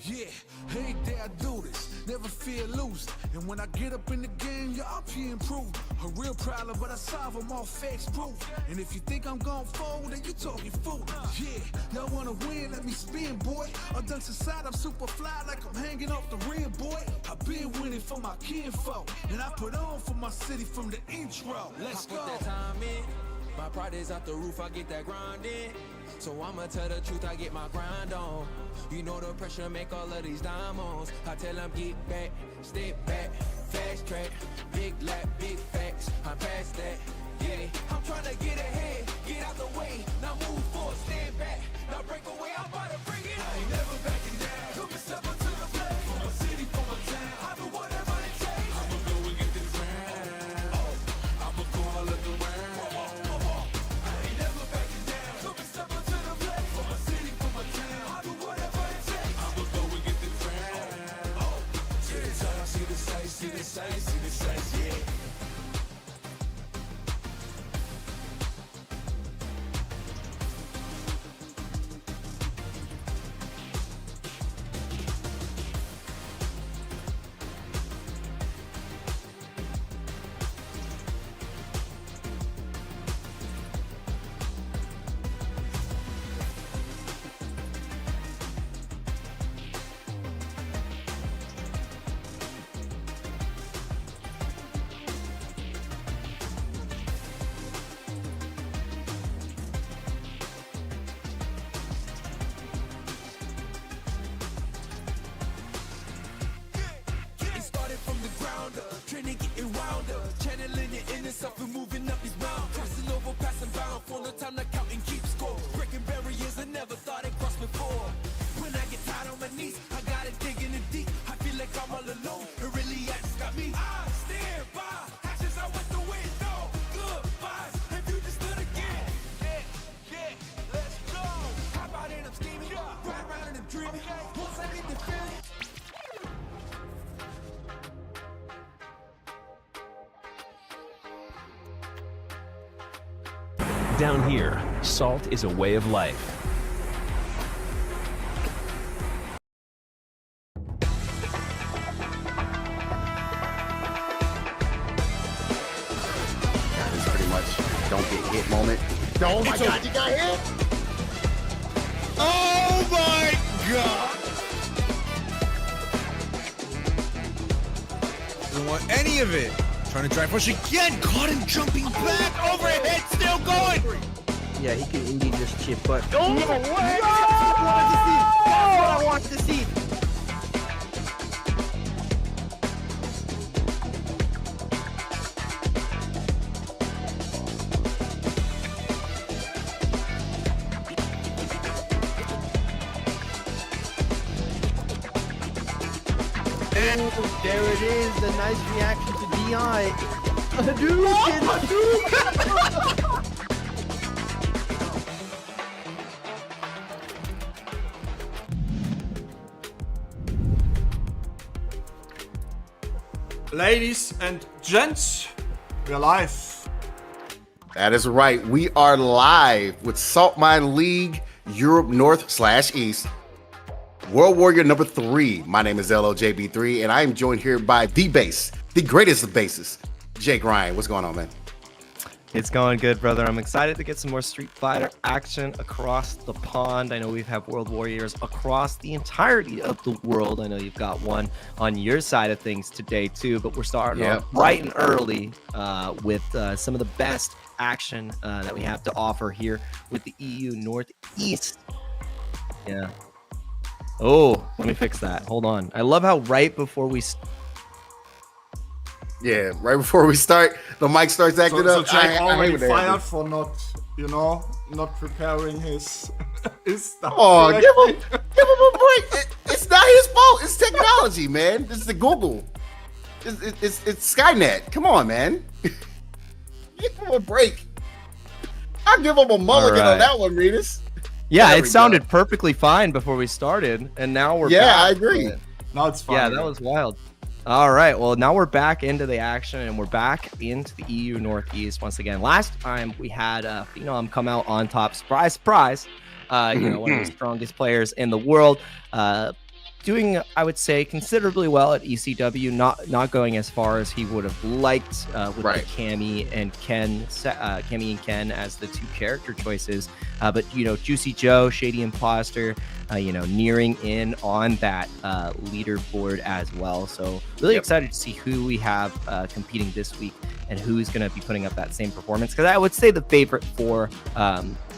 Yeah, every day I do this, never fear losing. And when I get up in the game, y'all be improved. A real problem, but I solve them all facts proof. And if you think I'm gon' fold, then you talking fool. Yeah, y'all wanna win, let me spin, boy. All dunks aside, I'm super fly like I'm hanging off the rim, boy. I've been winning for my kinfolk, and I put on for my city from the intro. Let's go. Put that time in. My pride is out the roof, I get that grind in. So I'ma tell the truth, I get my grind on. You know the pressure make all of these diamonds. I tell them get back, step back, fast track, big lap, big facts. I'm past that, yeah. I'm trying to get ahead, get out the way. Now move forward, stand back, now break away. I'm about to bring it. I ain't never backing down. Took me step up to the plate. For my city, for my town. I do whatever it takes. I'ma go and get this crown. I'ma go all of the round. See the sights, yeah. Training, getting rounder, channeling your inner self and moving up these mountains. Crossing over, passing bound, for no time to count and keep score. Breaking barriers I never thought I'd cross before. When I get tired on my knees, I gotta dig in the deep. I feel like I'm all alone, it really has got me. I stand by, actions out with the window. Goodbyes, and you just stood again. Yeah, let's go. How about it, I'm scheming, ride around and I'm dreaming. Once I get the feeling. Down here, salt is a way of life. That is pretty much don't get hit moment. Oh my God, you got hit! Oh my God! Doesn't want any of it. Trying to drive push again, caught him jumping back, overhead, still going! Yeah, he can indeed just chip, but... Oh, no way! That's what I wanted to see! And there it is, the nice reaction to DI. Ladies and gents, we're live. That is right. We are live with Saltmine League Europe North/East. World Warrior number 3. My name is LOJB3, and I am joined here by the base, the greatest of bases, Jake Ryan. What's going on, man? It's going good, brother. I'm excited to get some more Street Fighter action across the pond. I know we've had World Warriors across the entirety of the world. I know you've got one on your side of things today, too, but we're starting off bright and early with some of the best action that we have to offer here with the EU Northeast. Yeah. Oh, let me fix that. Hold on. I love how right before we start, the mic starts acting up. Jack already fired for not preparing his stuff. Oh, give him a break. It's not his fault. It's technology, man. This is the Google. It's Skynet. Come on, man. Give him a break. I'll give him a mulligan on that one, Reedus. Yeah, it sounded perfectly fine before we started, and now we're back. I agree. Now it's fine. Yeah, that was wild. All right, well, now we're back into the action, and we're back into the EU Northeast once again. Last time we had Phenom come out on top. Surprise, surprise. One of the strongest players in the world. doing, I would say, considerably well at ECW. Not going as far as he would have liked with the Cammy and Ken as the 2 character choices. But Juicy Joe, Shady Imposter, nearing in on that leaderboard as well. So really excited to see who we have competing this week and who's going to be putting up that same performance. Because I would say the favorite for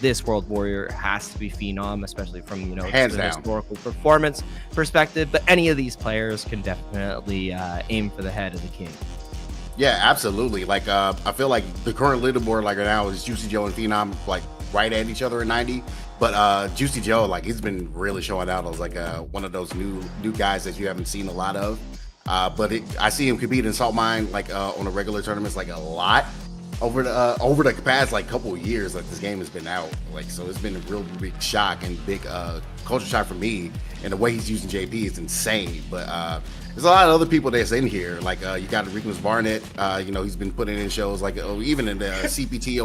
this World Warrior has to be Phenom, especially from the historical performance perspective. But any of these players can definitely aim for the head of the king. Yeah, absolutely. Like I feel like the current leaderboard right now is Juicy Joe and Phenom like right at each other at 90. But Juicy Joe, like he's been really showing out as like one of those new guys that you haven't seen a lot of. But I see him compete in Saltmine like on the regular tournaments like a lot over the past like couple of years. Like this game has been out, like so it's been a real big shock and big culture shock for me. And the way he's using JP is insane. But there's a lot of other people that's in here. Like you got Rickmas Barnett. He's been putting in shows like even in the CPT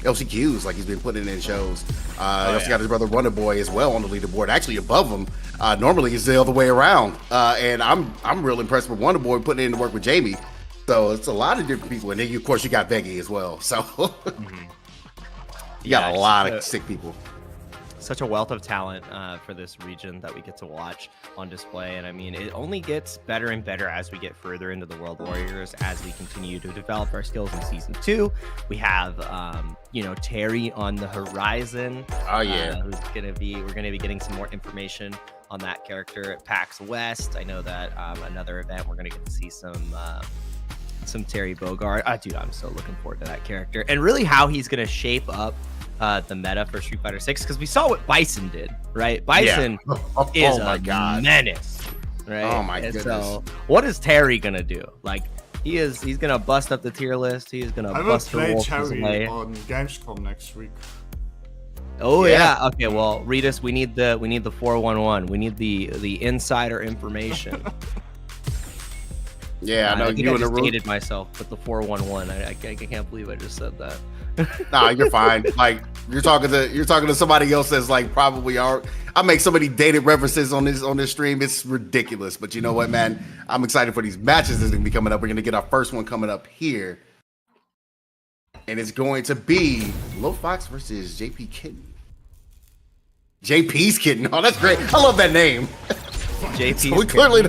LCQs, like he's been putting in shows. He also got his brother Wonder Boy as well on the leaderboard, actually above him. Normally it's the other way around. And I'm real impressed with Wonder Boy putting in the work with Jamie. So it's a lot of different people. And then of course you got Veggy as well. So you got a lot of sick people. Such a wealth of talent for this region that we get to watch on display. And I mean, it only gets better and better as we get further into the World Warriors, as we continue to develop our skills in Season 2. We have, Terry on the horizon. Oh, yeah. We're going to be getting some more information on that character at PAX West. I know that another event, we're going to get to see some Terry Bogard. Dude, I'm so looking forward to that character. And really how he's going to shape up the meta for Street Fighter 6, because we saw what Bison did, right? Bison is a menace, right? Oh my goodness. So what is Terry gonna do? Like he's gonna bust up the tier list. He's gonna bust the wolf Terry on Gamescom next week. Oh yeah. Okay, well, Redis, we need the 411. We need the insider information. Yeah, I know you in a room. I dated myself with the 411. I can't believe I just said that. Nah, you're fine. Like you're talking to somebody else that's like probably I make so many dated references on this stream. It's ridiculous. But you know what, man? I'm excited for these matches that's gonna be coming up. We're gonna get our first one coming up here. And it's going to be Lil Fox versus JP Kitten. JP's Kitten. Oh, that's great. I love that name. JP's so we clearly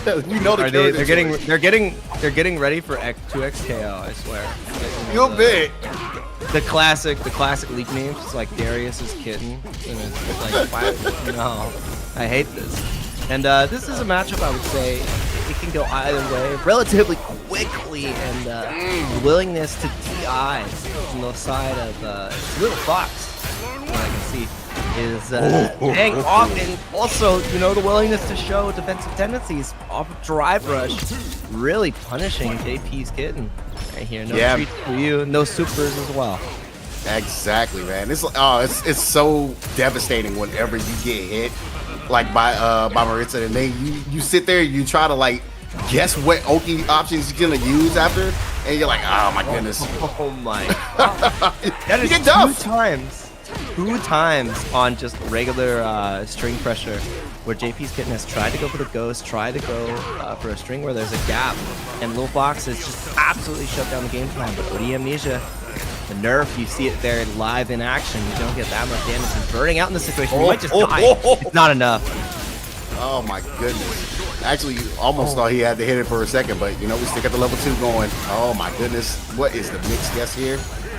we know the they're getting ready for 2XKO, I swear. You'll bet. The classic league names. It's like Darius's Kitten. And it's like, no, I hate this. And this is a matchup I would say it can go either way relatively quickly, and the willingness to DI from the side of Lil Fox, what I can see, is paying off, and also, the willingness to show defensive tendencies off of Drive Rush, really punishing JP's Kitten right here. No treats for you, no supers as well. Exactly, man. It's so devastating whenever you get hit like by Marisa, and then you sit there, you try to like guess what Oki options you're gonna use after, and you're like, oh my goodness. Oh my god. That is two times on just regular string pressure where JP's Kitten has tried to go for the ghost, tried to go for a string where there's a gap, and Lil Fox has just absolutely shut down the game plan. But OD Amnesia, the nerf, you see it there live in action. You don't get that much damage, and burning out in this situation, you might just die. It's not enough. Oh my goodness. Actually, you almost thought he had to hit it for a second, but we still got the level 2 going. Oh my goodness. What is the mixed guess here?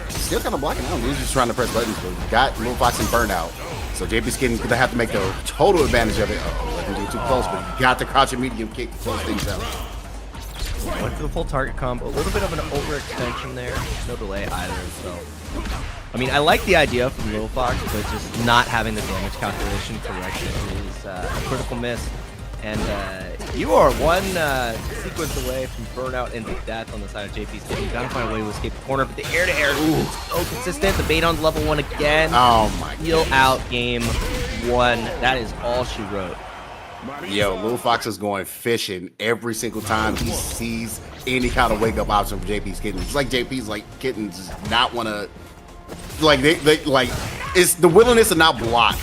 Still kind of blocking out. He's just trying to press buttons, but we got Lil Fox and Burnout. So JP's Kitten's gonna have to make the total advantage of it. Let him get too close, but he got the crouch and medium kick to close things out. Went for the full target combo. A little bit of an overextension there. No delay either. So, I mean, I like the idea from Lil Fox, but just not having the damage calculation correct is a critical miss. And you are one sequence away from burnout into death on the side of JP's Kitten. You gotta find a way to escape the corner, but the air-to-air is so consistent. The bait on level 1 again. Oh my god. Heal out game 1. That is all she wrote. Yo, Lil Fox is going fishing every single time he sees any kind of wake-up option from JP's Kitten. It's like JP's Kitten does not want to, they it's the willingness to not block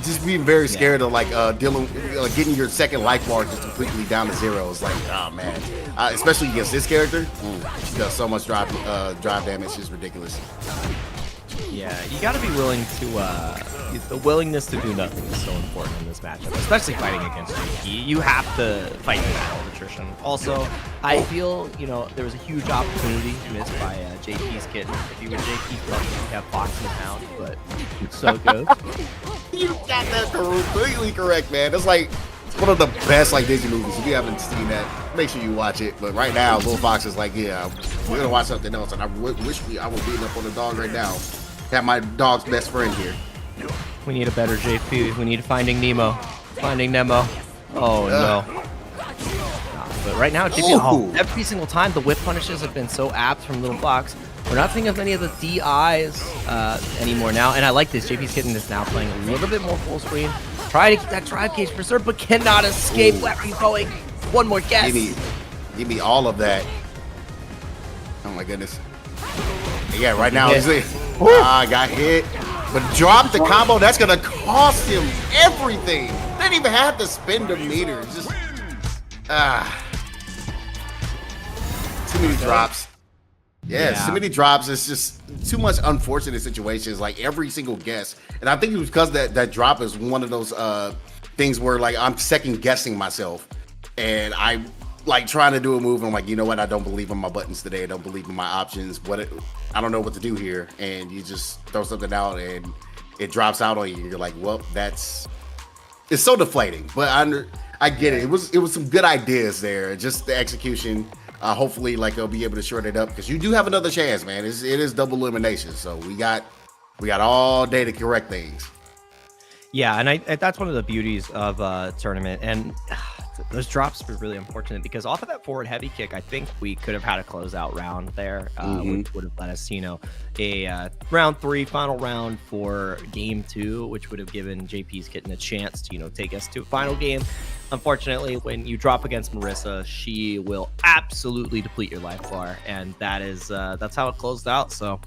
just being very scared of like getting your second life bar just completely down to 0. It's like, oh man, especially against this character. She does so much drive damage. It's ridiculous. Yeah, you got to be willing to. The willingness to do nothing is so important in this matchup, especially fighting against JP. You have to fight the battle of attrition. Also, I feel there was a huge opportunity missed by JP's kitten. If you were JP's club, you'd have Fox and Hound, but it's so good. You got that completely correct, man. It's like one of the best like Disney movies. If you haven't seen that, make sure you watch it. But right now, Little Fox is like, yeah, we're gonna watch something else, and I wish I was beating up on the dog right now. Have my dog's best friend here. We need a better JP. We need Finding Nemo. Finding Nemo. Oh no. But right now, JP, every single time the whip punishes have been so apt from Little Fox. We're not seeing as many of the DIs anymore now, and I like this. JP's kitten is now playing a little bit more full screen. Trying to keep that drive cage preserved, but cannot escape. Where are you going? One more guess. Give me all of that. Oh my goodness. Yeah, right now he's got hit, but dropped the combo. That's gonna cost him everything. Didn't even have to spend a meter. Just too many drops. Yeah, too many drops. It's just too much unfortunate situations. Like every single guess, and I think it was because that drop is one of those things where like I'm second guessing myself, and I like trying to do a move. And I'm like, you know what? I don't believe in my buttons today. I don't believe in my options. I don't know what to do here, and you just throw something out, and it drops out on you. And you're like, well, it's so deflating. But I get it. It was some good ideas there. Just the execution. Hopefully, like they'll be able to short it up because you do have another chance, man. It is double elimination, so we got all day to correct things. Yeah, and that's one of the beauties of tournament, and those drops were really unfortunate because off of that forward heavy kick, I think we could have had a closeout round there, which would have let us, a round 3 final round for game 2, which would have given JP's kitten a chance to, take us to a final game. Unfortunately, when you drop against Marisa, she will absolutely deplete your life bar, and that's how it closed out. So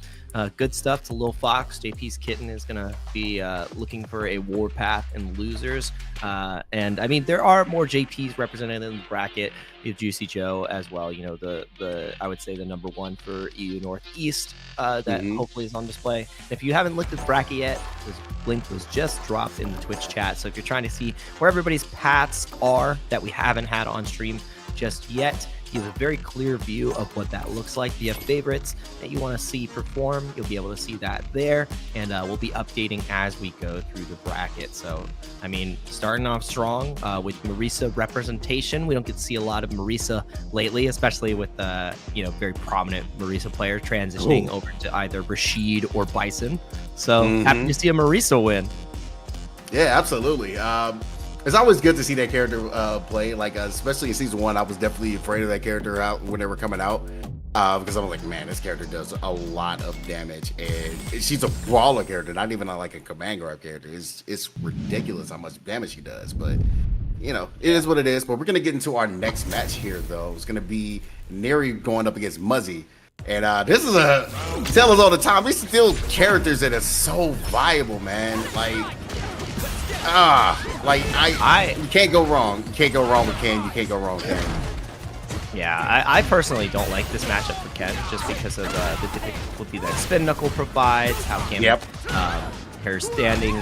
good stuff to Lil Fox. JP's kitten is gonna be looking for a warpath in losers, and I mean there are more JPs represented in the bracket. We have Juicy Joe as well. The I would say the number 1 for EU Northeast that hopefully is on display. And if you haven't looked at the bracket yet, this link was just dropped in the Twitch chat. So if you're trying to see where everybody's paths are that we haven't had on stream just yet, you have a very clear view of what that looks like. If you have favorites that you want to see perform, you'll be able to see that there, and we'll be updating as we go through the bracket. So, I mean, starting off strong with Marisa representation. We don't get to see a lot of Marisa lately, especially with very prominent Marisa player transitioning over to either Rashid or Bison. So happy to see a Marisa win. Yeah, absolutely. It's always good to see that character play, like especially in season 1. I was definitely afraid of that character out when they were coming out because I'm like, man, this character does a lot of damage, and she's a brawler character, not even like a command grab character. It's ridiculous how much damage she does, but it is what it is. But we're gonna get into our next match here, though. It's gonna be Neri going up against Muzzy. And this is tell us all the time. These still characters that are so viable, man. You can't go wrong. You can't go wrong with Ken. You can't go wrong with Ken. Yeah, I personally don't like this matchup for Ken just because of the difficulty that Spin Knuckle provides. How Cammy, her standing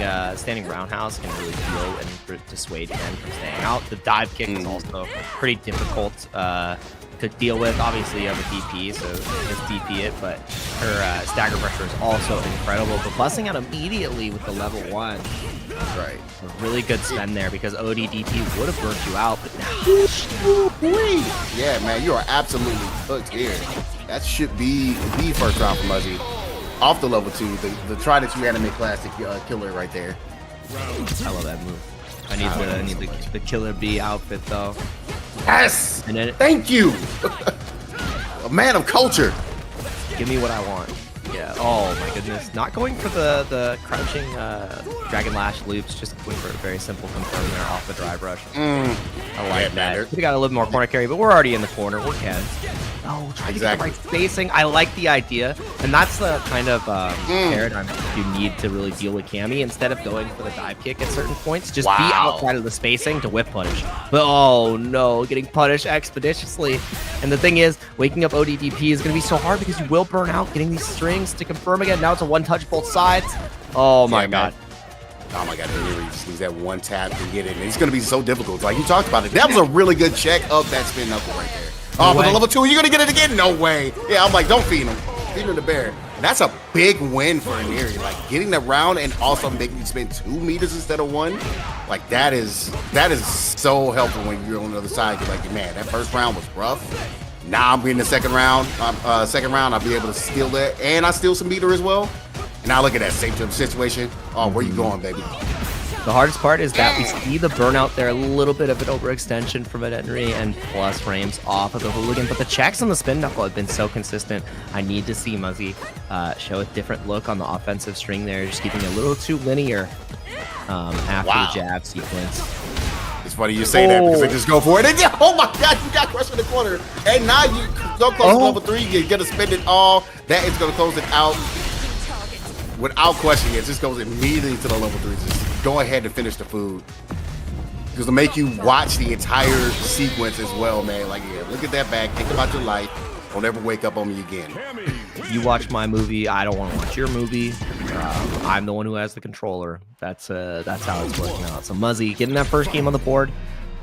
roundhouse can really deal and dissuade Ken from staying out. The dive kick is also pretty difficult to deal with. Obviously, you have a DP, so just DP it, but her stagger pressure is also incredible. But busting out immediately with the level 1. Right. A really good spend there because ODDP would have burnt you out, but now. Yeah, man, you are absolutely hooked here. That should be the first round for Muzzy. Off the level 2, the try that you anime classic killer right there. I love that move. I need the Killer Bee outfit though. Yes! And then, thank you! A man of culture. Give me what I want. Yeah. Oh my goodness. Not going for the crouching Dragon Lash loops, just going for a very simple confirm there off the drive rush. I like that. We got a little more corner carry, but we're already in the corner. We're Ken. Oh, trying to get the right spacing. I like the idea. And that's the kind of paradigm you need to really deal with Cammy. Instead of going for the dive kick at certain points, just be outside of the spacing to whip punish. But oh no, getting punished expeditiously. And the thing is, waking up ODDP is going to be so hard because you will burn out getting these strings to confirm again. Now it's a one-touch both sides. Oh my god. Oh my god, he just needs that one tap to get it. And it's going to be so difficult. Like you talked about it. That was a really good check of that spin knuckle right there. Oh, but the level 2, you're going to get it again? No way. Yeah, I'm like, don't feed him. Feed him the bear. And that's a big win for Neri. Like getting the round and also making you spend 2 meters instead of 1. Like that is so helpful when you're on the other side. You're like, man, that first round was rough. Now I'm getting the second round. I'll be able to steal that. And I steal some meter as well. Now look at that safe jump situation. Oh, where you going, baby? The hardest part is that we see the burnout there, a little bit of an overextension from an Henry and plus frames off of the hooligan, but the checks on the spin knuckle have been so consistent. I need to see Muzzy show a different look on the offensive string there, just keeping a little too linear after the jab sequence. It's funny you say that because they just go for it. And oh my god, you got crushed in the corner. And now you go close to level 3, you're going to spend it all. That is going to close it out. Without question, it just goes immediately to the level 3. Just go ahead and finish the food. Because to make you watch the entire sequence as well, man. Like, yeah, look at that back. Think about your life. Don't ever wake up on me again. You watch my movie. I don't want to watch your movie. I'm the one who has the controller. That's how it's working out. So Muzzy getting that first game on the board.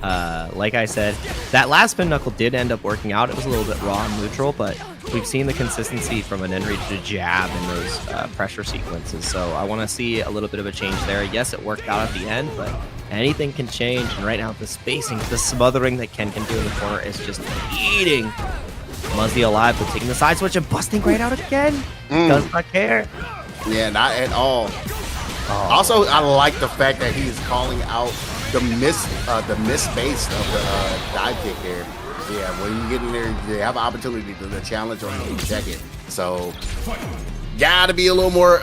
Like I said, that last spin knuckle did end up working out. It was a little bit raw and neutral, but we've seen the consistency from an Henry to jab in those pressure sequences. So I want to see a little bit of a change there. Yes, it worked out at the end, but anything can change. And right now, the spacing, the smothering that Ken can do in the corner is just eating Muzzy alive, but taking the side switch and busting right out again. Does not care. Yeah, not at all. Also, I like the fact that he's calling out the miss space of the dive kick there. Yeah, when you get in there, you have an opportunity to challenge or you check it. So, gotta be a little more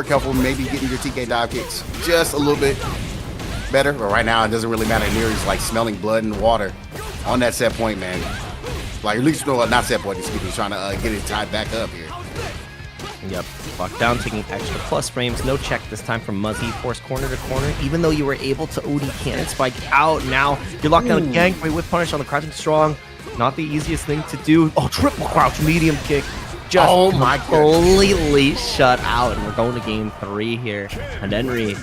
careful. Maybe getting your TK dive kicks just a little bit better. But right now, it doesn't really matter. Neri's like smelling blood and water on that set point, man. Like at least not set point. He's trying to get it tied back up here. Yep, locked down, taking extra plus frames. No check this time from Muzzy. Forced corner to corner. Even though you were able to OD cannon spike out, now you're locked down again. Great whip punish on the crouching strong. Not the easiest thing to do. Oh, triple crouch medium kick. Just completely shut out. And we're going to game 3 here. And Henry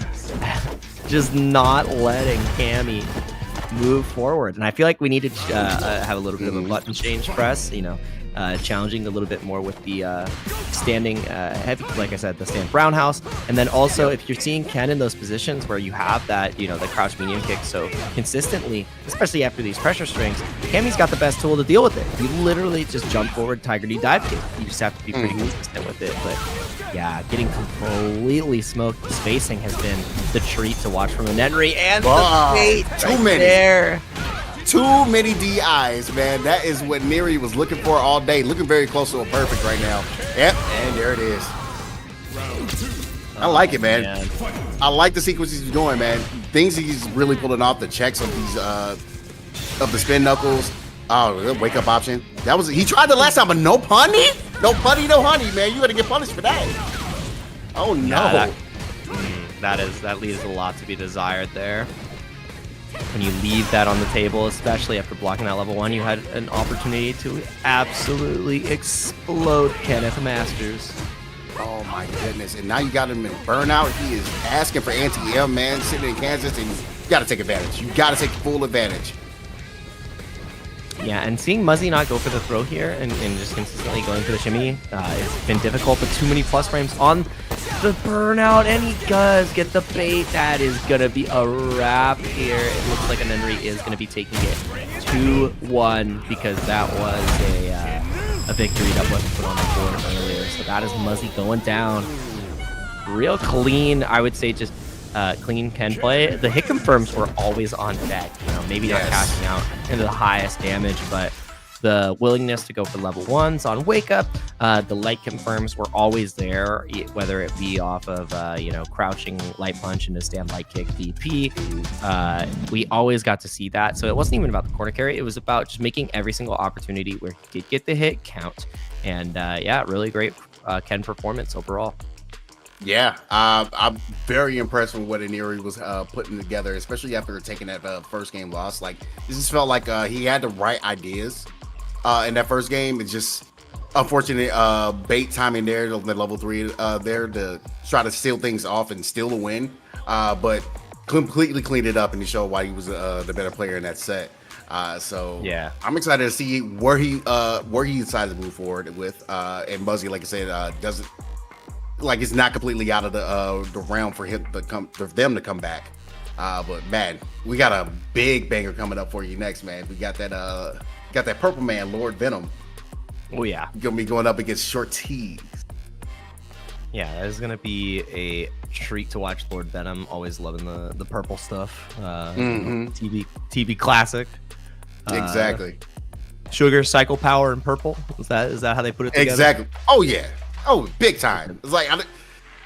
just not letting Cammy move forward. And I feel like we need to have a little bit of a button change press, you know. Challenging a little bit more with the standing heavy, like I said, the stand roundhouse. And then also, if you're seeing Ken in those positions where you have that, you know, the crouch medium kick so consistently, especially after these pressure strings, Cammy's got the best tool to deal with it. You literally just jump forward, Tiger D dive kick. You just have to be pretty consistent with it. But yeah, getting completely smoked. The spacing has been the treat to watch from Henry, and the bait there. Too many DIs, man. That is what Neri was looking for all day. Looking very close to a perfect right now. Yep, and there it is. I like it, man. I like the sequences he's doing, man. Things he's really pulling off. The checks of these of the spin knuckles. Oh, wake up option. That was he tried the last time, but no punny, no punny, no honey, man. You gotta get punished for that. Oh no. That leaves a lot to be desired there. When you leave that on the table, especially after blocking that level 1, you had an opportunity to absolutely explode Kenneth Masters. Oh my goodness. And now you got him in burnout. He is asking for anti-M, man, sitting in Kansas, and you gotta take advantage. You gotta take full advantage. Yeah, and seeing Muzzy not go for the throw here and just consistently going for the shimmy, it's been difficult, but too many plus frames on the burnout, and he does get the bait. That is going to be a wrap here. It looks like an Henry is going to be taking it 2-1 because that was a victory that wasn't put on the board earlier. So that is Muzzy going down. Real clean, I would say, just clean Ken play. The hit confirms were always on deck. You know, maybe not cashing out into the highest damage, but the willingness to go for level 1s on wake up. The light confirms were always there, whether it be off of crouching light punch and a stand light kick DP. We always got to see that. So it wasn't even about the corner carry. It was about just making every single opportunity where he did get the hit count. And really great Ken performance overall. Yeah, I'm very impressed with what Iniri was putting together, especially after taking that first game loss. Like, it just felt like he had the right ideas in that first game. It's just unfortunate bait timing there, the level 3 there to try to seal things off and steal the win. But completely cleaned it up and he showed why he was the better player in that set. So yeah, I'm excited to see where he decided to move forward with. And Muzzy, like I said, doesn't. Like, it's not completely out of the realm for them to come back. But man, we got a big banger coming up for you next, man. We got that purple man, Lord Venom. Oh yeah, gonna be going up against Short T. Yeah, that is gonna be a treat to watch Lord Venom. Always loving the purple stuff. TV classic. Exactly. Sugar, Cycle Power, and purple. Is that how they put it together? Exactly. Oh yeah. Oh, big time. It's like,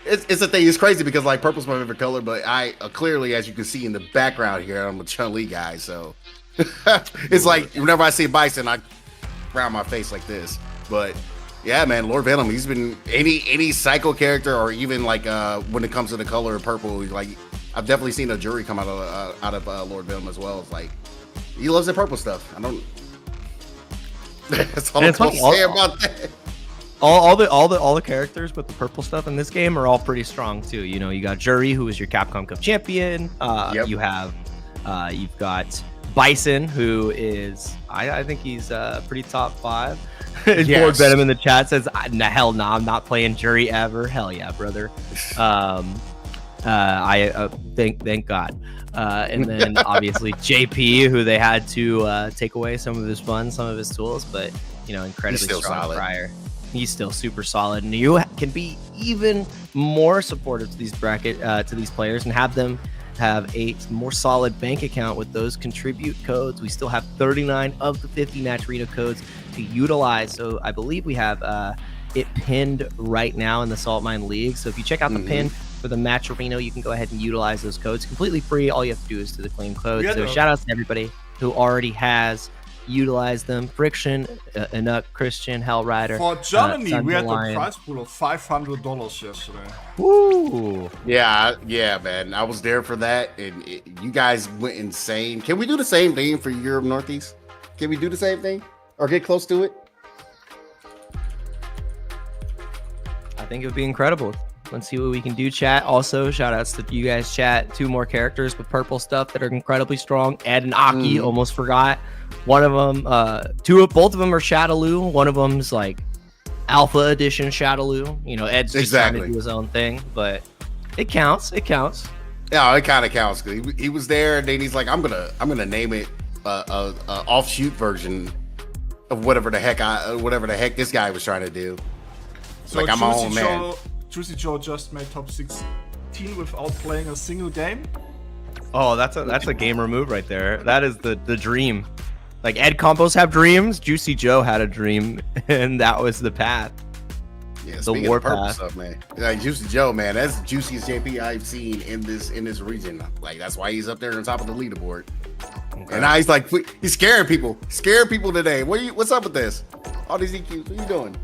it's a thing. It's crazy because like purple's my favorite color, but I clearly, as you can see in the background here, I'm a Chun-Li guy. So it's like whenever I see Bison, I round my face like this. But yeah, man, Lord Venom, he's been any psycho character or even like when it comes to the color of purple, like I've definitely seen a jury come out of Lord Venom as well. It's like he loves the purple stuff. I don't. That's all I'm gonna say about that. All the characters with the purple stuff in this game are all pretty strong too. You know, you got Jury, who is your Capcom Cup champion. You have you've got Bison, who is I think he's pretty top 5. Yes. Lord Venom in the chat says, "Hell no, I'm not playing Jury ever." Hell yeah, brother. Thank God. And then obviously JP, who they had to take away some of his fun, some of his tools, but incredibly strong prior. He's still super solid, and you can be even more supportive to these to these players and have them have a more solid bank account with those contribute codes. We still have 39 of the 50 match arena codes to utilize. So I believe we have it pinned right now in the Saltmine League. So if you check out the pin for the match arena, you can go ahead and utilize those codes completely free. All you have to do is to the claim code. So shout out to everybody who already has utilize them. Friction, Inuk, Christian, Hellrider. For Germany, we had a prize pool of $500 yesterday. Woo! Yeah, man. I was there for that, and you guys went insane. Can we do the same thing for Europe Northeast? Can we do the same thing or get close to it? I think it would be incredible. Let's see what we can do, chat. Also, shout outs to you guys, chat. 2 more characters with purple stuff that are incredibly strong. Ed and Aki, almost forgot. One of them, both of them are Shadaloo. One of them's like Alpha Edition Shadaloo. Ed's just trying to do his own thing, but it counts. It counts. Yeah, it kind of counts. He was there, and then he's like, I'm gonna name it a offshoot version of whatever the heck this guy was trying to do. So like, I'm my own man. Juicy Joe just made top 16 without playing a single game. Oh, that's a gamer move right there. That is the dream. Like, Ed Campos have dreams. Juicy Joe had a dream, and that was the path. Yeah, the war path stuff, man. Like Juicy Joe, man, that's the juiciest JP I've seen in this region. Like, that's why he's up there on top of the leaderboard. Okay. And now he's like, he's scaring people today. What's up with this? All these EQs, what are you doing?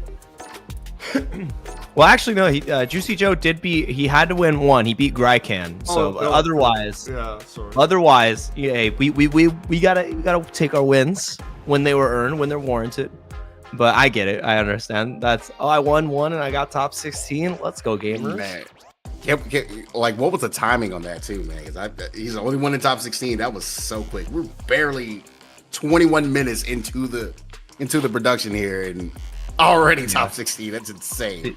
Well, actually, no. Juicy Joe he had to win one. He beat Grycan. So otherwise, we gotta take our wins when they were earned, when they're warranted. But I get it. I understand. I won one and I got top 16. Let's go, gamers. Man. Like, what was the timing on that too, man? He's the only one in top 16. That was so quick. We're barely 21 minutes into the production here, and already top 16. That's insane.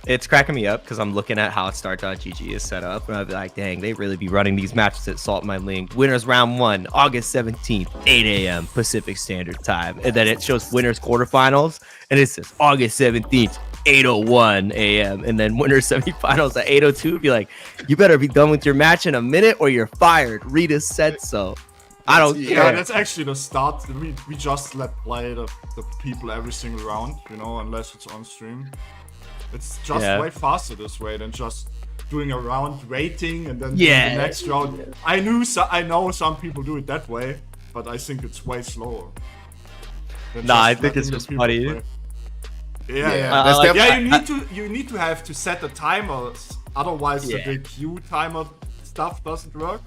It's cracking me up because I'm looking at how start.gg is set up, and I'll be like, dang, they really be running these matches at Saltmine League. Winners round 1, August 17th, 8 a.m. Pacific Standard Time. And then it shows winners quarterfinals, and it says August 17th, 8:01 a.m. And then winners semifinals at 8:02. Be like, you better be done with your match in a minute or you're fired. Rita said so. I don't Yeah, care. that's actually the start. We just let play the people every single round, unless it's on stream. It's just way faster this way than just doing a round waiting and then doing the next round. I know some people do it that way, but I think it's way slower. Nah, I think it's just funny. Play. Yeah. You need to have to set the timers, otherwise the big Q timer stuff doesn't work.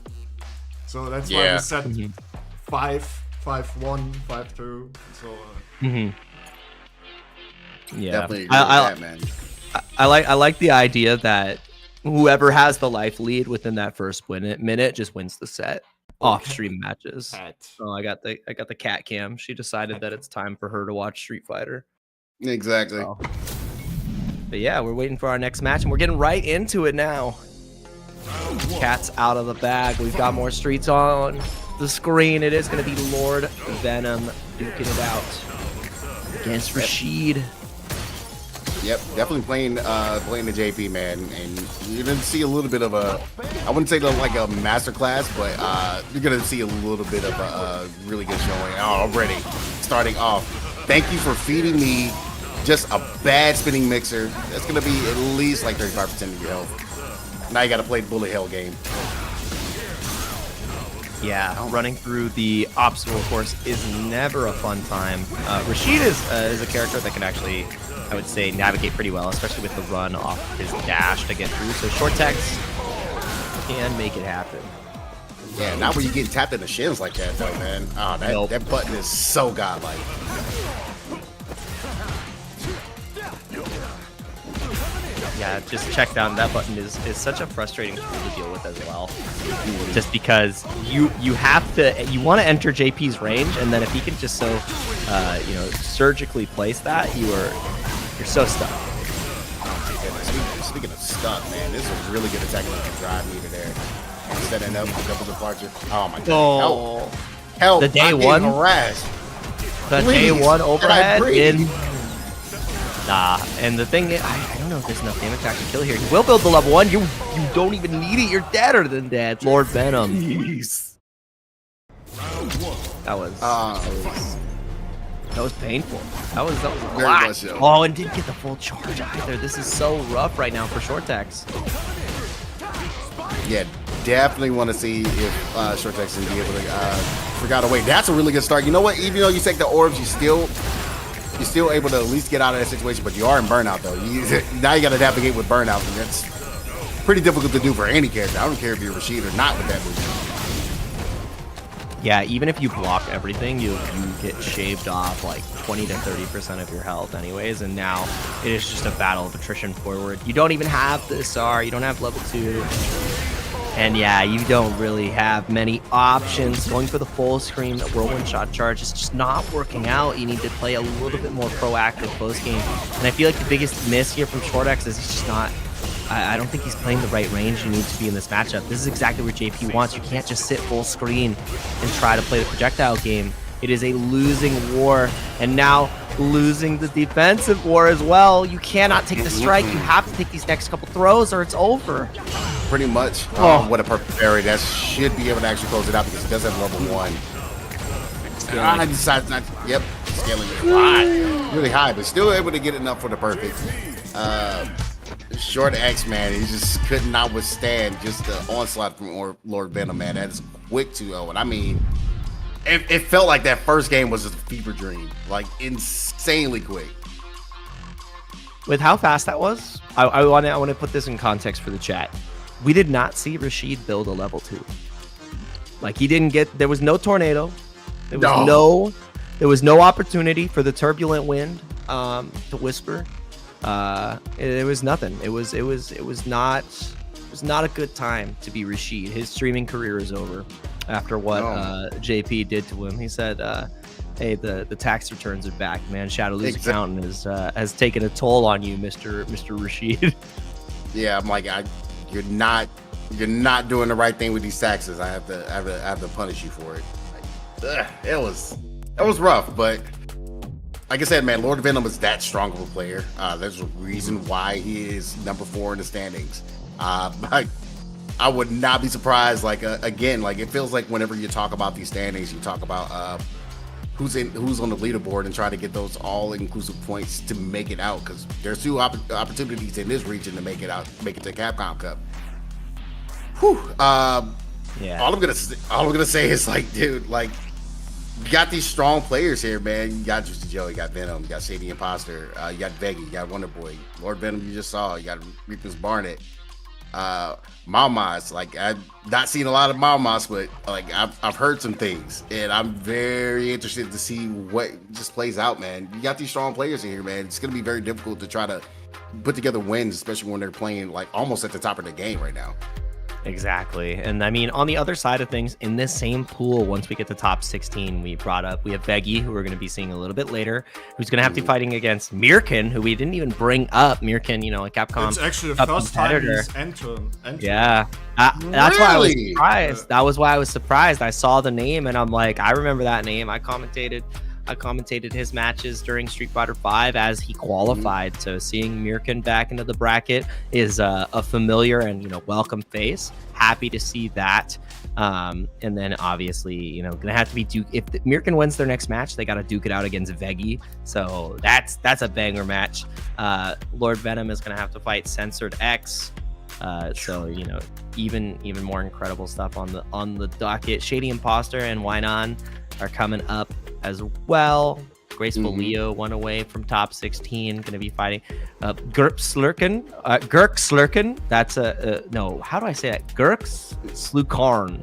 So that's why we set 5, 5-1, 5-2, and so on. Yeah, definitely agree with that, man. I like the idea that whoever has the life lead within that first minute just wins the set. Off stream matches. Oh, I got the cat cam. She decided that it's time for her to watch Street Fighter. Exactly. So. But yeah, we're waiting for our next match, and we're getting right into it now. Cat's out of the bag. We've got more streets on the screen. It is going to be Lord Venom duking it out against Rashid. Yep, definitely playing the JP, man, and you're gonna see a little bit of a, I wouldn't say like a masterclass, but you're gonna see a little bit of a really good showing already. Starting off, thank you for feeding me just a bad spinning mixer. That's gonna be at least like 35% of your health. Now you gotta play bullet hell game. Yeah, running through the obstacle course is never a fun time. Rashid is a character that can actually, I would say, navigate pretty well, especially with the run off his dash to get through. So short text can make it happen. Yeah, not when you get tapped in the shins like that, though, man. Oh, that button is so godlike. Yeah, just check down. That button is such a frustrating tool to deal with as well. Just because you have to, you want to enter JP's range, and then if he can just surgically place that, you're so stuck. Speaking of stuck, man, this is a really good attack with the drive meter there. Setting up double departure. Oh my god. Help. The day one harassed. The day one overhead in. Nah, and the thing is, I don't know if there's enough damage to actually kill here. You will build the level 1. You don't even need it. You're deader than that. Lord Venom. Jeez. That was painful. That was a Very lot. much so. Oh, and didn't get the full charge either. This is so rough right now for short text. Yeah, definitely want to see if short text can be able to figure out a way. That's a really good start. You know what? Even though you take the orbs, you're still able to at least get out of that situation, but you are in burnout though. Now you got to navigate with burnout, and that's pretty difficult to do for any character. I don't care if you're Rashid or not with that move. Yeah, even if you block everything, you get shaved off like 20 to 30% of your health anyways, and now it is just a battle of attrition forward. You don't even have the SR, you don't have level 2. And yeah, you don't really have many options. Going for the full screen whirlwind shot charge is just not working out. You need to play a little bit more proactive close game. And I feel like the biggest miss here from ShortX is he's just not, I don't think he's playing the right range you need to be in this matchup. This is exactly what JP wants. You can't just sit full screen and try to play the projectile game. It is a losing war, and now losing the defensive war as well. You cannot take the strike. You have to take these next couple throws or it's over. Pretty much. What a perfect parry. That should be able to actually close it out because it does have level 1. I decided not to, yep, scaling is really high, but still able to get enough for the perfect. Short X, man, he just could not withstand just the onslaught from Lord Venom, man. That is quick 2-0, and I mean, it felt like that first game was a fever dream, like insanely quick. With how fast that was, I want to put this in context for the chat. We did not see Rashid build a level 2. Like he didn't get. There was no tornado. There was no opportunity for the turbulent wind to whisper. It was nothing. It was not a good time to be Rashid. His streaming career is over after what JP did to him. He said, "Hey, the tax returns are back, man. Shadowloo's accountant has taken a toll on you, Mr. Rashid." Yeah, I'm like, you're not doing the right thing with these taxes. I have to punish you for it. It was rough, but like I said, man, Lord Venom is that strong of a player. There's a reason why he is number 4 in the standings. I I would not be surprised. Like again, like it feels like whenever you talk about these standings, you talk about who's on the leaderboard and try to get those all-inclusive points to make it out, because there's two opportunities in this region to make it to Capcom Cup. Whew. Yeah. All I'm gonna say is like, dude, like you got these strong players here, man. You got Juicy Joe, you got Venom, you got Shady Imposter, you got Veggy, you got Wonder Boy, Lord Venom. You just saw. You got Reapers Barnett. Mamas, like I've not seen a lot of Mamas, but like I've heard some things, and I'm very interested to see what just plays out, man. You got these strong players in here, man. It's gonna be very difficult to try to put together wins, especially when they're playing like almost at the top of the game right now. Exactly. And I mean, on the other side of things, in this same pool, once we get to top 16, we have Veggy, who we're going to be seeing a little bit later, who's going to have to be fighting against Mirkin, who we didn't even bring up. Mirkin, you know, a Capcom It's actually the Cup first time competitor. he's entered. Yeah. That's why I was Really? surprised. That was why I was surprised. I saw the name and I'm like, I remember that name. I commentated his matches during Street Fighter V as he qualified. So seeing Mirkin back into the bracket is a familiar and, you know, welcome face. Happy to see that. And then obviously, you know, gonna have to be if Mirkin wins their next match, they got to duke it out against Veggy. So that's a banger match. Lord Venom is gonna have to fight Censored X. So, you know, even more incredible stuff on the docket. Shady Imposter and Wynon are coming up as well. Graceful Leo, one away from top 16, going to be fighting Gurk Slurkin. That's no, how do I say that? Gurk Slukarn.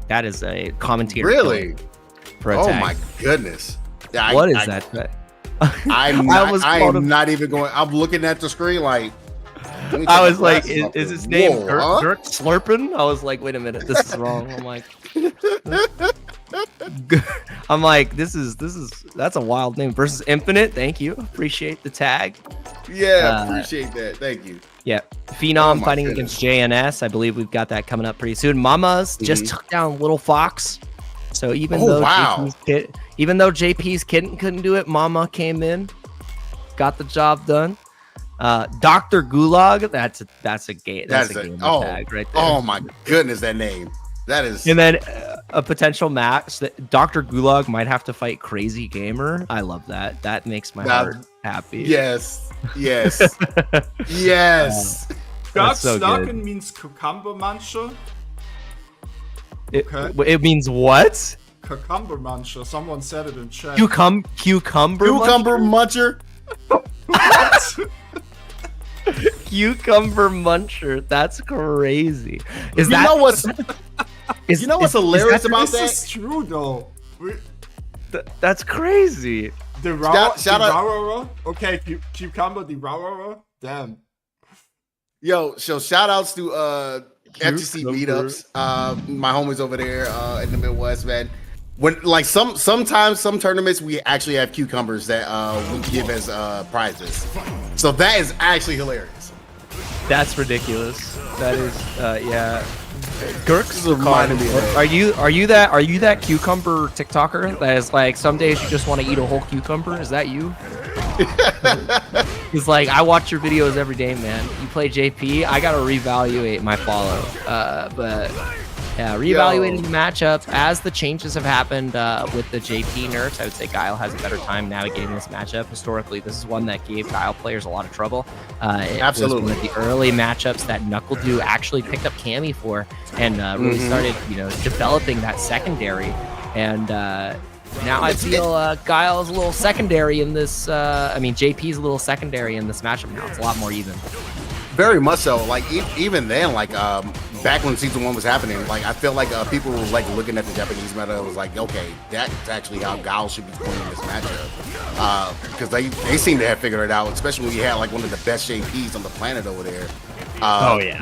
That is a commentator. Really? For a Oh tag. my goodness. Yeah, What is that? I'm not even going. I'm looking at the screen like. I was like, is his name Whoa, Gurk Slurpin? I was like, wait a minute, this is wrong. I'm like, that's a wild name. Versus Infinite, thank you, appreciate the tag. Yeah, appreciate that. Thank you. Yeah, Phenom fighting goodness. against JNS. I believe we've got that coming up pretty soon. Mamas just took down Little Fox. So even though JP's kid couldn't do it, Mama came in, got the job done. Dr. Gulag, that's a game tag right there. Oh my goodness, that name. That is. And then a potential match that Dr. Gulag might have to fight Crazy Gamer. I love that. That makes my heart happy. Yes. Yes. Yes. Dark so Snarkin means cucumber muncher. It means what? Cucumber muncher. Someone said it in chat. Cucumber muncher. Cucumber muncher. That's crazy. You know what's hilarious about that? This is true though. That's crazy. Shout out. Okay, cucumber devourer. Damn. Yo, so shout outs to FTC meetups. My homies over there in the Midwest, man. When like sometimes some tournaments we actually have cucumbers that we give as prizes. So that is actually hilarious. That's ridiculous. That is yeah. Gurk's reminded me of that. Are you that cucumber TikToker that is like some days you just want to eat a whole cucumber? Is that you? It's like I watch your videos every day, man. You play JP, I gotta reevaluate my follow. But yeah, reevaluating the matchup as the changes have happened with the JP nerfs. I would say Guile has a better time navigating this matchup. Historically, this is one that gave Guile players a lot of trouble. Absolutely. It was one of the early matchups that NuckleDo actually picked up Cammy for and really started, developing that secondary. And now I feel Guile's a little secondary in this. JP's a little secondary in this matchup now. It's a lot more even. Very much so. Like even then, like back when season 1 was happening, like I feel like people were like looking at the Japanese meta and was like, okay, that's actually how Guile should be playing this matchup. Because they seem to have figured it out, especially when you had like one of the best JPs on the planet over there.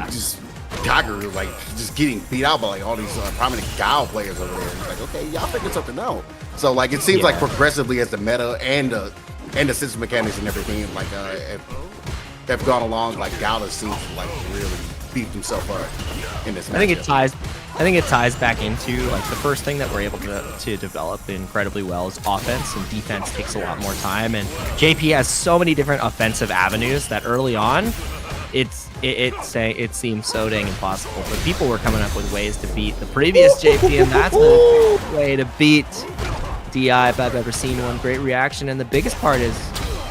Just Kaguru, like just getting beat out by like all these prominent Guile players over there. It's like, okay, y'all figured something out. So like it seems like progressively as the meta and the system mechanics and everything like have gone along, like Guile seems to like really beat himself up in this matchup. I think it ties back into like the first thing that we're able to develop incredibly well is offense, and defense takes a lot more time. And JP has so many different offensive avenues that early on it seems so dang impossible. But people were coming up with ways to beat the previous JP, and that's the way to beat DI if I've ever seen one. Great reaction, and the biggest part is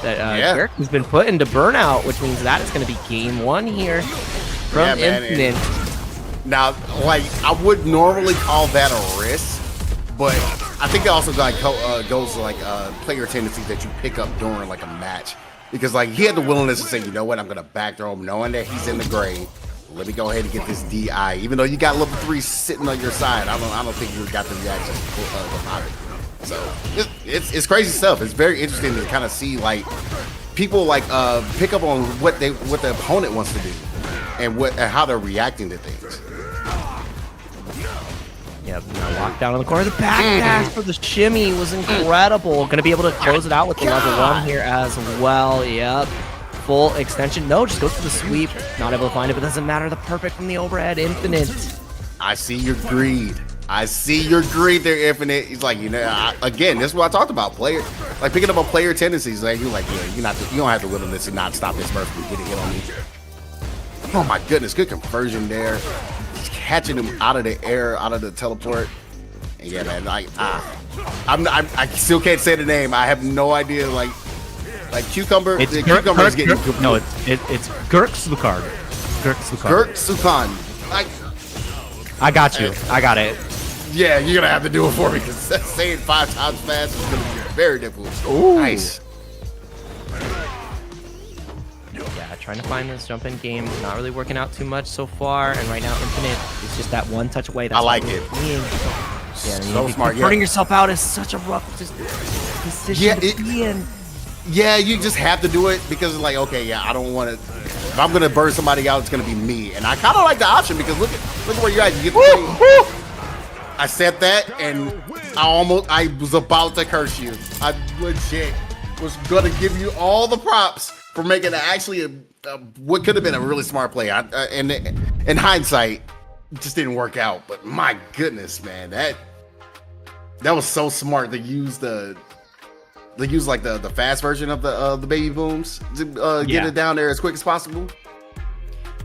that Dirk has been put into burnout, which means that it's going to be game 1 here from Infinite. Now, like, I would normally call that a risk, but I think it also like goes to like player tendencies that you pick up during like a match, because like he had the willingness to say, you know what, I'm gonna back throw him, knowing that he's in the grave. Let me go ahead and get this DI, even though you got level 3 sitting on your side. I don't think you got the reaction about it. So it's crazy stuff. It's very interesting to kind of see like people like pick up on what the opponent wants to do and how they're reacting to things. Yep, locked down in the corner. The back dash for the shimmy was incredible. Going to be able to close it out with the level 1 here as well. Yep, full extension. No, just goes for the sweep. Not able to find it, but doesn't matter. The perfect from the overhead. Infinite. I see your greed. I see your greed there, Infinite. He's like, you know, again, this is what I talked about. Like picking up on player tendencies. Like you don't have the willingness to not stop this burst and get a hit on me. Oh my goodness, good conversion there. Just catching him out of the air, out of the teleport. And yeah, man, I still can't say the name. I have no idea. Like Cucumber. It's Cucumber is getting. No, it's Gurk Sukan. Gurk Sukan. Like, I got you. I got it. Yeah, you're gonna have to do it for me, because saying it 5 times fast is gonna be very difficult. Ooh. Nice. Yeah, trying to find this jump in game, not really working out too much so far. And right now, Infinite is just that one touch away. That's I like it. Yeah, so smart. Burning yourself out is such a rough position to be in. Yeah, you just have to do it because it's like, okay, yeah, I don't want to. If I'm gonna burn somebody out, it's gonna be me. And I kind of like the option because look at where you're at. You get the I said that, and I was about to curse you. I legit was gonna give you all the props for making actually what could have been a really smart play. And in hindsight, it just didn't work out. But my goodness, man, that was so smart to use the fast version of the baby booms to get it down there as quick as possible.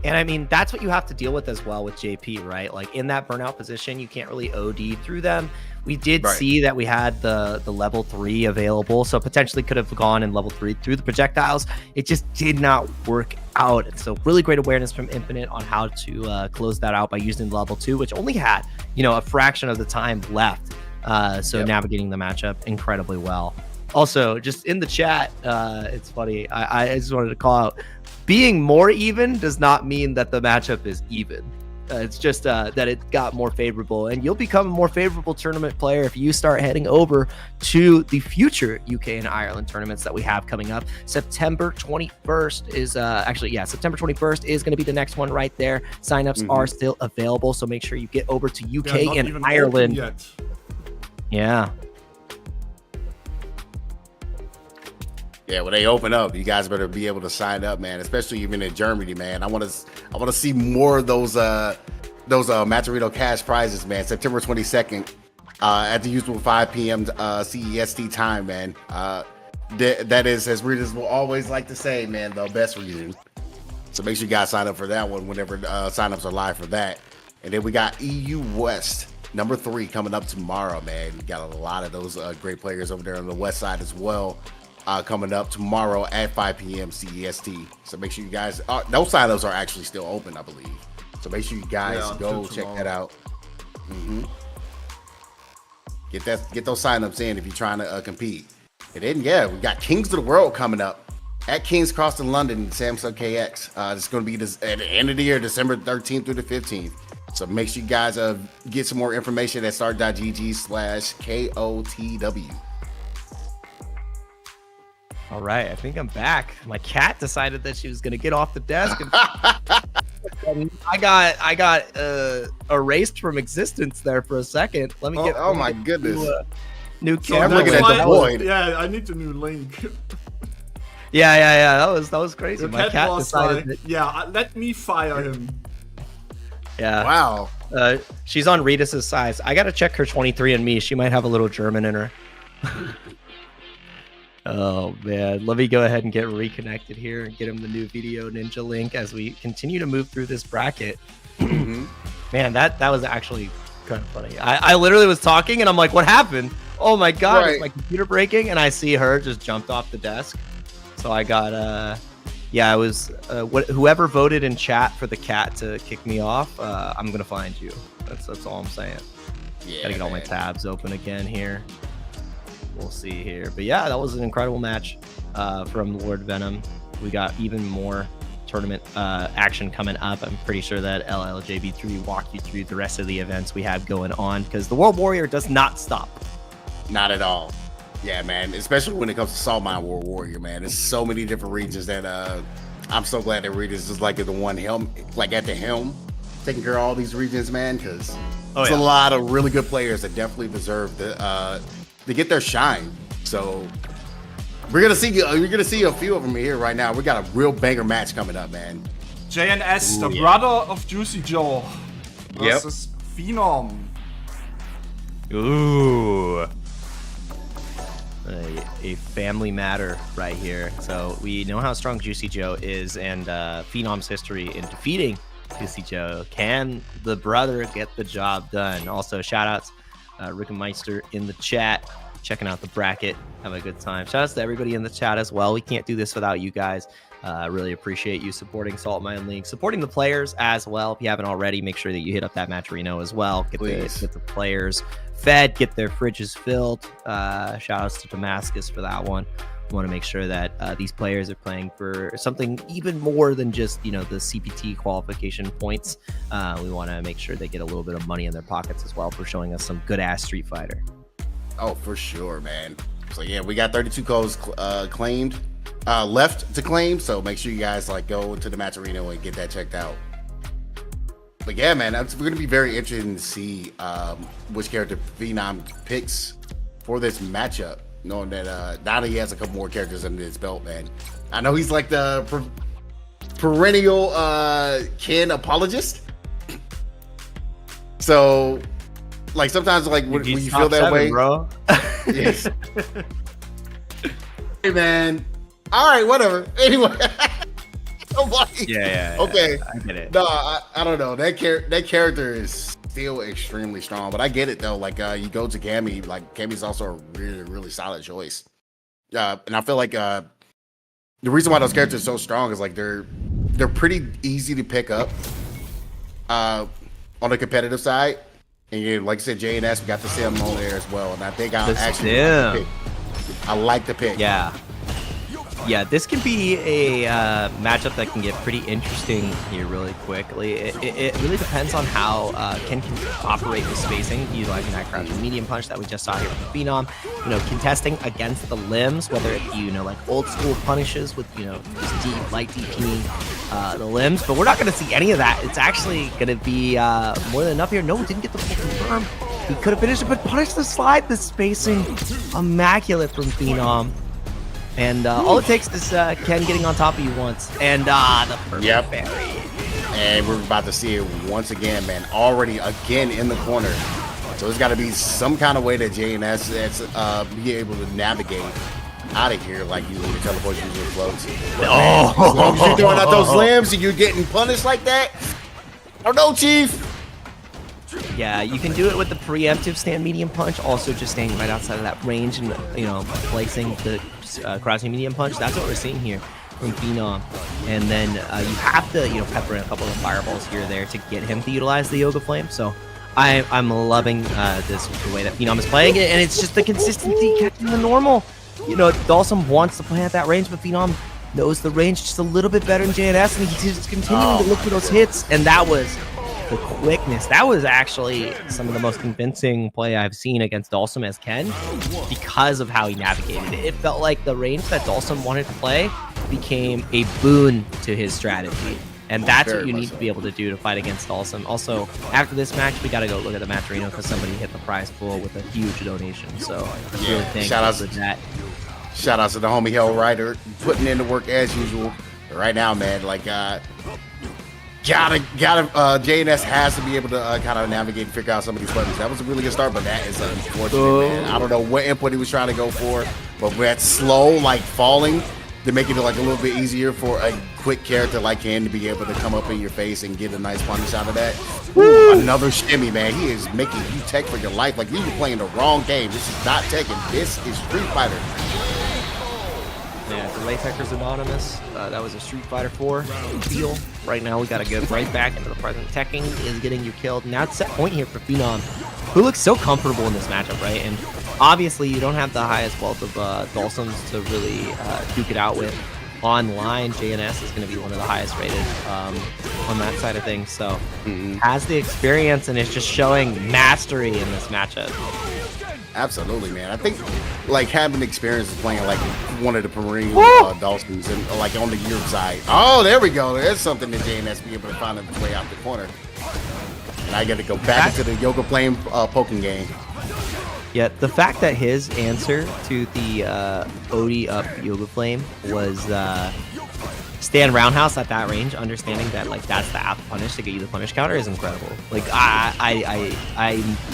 And I mean, that's what you have to deal with as well with JP, right? Like in that burnout position, you can't really OD through them. We did see that we had the level 3 available, so potentially could have gone in level 3 through the projectiles. It just did not work out. And so really great awareness from Infinite on how to close that out by using level 2, which only had, a fraction of the time left. Navigating the matchup incredibly well. Also, just in the chat, it's funny. I just wanted to call out, being more even does not mean that the matchup is even. It's just that it got more favorable, and you'll become a more favorable tournament player if you start heading over to the future UK and Ireland tournaments that we have coming up. September 21st is September 21st is going to be the next one right there. Signups are still available, so make sure you get over to UK and Ireland. Yeah. Yeah, when they open up, you guys better be able to sign up, man. Especially even in Germany, man. I want to see more of those Maturito cash prizes, man. September 22nd, at the usual 5 p.m. CEST time, man. That is, as readers will always like to say, man, the best reason. So make sure you guys sign up for that one whenever signups are live for that. And then we got EU West number 3 coming up tomorrow, man. We got a lot of those great players over there on the west side as well. Coming up tomorrow at 5 p.m. CEST. So make sure you guys, those signups are actually still open, I believe. So make sure you guys go check that out. Get those signups in if you're trying to compete. And then we got Kings of the World coming up at King's Cross in London, Samsung KX. It's going to be at the end of the year, December 13th through the 15th. So make sure you guys get some more information at start.gg/KOTW. All right, I think I'm back. My cat decided that she was going to get off the desk, and I got erased from existence there for a second. Let me get. Oh my goodness! New So camera. looking at the void. Yeah, I need a new link. Yeah. That was crazy. Your My cat decided. Let me fire him. Yeah. Wow. She's on Ritas's size. I got to check her 23andMe. She might have a little German in her. Oh man, let me go ahead and get reconnected here and get him the new video ninja link as we continue to move through this bracket. Man, that was actually kind of funny. I literally was talking and I'm like, what happened? Oh my god, is my computer breaking? And I see her just jumped off the desk. So I got yeah, I was whoever voted in chat for the cat to kick me off, I'm gonna find you. That's all I'm saying. Yeah, gotta get all my tabs open again here. We'll see here. But yeah, that was an incredible match from Lord Venom. We got even more tournament action coming up. I'm pretty sure that LLJB3 walked you through the rest of the events we have going on, because the World Warrior does not stop. Not at all. Yeah, man. Especially when it comes to Saltmine World Warrior, man. There's so many different regions that I'm so glad that Rita's is like at the one helm, like at the helm, taking care of all these regions, man, because there's a lot of really good players that definitely deserve to get their shine. So you're gonna see a few of them here right now. We got a real banger match coming up, man. JNS, the brother of Juicy Joe, versus Phenom. Ooh. A family matter right here. So we know how strong Juicy Joe is, and Phenom's history in defeating Juicy Joe. Can the brother get the job done? Also, shout outs Rickemeister in the chat, checking out the bracket, having a good time. Shout outs to everybody in the chat as well. We can't do this without you guys. Really appreciate you supporting Saltmine League, supporting the players as well. If you haven't already, make sure that you hit up that Matcherino as well. Get the players fed, get their fridges filled. Shout outs to Damascus for that one. We want to make sure that these players are playing for something even more than just, the CPT qualification points. We want to make sure they get a little bit of money in their pockets as well for showing us some good ass Street Fighter. Oh, for sure, man. So yeah, we got 32 codes claimed, left to claim. So make sure you guys go to the Matcherino and get that checked out. But yeah, man, we're going to be very interested to see which character Phenom picks for this matchup, knowing that now he has a couple more characters under his belt, man. I know he's like the perennial Ken apologist. So, sometimes, when you feel that way, bro. Yes. Hey, man. All right, whatever. Anyway. Yeah. Okay. I get it. No, I don't know. That character is still extremely strong, but I get it though. You go to Cammy, Cammy's also a really, really solid choice. And I feel like the reason why those characters are so strong is they're pretty easy to pick up on the competitive side. And like I said, JNS, we got the Sim on there as well. And I think I like the pick. Yeah, this can be a matchup that can get pretty interesting here really quickly. It really depends on how Ken can operate with spacing, utilizing that crouching medium punch that we just saw here from Phenom. Contesting against the limbs, whether it be, old school punishes with, just deep, light DPing the limbs. But we're not going to see any of that. It's actually going to be more than enough here. No, didn't get the full confirm. He could have finished it, but punish the slide. The spacing, immaculate from Phenom. And all it takes is Ken getting on top of you once. And the perfect parry. And we're about to see it once again, man. Already again in the corner. So there's got to be some kind of way that JNS be able to navigate out of here like you would teleport using your floats. As long as you're throwing out those limbs and you're getting punished like that, I don't know, Chief. Yeah, you can do it with the preemptive stand medium punch, also just staying right outside of that range and, placing the crouching medium punch. That's what we're seeing here from Phenom. And then you have to, pepper in a couple of fireballs here or there to get him to utilize the Yoga Flame. So I'm loving the way that Phenom is playing it, and it's just the consistency catching the normal. Dhalsim wants to play at that range, but Phenom knows the range just a little bit better than JNS, and he's just continuing to look for those hits, and that was the quickness. That was actually some of the most convincing play I've seen against Dhalsim as Ken because of how he navigated it. It felt like the range that Dhalsim wanted to play became a boon to his strategy. And that's what you need to be able to do to fight against Dhalsim. Also, after this match, we got to go look at the Matcherino because somebody hit the prize pool with a huge donation. So, really thank you for that. Shout out to the homie Hell Rider putting in the work as usual. Right now, man, JNS has to be able to kind of navigate and figure out some of these buttons. That was a really good start, but that is unfortunate, man. I don't know what input he was trying to go for, But with that slow, like falling, to make it like a little bit easier for a quick character like him to be able to come up in your face and get a nice punish out of that. Ooh, another shimmy, man. He is making you tech for your life. Like, you were playing the wrong game. This is not Tekken. This is Street Fighter. Yeah, for Latexers Anonymous, that was a Street Fighter 4 deal. Right now, we got to go right back into the present. Tekking is getting you killed. Now it's set point here for Phenom, who looks so comfortable in this matchup, right? And obviously, you don't have the highest wealth of Dhalsims to really duke it out with. Online, JNS is going to be one of the highest rated on that side of things. So, has the experience and is just showing mastery in this matchup. Absolutely, man. I think like having experience playing like one of the Marine Dhalsims and like on the Europe side. Oh, there we go. There's something that JNS be able to find its way out the corner. And I got to go back into the yoga playing poking game. Yeah, the fact that his answer to the OD up Yoga Flame was stand roundhouse at that range, understanding that like that's the apt punish to get you the punish counter is incredible. Like I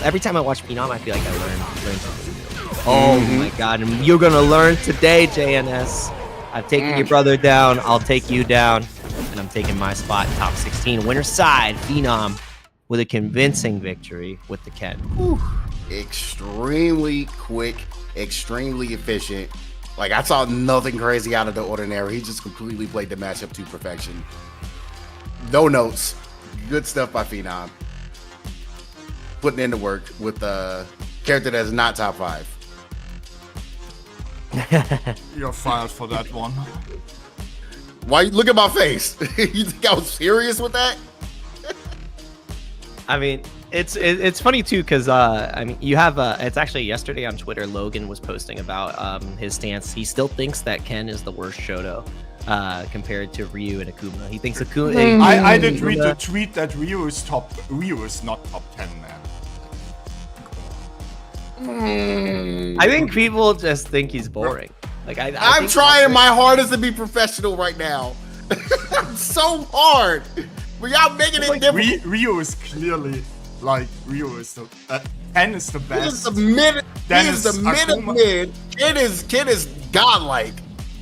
every time I watch Phenom, I feel like I learn something new. Oh my god, and you're gonna learn today, JNS. I've taken your brother down, I'll take you down, and I'm taking my spot in top 16. Winner side, Phenom, with a convincing victory with the Ken. Whew. Extremely quick, extremely efficient. Like, I saw nothing crazy out of the ordinary. He just completely played the matchup to perfection. No notes. Good stuff by Phenom. Putting in the work with a character that's not top 5. You're fired for that one. Why? Look at my face. You think I was serious with that? I mean, it's funny too, because I mean, you have it's actually yesterday on Twitter, Logan was posting about his stance. He still thinks that Ken is the worst Shoto compared to Ryu and Akuma. He thinks Akuma. I did read the tweet that Ryu is not top 10, man. I think people just think he's boring. Like I'm trying my hardest to be professional right now. So hard. But y'all making it different. Ryu is clearly like Ryu is the Ken is the best. He is the mid. He is the mid of mid. Kid is godlike,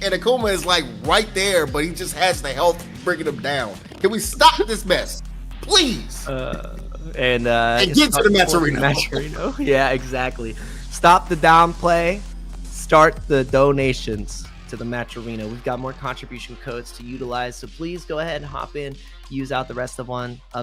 and Akuma is like right there, but he just has the health bringing him down. Can we stop this mess, please? And get to the Matcherino. Yeah, exactly. Stop the downplay. Start the donations to the Matcherino. We've got more contribution codes to utilize, so please go ahead and hop in. Use out the rest of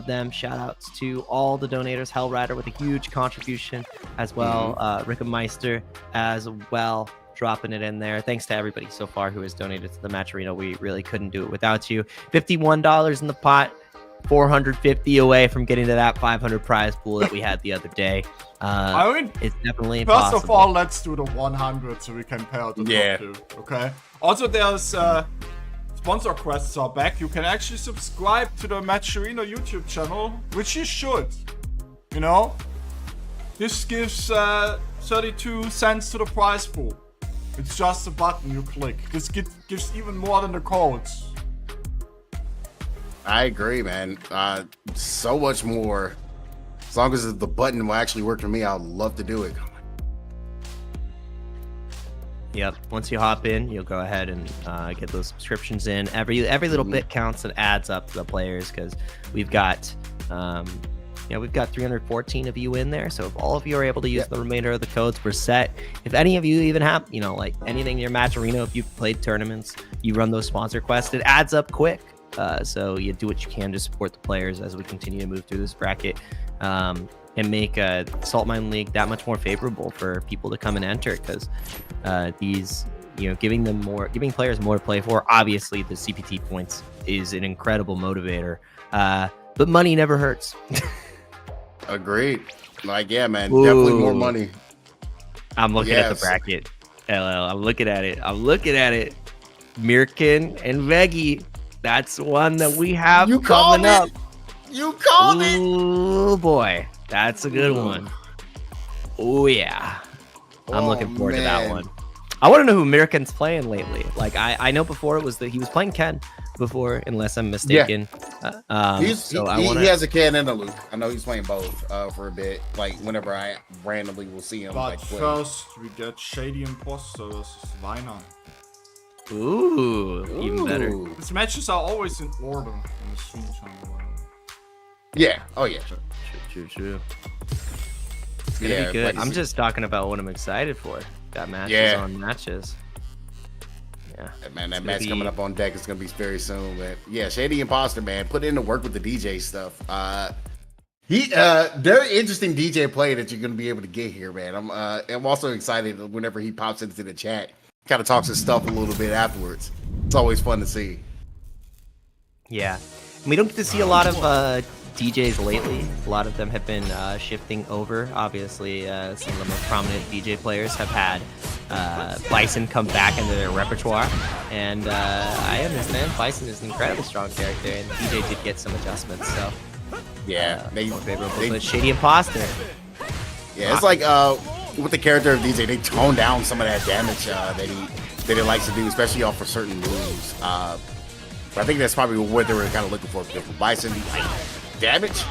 them. Shout outs to all the donators. Hellrider with a huge contribution as well. Rickemeister as well, dropping it in there. Thanks to everybody so far who has donated to the Matcherino. We really couldn't do it without you. $51 in the pot. 450 away from getting to that 500 prize pool that we had the other day. I mean, it's definitely first possible. of all, let's do the 100 so we can pair the top two. Okay. Also, there's sponsor quests are back. You can actually subscribe to the Matcherino YouTube channel, which you should. You know, this gives 32 cents to the prize pool. It's just a button you click. This gives even more than the codes. I agree, man. So much more. As long as the button will actually work for me, I'd love to do it. Yep. Once you hop in, you'll go ahead and get those subscriptions in. Every little bit counts and adds up to the players, because we've got we've got 314 of you in there. So if all of you are able to use the remainder of the codes, we're set. If any of you even have, like anything in your Matcherino, if you've played tournaments, you run those sponsor quests, it adds up quick. So you do what you can to support the players as we continue to move through this bracket, and make Saltmine League that much more favorable for people to come and enter, because these, giving players more to play for. Obviously, the CPT points is an incredible motivator, but money never hurts. Agreed. Like, yeah, man, definitely more money. I'm looking at the bracket. I'm looking at it. Mirkin and Veggy. That's one that we have coming up. You called it. Oh boy, that's a good one. Oh yeah, I'm looking forward to that one. I want to know who Mirken's playing lately. Like I know before it was that he was playing Ken before, unless I'm mistaken. He wanna... has a Ken and a Luke. I know he's playing both for a bit. Like whenever I randomly will see him. But like, play. first we get Shady Imposter versus Viner. Ooh, even better. These matches are always in order on the stream channel. Yeah. Oh yeah. True. It's gonna be good. I'm just talking about what I'm excited for. Got matches on matches. Yeah. Man, that match coming up on deck is gonna be very soon. But yeah, Shady Imposter, man, put in the work with the DJ stuff. Very interesting DJ play that you're gonna be able to get here, man. I'm also excited whenever he pops into the chat. Kind of talks his stuff a little bit afterwards. It's always fun to see. Yeah, we don't get to see a lot of DJs lately. A lot of them have been shifting over. Obviously, some of the most prominent DJ players have had Bison come back into their repertoire, and I understand Bison is an incredibly strong character, and DJ did get some adjustments. So yeah, more favorable. But Shady Imposter. Yeah, it's like with the character of DJ, they tone down some of that damage that he likes to do, especially off for certain moves. But I think that's probably what they were kind of looking for. Because for Bison, like, damage?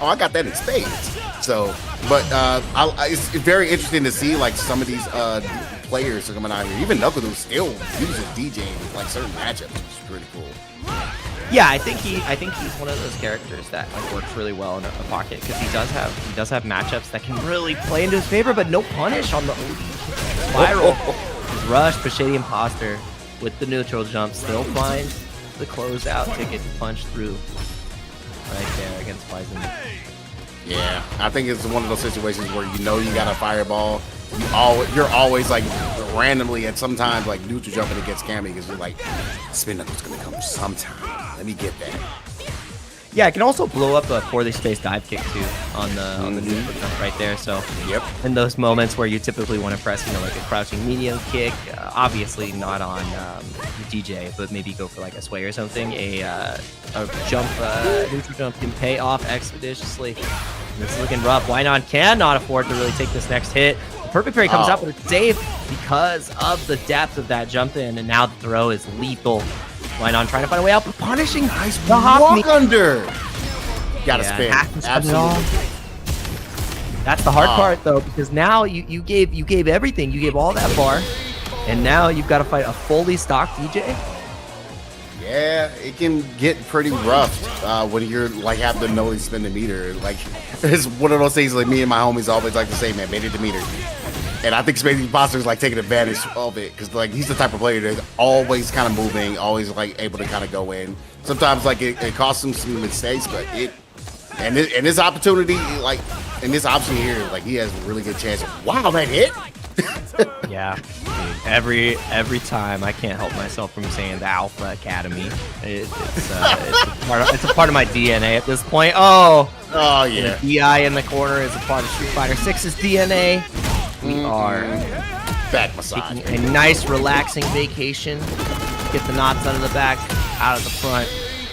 Oh, I got that in spades. So, but it's very interesting to see like some of these players are coming out here. Even Knuckle still uses DJ in like certain matchups, which is pretty cool. Yeah, I think he's one of those characters that like works really well in a pocket because he does have matchups that can really play into his favor, but no punish on the OD spiral. He's rushed, but Shady Imposter with the neutral jump still finds the closeout to get punched through right there against Bison. Yeah, I think it's one of those situations where you know you got a fireball. You're always like randomly at sometimes like neutral jumping against Cammy because you're like, spin knuckle's gonna come sometime. Let me get that. Yeah, it can also blow up a poorly spaced dive kick too on the neutral jump right there. So in those moments where you typically want to press, like a crouching medium kick, obviously not on DJ, but maybe go for like a sway or something. A jump, neutral jump can pay off expeditiously. It's looking rough. Wynon cannot afford to really take this next hit. The perfect parry comes out, but it's safe because of the depth of that jump in, and now the throw is lethal. Wynon trying to find a way out, but punishing the walk under. Gotta spin. Absolutely. That's the hard part though, because now you gave everything. You gave all that bar, and now you've got to fight a fully stocked DJ. Yeah, it can get pretty rough when you're like have to know spin the meter. Like it's one of those things like me and my homies always like to say, man, made it the meter. And I think Shady Imposter is like taking advantage of it because like he's the type of player that's always kind of moving, always like able to kind of go in. Sometimes like it costs him some mistakes, but this opportunity, like in this option here, like he has a really good chance. Wow, that hit! Yeah, dude, every time I can't help myself from saying the Alpha Academy. It's a part of my DNA at this point. Oh yeah. The DI in the corner is a part of Street Fighter 6's DNA. We are back massage. Taking a nice relaxing vacation. Get the knots out of the back, out of the front.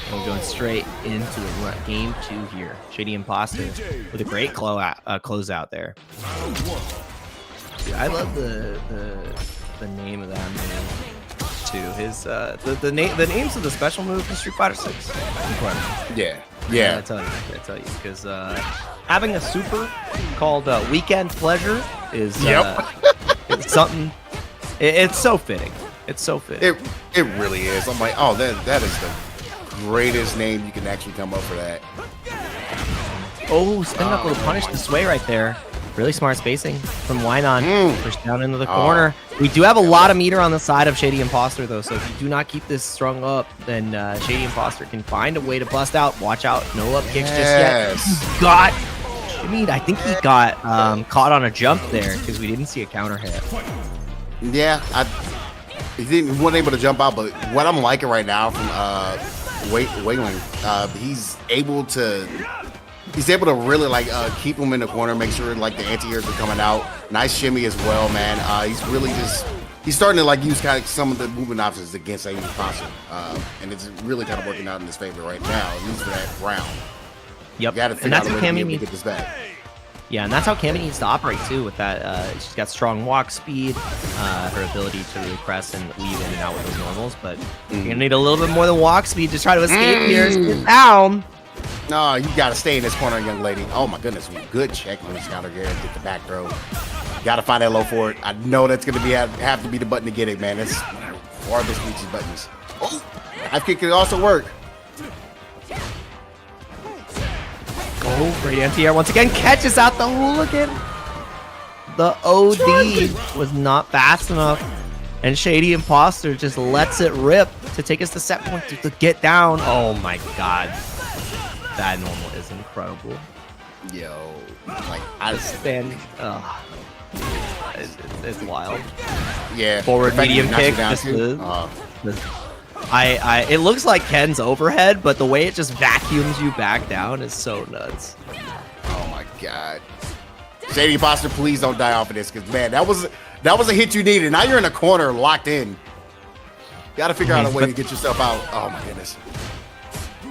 And we're going straight into game 2 here. Shady Imposter with a great closeout there. Dude, I love the name of that move too. His the names of the special moves in Street Fighter 6. Yeah. I tell you, because having a super called Weekend Pleasure is it's something. It's so fitting. It's so fitting. It really is. I'm like, oh, that is the greatest name you can actually come up for that. Oh, spin up will punish the sway right there. Really smart spacing from Wynon. Push down into the corner. We do have a lot of meter on the side of Shady Imposter, though, so if you do not keep this strung up, then Shady Imposter can find a way to bust out. Watch out. No up kicks just yet. I think he got caught on a jump there because we didn't see a counter hit. Yeah, he wasn't able to jump out, but what I'm liking right now from Wailing, he's able to really like keep him in the corner, make sure like the anti-airs are coming out. Nice shimmy as well, man. He's starting to like use kind of some of the movement options against Shady Imposter, and it's really kind of working out in his favor right now, at least for that round. Yep, You gotta figure out a way to be able to get this back. Yeah, and that's how Cammy needs to operate too. With that, she's got strong walk speed, her ability to really press and weave in and out with those normals. But you're gonna need a little bit more than walk speed to try to escape here. She's down. No, you gotta stay in this corner, young lady. Oh my goodness, good check when he's got her here. Get the back throw. Gotta find that low for it. I know that's gonna be have to be the button to get it, man. It's farthest reaches buttons. Oh, dive kick can also work. Oh, great anti-air once again. Catches out the hooligan. The OD was not fast enough. And Shady Imposter just lets it rip to take us to set point to get down. Oh my god. That normal is incredible. Yo. Like, I just stand. It's wild. Yeah. Forward medium kick. It looks like Ken's overhead, but the way it just vacuums you back down is so nuts. Oh my god. Shady Imposter, please don't die off of this, because man, that was a hit you needed. Now you're in a corner locked in. You gotta figure out a way to get yourself out. Oh my goodness.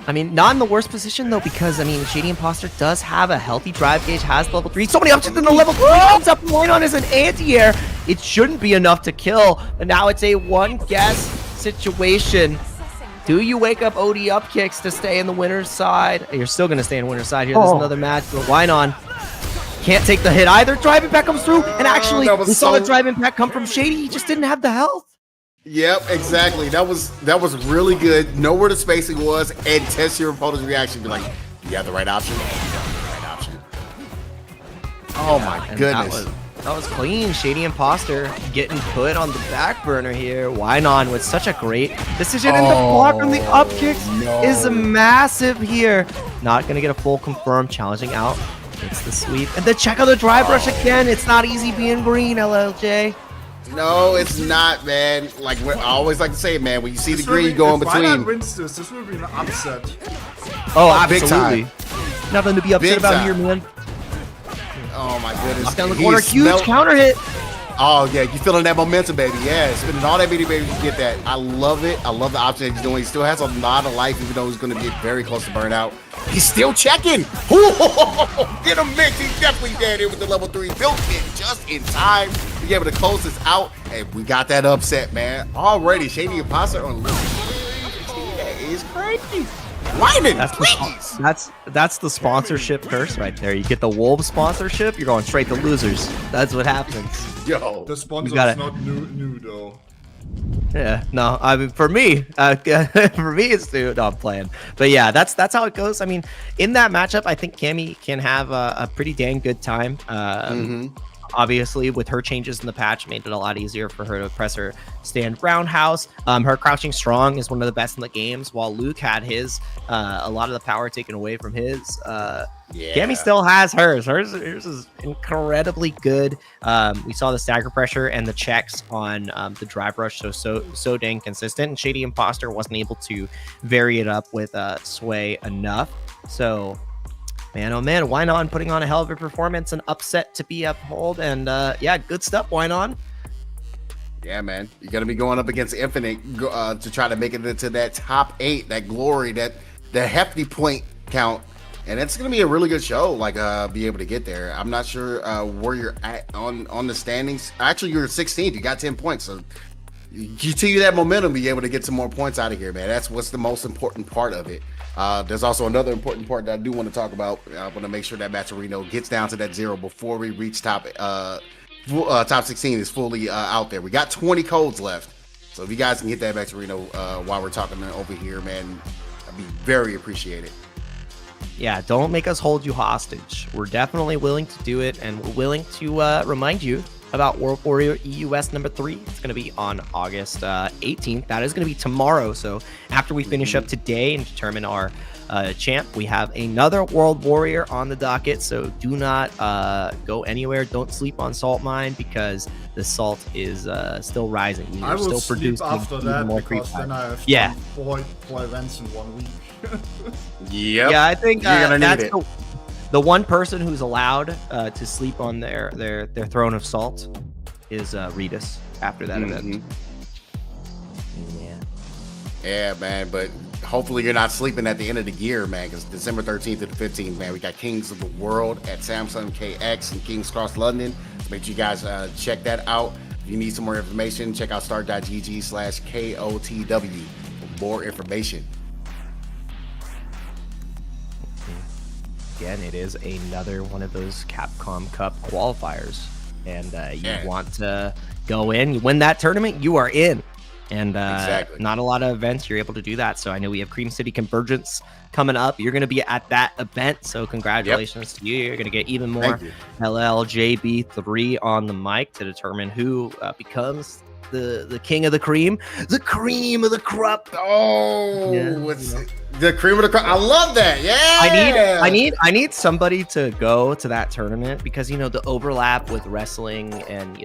I mean, not in the worst position though, because I mean, Shady Imposter does have a healthy drive gauge, has level 3. So many options in the level 3 comes up point on as an anti-air. It shouldn't be enough to kill, but now it's a one guess situation. Do you wake up OD up kicks to stay in the winner's side? You're still gonna stay in winner's side here. There's another match, but why not? Can't take the hit either. Drive impact comes through, and actually, we saw the drive impact come from Shady. He just didn't have the health. Yep, exactly. That was really good. Know where the spacing was and test your opponent's reaction. Be like, you have the right option. Oh my goodness. That was clean. Shady Imposter getting put on the back burner here. Wynon with such a great decision, and the block on the up kicks is massive here. Not gonna get a full confirm. Challenging out. It's the sweep, and then check out the drive rush again. It's not easy being green, LLJ. No, it's not, man. Like I always like to say, man, when you see the green going between. If Wynon wins this will be an upset. Oh, absolutely. Big time. Nothing to be upset about here, man. Oh my goodness. Knock down the corner, huge counter hit. Oh yeah, you feeling that momentum, baby. Yeah, spending all that baby to get that. I love it. I love the option that he's doing. He still has a lot of life, even though he's going to get very close to burnout. He's still checking. Get him mixed. He's definitely dead here with the level 3 built in just in time to be able to close this out. And we got that upset, man. Already, Shady Imposter on level 3. That is crazy. Wynon, that's the sponsorship curse right there. You get the Wolves sponsorship, you're going straight to losers. That's what happens. Yo, the sponsor is not new though. Yeah, no, I mean for me it's new. No, I'm playing, but yeah, that's how it goes. I mean, in that matchup, I think Cammy can have a pretty dang good time. Obviously, with her changes in the patch, made it a lot easier for her to press her stand roundhouse. Her crouching strong is one of the best in the games, while Luke had his a lot of the power taken away from his. Cammy still has hers. Hers is incredibly good. We saw the stagger pressure and the checks on the drive rush so dang consistent, and Shady Imposter wasn't able to vary it up with Sway enough. So man, oh man, Wynon putting on a hell of a performance, an upset to be upheld, and yeah, good stuff, Wynon. Yeah, man, you're gonna be going up against Infinite to try to make it into that top 8, that glory, that hefty point count, and it's gonna be a really good show. Like, be able to get there. I'm not sure where you're at on the standings. Actually, you're 16th. You got 10 points, so you continue that momentum, be able to get some more points out of here, man. That's what's the most important part of it. There's also another important part that I do want to talk about. I want to make sure that Matcherino gets down to that 0 before we reach top 16 is fully out there. We got 20 codes left, so if you guys can hit that Matcherino while we're talking over here, man, I'd be very appreciated. Yeah, don't make us hold you hostage. We're definitely willing to do it, and we're willing to remind you about World Warrior EUS number 3. It's going to be on August 18th. That is going to be tomorrow. So after we finish up today and determine our champ, we have another World Warrior on the docket. So do not go anywhere. Don't sleep on Saltmine, because the salt is still rising. I will still sleep after that, more because then I have done four events in 1 week. Yep. Yeah, I think you're gonna need that's it. The one person who's allowed to sleep on their throne of salt is Redis after that event. Yeah, man, but hopefully you're not sleeping at the end of the year, man, because December 13th to the 15th, man, we got Kings of the World at Samsung KX in King's Cross, London. So make sure you guys check that out. If you need some more information, check out start.gg/KOTW for more information. Again, it is another one of those Capcom Cup qualifiers, and you want to go in, you win that tournament, you are in. And not a lot of events you're able to do that. So I know we have Cream City Convergence coming up. You're going to be at that event. So congratulations to you. You're going to get even more LLJB3 on the mic to determine who becomes the king of the cream of the crop. Oh, it's the cream of the crop. I love that. Yeah. I need somebody to go to that tournament because the overlap with wrestling and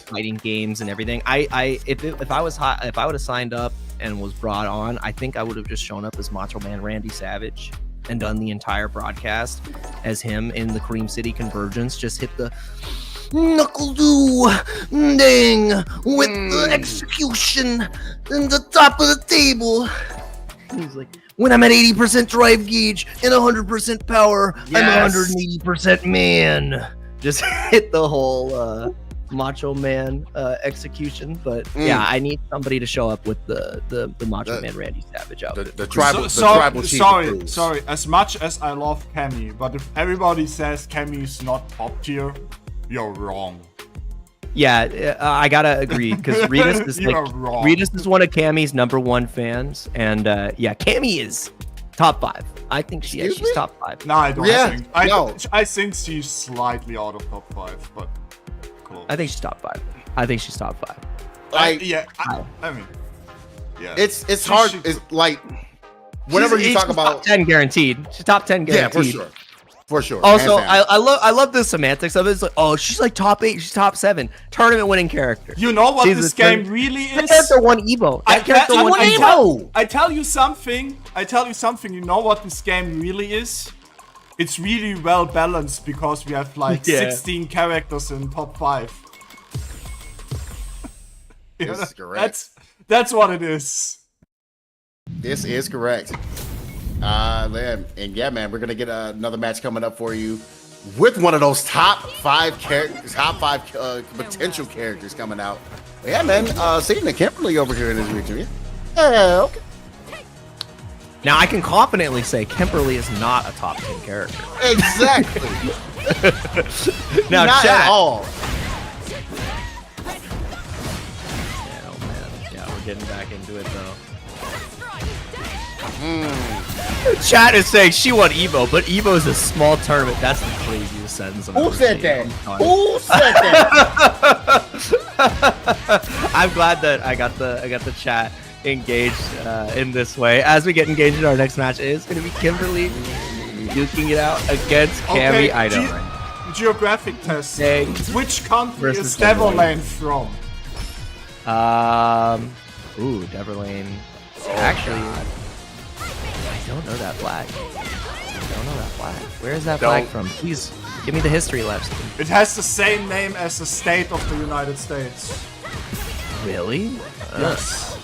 fighting games and everything. If I would have signed up and was brought on, I think I would have just shown up as Macho Man Randy Savage and done the entire broadcast as him in the Cream City Convergence. Just hit the knuckle do ding with the execution in the top of the table. He's like, when I'm at 80% drive gauge and 100% power, I'm 180% man. Just hit the whole Macho Man execution. But yeah, I need somebody to show up with the Macho Man Randy Savage outfit. The tribal sorry. As much as I love Cammy, but if everybody says Cammy's not top tier, you're wrong. Yeah, I gotta agree because Ritas is Ritas is one of Cammy's #1 fans, and Cammy is top 5. I think she's top 5. No, I don't think. I think she's slightly out of top 5, but close. I think she's top 5. It's hard. It's like whenever you talk about top 10 guaranteed. She's top 10 guaranteed. Yeah, for sure. Also, I love the semantics of it. It's like, oh, she's like top 8, she's top 7, tournament winning character. You know what this game really is? That character won Evo. I tell you something. You know what this game really is? It's really well balanced because we have like 16 characters in top 5. This is correct. That's what it is. This is correct. Man, we're gonna get another match coming up for you with one of those top 5 characters, potential characters coming out. Yeah, man. Seeing the Kimberly over here in this region. Yeah, okay. Now I can confidently say Kimberly is not a top 10 character. Exactly. Now, not chat. at all. Yeah, man. Yeah, we're getting back into it though. Chat is saying she won Evo, but Evo is a small tournament. That's the craziest sentence. Who said that? Who said that? I'm glad that I got the chat engaged in this way. As we get engaged in our next match, it is going to be Kimberly duking it out against Cammy. I know. Geographic test. Which country is Deverlane from? Deverlane. Actually, I don't know that flag. Where is that flag from? Please give me the history lesson. It has the same name as the state of the United States. Really? Yes.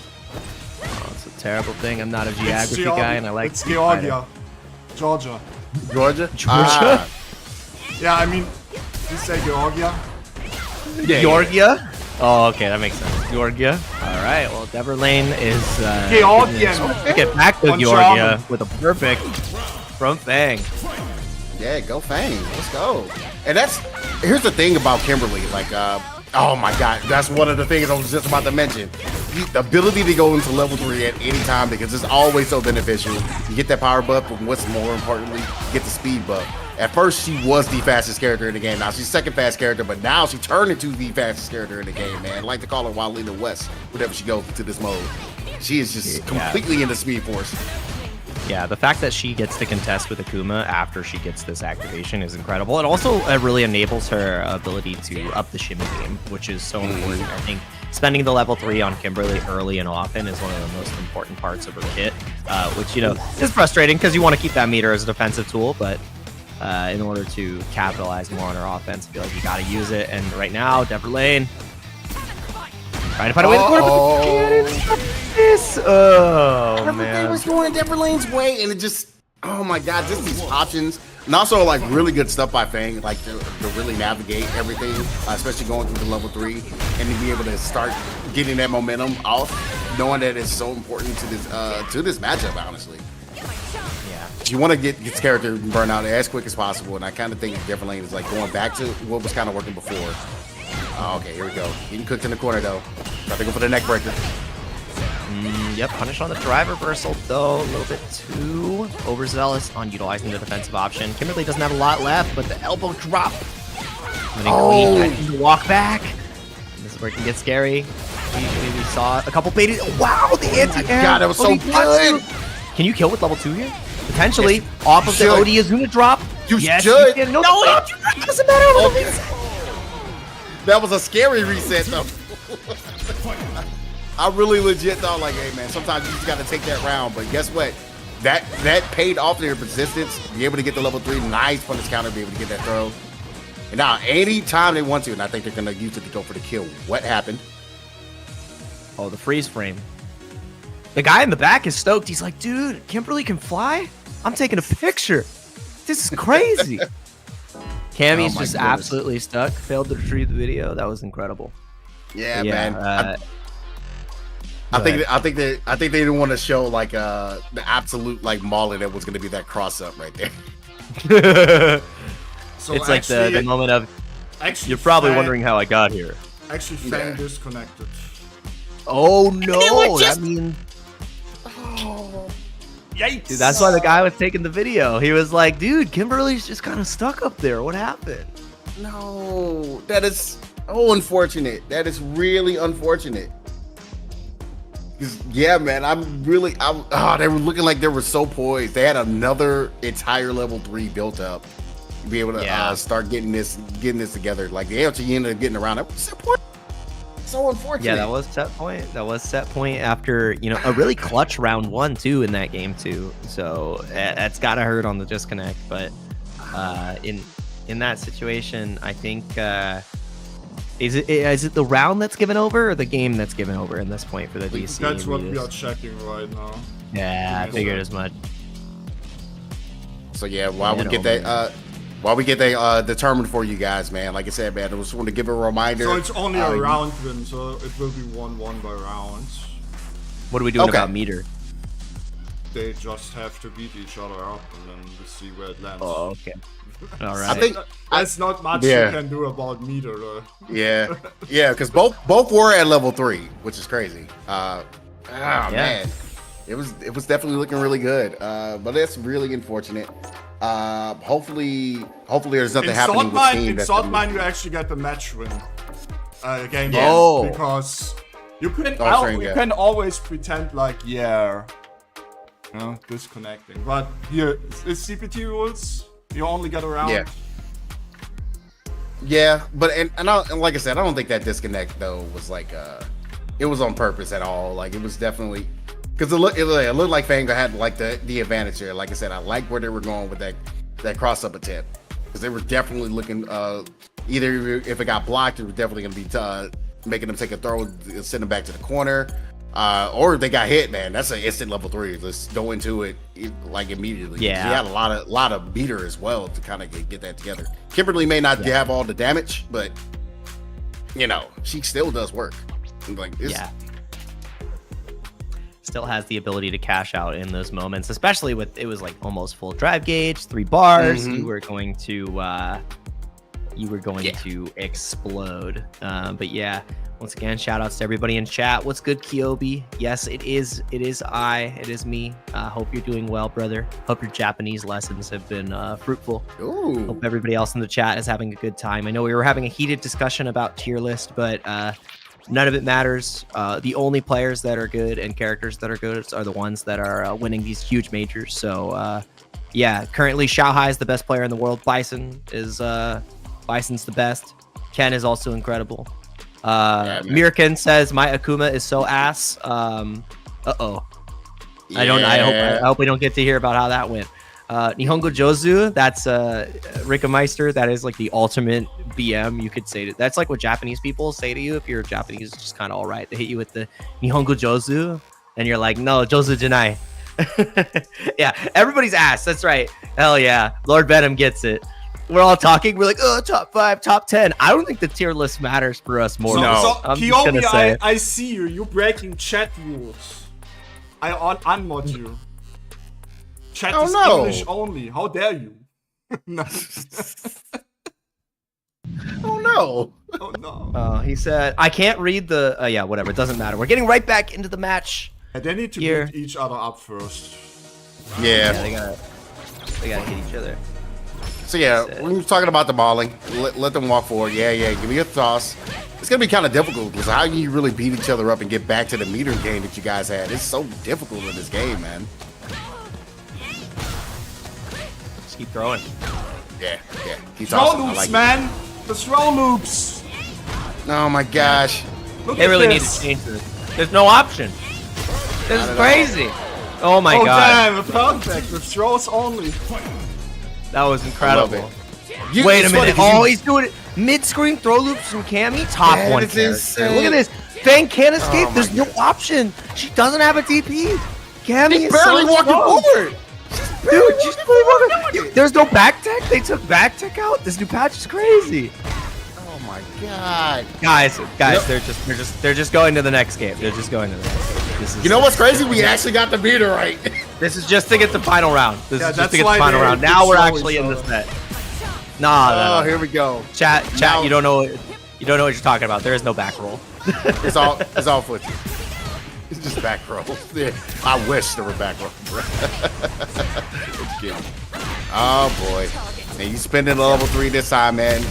Oh, it's a terrible thing. I'm not a geography guy, and I like. It's Georgia. Georgia. Yeah, I mean, you say Georgia. Georgia? Oh, okay, that makes sense. Georgia. All right. Well, Deverlane is Georgian. Get back to Georgia with a perfect from Fang. Yeah, go Fang. Let's go. And here's the thing about Kimberly. Like, oh my God, that's one of the things I was just about to mention. The ability to go into level 3 at any time because it's always so beneficial. You get that power buff, but what's more importantly, you get the speed buff. At first, she was the fastest character in the game. Now she's second fast character, but now she turned into the fastest character in the game, man. I like to call her Wildlina West whenever she goes into this mode. She is just completely in the speed force. Yeah, the fact that she gets to contest with Akuma after she gets this activation is incredible. It also really enables her ability to up the shimmy game, which is so important. I think spending the level 3 on Kimberly early and often is one of the most important parts of her kit, which, is frustrating because you want to keep that meter as a defensive tool, but in order to capitalize more on her offense, I feel like you got to use it. And right now, Deverlane Trying to find a way to the corner, but they can't stop this. Oh, Everything man. was going different lanes way, and it just, oh my god, just these options. And also, like, really good stuff by Fang, like, to really navigate everything, especially going through the level 3, and to be able to start getting that momentum off, knowing that it's so important to this matchup, honestly. Yeah. You want to get this character burned out as quick as possible, and I kind of think different lane is like going back to what was kind of working before. Oh, okay, here we go. Getting cooked in the corner, though. Got to go for the neck breaker. Yep, punish on the drive reversal, though. A little bit too overzealous on utilizing the defensive option. Kimberly doesn't have a lot left, but the elbow drop. To walk back. This is where it can get scary. We saw a couple baited. Wow, the anti-air. God, that was so good. Can you kill with level 2 here? Potentially. Yes, off of the OD Azuna drop. You yes, should. You can. No, it doesn't matter. That was a scary reset, though. I really legit thought, like, hey, man, sometimes you just got to take that round. But guess what? That paid off their persistence. Be able to get the level 3. Nice punish counter. Be able to get that throw. And now, anytime they want to, and I think they're going to use it to go for the kill. What happened? Oh, the freeze frame. The guy in the back is stoked. He's like, dude, Kimberly can fly? I'm taking a picture. This is crazy. Cammy's just absolutely stuck. Failed to retrieve the video. That was incredible. Yeah, man. I think they didn't want to show like the absolute like mauling that was going to be that cross up right there. So it's like the moment of you're probably wondering how I got here. Actually, Fang disconnected. Oh no! I mean, Yikes! Dude, that's why the guy was taking the video. He was like, "Dude, Kimberly's just kind of stuck up there. What happened?" No, that is unfortunate. That is really unfortunate. Yeah, man, they were looking like they were so poised. They had another entire level 3 built up to be able to start getting this together. Like they actually ended up getting around. That was so unfortunate. Yeah, that was set point. That was set point after a really clutch round 1 too in that game too. So that's gotta hurt on the disconnect. But in that situation, I think. Is it the round that's given over or the game that's given over in this point for the DC? That's what we are checking right now. Yeah, I figured as much. So yeah, while we get that determined for you guys, man. Like I said, man, I just want to give a reminder. So it's only a round win, so it will be 1-1 by rounds. What are we doing about meter? They just have to beat each other up, and then we see where it lands. Oh, okay. All right. I think there's not much you can do about meter, though. Yeah, because both were at level 3, which is crazy. Man, it was definitely looking really good. But that's really unfortunate. Hopefully there's nothing happening with team. In Saltmine, you actually get the match win again. Because you can always pretend like disconnecting, but here it's CPT rules. You only get around. Yeah, but and like I said, I don't think that disconnect though was like it was on purpose at all. Like it was definitely because it looked like Fang had like the advantage here. Like I said, I like where they were going with that cross up attempt because they were definitely looking either if it got blocked, it was definitely going to be making them take a throw, send them back to the corner. Or if they got hit, man, that's an instant level 3. Let's go into it like immediately. Yeah, he had a lot of meter as well to kind of get that together. Kimberly may not have all the damage, but she still does work. Like still has the ability to cash out in those moments, especially with it was like almost full drive gauge, 3 bars. You were going to to explode. But yeah. Once again, shout outs to everybody in chat. What's good, Kyobi? Yes, it is me. Hope you're doing well, brother. Hope your Japanese lessons have been fruitful. Ooh. Hope everybody else in the chat is having a good time. I know we were having a heated discussion about tier list, but none of it matters. The only players that are good and characters that are good are the ones that are winning these huge majors. So currently Xiaohai is the best player in the world. Bison's the best. Ken is also incredible. Mirkin says my Akuma is so ass. I hope we don't get to hear about how that went. Nihongo Jozu, that's Rikameister. That is like the ultimate BM, you could say. That's like what Japanese people say to you if you're Japanese, it's just kind of all right. They hit you with the Nihongo Jozu, and you're like, no, Jozu Janai. Yeah, everybody's ass. That's right. Hell yeah. Lord Venom gets it. We're all talking. We're like, oh, top 5, top 10. I don't think the tier list matters for us more. So I'm just gonna Kiyomi, say. I see you. You're breaking chat rules. I unmod you. Chat is English only. How dare you? No. Oh no. Oh no. He said, I can't read the. Yeah, whatever. It doesn't matter. We're getting right back into the match. And they need to Here. beat each other up first. Yeah, Yeah. they gotta hit each other. So yeah, we were talking about the mauling. Let them walk forward. Yeah. Give me a toss. It's gonna be kind of difficult because how do you really beat each other up and get back to the meter game that you guys had? It's so difficult in this game, man. Just keep throwing. Yeah. Keep Throw tossing. I loops, like it. man. The throw loops. Oh my gosh. Look They at really need this. to change this. There's no option. This is at crazy. Oh my Oh god. damn, perfect. With throws only. That was incredible. love it. Wait a It's funny minute. 'cause Oh, you- he's doing it mid-screen throw loops from Cammy. Top That one is character. insane. Look at this. Fang can't escape. Oh my There's no option. She doesn't have a DP. Cammy She's is barely so walking slow. forward. Dude, she's barely walking. There's no back tech. They took back tech out. This new patch is crazy. Oh my god. Guys, Yep. they're just going to the next game. They're just going to the next game. This is You know what's crazy? We actually got the meter right. This is just to get the final round. This Yeah, is just that's to get why the final they round. Now we're slow actually each in the other. set. Nah, Oh, here we go. Chat, Now- you don't know what you're talking about. There is no back roll. It's all footy. It's just back row. Yeah, I wish there were back row. It's kidding. Oh boy. And you spending a level 3 this time, man.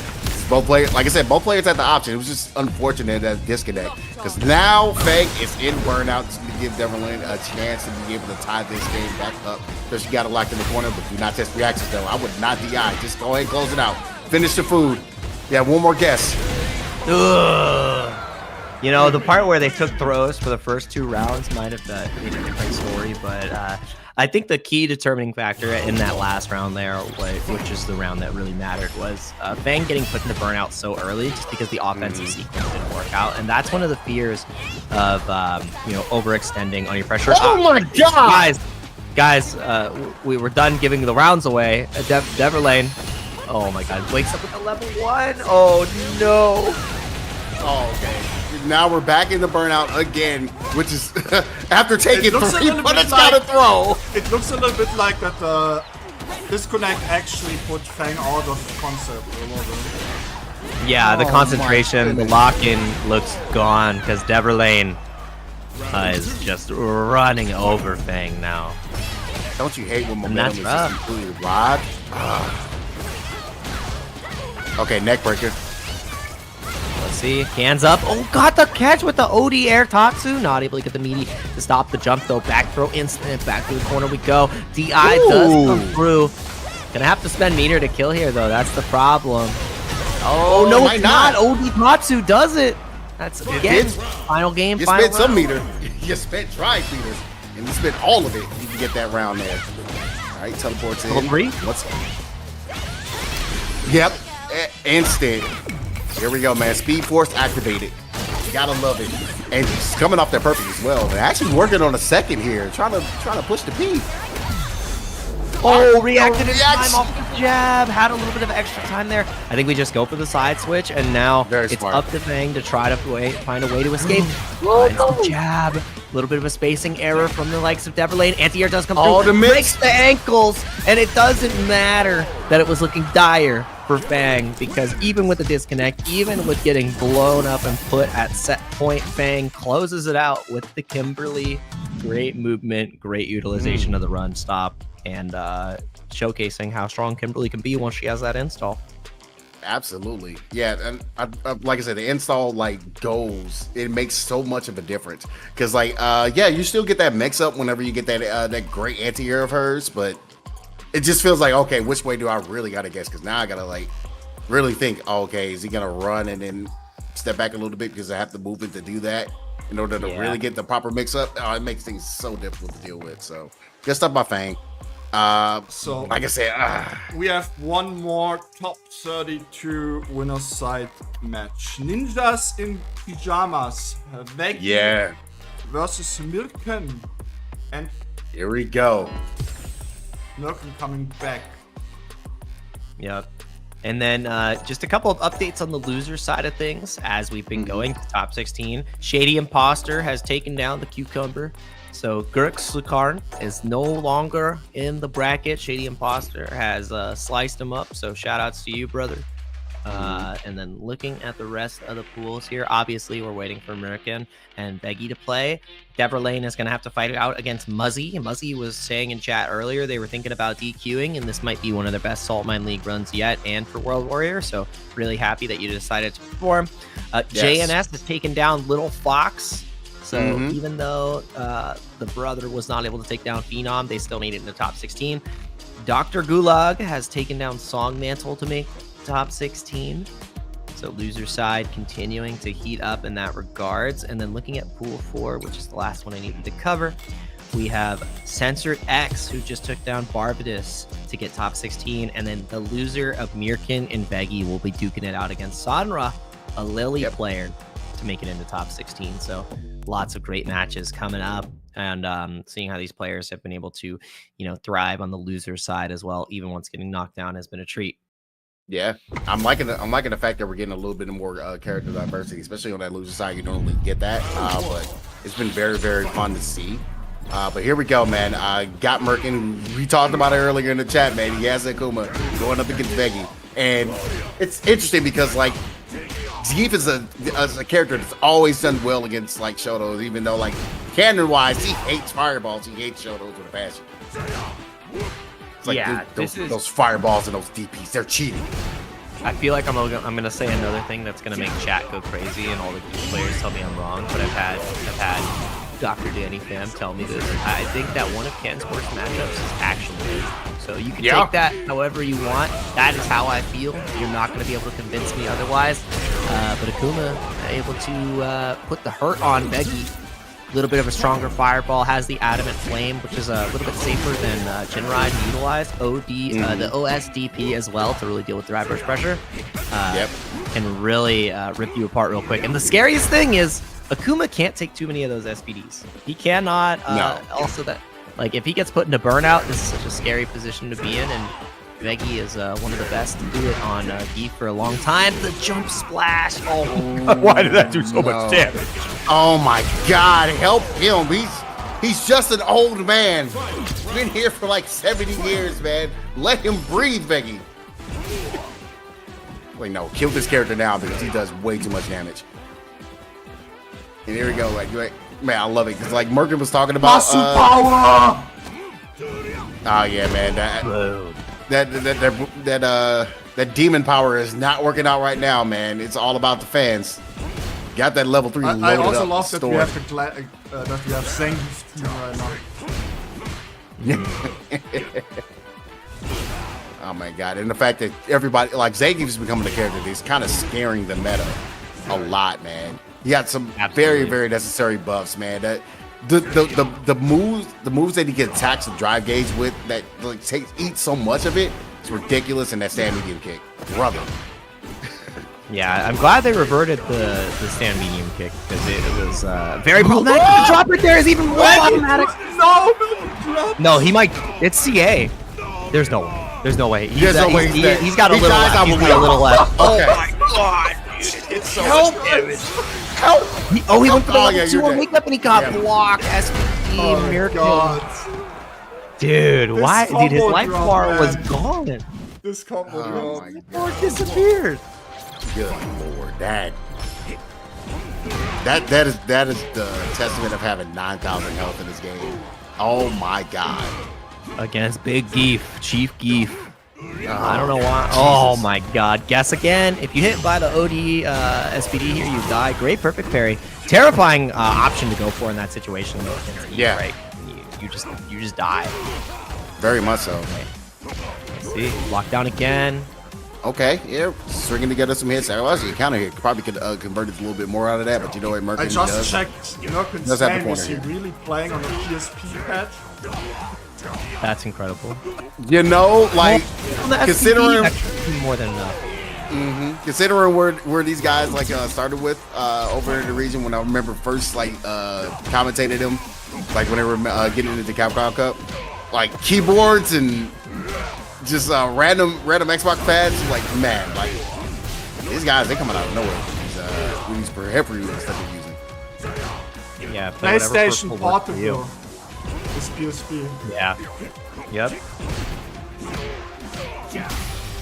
Both players, like I said, both players had the option. It was just unfortunate that disconnect. Because now Fang is in burnout to give Devlin a chance to be able to tie this game back up. So she got it locked in the corner, but do not test reactions though. I would not DI. Just go ahead and close it out. Finish the food. Yeah, one more guess. Ugh. You know, the part where they took throws for the first 2 rounds might have made a different story, but I think the key determining factor in that last round there, which is the round that really mattered, was Fang getting put into burnout so early just because the offensive sequence didn't work out. And that's one of the fears of, overextending on your pressure. Oh my god! Guys, we were done giving the rounds away. Deverlane, oh my god, wakes up with a level 1. Oh no. Oh, okay. Now we're back in the burnout again, which is after taking It looks a 3 little bit bullets like- down a throw. It looks a little bit like that disconnect actually put Fang out of concept a little bit. Yeah, the Oh, concentration, my the lock-in looks gone because Deverlane is just running over Fang now. Don't you hate when And momentum is that's just rough. completely robbed? Okay, neck breaker. Let's see, hands up. Oh, got the catch with the OD air Tatsu. Not able to get the meaty to stop the jump though. Back throw instant. Back to the corner we go. DI does come through. Gonna have to spend meter to kill here though. That's the problem. Oh no, might it's not. OD Tatsu does it. That's again. did. Final game. You Final spent some round. meter. You spent tried meters. And you spent all of it. You can get that round there. Alright, teleports in. Level 3? What's Yep. Instant. Here we go, man. Speed Force activated. You gotta love it. And he's coming off that perfect as well. And actually working on a second here. Trying to push the P. Oh, reacted in reaction. time off the jab. Had a little bit of extra time there. I think we just go for the side switch, and now Very it's smart. up to Fang to try to find a way to escape. Finds the jab. A little bit of a spacing error from the likes of Deverlane. Anti-air does come Oh, through. the mix. Breaks the ankles, and it doesn't matter that it was looking dire for Fang, because even with the disconnect, even with getting blown up and put at set point, Fang closes it out with the Kimberly. Great movement, great utilization of the run stop, and showcasing how strong Kimberly can be once she has that install. Absolutely. Yeah, and like I said, the install goes. It makes so much of a difference. Cause you still get that mix up whenever you get that great anti-air of hers, but it just feels like, okay, which way do I really gotta guess? Cause now I gotta really think, oh, okay, is he gonna run and then step back a little bit because I have to move it to do that in order to really get the proper mix up? Oh, it makes things so difficult to deal with. So good stuff by Fang. So like I said, we have one more top 32 winner's side match. Ninjas in Pyjamas. Veggy yeah, versus Mirken. And here we go. Mirken coming back. Yep. And then just a couple of updates on the loser side of things as we've been going to top 16. Shady Imposter has taken down the Cucumber. So Gurk Slukarn is no longer in the bracket. Shady Imposter has sliced him up. So shout outs to you, brother. And then looking at the rest of the pools here, obviously we're waiting for American and Veggy to play. Deborah Lane is going to have to fight it out against Muzzy. Muzzy was saying in chat earlier they were thinking about DQing, and this might be one of their best Saltmine League runs yet and for World Warrior. So really happy that you decided to perform. JNS has taken down Little Fox. So even though the brother was not able to take down Phenom, they still made it in the top 16. Dr. Gulag has taken down Song Mantle to make top 16. So loser side continuing to heat up in that regards. And then looking at pool 4, which is the last one I needed to cover, we have Censored X, who just took down Barbados to get top 16. And then the loser of Mirkin and Veggy will be duking it out against Sonra, a Lily player, to make it into top 16. So lots of great matches coming up, and seeing how these players have been able to, thrive on the loser side as well, even once getting knocked down, has been a treat. Yeah, I'm liking the fact that we're getting a little bit more character diversity, especially on that loser side. You don't really get that, but it's been very, very fun to see. But here we go, man. Got Merkin. We talked about it earlier in the chat, man. He has Akuma going up against Veggy, and it's interesting because like Zangief is a character that's always done well against like Shotos, even though like canon wise he hates fireballs. He hates Shotos with a passion. It's like those fireballs and those DPs, they're cheating. I feel like I'm gonna say another thing that's gonna make chat go crazy and all the players tell me I'm wrong, but I've had Dr. Danny Pham tell me this. I think that one of Ken's worst matchups is actually. So you can take that however you want. That is how I feel. You're not gonna be able to convince me otherwise. But Akuma able to put the hurt on Veggy. A little bit of a stronger fireball, has the adamant flame, which is a little bit safer than Jinrai to utilize. The OSDP as well to really deal with dry burst pressure. And really rip you apart real quick. And the scariest thing is Akuma can't take too many of those SPDs. He cannot. Also, that like if he gets put into burnout, this is such a scary position to be in. And Veggy is one of the best to do it on Geef for a long time. The jump splash. Oh, why did that do so much damage? Oh my God! Help him. He's just an old man. He's been here for like 70 years, man. Let him breathe, Veggy. Wait, no, kill this character now because he does way too much damage. And here we go. Like man, I love it because like Merkin was talking about. Power. Oh yeah, man. That demon power is not working out right now, man. It's all about the fans. Got that level 3 loaded I also up love that we stored. have Zangief team right now. Oh my God! And the fact that everybody like Zangief is becoming a character that's kind of scaring the meta a lot, man. He got some very, very necessary buffs, man. That the moves that he gets attacks and drive gauge with that like eat so much of it. It's ridiculous. And that stand medium kick, brother. Yeah, I'm glad they reverted the stand medium kick because it was very problematic. The drop right there is even more problematic. No, he might. It's CA. There's no way. There's no way. He's got a little left. He's got a little left. Okay. Oh my God, dude. It's so much damage. Help! He went for the level 2 on wake up and he got blocked. SPD miracle. Dude, why? Dude, his life bar was gone. This combo drop. Bar disappeared. Good Lord, that is the testament of having 9,000 health in this game. Oh my God. Against Big Geef, Chief Geef. I don't know why. Oh my God. Guess again. If you hit by the OD SPD here, you die. Great perfect parry. Terrifying option to go for in that situation. Yeah. Right. You just die. Very much so. Okay. See, lockdown again. Okay, yeah, stringing together some hits. Well, actually, counter hit probably could convert it a little bit more out of that, but you know what Merkin I does? just checked Merkin's Does have the game. Is corner he here. really playing on a PSP pad? That's incredible. You know, like On the considering SPD, that's more than enough. considering where these guys like started with over in the region when I remember first like commentated them, like when they were getting into the Capcom Cup, like keyboards and just random Xbox pads. Like man, like these guys they coming out of nowhere with these peripherals and stuff they're using. Yeah, play whatever PlayStation will work for you. Portable. It's PSP. Yeah. Yep.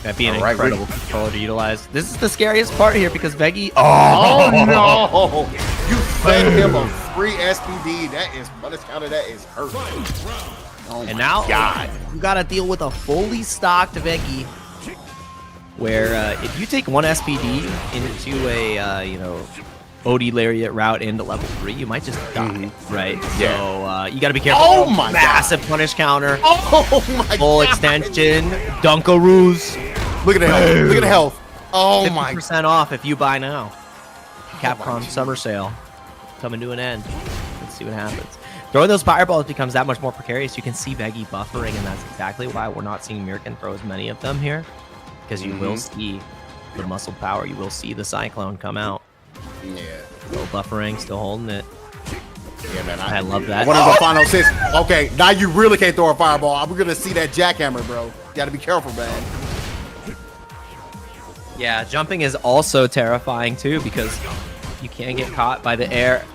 That'd be an All right, incredible controller to utilize. This is the scariest part here because Veggy. Oh no! You fed him a free SPD. That is what is counter. That is hurt. Oh And my now God. you gotta deal with a fully stocked Veggy, where if you take one SPD into a OD Lariat route into level 3, you might just die, right? Yeah. So you gotta be careful. Oh my Massive punish counter, Oh my full God. extension, Dunkaroos. Look at the health. Look at the health. Oh my. 50% off if you buy now. Capcom Summer Sale coming to an end. Let's see what happens. Throwing those fireballs becomes that much more precarious. You can see Veggy buffering, and that's exactly why we're not seeing Mirkin throw as many of them here. Because you will see the muscle power. You will see the Cyclone come out. Yeah. Still buffering, still holding it. Yeah, man. I love that. One of the final six. Okay, now you really can't throw a fireball. We're gonna see that jackhammer, bro. You gotta be careful, man. Yeah, jumping is also terrifying too because you can get caught by the air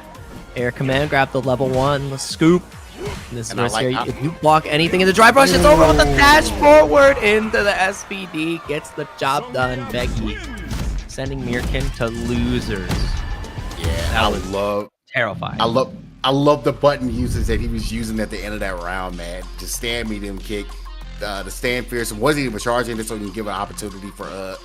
command. Grab the level 1, the scoop. And this is And I where like scary. how- If you block anything in the drive rush, it's over with the dash forward into the SPD. Gets the job done. Veggy sending Mirkin to losers. Yeah, That was terrifying. I love the button uses that he was using at the end of that round, man. Just stand medium kick, the stand fierce. Wasn't even charging it, so you can give an opportunity for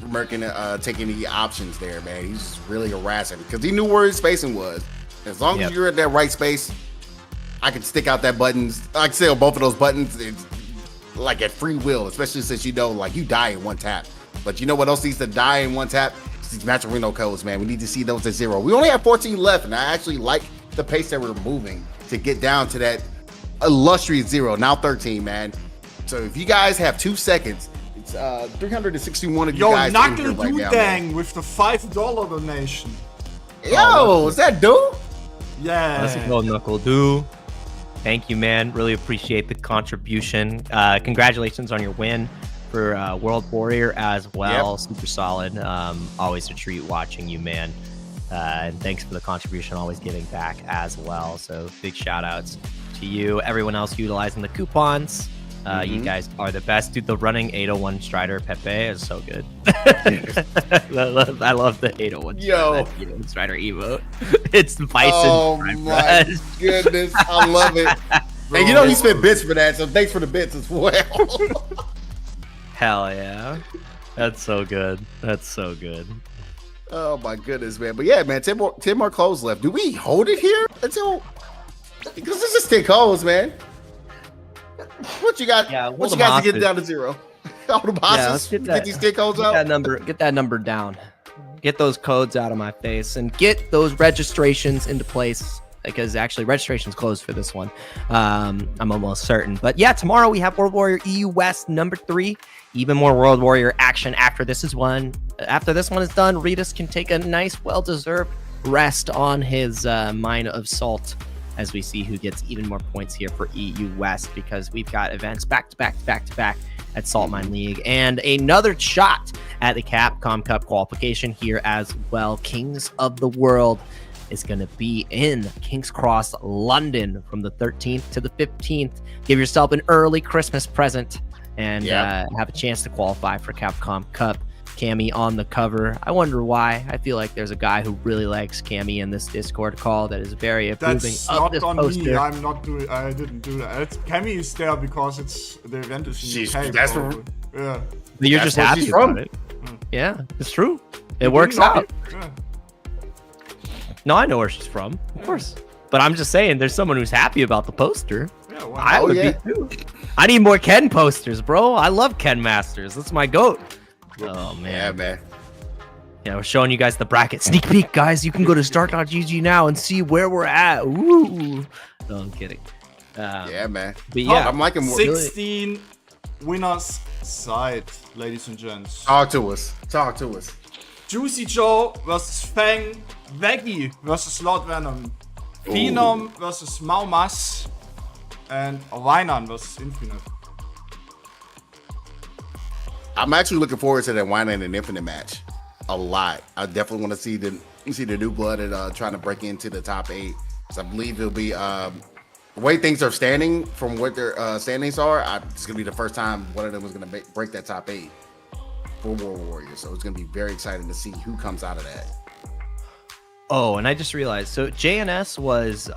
Merkin taking the options there, man. He's just really harassing because he knew where his spacing was. As long as you're at that right space, I can stick out that buttons. I can say both of those buttons, it's like at free will, especially since you know, like you die in one tap. But you know what else needs to die in one tap? It's these Maturino codes, man. We need to see those at 0. We only have 14 left, and I actually like the pace that we're moving to get down to that illustrious 0. Now 13, man. So if you guys have 2 seconds, it's 361 of you Yo, guys in Knuckle here right now, man. Dudang with the $5 donation. Yo, is that dude? Yeah. Let's go, Knuckle Doo. Thank you, man. Really appreciate the contribution. Congratulations on your win for World Warrior as well. Yep. Super solid. Always a treat watching you, man. And thanks for the contribution, always giving back as well. So big shout outs to you. Everyone else utilizing the coupons. You guys are the best. Dude, the running 801 Strider Pepe is so good. I love the 801 Strider emote. It's Bison. Oh my goodness, I love it. And you know he spent bits for that, so thanks for the bits as well. Hell yeah. That's so good. That's so good. Oh my goodness, man. But yeah, man, 10 more clothes left. Do we hold it here until, because this is 10 codes, man. What you got? Yeah, what you got to get down to 0? All the bosses, get these 10 codes out. Get that number down. Get those codes out of my face and get those registrations into place, because actually registration's closed for this one. I'm almost certain. But yeah, tomorrow we have World Warrior EU West number 3. Even more World Warrior action after this is one. After this one is done, Ritas can take a nice, well-deserved rest on his mine of salt, as we see who gets even more points here for EU West, because we've got events back to back at Saltmine League and another shot at the Capcom Cup qualification here as well. Kings of the World is going to be in King's Cross, London from the 13th to the 15th. Give yourself an early Christmas present and have a chance to qualify for Capcom Cup. Cammy on the cover. I wonder why. I feel like there's a guy who really likes Cammy in this Discord call that is very approving That's of not this on poster. me. I'm not doing. I didn't do that. Cammy is there because it's the event is in UK. That's probably. Yeah. But you're That's just where happy she's from. about it. Yeah, it's true. It works out. Yeah. No, I know where she's from, of course. But I'm just saying, there's someone who's happy about the poster. Yeah, well, I would be too. I need more Ken posters, bro. I love Ken Masters. That's my goat. Oh man. Yeah, man. Yeah, we're showing you guys the bracket. Sneak peek, guys. You can go to start.gg now and see where we're at. Ooh. No, I'm kidding. Yeah, man. But yeah, I'm liking 16 winners side, ladies and gents. Talk to us. Talk to us. Juicy Joe versus Fang, Veggy versus Lord Venom, Phenom versus Maumas, and Weinan versus Infinite. I'm actually looking forward to that Weinan and Infinite match a lot. I definitely want to see the new blood and trying to break into the top 8. So I believe it'll be the way things are standing from what their standings are. It's gonna be the first time one of them is gonna break that top 8 for World Warriors. So it's gonna be very exciting to see who comes out of that. Oh, and I just realized. So JNS was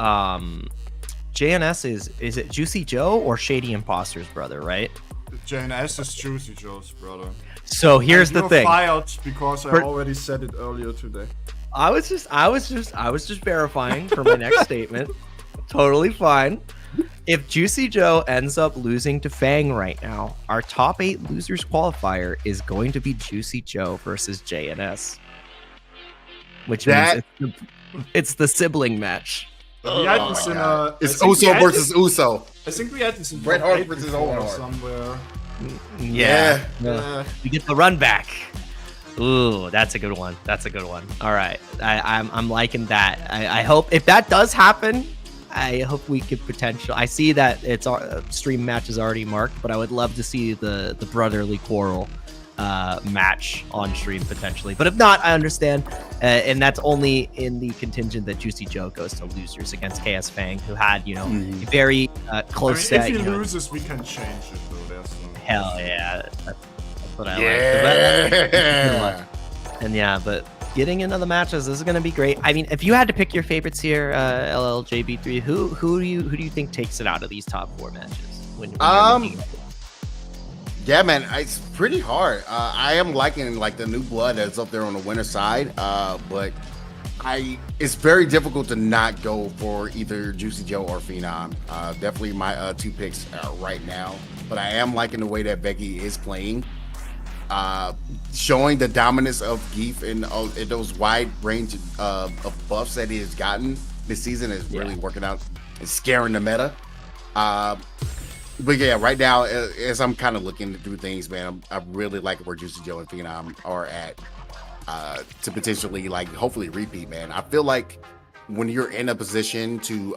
JNS is it Juicy Joe or Shady Imposter's brother, right? JNS is Juicy Joe's brother. So here's And the thing. Fired because I already said it earlier today. I was just verifying for my next statement. Totally fine. If Juicy Joe ends up losing to Fang right now, our top 8 losers qualifier is going to be Juicy Joe versus JNS, which means it's the sibling match. We had this in it's Uso versus Uso. I think we had this in Bret Hart versus Owen Hart somewhere. Yeah. We get the run back. Ooh, that's a good one. That's a good one. All right, I'm liking that. I hope if that does happen, I hope we could potential. I see that it's stream match is already marked, but I would love to see the brotherly quarrel match on stream potentially. But if not, I understand, and that's only in the contingent that Juicy Joe goes to losers against KS Fang, who had a very close set. If he loses, we can change it though. There's no hell yeah, that's what I like. And yeah, but getting into the matches, this is going to be great. I mean, if you had to pick your favorites here, LLJB3, who do you think takes it out of these top 4 matches? When yeah, man, it's pretty hard. I am liking like the new blood that's up there on the winner side, but it's very difficult to not go for either Juicy Joe or Phenom. Definitely my 2 picks right now, but I am liking the way that Veggy is playing. Showing the dominance of Geef in those wide range of buffs that he has gotten this season is really working out and scaring the meta. But yeah, right now, as I'm kind of looking to do things, man, I really like where Juicy Joe and Phenom are at to potentially, like, hopefully repeat, man. I feel like when you're in a position to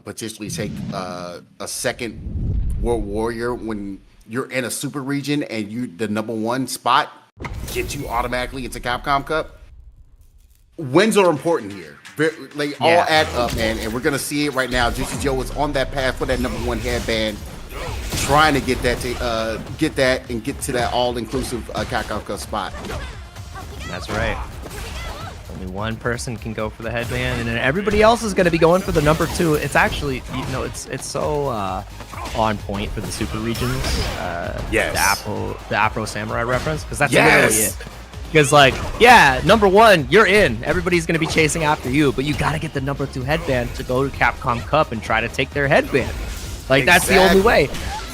potentially take a second World Warrior, when you're in a super region and the #1 spot gets you automatically into Capcom Cup, wins are important here. They all add up, man, and we're gonna see it right now. Juicy Joe is on that path for that #1 headband, trying to get that and get to that all-inclusive Capcom Cup spot. That's right. Only one person can go for the headband, and then everybody else is going to be going for the #2. It's actually, it's so on point for the super regions. Yes. The Afro Samurai reference, because that's literally it. Because #1, you're in. Everybody's going to be chasing after you, but you got to get the #2 headband to go to Capcom Cup and try to take their headband. That's the only way.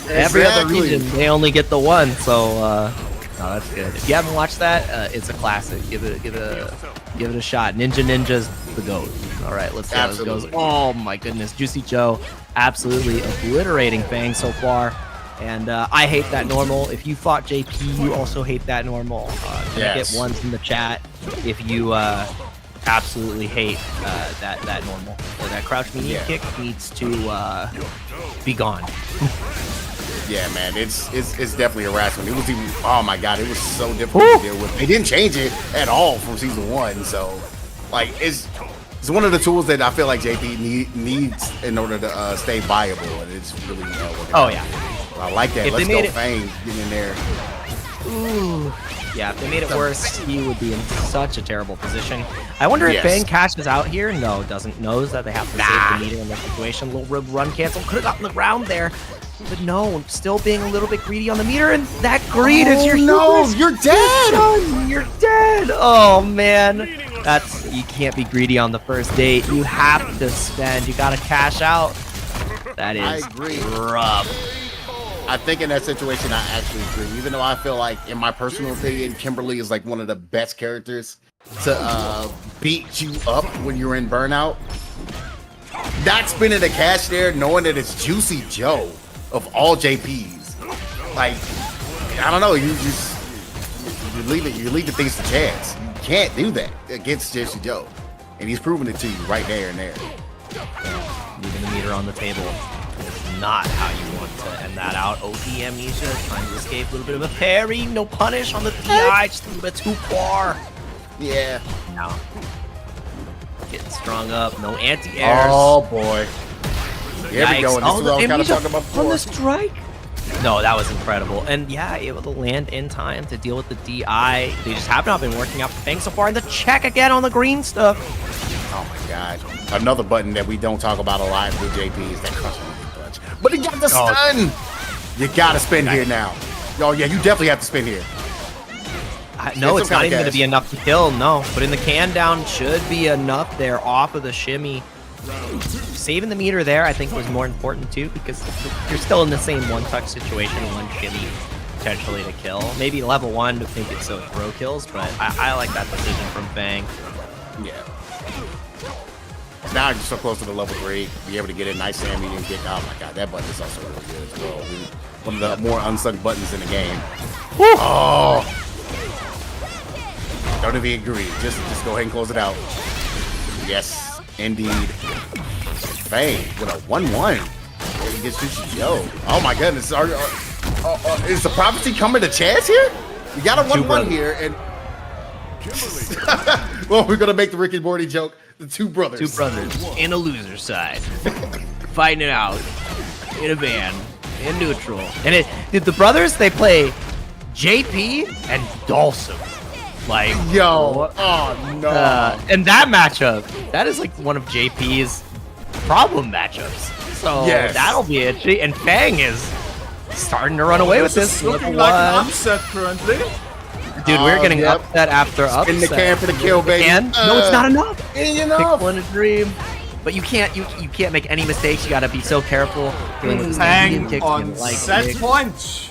Every other region, they only get the one. So, that's good. If you haven't watched that, it's a classic. Give it a shot. Ninja's the GOAT. All right, let's see how this goes. Oh my goodness, Juicy Joe absolutely obliterating Fang so far. And I hate that normal. If you fought JP, you also hate that normal. Get ones in the chat if you absolutely hate that normal. So that crouch medium kick needs to be gone. Yeah, man, it's definitely harassment. It was even, oh my god, it was so difficult to deal with. They didn't change it at all from season 1, so it's one of the tools that I feel like JP needs in order to stay viable, and it's really working out. Yeah, I like that. Let's go, Fang, get in there. Ooh. Yeah, if they made it worse, he would be in such a terrible position. I wonder if Fang cashes out here. No, knows that they have to save the meter in this situation. Little run cancel. Could have gotten the round there. But no, still being a little bit greedy on the meter, and that greed is your you're dead. You're dead. Oh man, you can't be greedy on the first date. You have to spend. You gotta cash out. That is rough. I think in that situation, I actually agree. Even though I feel like, in my personal opinion, Kimberly is like one of the best characters to beat you up when you're in burnout. Not spending the cash there, knowing that it's Juicy Joe of all JPs. Like, I don't know. You leave the things to chance. You can't do that against Juicy Joe, and he's proven it to you right there and there. Leaving the meter on the table is not how you want to end that out. OP Amnesia trying to escape, a little bit of a parry, no punish on the DI, just a little bit too far. Yeah. Now, getting strung up, no anti-airs. Oh boy. Here we go. And this is what I was kind of talking about before. On the strike. No, that was incredible. And yeah, able to land in time to deal with the DI. They just have not been working out for Fang so far. And the check again on the green stuff. Oh my god. Another button that we don't talk about a lot with JP is that crushing punch. But he got the stun! You gotta spin here now. Oh yeah, you definitely have to spin here. No, it's not even going to be enough to kill, no. But in the can down should be enough there off of the shimmy. Saving the meter there, I think, was more important too, because you're still in the same one-touch situation, one shimmy potentially to kill. Maybe level 1 to think it's so throw kills, but I like that decision from Fang. Yeah. Now you're so close to the level 3, be able to get a nice and medium kick. Oh my god, that button is also really good as well. One of the more unsung buttons in the game. Woo! Oh! Don't even agree. Just go ahead and close it out. Yes, indeed. Fang with a 1-1. He gets Juicy Joe. Oh my goodness. Is the prophecy coming to chance here? We got a 1-1 here, and well, we're gonna make the Rick and Morty joke. The two brothers. Two brothers in a loser side, fighting it out in a van in neutral. And the brothers, they play JP and Dhalsim. Like, yo, oh no. And that matchup, that is like one of JP's problem matchups. So yes, that'll be itchy. And Fang is starting to run away with this. Looking like an upset currently. Dude, we're getting upset after upset. In the can for the kill, baby. No, it's not enough. Ain't enough. Pick one a dream. But you can't make any mistakes. You gotta be so careful dealing with this Fang kick on set point.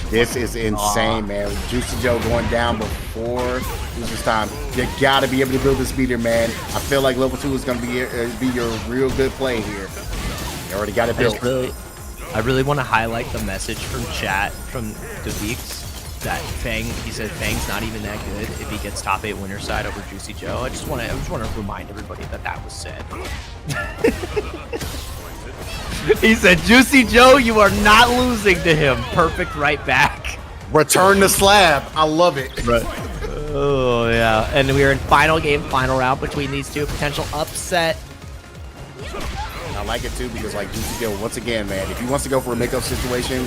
This is insane, man. Juicy Joe going down before this time. You gotta be able to build this meter, man. I feel like level 2 is gonna be your real good play here. You already got it built. I really want to highlight the message from chat from Deveeks that Fang. He said Fang's not even that good if he gets top 8 winner side over Juicy Joe. I just want to remind everybody that was said. He said, Juicy Joe, you are not losing to him. Perfect right back. Return the slab. I love it. Right. Oh, yeah. And we're in final game, final round between these two. Potential upset. I like it too because, like, Juicy Joe, once again, man, if he wants to go for a makeup situation,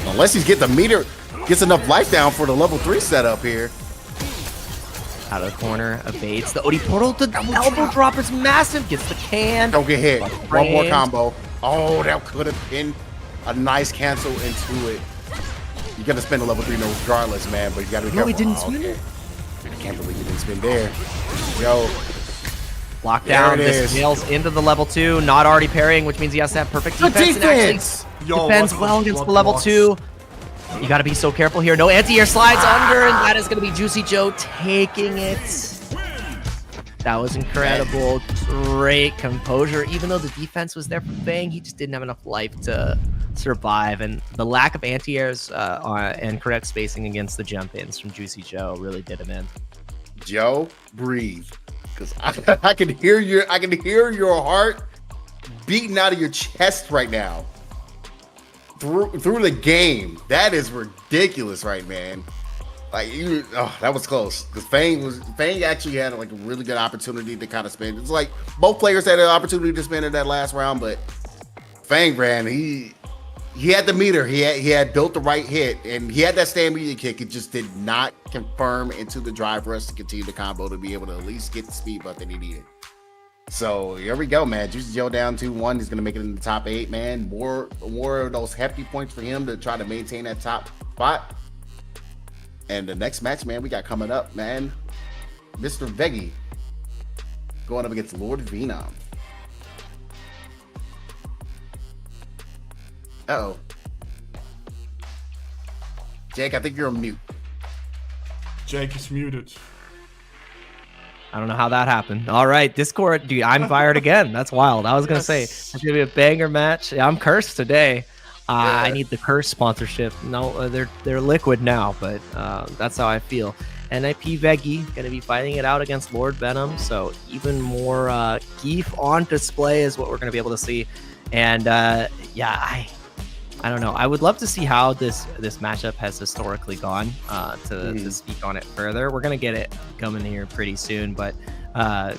unless he's get the meter, gets enough life down for the level 3 setup here. Out of the corner, evades the OD portal. The elbow drop is massive. Gets the can. Don't get hit. One more combo. Oh, that could have been a nice cancel into it. You got to spend a level 3 regardless, man, but you got to be careful. No, he didn't spin it. I can't believe he didn't spin there. Yo. Lockdown. This nails into the level 2. Not already parrying, which means he has to have perfect defense. Defends well against the level 2. You got to be so careful here. No anti-air slides under, and that is going to be Juicy Joe taking it. That was incredible. Great composure. Even though the defense was there for Fang, he just didn't have enough life to survive. And the lack of anti-airs and correct spacing against the jump-ins from Juicy Joe really did him in. Joe, breathe. Because I can hear your heart beating out of your chest right now. Through the game. That is ridiculous, right, man? Like, that was close. Because Fang actually had like a really good opportunity to kind of spin. It's like both players had an opportunity to spin in that last round, but Fang ran. He had the meter. He had built the right hit, and he had that stand-media kick. It just did not confirm into the drive for us to continue the combo to be able to at least get the speed buff that he needed. So here we go, man. Juicy Joe down 2-1. He's gonna make it in the top 8, man. More of those hefty points for him to try to maintain that top spot. And the next match, man, we got coming up, man. Mr. Veggy going up against Lord Venom. Uh-oh. Jake, I think you're on mute. Jake is muted. I don't know how that happened. All right, Discord, dude, I'm fired again. That's wild. I was gonna say it's gonna be a banger match. Yeah, I'm cursed today. I need the curse sponsorship. No, they're liquid now, but that's how I feel. NIP Veggy gonna be fighting it out against Lord Venom, so even more Geef on display is what we're gonna be able to see. And yeah, I don't know. I would love to see how this matchup has historically gone to speak on it further. We're gonna get it coming here pretty soon, but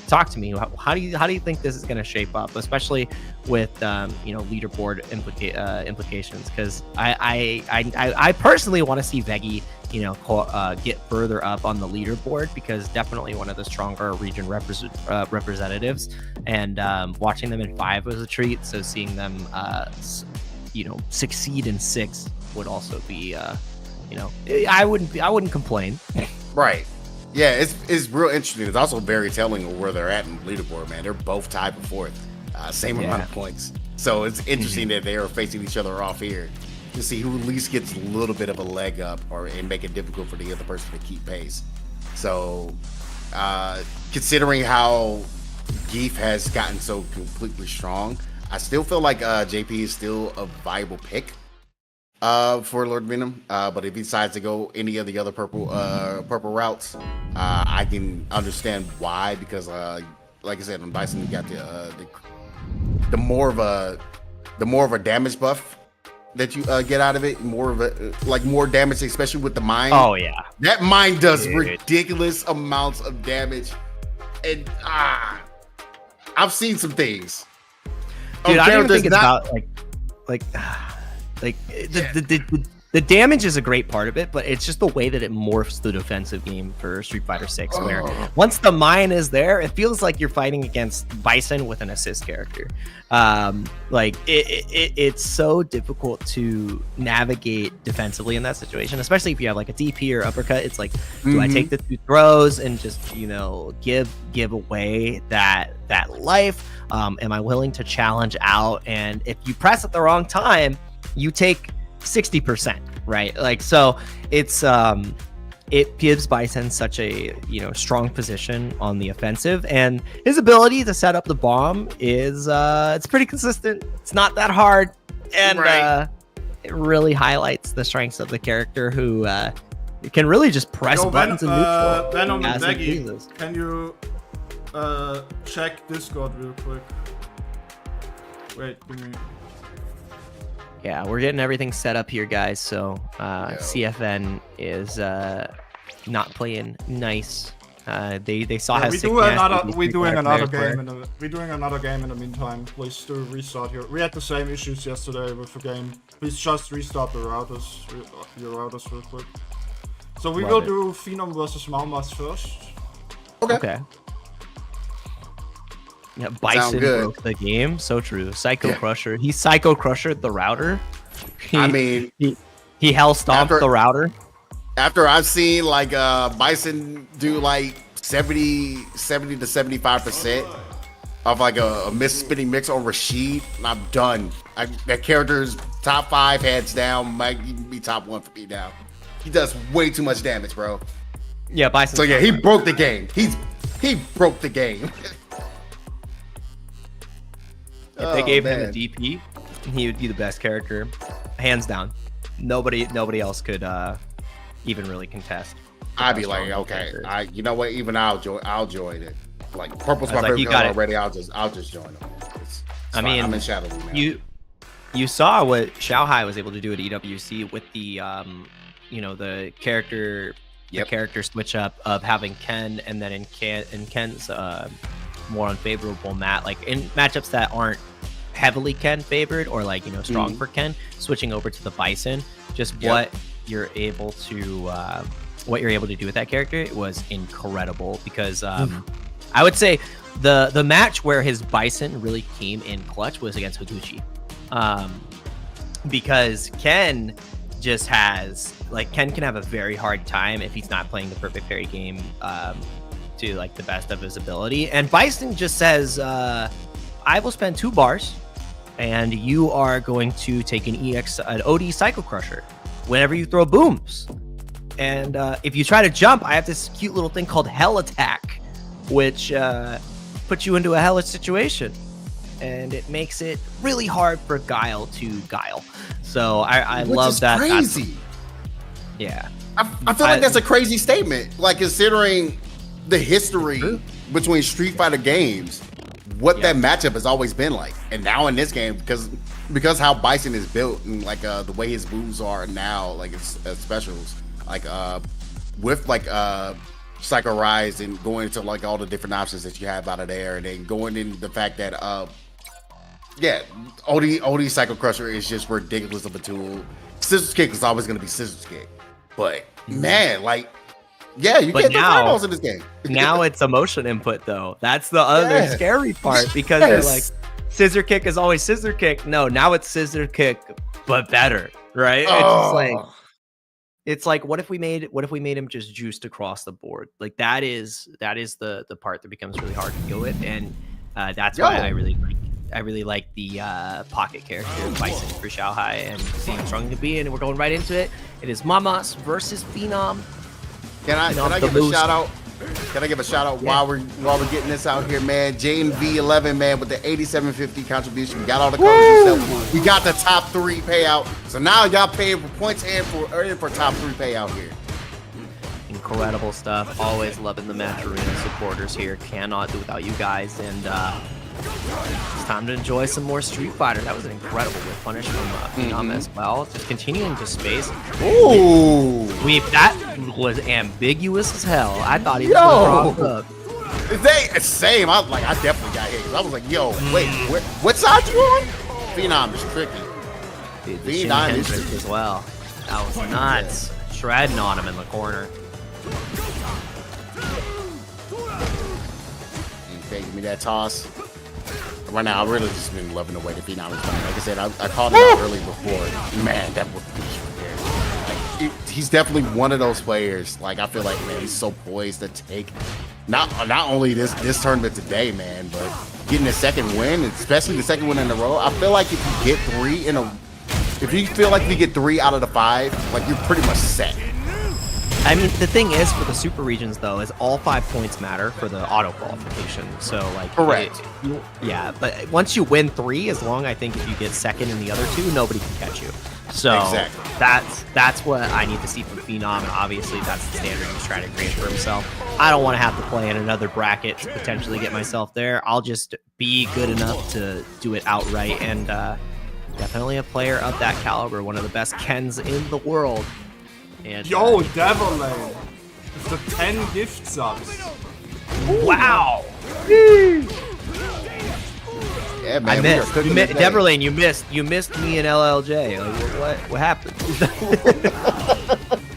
talk to me. How do you think this is gonna shape up, especially with leaderboard implications? Because I personally want to see Veggy get further up on the leaderboard, because definitely one of the stronger region representatives, and watching them in 5 was a treat. So seeing them succeed in 6 would also be I wouldn't complain. Right. Yeah, it's real interesting. It's also very telling of where they're at in the leaderboard, man. They're both tied for 4th, same amount of points. So it's interesting that they are facing each other off here to see who at least gets a little bit of a leg up, and make it difficult for the other person to keep pace. So considering how Geef has gotten so completely strong, I still feel like JP is still a viable pick for Lord Venom. But if he decides to go any of the other purple routes, I can understand why, because like I said, on Bison you got the more of a damage buff that you get out of it, more damage, especially with the mine. Oh yeah, that mine does ridiculous amounts of damage, and I've seen some things. Dude, I don't even think it's about the damage is a great part of it, but it's just the way that it morphs the defensive game for Street Fighter 6, where once the mine is there, it feels like you're fighting against Bison with an assist character. It's so difficult to navigate defensively in that situation, especially if you have like a DP or uppercut. It's like, do I take the 2 throws and just give away that life? Am I willing to challenge out? And if you press at the wrong time, you take 60%, right? Like, so it's it gives Bison such a strong position on the offensive, and his ability to set up the bomb is it's pretty consistent. It's not that hard, and it really highlights the strengths of the character, who can really just press buttons in neutral. Venom and Veggy, can you check Discord real quick? Wait, give me. Yeah, we're getting everything set up here, guys. So CFN is not playing nice. They saw how we're doing another game in the meantime. Please do restart here. We had the same issues yesterday with the game. Please just restart the routers, your routers real quick. So we will do Phenom versus Malmas first. Okay. Yeah, Bison broke the game. So true. Psycho Crusher. He Psycho Crushered the router. He hell stomped the router. After I've seen like Bison do like 70 to 75% of like a spinning mix on Rashid, and I'm done. That character's top 5 heads down, might even be top 1 for me now. He does way too much damage, bro. Yeah, Bison. So yeah, he broke the game. He broke the game. If they gave him a DP, he would be the best character, hands down. Nobody else could even really contest. I'd be like, okay, you know what? Even I'll join it. Like, purple's my favorite color already. I'll just join them. I'm in Shadow League now. You saw what Xiaohai was able to do at EWC with the the character character switch up of having Ken, and then in Ken's more unfavorable like in matchups that aren't heavily Ken favored or like strong for Ken, switching over to the Bison, just what you're able to do with that character was incredible, because I would say the match where his Bison really came in clutch was against Higuchi, because Ken just has Ken can have a very hard time if he's not playing the perfect parry game to like the best of his ability, and Bison just says, I will spend 2 bars and you are going to take an OD Psycho Crusher. whenever you throw booms. And if you try to jump, I have this cute little thing called Hell Attack, which puts you into a hellish situation. And it makes it really hard for Guile to guile. So I love that. Crazy. Yeah. I feel like that's a crazy statement. Like, considering the history between Street Fighter games, what that matchup has always been like. And now in this game, because how Bison is built and like the way his moves are now, like his specials, like with like Psycho Rise and going into like all the different options that you have out of there, and then going in the fact that OD Psycho Crusher is just ridiculous of a tool. Scissors Kick is always going to be Scissors Kick, but man, like, yeah, you get the finals in this game. Now it's emotion input though. That's the other scary part, because they're like, Scissor Kick is always Scissor Kick. No, now it's Scissor Kick, but better, right? It's just like, it's like, what if we made him just juiced across the board? Like that is the part that becomes really hard to deal with, and that's why I really like the pocket character Bison for Xiaohai, and seeing how strong to be. And we're going right into it. It is Mamas versus Phenom. Can I give a shout out? Can I give a shout out while we're getting this out here, man? JMV11, man, with the 8750 contribution. We got all the colors yourself. We got the top 3 payout. So now y'all paying for points and for top 3 payout here. Incredible stuff. Always loving the Match Arena supporters here. Cannot do without you guys. And it's time to enjoy some more Street Fighter. That was an incredible whip punish from Phenom as well. Just continuing to space. Ooh. That was ambiguous as hell. I thought he was going to cross up. Same. I definitely got hit. I was like, yo, wait, what side you on? Phenom is tricky. Phenom is tricky as well. That was nuts. Shredding on him in the corner. Okay, give me that toss. Right now, I've really just been loving the way that Phenom is playing. Like I said, I called him out early before. Man, that was like, he's definitely one of those players. Like, I feel like, man, he's so poised to take not only this tournament today, man, but getting a second win, especially the second win in a row. I feel like if you get 3 if you feel like you get 3 out of the 5, like you're pretty much set. I mean, the thing is, for the super regions, though, is all 5 points matter for the auto qualification. So, like, correct. But once you win 3, as long, I think, if you get second in the other 2, nobody can catch you. So exactly. That's what I need to see from Phenom, and obviously that's the standard he's trying to create for himself. I don't want to have to play in another bracket to potentially get myself there. I'll just be good enough to do it outright, and definitely a player of that caliber, one of the best Kens in the world. And, yo, Devil Lane! It's the 10 gift subs. Wow! Yeah, man, I missed. Deverlane, you missed me and LLJ. Like, what happened?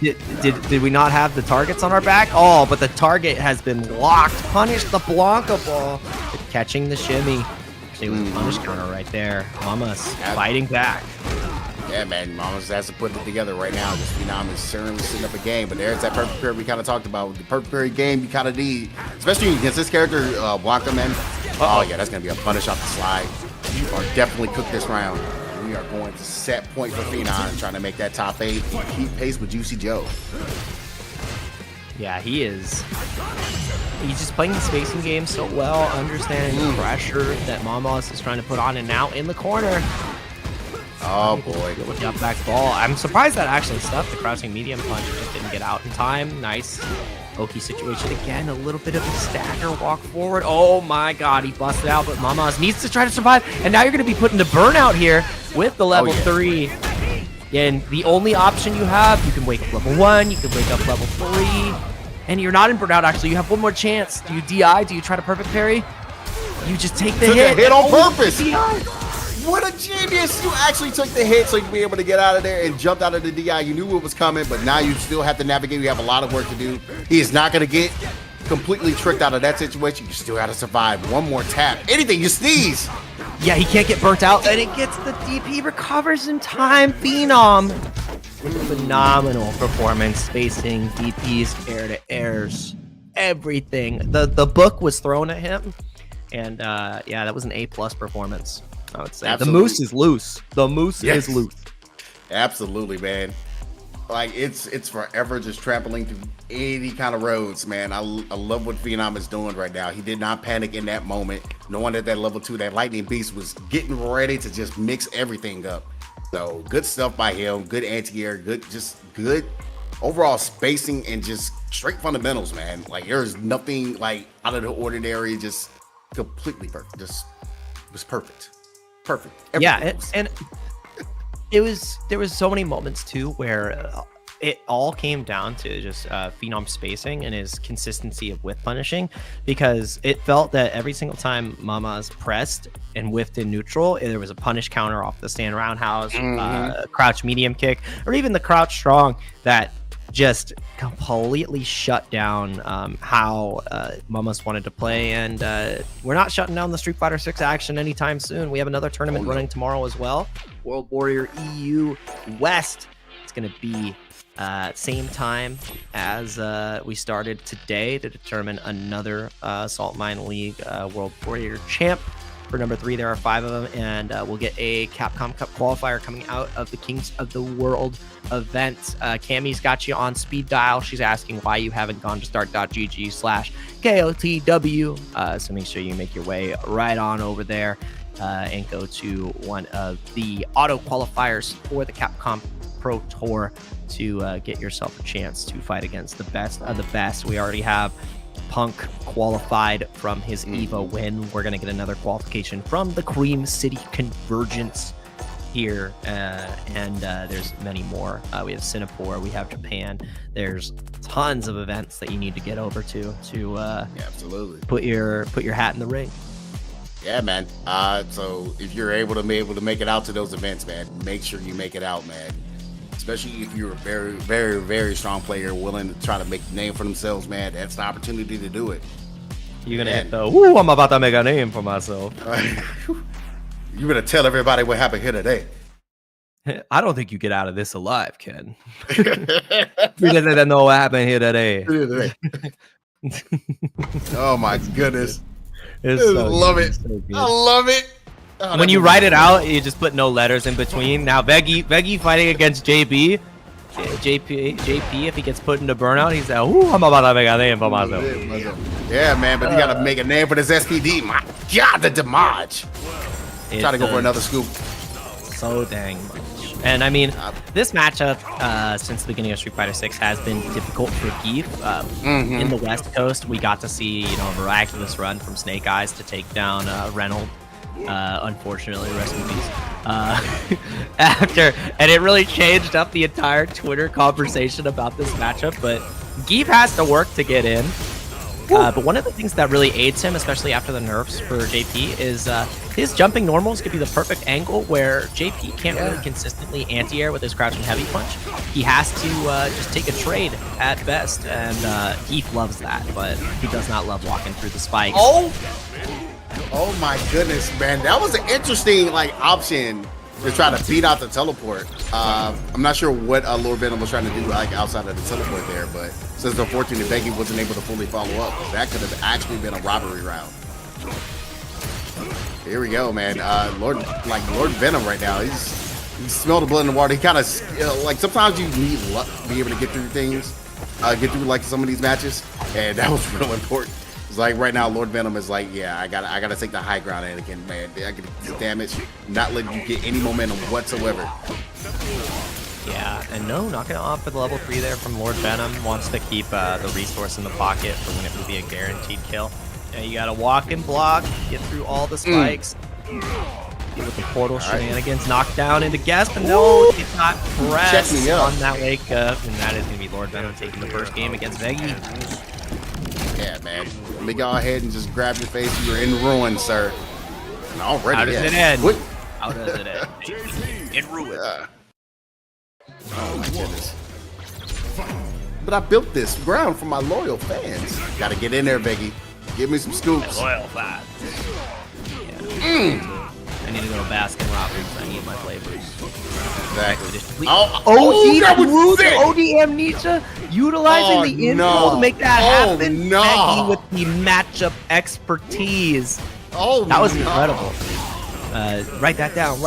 did we not have the targets on our back? Oh, but the target has been locked. Punish the Blanca ball. Catching the shimmy. Actually, it was a punish counter right there. Mama's fighting back. Yeah, man, Mamas has to put it together right now. This Phenom is certainly setting up a game, but there's that perfect pair we kind of talked about. The perfect pair game you kind of need, especially against this character, Blanca, man. Oh, yeah, that's going to be a punish off the slide. You are definitely cooked this round. We are going to set point for Phenom, trying to make that top 8 and keep pace with Juicy Joe. Yeah, he is. He's just playing the spacing game so well, understanding the pressure that Mamas is trying to put on, and now in the corner. Oh boy. With the up back ball. I'm surprised that actually stuffed the crouching medium punch. Just didn't get out in time. Nice Oki situation again. A little bit of a stagger walk forward. Oh my god, he busted out, but Mamas needs to try to survive. And now you're going to be put into burnout here with the level 3. And the only option you have, you can wake up level 1, you can wake up level 3. And you're not in burnout, actually. You have one more chance. Do you DI? Do you try to perfect parry? You just take the hit. Hit on purpose. What a genius! You actually took the hit so you could be able to get out of there and jumped out of the DI. You knew what was coming, but now you still have to navigate. You have a lot of work to do. He is not going to get completely tricked out of that situation. You still got to survive. One more tap. Anything, you sneeze. Yeah, he can't get burnt out, and it gets the DP, recovers in time. Phenom with a phenomenal performance, spacing, DPs, air to airs, everything. The book was thrown at him, and yeah, that was an A+ performance, I would say. Absolutely. The moose is loose. The moose is loose. Absolutely, man. Like it's forever just trampling through any kind of roads, man. I love what Phenom is doing right now. He did not panic in that moment, knowing that level 2, that lightning beast was getting ready to just mix everything up. So good stuff by him. Good anti-air. Good overall spacing and just straight fundamentals, man. Like there's nothing like out of the ordinary. Just completely perfect. Just it was perfect. Yeah, and there was so many moments too where it all came down to just Phenom spacing and his consistency of whiff punishing, because it felt that every single time Mama's pressed and whiffed in neutral, there was a punish counter off the stand roundhouse, crouch medium kick, or even the crouch strong that just completely shut down how Mamas wanted to play. And we're not shutting down the Street Fighter 6 action anytime soon. We have another tournament running tomorrow as well. World Warrior EU West. It's going to be same time as we started today to determine another Saltmine League World Warrior champ. For number 3, there are 5 of them, and we'll get a Capcom Cup qualifier coming out of the Kings of the World event. Cammy's got you on speed dial. She's asking why you haven't gone to start.gg/KOTW. So make sure you make your way right on over there and go to one of the auto qualifiers for the Capcom Pro Tour to get yourself a chance to fight against the best of the best. We already have Punk qualified from his EVO win. We're going to get another qualification from the Cream City Convergence here, and there's many more. We have Singapore, we have Japan. There's tons of events that you need to get over to absolutely put your hat in the ring. Yeah, man. So if you're able to make it out to those events, man, make sure you make it out, man. Especially if you're a very, very, very strong player willing to try to make a name for themselves, man. That's the opportunity to do it. You're gonna hit the "Ooh, I'm about to make a name for myself." You're gonna tell everybody what happened here today. I don't think you get out of this alive, Ken. You didn't know what happened here today. Oh my goodness. I love it. I love it. Oh, when you write it out, you just put no letters in between. Now Veggy fighting against JP, if he gets put into burnout, he's like, "Ooh, I'm about to make a name for myself." Yeah, man, but you gotta make a name for this SPD. My God, the damage. Try to go for another scoop. So dang much. And I mean, this matchup since the beginning of Street Fighter 6 has been difficult for Guile. In the West Coast, we got to see a miraculous run from Snake Eyes to take down Reynolds. Unfortunately, rest in peace. And it really changed up the entire Twitter conversation about this matchup. But Guile has to work to get in. But one of the things that really aids him, especially after the nerfs for JP, is his jumping normals could be the perfect angle where JP can't really consistently anti-air with his crouching heavy punch. He has to just take a trade at best, and Guile loves that, but he does not love walking through the spikes. Oh my goodness, man. That was an interesting option to try to beat out the teleport. I'm not sure what Lord Venom was trying to do outside of the teleport there, but since unfortunately Veggy wasn't able to fully follow up, that could have actually been a robbery round. Here we go, man. Lord Venom right now, he smelled the blood in the water. He kind of sometimes you need luck to be able to get through things, get through some of these matches, and that was real important. It's right now, Lord Venom is yeah, I gotta take the high ground, Anakin, man. I get damage, not letting you get any momentum whatsoever. Yeah, and no, not gonna opt for the level 3 there from Lord Venom. Wants to keep the resource in the pocket for when it would be a guaranteed kill. Yeah, you gotta walk and block, get through all the spikes. With the portal shenanigans, knocked down into guest, but no, it's not pressed on that wake up, and that is gonna be Lord Venom taking the first game against Veggy. Yeah, man. Let me go ahead and just grab your face. You're in ruin, sir. And already, how does it end? What? How does it end? In ruin. Oh my goodness. But I built this ground for my loyal fans. Gotta get in there, Veggy. Give me some scoops. Loyal fans. Yeah. I need to go to Baskin Robbins. I need my flavors. Exactly. That was sick. OD Amnesia utilizing the info to make that happen. No. Veggy with the matchup expertise. That was incredible. Write that down.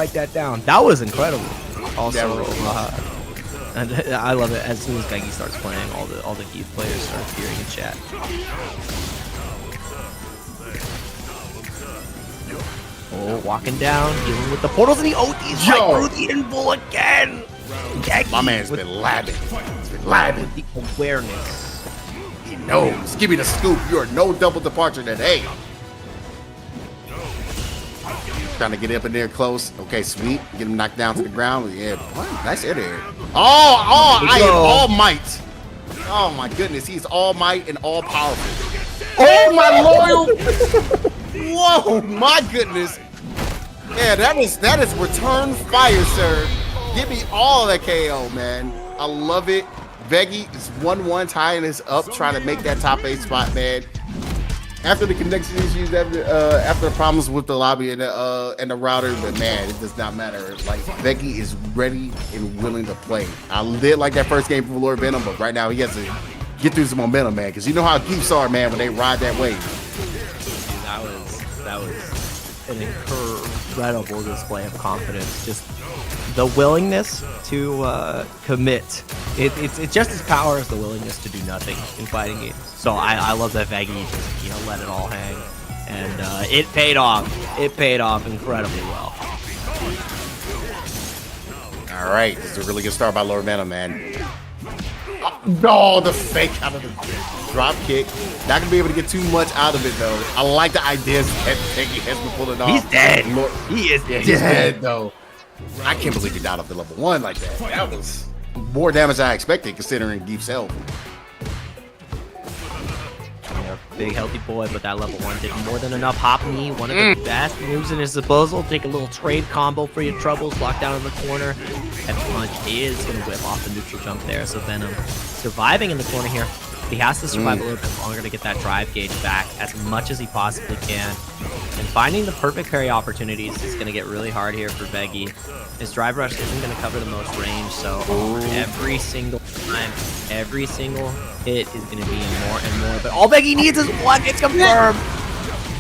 That was incredible. Also, And I love it. As soon as Veggy starts playing, all the Heath players start appearing in chat. Oh, walking down, dealing with the portals, and he ODs right through the invul again. My man's been labbing. He's been labbing. The awareness. He knows. Give me the scoop. You are no double departure today. Trying to get up in there close. Okay, sweet. Get him knocked down to the ground. Yeah, nice air there. Oh, I am all might. Oh my goodness, he's all might and all powerful. Oh my loyal. Whoa, my goodness. Yeah, that is return fire, sir. Give me all that KO, man. I love it. Veggy is 1-1 tying us up, trying to make that top 8 spot, man. After the connection issues, after the problems with the lobby and the router, but man, it does not matter. Like, Veggy is ready and willing to play. I did like that first game for Lord Venom, but right now he has to get through some momentum, man. Because you know how geeks are, man, when they ride that wave. That was an incredible display of confidence. Just the willingness to commit. It's just as power as the willingness to do nothing in fighting games. So I love that Veggy just let it all hang, and it paid off. It paid off incredibly well. All right, this is a really good start by Lord Venom, man. No, the fake out of the drop kick. Not gonna be able to get too much out of it though. I like the ideas that Veggy has been pulling off. He's dead. He is dead. He's dead though. I can't believe he died off the level 1 like that. That was more damage than I expected considering Geef's health. Big healthy boy, but that level 1 did more than enough. Hop knee, one of the best moves in his disposal. Take a little trade combo for your troubles. Lock down in the corner. Heavy punch is going to whip off the neutral jump there. So Venom surviving in the corner here. He has to survive a little bit longer to get that drive gauge back as much as he possibly can. And finding the perfect parry opportunities is going to get really hard here for Veggy. His drive rush isn't going to cover the most range, so every single time, every single hit is going to be more and more. But all Veggy needs is one. It's confirmed.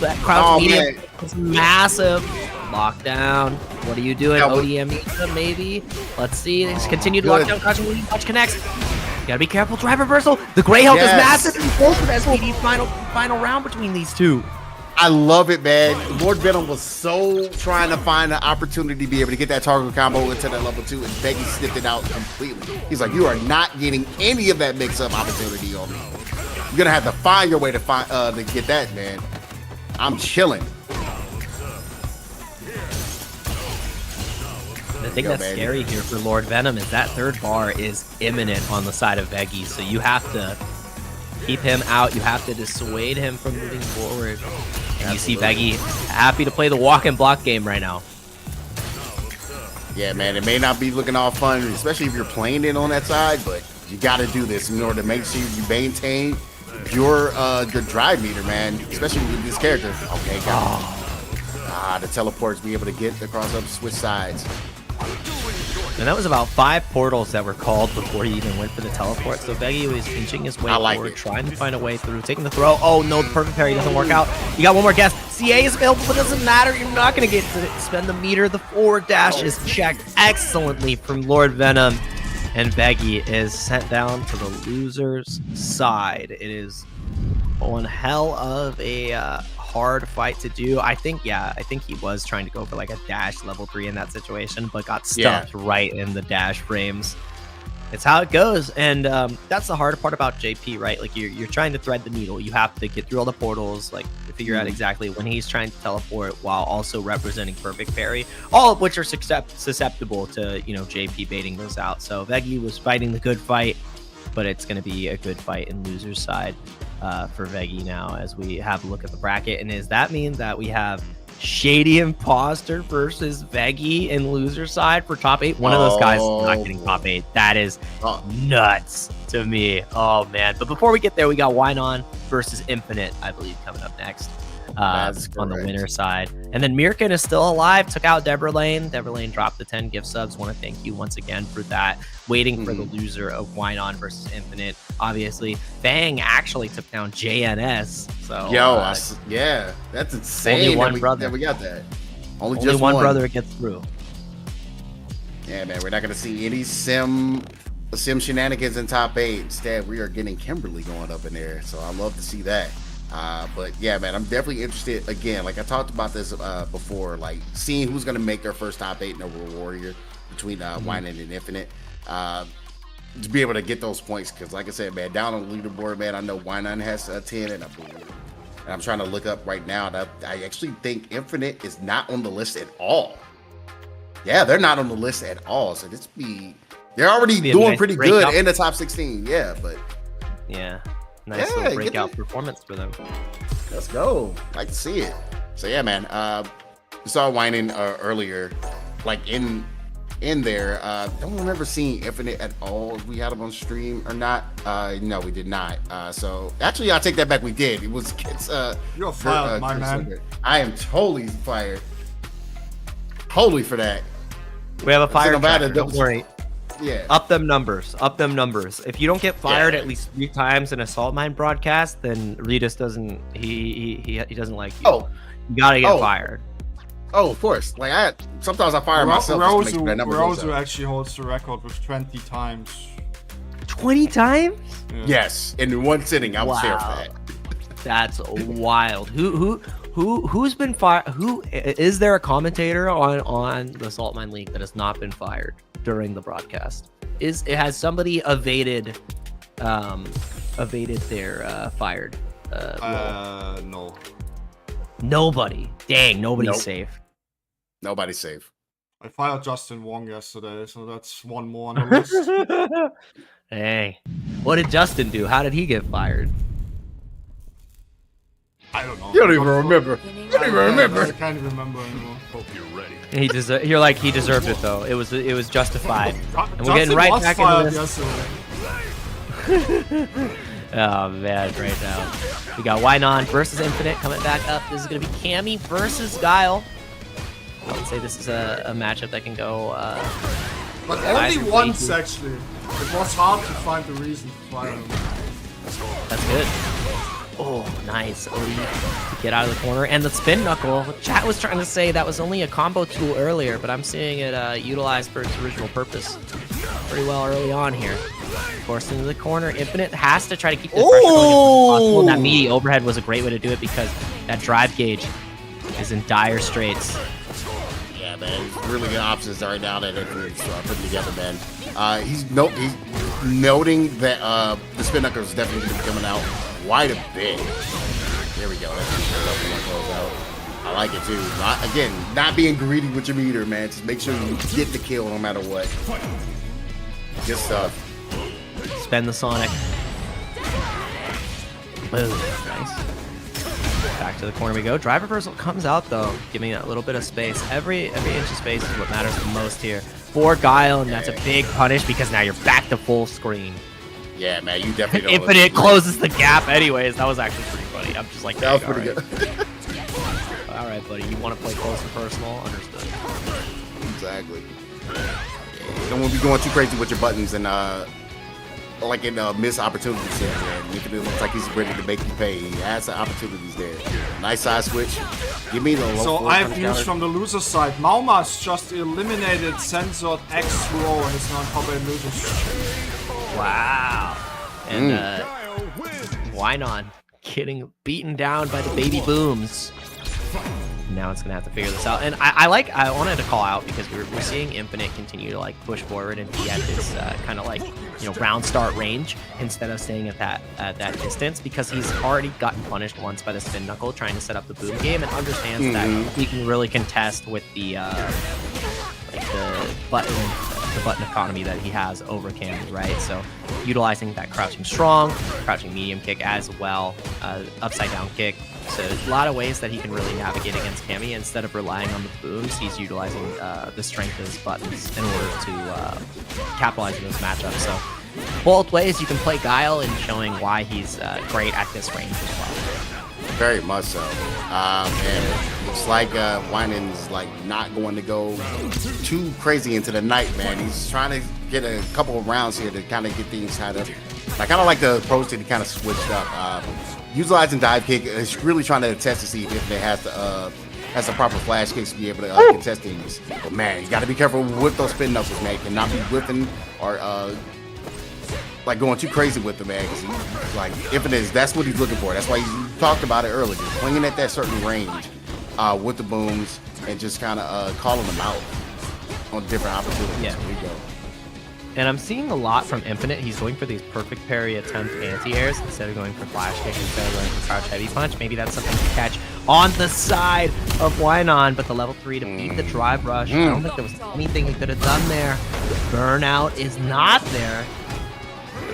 That crouch medium is massive. Lockdown. What are you doing? ODM maybe? Let's see. Let's continue to lock down. Crouching medium punch connects. You gotta be careful. Drive reversal. The gray health is massive. And both with SPD final round between these two. I love it, man. Lord Venom was so trying to find an opportunity to be able to get that target combo into that level 2, and Veggy sniffed it out completely. He's like, you are not getting any of that mix-up opportunity on me. You're gonna have to find your way to get that, man. I'm chilling. The thing that's scary here for Lord Venom is that third bar is imminent on the side of Veggy, so you have to keep him out. You have to dissuade him from moving forward. And you see Veggy happy to play the walk and block game right now. Yeah, man, it may not be looking all fun, especially if you're playing it on that side, but you got to do this in order to make sure you maintain your drive meter, man, especially with this character. Okay, got it. The teleports be able to get across up, switch sides. And that was about 5 portals that were called before he even went for the teleport. So Veggy was inching his way forward, trying to find a way through, taking the throw. Oh no, the perfect parry doesn't work out. You got one more guess. CA is available, but it doesn't matter. You're not going to get to spend the meter. The forward dash is checked excellently from Lord Venom. And Veggy is sent down to the loser's side. It is one hell of a hard fight to do. I think he was trying to go for like a dash level 3 in that situation, but got stuffed right in the dash frames. It's how it goes, and that's the hard part about JP, right? Like you're trying to thread the needle. You have to get through all the portals, like to figure out exactly when he's trying to teleport while also representing perfect parry, all of which are susceptible to JP baiting those out. So Veggy was fighting the good fight, but it's going to be a good fight in loser's side for Veggy now as we have a look at the bracket. And does that mean that we have Shady Imposter versus Veggy in loser side for top 8? One of those guys is not getting top 8. That is nuts to me. Oh man. But before we get there, we got Wine On versus Infinite, I believe, coming up next on the winner side. And then Mirkin is still alive, took out Deborah Lane. Deborah Lane dropped the 10 gift subs. Want to thank you once again for that. Waiting for the loser of Wine On versus Infinite. Obviously, Fang actually took down JNS. So yeah, that's insane. Only one brother. We got that. Only just one brother gets through. Yeah, man, we're not gonna see any sim Sim Shenanigans in top 8. Instead, we are getting Kimberly going up in there. So I love to see that. But yeah, man, I'm definitely interested. Again, like I talked about this before, like seeing who's going to make their first top 8 in a World Warrior between Winan and Infinite. To be able to get those points. Because like I said, man, down on the leaderboard, man, I know Winan has 10 and I'm trying to look up right now that I actually think Infinite is not on the list at all. Yeah, they're not on the list at all. So they're already doing nice pretty good in the top 16. Yeah, but yeah, nice little breakout performance for them. Let's go. Like to see it. So yeah, man. We saw Winan earlier, like in there. Don't remember seeing Infinite at all. If we had him on stream or not. No, we did not. So actually, I'll take that back. We did. You're fired, my man. I am totally fired. Totally for that. We have a fire tracker, don't worry. Yeah. Up them numbers. If you don't get fired at least 3 times in a Saltmine broadcast, then Regis doesn't he doesn't like you. Oh. You gotta get fired. Oh, of course. Like sometimes I fire myself. Rosu actually holds the record with 20 times. 20 times? Yeah. Yes, in one sitting. I was there for that. That's wild. Who's been fired? Who is there a commentator on the Saltmine League that has not been fired during the broadcast? Has somebody evaded their fired? No. Nobody. Dang, nobody's safe. Nobody's safe. I fired Justin Wong yesterday, so that's one more on the list. Hey, what did Justin do? How did he get fired? I don't know. You don't even remember. I can't remember anymore. Hope you're ready. He deserved it though. It was justified. And we're getting Justin right was back fired into this. yesterday. Oh man, right now. We got Winan versus Infinite coming back up. This is gonna be Cammy versus Guile. I would say this is a matchup that can go But only once actually. It was hard to find the reason to fire him. That's good. Oh, nice. Get out of the corner. And the spin knuckle. Chat was trying to say that was only a combo tool earlier, but I'm seeing it utilized for its original purpose pretty well early on here. Forced into the corner. Infinite has to try to keep the pressure going as much as possible. And that meaty overhead was a great way to do it because that drive gauge is in dire straits. Yeah, man. He's really good options right now that Infinite's putting together, man. He's noting that the spin knuckle is definitely going to be coming out quite a bit. There we go. I like it too. Again, not being greedy with your meter, man. Just make sure you get the kill no matter what. Good stuff. Spend the Sonic. Boom. Nice. Back to the corner we go. Drive reversal comes out though, giving it a little bit of space. Every inch of space is what matters the most here for Guile, and that's a big punish because now you're back to full screen. Yeah, man, you definitely don't. Infinite closes the gap anyways. That was actually pretty funny. I'm just like, that was pretty good. All right, buddy. You want to play close and personal? Understood. Exactly. Don't want to be going too crazy with your buttons and like in miss opportunities here, man. Infinite looks like he's ready to make you pay. He has the opportunities there. Nice side switch. Give me the low. So I have news from the loser side. Maumas just eliminated censored X row and it's not top 8 losers. Wow. And Winan getting beaten down by the baby booms. Now it's gonna have to figure this out. And I wanted to call out because we're seeing Infinite continue to like push forward and be at this kind of like, you know, round start range instead of staying at that distance, because he's already gotten punished once by the spin knuckle trying to set up the boom game and understands that he can really contest with the button economy that he has over Cammy, right? So utilizing that crouching strong, crouching medium kick as well, upside down kick. So a lot of ways that he can really navigate against Cammy. Instead of relying on the booms, he's utilizing the strength of his buttons in order to capitalize on those matchups. So both ways you can play Guile and showing why he's great at this range as well. Very much so. And looks like Winan's like not going to go too crazy into the night, man. He's trying to get a couple of rounds here to kind of get things tied up. I kind of like the approach that he kind of switched up. Utilizing dive kick is really trying to test to see if it has the proper flash kicks to be able to contest things. But man, you got to be careful with those spin knuckles, man. You cannot be whipping or like going too crazy with him, man. 'Cause he, like Infinite, that's what he's looking for. That's why he talked about it earlier, just playing at that certain range with the booms and just kind of calling them out on different opportunities. Yeah. There we go. And I'm seeing a lot from Infinite. He's going for these perfect parry attempt anti-airs instead of going for flash kick, instead of going for crouch heavy punch. Maybe that's something to catch on the side of Wynon, but the level 3 to beat the drive rush. I don't think there was anything he could have done there. Burnout is not there.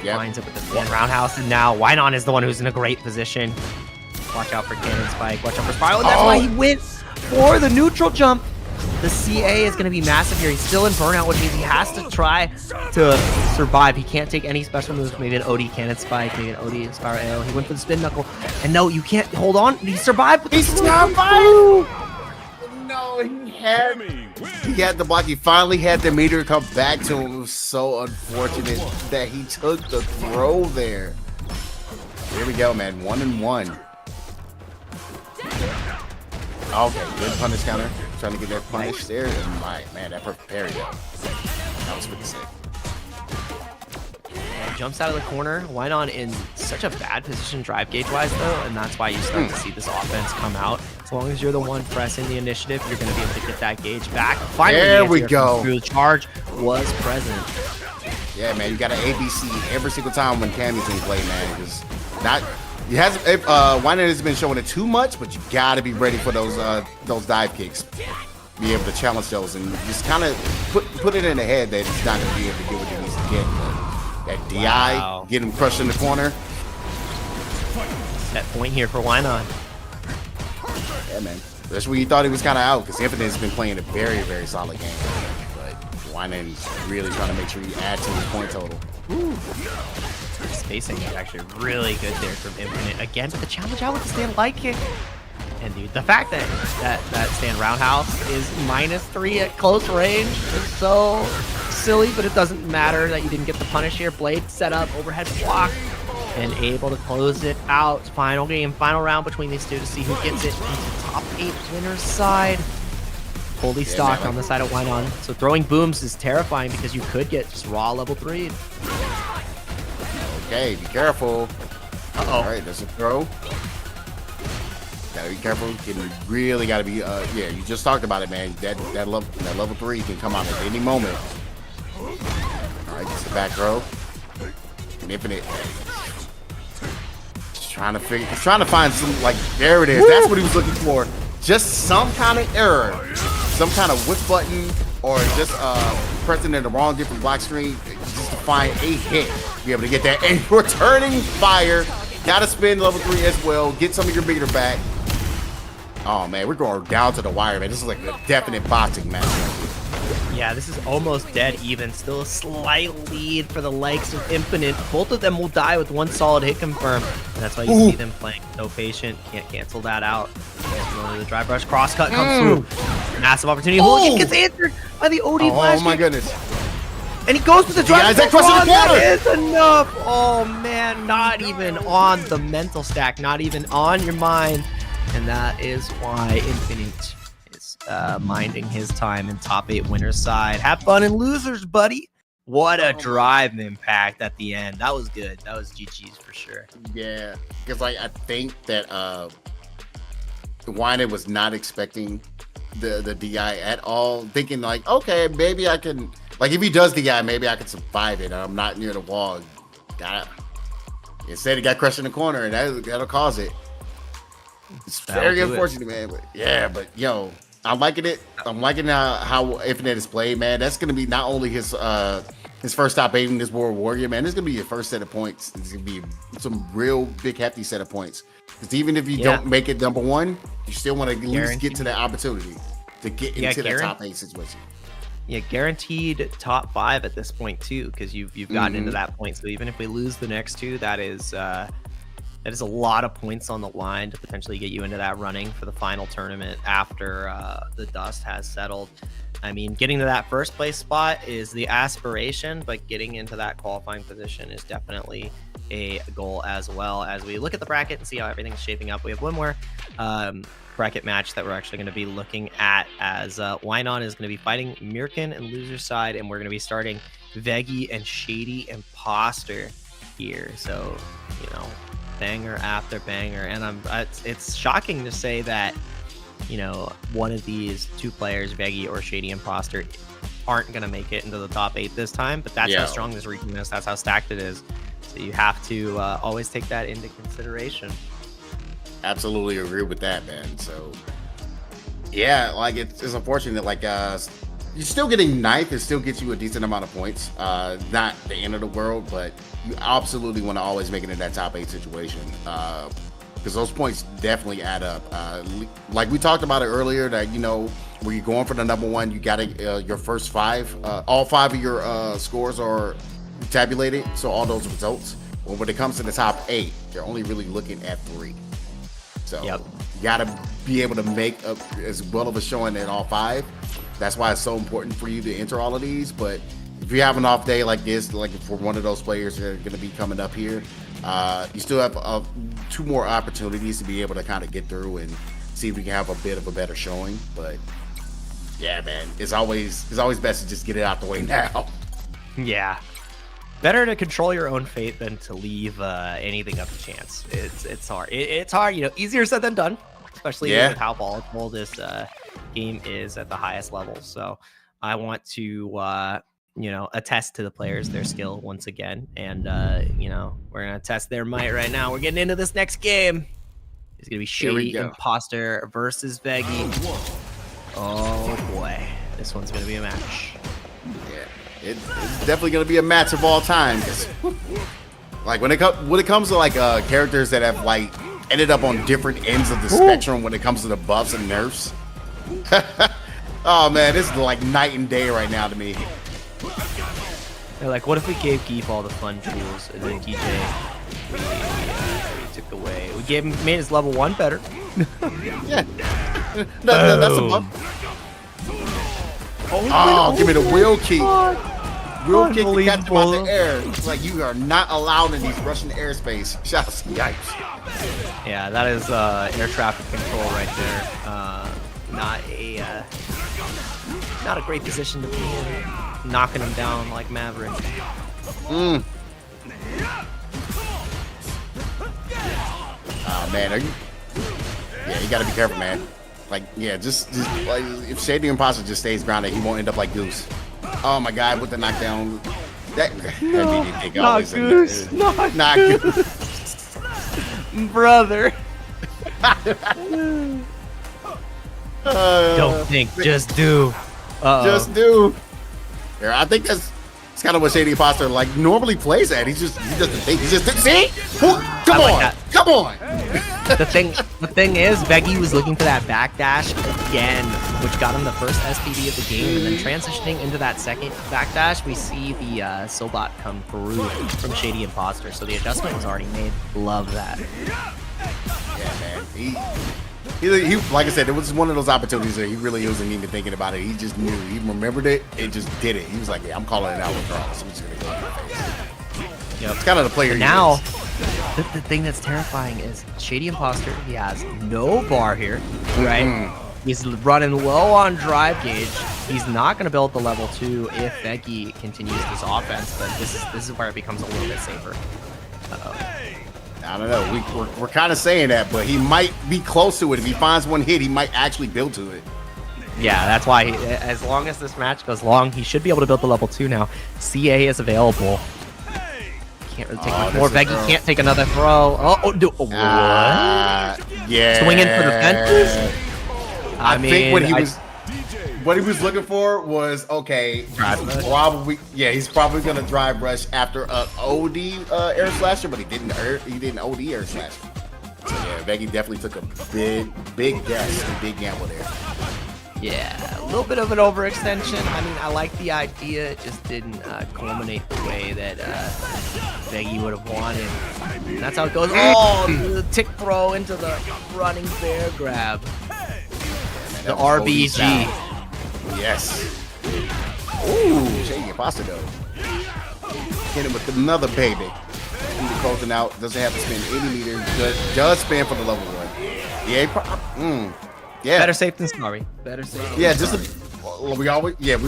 Yep. Lines up with the stand roundhouse, and now Wynon is the one who's in a great position. Watch out for cannon spike. Watch out for spiral. And that's why he went for the neutral jump. The CA is going to be massive here. He's still in burnout, which means he has to try to survive. He can't take any special moves. Maybe an OD cannon spike, maybe an OD spiral AO. He went for the spin knuckle. And no, you can't hold on. He survived. But he survived. No, he had the block. He finally had the meter come back to him. It was so unfortunate that he took the throw there. Here we go, man. 1-1. Okay, good punish counter. Trying to get that punish there. And man, that perfect parry though. That was pretty sick. Yeah, jumps out of the corner. Wynon in such a bad position drive gauge wise though, and that's why you start to see this offense come out. As long as you're the one pressing the initiative, you're going to be able to get that gauge back. Finally, there we go. The charge was present. Yeah, man, you got an ABC every single time when Cammy's in play, man. Just not. He hasn't. Wynon has been showing it too much, but you gotta be ready for those dive kicks. Be able to challenge those and just kind of put it in the head that he's not gonna be able to get what he needs to get. That DI, get him crushed in the corner. Set point here for Wynon. Yeah, man. That's where you thought he was kind of out because Infinite's been playing a very, very solid game. But Wynon's really trying to make sure he adds to his point total. Ooh. Spacing is actually really good there from Infinite. Again, but the challenge out with the stand light kick. And dude, the fact that stand roundhouse is -3 at close range is so silly, but it doesn't matter that you didn't get the punish here. Blade set up, overhead block, and able to close it out. Final game, final round between these two to see who gets it into top 8 winner's side. Fully stocked on the side of Wynon. So throwing booms is terrifying because you could get just raw level 3. Okay, be careful. All right, there's a throw. Gotta be careful. You really gotta be. Yeah, you just talked about it, man. That level 3 can come out at any moment. All right, just the back row. And Infinite. Just trying to find some, like, there it is. That's what he was looking for. Just some kind of error, some kind of whip button, or just pressing in the wrong different block screen. Just to find a hit, be able to get that. And returning fire, gotta spin level 3 as well. Get some of your meter back. Oh man, we're going down to the wire, man. This is like a definite boxing match. Yeah, this is almost dead even. Still a slight lead for the likes of Infinite. Both of them will die with one solid hit confirm. And that's why you see them playing so patient. Can't cancel that out. The drive rush crosscut comes through. Massive opportunity. Hooligan gets answered by the OD flash. Oh my goodness. And he goes with the drive. That is enough. Oh man, not even on the mental stack, not even on your mind. And that is why Infinite is minding his time in top 8 winners side. Have fun in losers, buddy. What a drive impact at the end. That was good. That was GG's for sure. Yeah, because like I think that Wynon was not expecting the DI at all, thinking like, okay, maybe I can, like if he does DI, maybe I can survive it. I'm not near the wall. Instead, he got crushed in the corner, and that'll cause it. It's very unfortunate, man. But yeah, but yo, I'm liking it. I'm liking how Infinite is played, man. That's gonna be not only his first top 8 in this World Warrior, man. This is gonna be your first set of points. It's gonna be some real big hefty set of points. Because even if you don't make it number 1, you still want to at least get to that opportunity to get into that top 8 situation. Yeah, guaranteed top 5 at this point too, because you've gotten into that point. So even if we lose the next 2, that is a lot of points on the line to potentially get you into that running for the final tournament after the dust has settled. I mean, getting to that first place spot is the aspiration, but getting into that qualifying position is definitely a goal as well. As we look at the bracket and see how everything's shaping up, we have one more bracket match that we're actually going to be looking at, as Wynon is going to be fighting Mirkin and loser side, and we're going to be starting Veggy and Shady Imposter here. So, you know, banger after banger. And it's shocking to say that, you know, one of these two players, Veggy or Shady Imposter, aren't going to make it into the top 8 this time. But that's how strong this region is. That's how stacked it is. So you have to always take that into consideration. Absolutely agree with that, man. So, yeah, like it's unfortunate. Like, you're still getting 9th. It still gets you a decent amount of points. Not the end of the world, but you absolutely want to always make it in that top 8 situation. Because those points definitely add up. Like we talked about it earlier, that, you know, where you're going for the number 1, you got to your first 5, all 5 of your scores are tabulated. So all those results. Well, when it comes to the top 8, they're only really looking at 3. So you got to be able to make as well of a showing in all 5. That's why it's so important for you to enter all of these. But if you have an off day like this, like for one of those players that are going to be coming up here, you still have 2 more opportunities to be able to kind of get through and see if we can have a bit of a better showing. But yeah, man, it's always best to just get it out the way now. Yeah. Better to control your own fate than to leave anything up to chance. It's hard. It's hard, you know, easier said than done, especially with how volatile this game is at the highest level. So I want to, you know, attest to the players, their skill once again. And, you know, we're going to test their might right now. We're getting into this next game. It's going to be Shady Imposter versus Veggy. Oh, boy. This one's going to be a match. Yeah. It's definitely going to be a match of all time. Like when it comes to like characters that have like ended up on different ends of the spectrum when it comes to the buffs and nerfs. Oh man, this is like night and day right now to me. They're like, what if we gave Guile all the fun tools and then DJ we took away? We gave him, made his level 1 better. Yeah. That's a buff. Oh, give me the wheel kick. Wheel kick to catch him out the air. It's like you are not allowed in these Russian airspace. Shouts to yikes. Yeah, that is air traffic control right there. Not a great position to be in. Knocking him down like Maverick. Oh man, yeah, you gotta be careful, man. Like, yeah, just like if Shady Imposter just stays grounded, he won't end up like Goose. Oh my God, with the knockdown. Not Goose. Not Goose. Brother. Don't think, just do. Just do. Yeah, I think that's kind of what Shady Imposter like normally plays at. He doesn't think. He just see. Come on. The thing is, Veggy was looking for that backdash again, which got him the first SPD of the game, and then transitioning into that second backdash, we see the Sobot come through from Shady Imposter, so the adjustment was already made. Love that. Yeah, man. He like I said, it was one of those opportunities that he really wasn't even thinking about it. He just knew. He remembered it and just did it. He was like, yeah, I'm calling it out regardless. I'm just going to go in your face. Yep. It's kind of the player now, the thing that's terrifying is Shady Imposter, he has no bar here, right? He's running low on drive gauge. He's not going to build the level 2 if Veggy continues this offense, but this is where it becomes a little bit safer. I don't know. We're kind of saying that, but he might be close to it. If he finds one hit, he might actually build to it. Yeah, that's why as long as this match goes long, he should be able to build the level 2 now. CA is available. Can't really take much more. Veggy can't take another throw. What? Yeah. Swinging for the fences? I mean, what he was looking for was probably he's probably gonna drive rush after a OD air slasher, but he didn't OD air slasher. So yeah, Veggy definitely took a big guess and big gamble there. Yeah, a little bit of an overextension. I mean, I like the idea. It just didn't culminate the way that Veggy would have wanted. And that's how it goes. Oh, the tick throw into the running bear grab. The RBG. Yes. Ooh, Shady Imposter though. Hit him with another baby. Closing out. Doesn't have to spin any meters. Does spin for the level 1. Yeah. Yeah. Better safe than sorry. Better safe. Yeah, Well, we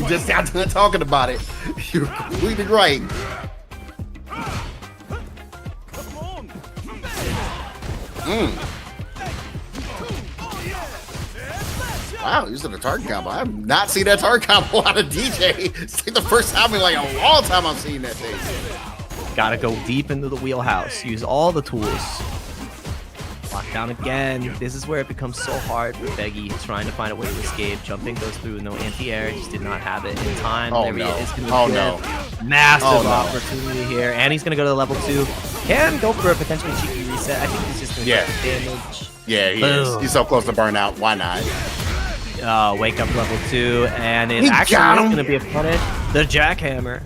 just got done talking about it. You're completely right. Wow, using a target combo. I have not seen that target combo out of DJ. It's like the first time in like a long time I've seen that thing. Gotta go deep into the wheelhouse. Use all the tools. Lock down again. This is where it becomes so hard for Veggy trying to find a way to escape. Jumping goes through, no anti-air. Just did not have it in time. Oh, there no. he is. No. Massive opportunity here. And he's going to go to level 2. Can go for a potentially cheeky reset. I think he's just going to get damage. Yeah, he is. He's so close to burnout. Why not? Wake up level 2. And it He actually got is him. going to be a punish. The jackhammer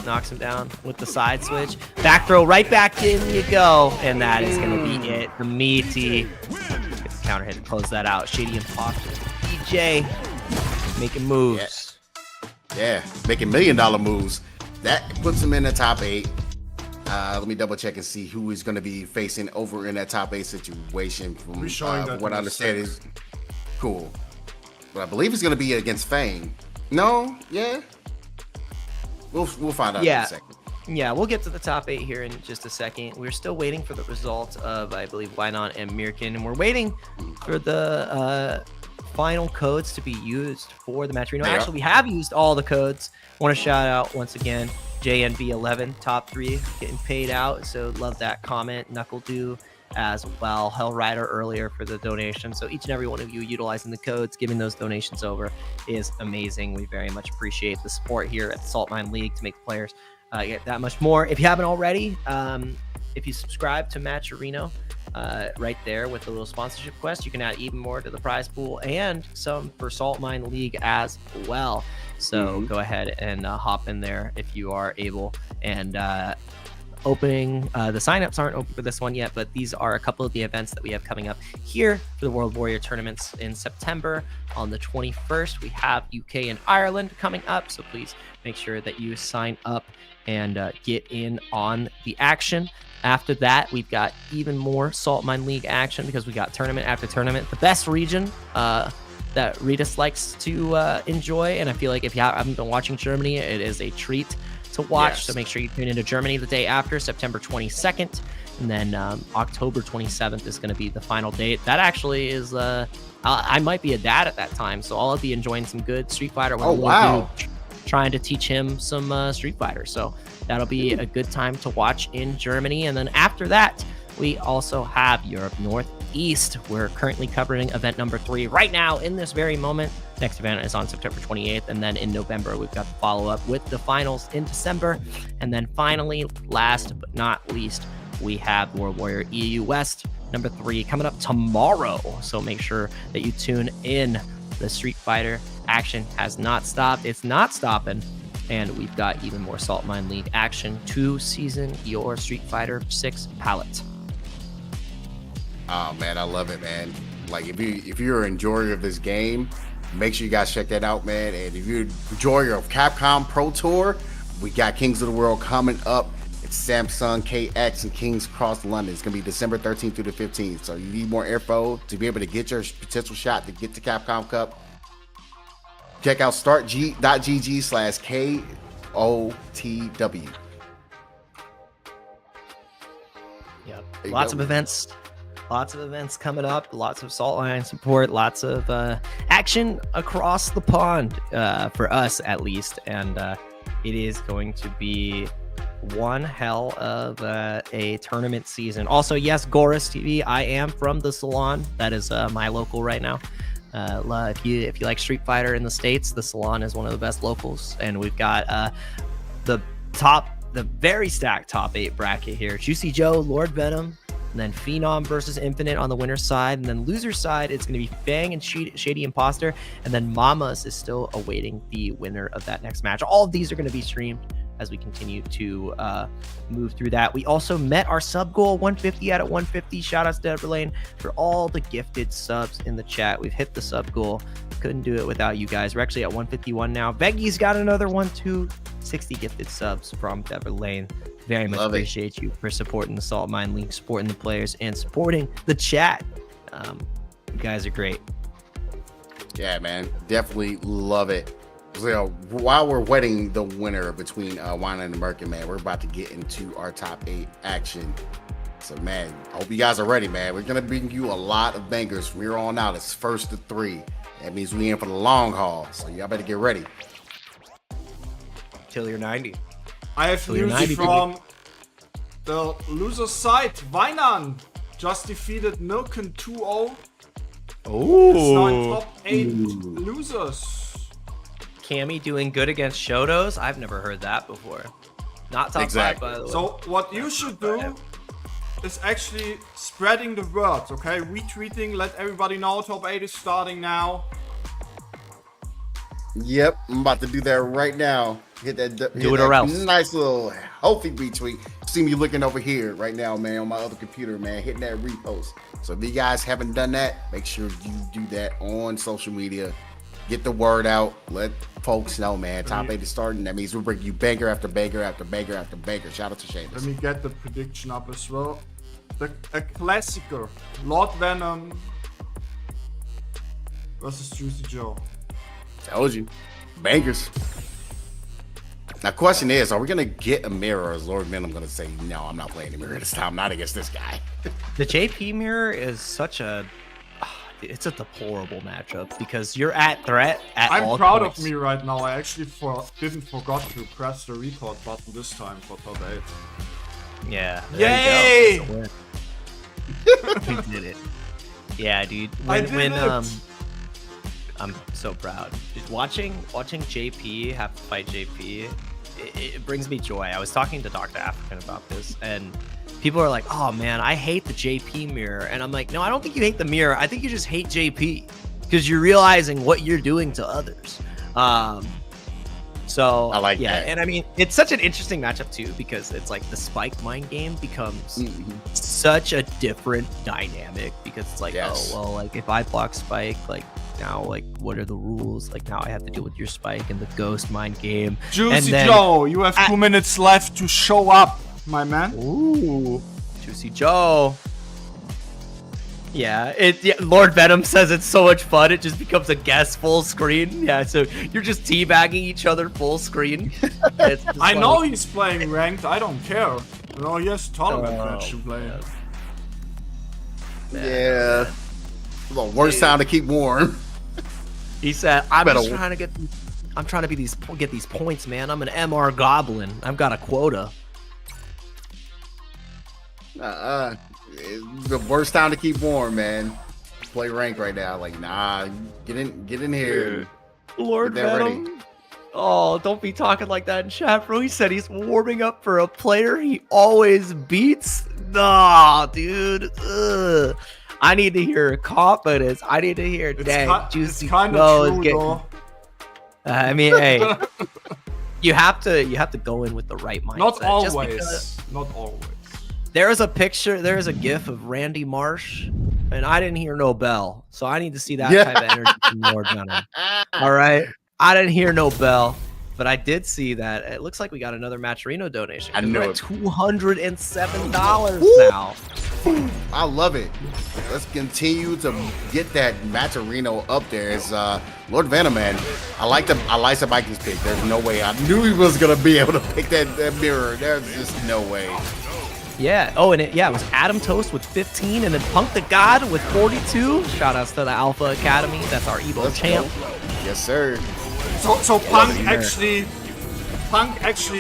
knocks him down with the side switch. Back throw right back in you go. And that is going to be it. The meaty. Gets the counter hit to close that out. Shady Imposter. DJ making moves. Yeah, making $1 million moves. That puts him in the top 8. Let me double check and see who he's going to be facing over in that top 8 situation. From what I understand is cool. But I believe he's going to be against Fang. No? Yeah? We'll find out in a second. Yeah, we'll get to the top 8 here in just a second. We're still waiting for the result of, I believe, Wynot and Mirkin. And we're waiting for the final codes to be used for the match. Actually, we have used all the codes. Want to shout out once again JNB11 top 3 getting paid out, so love that comment. Knuckle as well, Hell Rider earlier for the donation. So each and every one of you utilizing the codes, giving those donations over is amazing. We very much appreciate the support here at the Saltmine League to make the players get that much more. If you haven't already, if you subscribe to Matcherino right there with the little sponsorship quest, you can add even more to the prize pool and some for Saltmine League as well. So go ahead and hop in there if you are able. And opening the signups aren't open for this one yet, but these are a couple of the events that we have coming up here for the World Warrior tournaments in September. On the 21st, we have UK and Ireland coming up, so please make sure that you sign up and get in on the action. After that, we've got even more Saltmine League action because we got tournament after tournament. The best region that Ritas likes to enjoy, and I feel like if you haven't been watching Germany, it is a treat to watch. So make sure you tune into Germany the day after, September 22nd, and then October 27th is going to be the final date. That actually is I might be a dad at that time, so I'll be enjoying some good Street Fighter. Oh wow! Trying to teach him some Street Fighter, so that'll be a good time to watch in Germany. And then after that, we also have Europe Northeast. We're currently covering event number 3 right now in this very moment. Next event is on September 28th, and then in November we've got the follow-up with the finals in December. And then finally, last but not least, we have World Warrior EU West number 3 coming up tomorrow. So make sure that you tune in. The Street Fighter action has not stopped. It's not stopping. And we've got even more Saltmine League action to season your Street Fighter 6 palette. Oh man, I love it, man. Like if you're an enjoyer of this game, make sure you guys check that out, man. And if you're an enjoyer of Capcom Pro Tour, we got Kings of the World coming up. It's Samsung KX and Kings Cross London. It's gonna be December 13th through the 15th. So you need more info to be able to get your potential shot to get to Capcom Cup. Check out startg.gg/KOTW. Yep. Lots of events. Lots of events coming up, lots of Saltline support, lots of action across the pond for us at least. And it is going to be one hell of a tournament season. Also, yes, Goris TV, I am from the Salon. That is my local right now. If you like Street Fighter in the States, the Salon is one of the best locals. And we've got the very stacked top 8 bracket here. Juicy Joe, Lord Venom, and then Phenom versus Infinite on the winner's side. And then loser's side, it's going to be Fang and Shady Imposter. And then Mamas is still awaiting the winner of that next match. All of these are going to be streamed as we continue to move through that. We also met our sub goal, 150 out of 150. Shout out to Deborah for all the gifted subs in the chat. We've hit the sub goal. Couldn't do it without you guys. We're actually at 151 now. Veggy's got another 260 gifted subs from Deborah Lane. Very much appreciate you for supporting the Saltmine League, supporting the players, and supporting the chat. You guys are great. Yeah, man, definitely love it. So while we're waiting the winner between Wine and American, man, we're about to get into our top 8 action. So, man, I hope you guys are ready, man. We're gonna bring you a lot of bangers from here on out. It's first to 3. That means we in for the long haul. So y'all better get ready. Till you're 90. I have news from the loser side. Weinan just defeated Milken 2-0. Oh, It's now in top 8 losers. Cammy doing good against Shotos. I've never heard that before. Not top 5, by the way. So what you should do is actually spreading the word, okay? Retweeting, let everybody know top 8 is starting now. Yep, I'm about to do that right now. Hit that, do it or else. Nice little healthy retweet. See me looking over here right now, man, on my other computer, man, hitting that repost. So if you guys haven't done that, make sure you do that on social media. Get the word out. Let folks know, man. Top 8 is starting. That means we'll bring you banger after banger after banger after banger. Shout out to Seamus. Let me get the prediction up as well. A classicer. Lord Venom versus Juicy Joe. Told you. Bangers. Now, question is, are we going to get a mirror, or is Lord Venom going to say, no, I'm not playing the mirror this time, not against this guy? The JP mirror is such a... It's a deplorable matchup because you're at threat at all I'm proud points. of me right now. I actually didn't forgot to press the record button this time for top 8. Yeah. Yay! We did it. Yeah, dude. I did it. I'm so proud. Dude, watching JP have to fight JP, it brings me joy. I was talking to Dr. African about this, and people are like, oh man, I hate the JP mirror. And I'm like, no, I don't think you hate the mirror. I think you just hate JP because you're realizing what you're doing to others. So I like yeah, that. and I mean, it's such an interesting matchup too because it's like the Spike Mine game becomes such a different dynamic because it's like, Yes. oh well, like if I block Spike, like now, like what are the rules? Like now I have to deal with your Spike in the Ghost Mine game. Juicy Joe, you have 2 minutes left to show up, my man. Ooh, Juicy Joe. Yeah, Lord Venom says it's so much fun. It just becomes a guest full screen. Yeah, so you're just teabagging each other full screen. I know he's playing ranked. I don't care. You know, he has tournament match to play. Yeah. The worst time to keep warm. He said, "I'm just trying to get these points, man. I'm an MR goblin. I've got a quota." It's the worst time to keep warm, man. Play rank right now. Like, nah, get in here. Lord Venom. Oh, don't be talking like that in chat, bro. He said he's warming up for a player he always beats. Nah, dude. Ugh. I need to hear confidence. I need to hear dang Juicy Joe is getting. I mean, hey, you have to go in with the right mindset. Not always. Not always. There is a picture, there is a gif of Randy Marsh, and I didn't hear no bell. So I need to see that type of energy from Lord Venom. All right. I didn't hear no bell, but I did see that. It looks like we got another Matcherino donation. I know we're at it. $207 now. I love it. Let's continue to get that Matcherino up there. It's Lord Venom, man. I like the Vikings pick. There's no way. I knew he was gonna be able to pick that mirror. There's just no way. Yeah. Oh, and it was Adam Toast with 15, and then Punk the God with 42. Shout outs to the Alpha Academy. That's our Evo champ. Go. Yes, sir. So Punk actually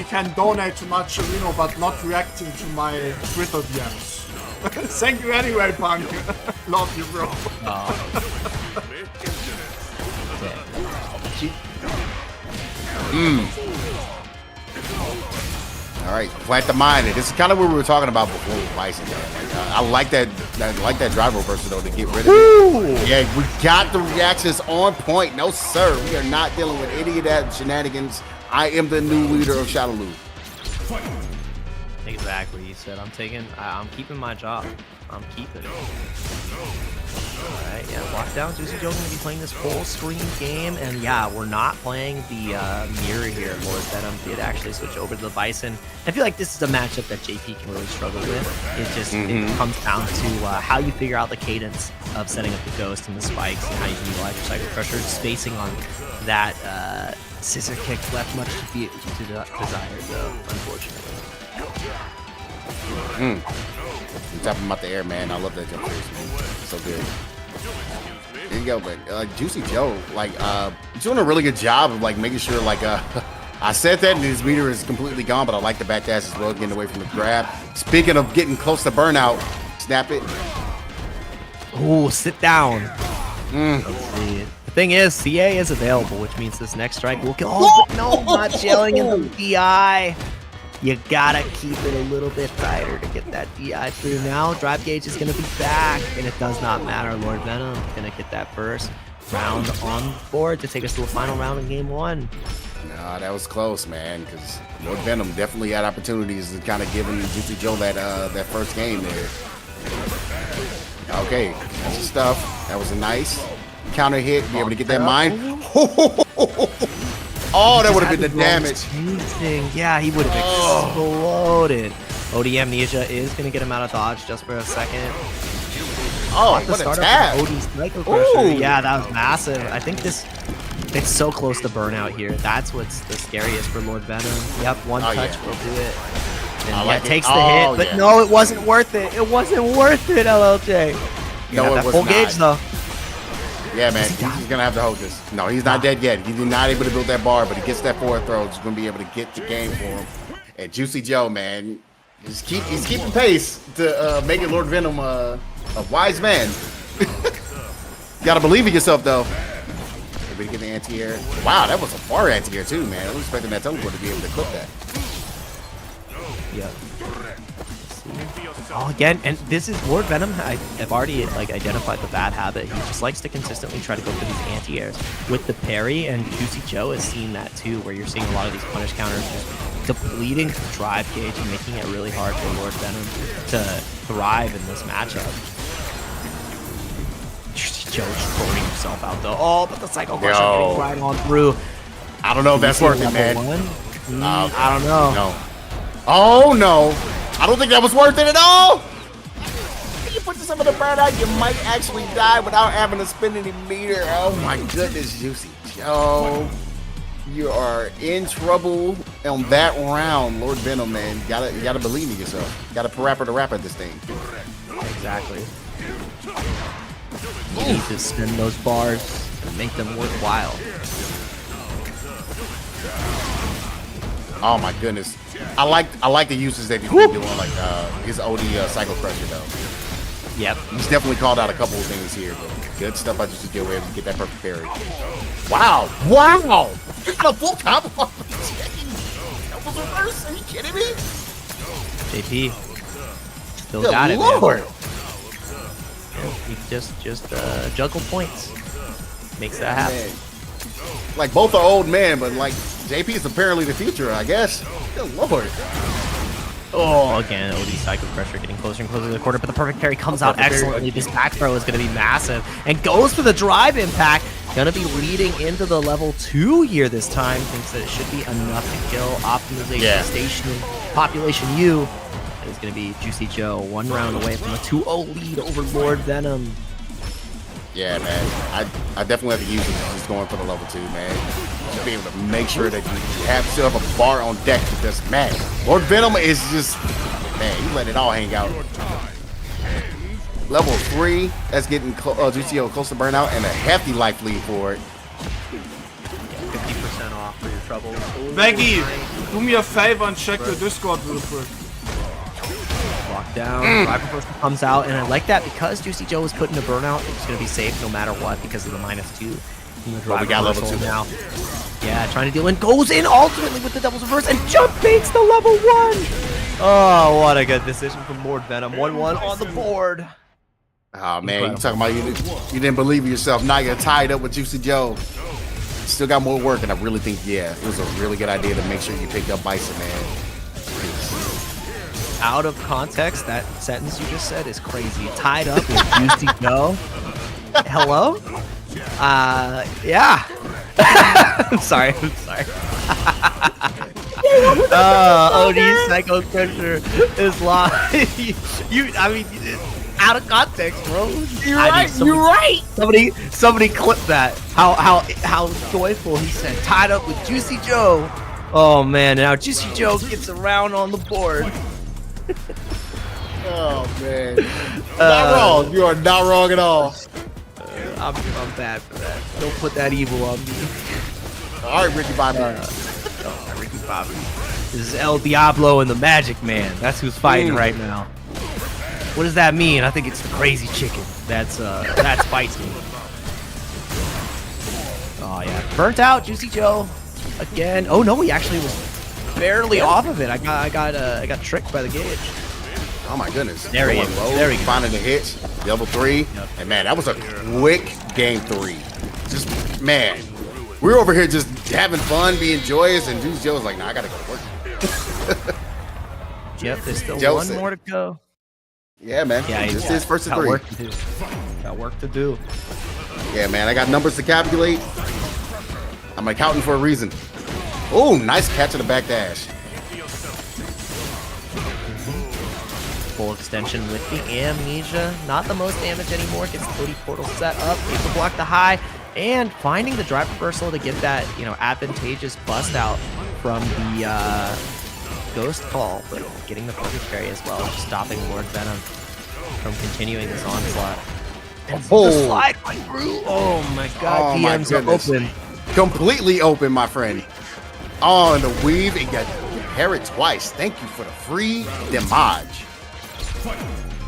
can donate to Matcherino, but not reacting to my Twitter DMs. Thank you anyway, Punk. Love you, bro. All right, plant the mine. This is kind of what we were talking about before with Bison. I like that drive reversal though to get rid of it. Yeah, we got the reactions on point. No sir, we are not dealing with any of that shenanigans. I am the new leader of Shadowloo. Exactly. He said, I'm keeping my job. I'm keeping it. Alright, yeah, lockdown. Juicy Joe gonna be playing this full screen game, and yeah, we're not playing the mirror here. Lord Venom did actually switch over to the Bison. I feel like this is a matchup that JP can really struggle with. It just it comes down to how you figure out the cadence of setting up the Ghost and the spikes, and how you can utilize your Cycle Crusher. Spacing on that scissor kick left much to be desired, though, unfortunately. I'm tapping him out the air, man. I love that jump face, man. So good. There you go, but Juicy Joe, like, doing a really good job of like making sure, like, I said that, and his meter is completely gone, but I like the back dash as well, getting away from the grab. Speaking of getting close to burnout, snap it. Ooh, sit down. Let's see. The thing is, CA is available, which means this next strike will kill. Oh, but no, not jailing in the DI. You gotta keep it a little bit tighter to get that DI through. Now, drive gauge is gonna be back, and it does not matter. Lord Venom gonna get that first round on board to take us to the final round in game 1. Nah, that was close, man, because Lord Venom definitely had opportunities to kind of giving Juicy Joe that first game there. Okay, that's the stuff. That was a nice counter hit. Be able to get that mine. Oh, that would have been the damage. Yeah, he would have exploded. OD Amnesia is going to get him out of dodge just for a second. Oh, what a tap. OD's Cycle Crusher. Yeah, that was massive. I think it's so close to burnout here. That's what's the scariest for Lord Venom. Yep, one touch will do it. And yeah, it takes the hit, but no, it wasn't worth it. It wasn't worth it, LLJ. No, it that was full not. gauge, though. Yeah, man, he's going to have to hold this. No, he's not dead yet. He's not able to build that bar, but he gets that forward throw. He's going to be able to get the game for him. And Juicy Joe, man, he's keeping pace to making Lord Venom a wise man. You got to believe in yourself, though. Maybe get the anti-air. Wow, that was a far anti-air, too, man. I was expecting that teleport to be able to clip that. Yep. Oh, again, and this is Lord Venom. I've already like identified the bad habit. He just likes to consistently try to go for these anti-airs with the parry, and Juicy Joe has seen that too, where you're seeing a lot of these punish counters just depleting the drive gauge and making it really hard for Lord Venom to thrive in this matchup. Juicy Joe just throwing himself out though. Oh, but the Cycle Crusher getting right on through. I don't know if that's worth it, man. I don't know. No. Oh, no. I don't think that was worth it at all. You put some of the burnout, you might actually die without having to spend any meter. Oh my goodness, Juicy Joe. You are in trouble on that round, Lord Venom, man. You gotta believe in yourself. You gotta parappa to rap at this thing. Exactly. You need to spend those bars and make them worthwhile. Oh my goodness. I like the uses that he's been doing, like his OD Cycle Crusher though. Yep. He's definitely called out a couple of things here, but good stuff I just get away and get that perfect parry. Wow! Wow! You got a full combo. That was reverse. Are you kidding me? JP still Good got it, Lord. man. He just juggle points. Makes that happen. Man. Like both are old men, but like JP is apparently the future, I guess. Good Lord. Oh, again, OD Cycle Crusher getting closer and closer to the corner, but the perfect parry comes out excellently. This back throw is going to be massive and goes for the drive impact. Going to be leading into the level 2 here this time. Thinks that it should be enough to kill. Optimization station, population U. It's going to be Juicy Joe, 1 round away from a 2-0 lead over Lord Venom. Yeah, man. I definitely have to use it just going for the level 2, man. Just be able to make sure that you still have a bar on deck because, man, Lord Venom is just, man, you let it all hang out. Level 3, that's getting GTO close to burnout and a hefty life lead for it. 50% off for your trouble. Veggy, do me a favor and check the Discord real quick. Lockdown, Rival Person comes out, and I like that because Juicy Joe was put into burnout. It's going to be safe no matter what because of the -2. Well, we got level 2 now. Yeah, trying to deal in, goes in ultimately with the Devil's Reverse and jump baits the level 1. Oh, what a good decision from Lord Venom. 1-1 on the board. Oh man, you talking about you didn't believe in yourself. Now you're tied up with Juicy Joe. Still got more work, and I really think, yeah, it was a really good idea to make sure you picked up Bison, man. Out of context, that sentence you just said is crazy. Tied up with Juicy Joe. Hello? Yeah. I'm sorry. OD Psycho Crusher is live. I mean, out of context, bro. You're right. Somebody clip that. How joyful he said. Tied up with Juicy Joe. Oh man, now Juicy Joe gets around on the board. Oh man, not wrong. You are not wrong at all. I'm bad for that. Don't put that evil on me. All right, Ricky Bobby. Ricky Bobby. This is El Diablo and the Magic Man. That's who's fighting right now. What does that mean? I think it's the crazy chicken. That's fighting. Oh yeah, burnt out, Juicy Joe. Again. Oh no, he actually was barely off of it. I got tricked by the gauge. Oh my goodness. There he is. There he goes. Finding the hits, level 3. Yep. And man, that was a quick game 3. Just, man, we're over here just having fun, being joyous, and Juicy Joe was like, nah, I gotta go to work. Yep, there's still Joseph. one more to go. Yeah, man. Yeah, just his first of 3. Got work to do. Yeah, man, I got numbers to calculate. I'm accounting for a reason. Oh, nice catch of the back dash. Full extension with the Amnesia. Not the most damage anymore. Gets the OD portal set up. Able to block the high. And finding the drive reversal to get that, advantageous bust out from the Ghost Call. But getting the perfect carry as well. Stopping Lord Venom from continuing this onslaught. And the slide went through. Oh my god. DMs are open. Completely open, my friend. Oh, and the weave. And got parry twice. Thank you for the free damage.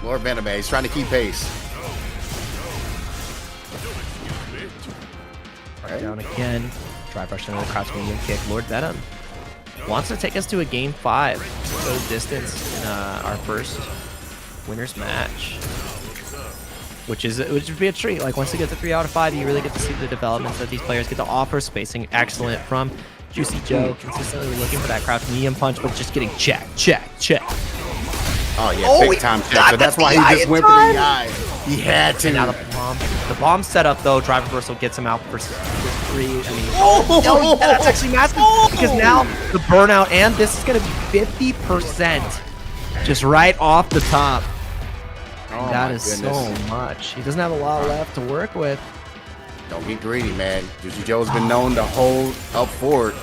Lord Venom, he's trying to keep pace. Right down again. Drive rush into the crouch medium kick. Lord Venom wants to take us to a game 5. Go distance in our first winners match. Which would be a treat. Like once you get to 3 out of 5, you really get to see the developments that these players get to offer. Spacing excellent from Juicy Joe. Consistently looking for that crouch medium punch, but just getting check. Oh yeah, big time check. So that's why he just went for the eye. He had to. And now the bomb set up though. Drive reversal gets him out for 3. I mean, that's actually massive because now the burnout and this is gonna be 50% just right off the top. Oh, that is so much. He doesn't have a lot left to work with. Don't get greedy, man. Juicy Joe's been known to hold up forward.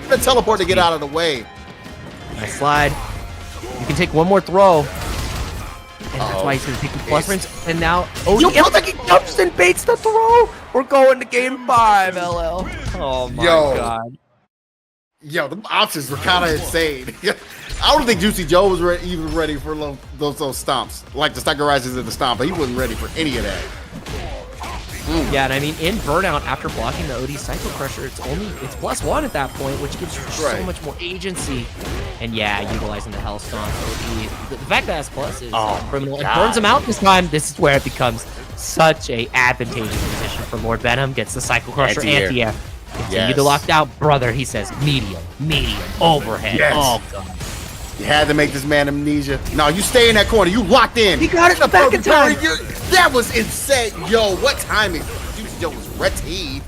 The teleport to get out of the way. Nice slide. You can take one more throw. And that's why he's going to take the plus range. And now, he jumps and baits the throw. We're going to game 5, LL. Oh my god. Yo, the options were kind of insane. I don't think Juicy Joe was even ready for those stomps. Like the Stagger Rises and the stomp, but he wasn't ready for any of that. Yeah, and I mean, in Burnout, after blocking the OD Cycle Crusher, it's +1 at that point, which gives you so much more agency. And yeah, utilizing the Hell Stomp OD. The fact that it's plus is criminal. It burns him out this time. This is where it becomes such a advantageous position for Lord Venom. Gets the Cycle Crusher anti-air. Continue to lock out, brother. He says medium, overhead. Yes. Oh god. You had to make this man amnesia. No, you stay in that corner. You locked in. He got it back in time. That was insane. Yo, what timing? Juicy Joe was ready.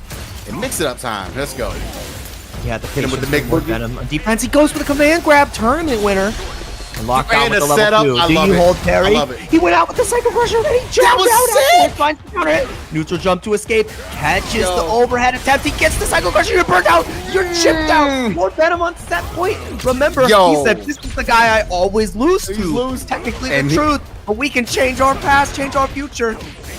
And mix it up time. Let's go. Yeah, the hit him with the big Venom. On defense, he goes for the command grab. Tournament winner. And locked out with the level 2. Do you hold parry? He went out with the Cycle Crusher and he jumped out. Finds the counter hit. Neutral jump to escape. Catches the overhead attempt. He gets the Cycle Crusher. You're burnt out. You're chipped out. More Venom on set point. Remember, he said, this is the guy I always lose to. Technically the truth. But we can change our past, change our future.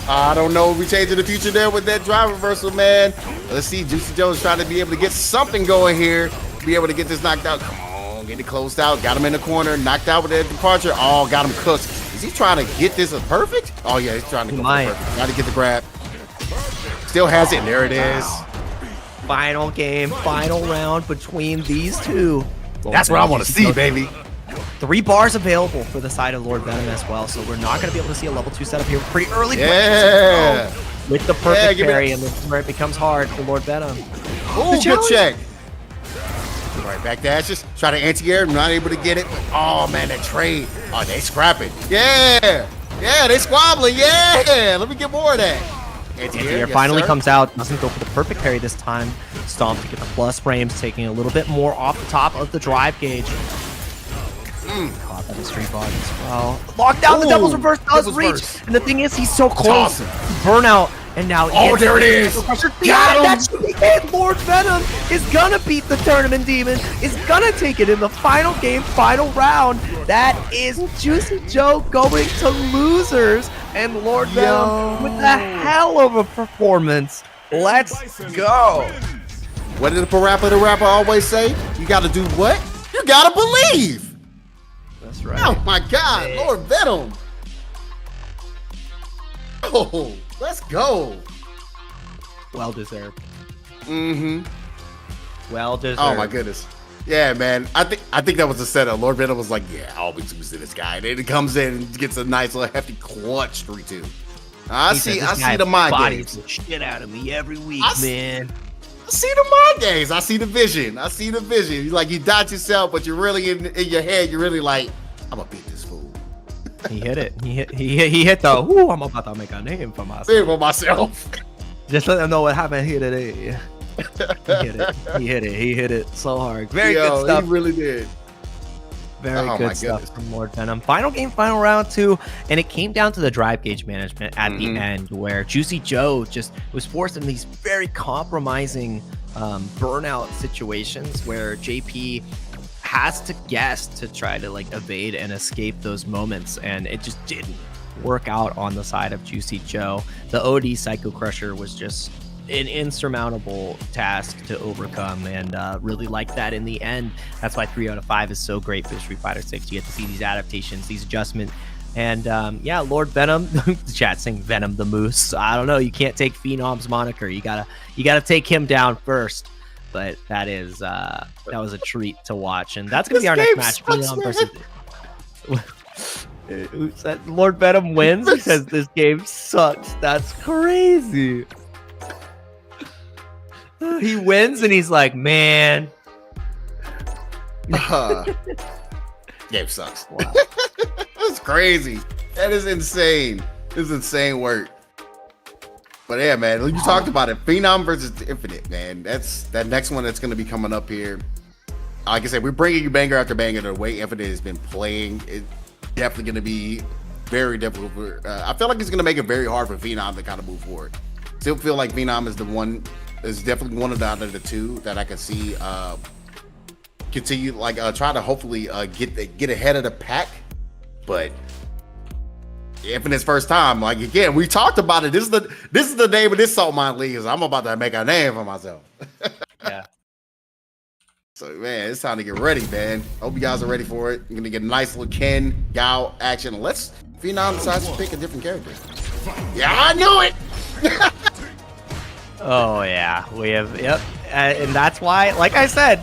I don't know if we changing the future there with that drive reversal, man. Let's see. Juicy Joe's trying to be able to get something going here. Be able to get this knocked out. Come on, get it closed out. Got him in the corner. Knocked out with that departure. Oh, got him cooked. Is he trying to get this a perfect? Oh, yeah, he's trying to go for perfect. Got to get the grab. Still has it. And there it is. Final game, final round between these two. That's what I want to see, baby. 3 bars available for the side of Lord Venom as well, so we're not going to be able to see a level 2 setup here pretty early. Yeah. With the perfect parry, and this is where it becomes hard for Lord Venom. Oh, good check. All right, back dashes. Try to anti-air, not able to get it. Oh, man, that trade. Oh, they scrap it. Yeah. Yeah, they squabbling. Yeah, let me get more of that. Anti-air finally comes out, doesn't go for the perfect parry this time. Stomp to get the plus frames, taking a little bit more off the top of the drive gauge. Caught by the street body as well. Locked down, the Devil's Reverse does reach. And the thing is, he's so close. Burnout. And now there it is. That should be it. Lord Venom is gonna beat the Tournament Demon, is gonna take it in the final game, final round. That is Juicy Joe going to losers. And Lord Venom with a hell of a performance. Let's go. What did the rapper always say? You gotta do what? You gotta believe. That's right. Oh my God, hey. Lord Venom. Oh, let's go. Well deserved. Mm-hmm. Well deserved. Oh my goodness. Yeah, man. I think that was the setup. Lord Venom was like, yeah, I'll be losing this guy. And then he comes in and gets a nice little hefty clutch 3-2. I see the mind games. The shit out of me every week, man. I see the mind games. I see the vision. You like, you doubt yourself, but you're really in your head. You're really like, I'm gonna beat this fool. He hit it. He hit the. Ooh, I'm about to make a name for myself. Just let them know what happened here today. He hit it so hard. Very good stuff. He really did. Very good stuff from Lord Venom. Final game, final round 2, and it came down to the drive gauge management at the end, where Juicy Joe just was forced in these very compromising burnout situations where JP has to guess to try to like evade and escape those moments, and it just didn't work out on the side of Juicy Joe. The OD Psycho Crusher was just an insurmountable task to overcome, and really like that in the end. That's why 3 out of 5 is so great for Street Fighter 6. You get to see these adaptations, these adjustments, and yeah, Lord Venom, the chat saying Venom the Moose. I don't know, you can't take Phenom's moniker. You gotta take him down first. But that was a treat to watch, and that's gonna be our next match. Phenom versus Lord Venom wins because this game sucks. That's crazy. He wins and he's like, man. Game sucks. Wow. That's crazy. That is insane. This is insane work. But yeah, man, you talked about it. Phenom versus Infinite, man. That's that next one that's going to be coming up here. Like I said, we're bringing you banger after banger. The way Infinite has been playing, it's definitely going to be very difficult. I feel like it's going to make it very hard for Phenom to kind of move forward. Still feel like Phenom is definitely one of the out of the two that I can see continue try to hopefully get ahead of the pack. But Infinite's first time, like again, we talked about it. This is the name of this Saltmine League. Is I'm about to make a name for myself. Yeah. So man, it's time to get ready, man. Hope you guys are ready for it. You're gonna get a nice little Ken Guile action. Unless Phenom decides to pick a different character. Yeah, I knew it. Oh yeah, we have and that's why, like I said,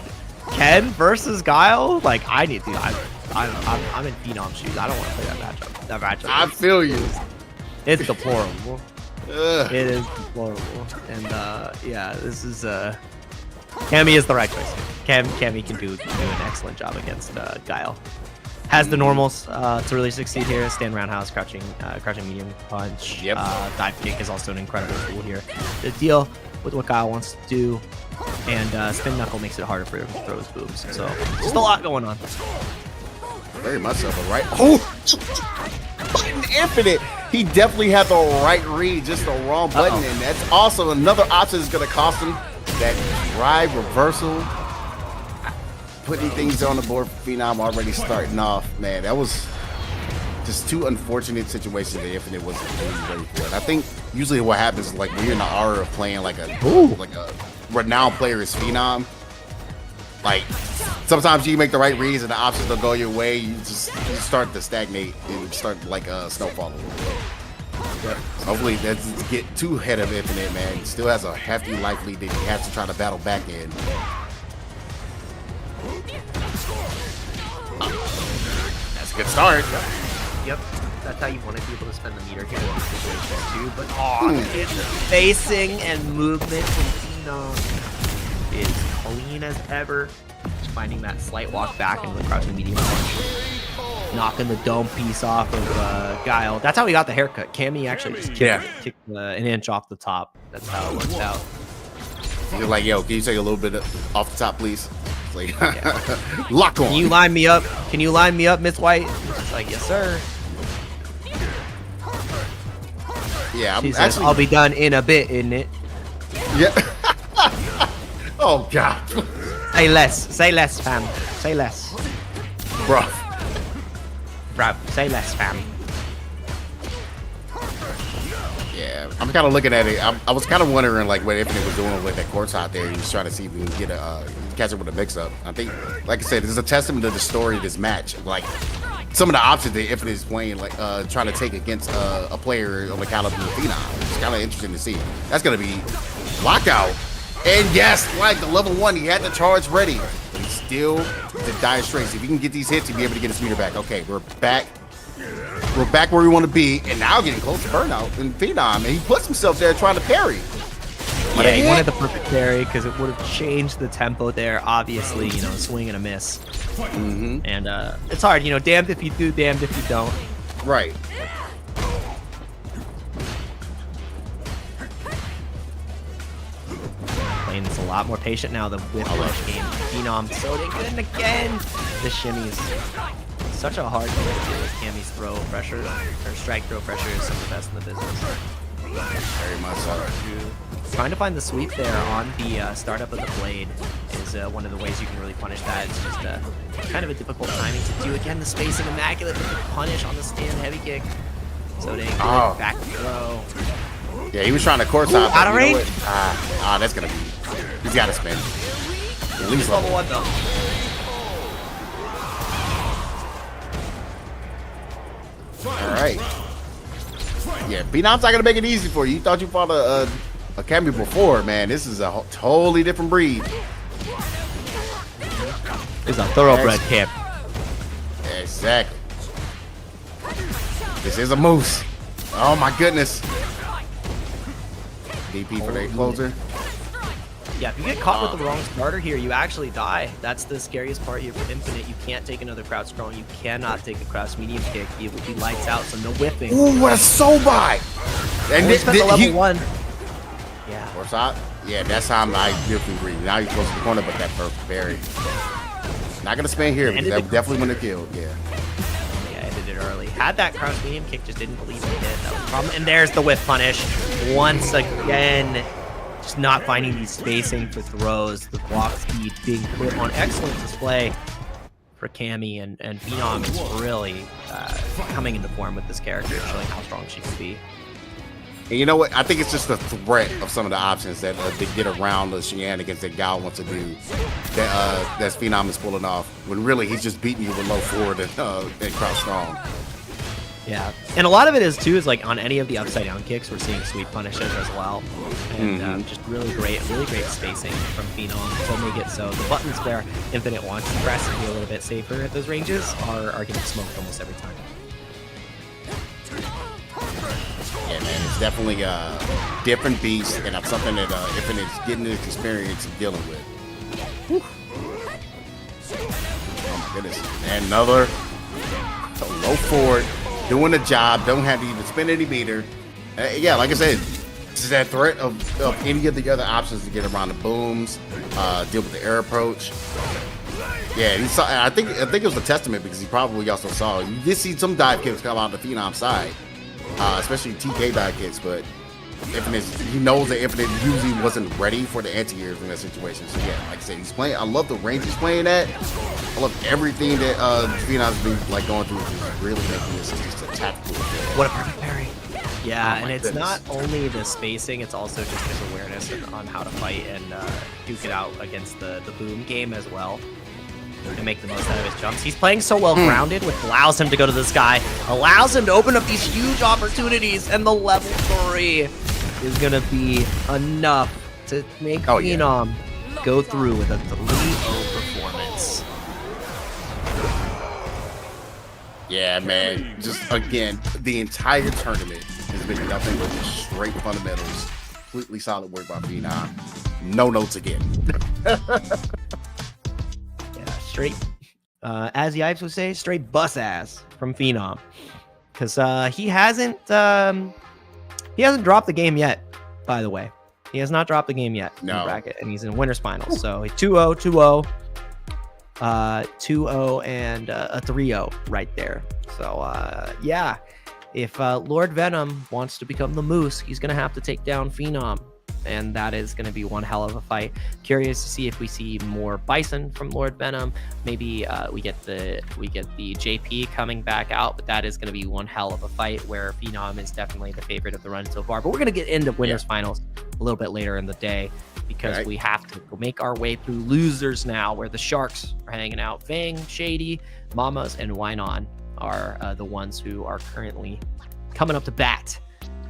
Ken versus Guile. Like I'm in Phenom shoes. I don't want to play that matchup. I feel you. It's deplorable. It is deplorable. And yeah, this is Cammy is the right choice. Cammy can do an excellent job against Guile. Has the normals to really succeed here. Stand roundhouse, crouching medium punch. Yep. Dive kick is also an incredible tool here. The deal with what Guile wants to do, and spin knuckle makes it harder for him to throw his boobs. So just a lot going on. Very much so, but right. Oh, button Infinite. He definitely had the right read, just the wrong button, and that's also another option that's going to cost him that drive reversal. Putting things on the board for Phenom already starting off, man. That was just two unfortunate situations that Infinite wasn't really ready for. And I think usually what happens is like when you're in the aura of playing like a renowned player is Phenom. Like sometimes you make the right reads and the options don't go your way. You start to stagnate and start like a snowfall. But hopefully that doesn't get too ahead of Infinite, man. He still has a hefty life lead that he has to try to battle back in. That's a good start. Yep, that's how you want to be able to spend the meter here in this situation too. But the facing and movement from Phenom is clean as ever. Just finding that slight walk back into the crouching medium punch. knocking the dome piece off of Guile. That's how he got the haircut. Cammy actually just kicked an inch off the top. That's how it worked out. You're like, yo, can you take a little bit off the top, please? It's like, lock on. Can you line me up? Can you line me up, Miss White? It's like, yes, sir. Yeah, I'm She says, I'll be done in a bit, isn't it? Yeah. Oh, God. Say less, fam. Say less. Bro. Say less, fam. Yeah, I'm kind of looking at it. I was kind of wondering, like, what Infinite was doing with that course out there. He was trying to see if we can get catch up with a mix-up. I think, like I said, this is a testament to the story of this match. Like, some of the options that Infinite is playing, like, trying to take against a player on the caliber of Phenom. It's kind of interesting to see. That's going to be lockout. And yes, like the level 1, he had the charge ready. But he's still the dire straits. If he can get these hits, he'll be able to get his meter back. Okay, we're back. We're back where we want to be, and now getting close to burnout and Phenom. And he puts himself there trying to parry. Yeah, he wanted the perfect parry because it would have changed the tempo there. Obviously, you know, swing and a miss. Mm-hmm. And it's hard, you know, damned if you do, damned if you don't. Right. Playing this a lot more patient now than with Rush game. Phenom so dang good, and again, the shimmies. Such a hard thing to do with Cammy's throw pressure, or strike throw pressure is some of the best in the business. Very much so. Trying to find the sweep there on the startup of the blade is one of the ways you can really punish that. It's just kind of a difficult timing to do. Again, the spacing immaculate, but the punish on the stand heavy kick. So dang good, back throw. Yeah, he was trying to course out. Out of range? That's gonna be. He's got to spin. At least level 1 though. All right. Yeah, Phenom's not gonna make it easy for you. You thought you fought a Cammy before, man. This is a totally different breed. It's a thoroughbred camp. Exactly. This is a moose. Oh my goodness. DP for the closer. Yeah, if you get caught with the wrong starter here, you actually die. That's the scariest part of Infinite. You can't take another crouch strong. You cannot take a crouch medium kick. It will be lights out, so no whipping. Ooh, what a soul buy! And the level 1. Yeah. Force out? Yeah, that's how I definitely agree. Now he's close to the corner, but that perfect parry. Not gonna spin here because that definitely wouldn't have killed. Yeah. Yeah, ended it early. Had that crouch medium kick, just didn't believe he did. That was the problem. And there's the whiff punish. Once again, just not finding the spacing for throws. The block speed being put on excellent display for Cammy, and Phenom is really coming into form with this character, showing how strong she can be. And you know what? I think it's just the threat of some of the options that they get around the shenanigans that Guile wants to do. That Phenom is pulling off. When really he's just beating you with low forward and crouch strong. Yeah, and a lot of it is too is like on any of the upside down kicks, we're seeing sweep punishes as well, and just really great spacing from Phenom. So make it so the buttons where Infinite wants to press and be a little bit safer at those ranges are getting smoked almost every time. Yeah, man, it's definitely a different beast, and that's something that Infinite's getting the experience of dealing with. Whew. Oh my goodness, and another low forward. Doing the job, don't have to even spend any meter. Yeah, like I said, it's that threat of any of the other options to get around the booms, deal with the air approach. Yeah, he saw. I think it was a testament because he probably also saw. You did see some dive kicks come out the Phenom side, especially TK dive kicks, but Infinite, he knows that Infinite usually wasn't ready for the anti-airs in that situation. So yeah, like I said, he's playing. I love the range he's playing at. I love everything that Phenom's been like going through. He's really making this just a tactical play. What a perfect parry! Yeah, Oh and it's goodness. not only the spacing; it's also just his awareness on how to fight and duke it out against the boom game as well. To make the most out of his jumps. He's playing so well grounded, which allows him to go to the sky, allows him to open up these huge opportunities, and the level 3 is gonna be enough to make Phenom go through with a 3-0 performance. Yeah, man. Just again, the entire tournament has been nothing but just straight fundamentals. Completely solid work by Phenom. No notes again. Straight as the Ives would say, straight bus ass from Phenom, because he hasn't dropped the game yet. By the way, he has not dropped the game yet in the bracket, and he's in winners finals. So 2-0, 2-0, 2-0, and a 3-0 right there. So yeah, if Lord Venom wants to become the Moose, he's gonna have to take down Phenom. And that is going to be one hell of a fight. Curious to see if we see more Bison from Lord Venom. Maybe we get the JP coming back out, but that is going to be one hell of a fight where Phenom is definitely the favorite of the run so far. But we're going to get into winners finals a little bit later in the day because we have to make our way through losers now, where the Sharks are hanging out. Fang, Shady, Mamas, and Wynon are the ones who are currently coming up to bat.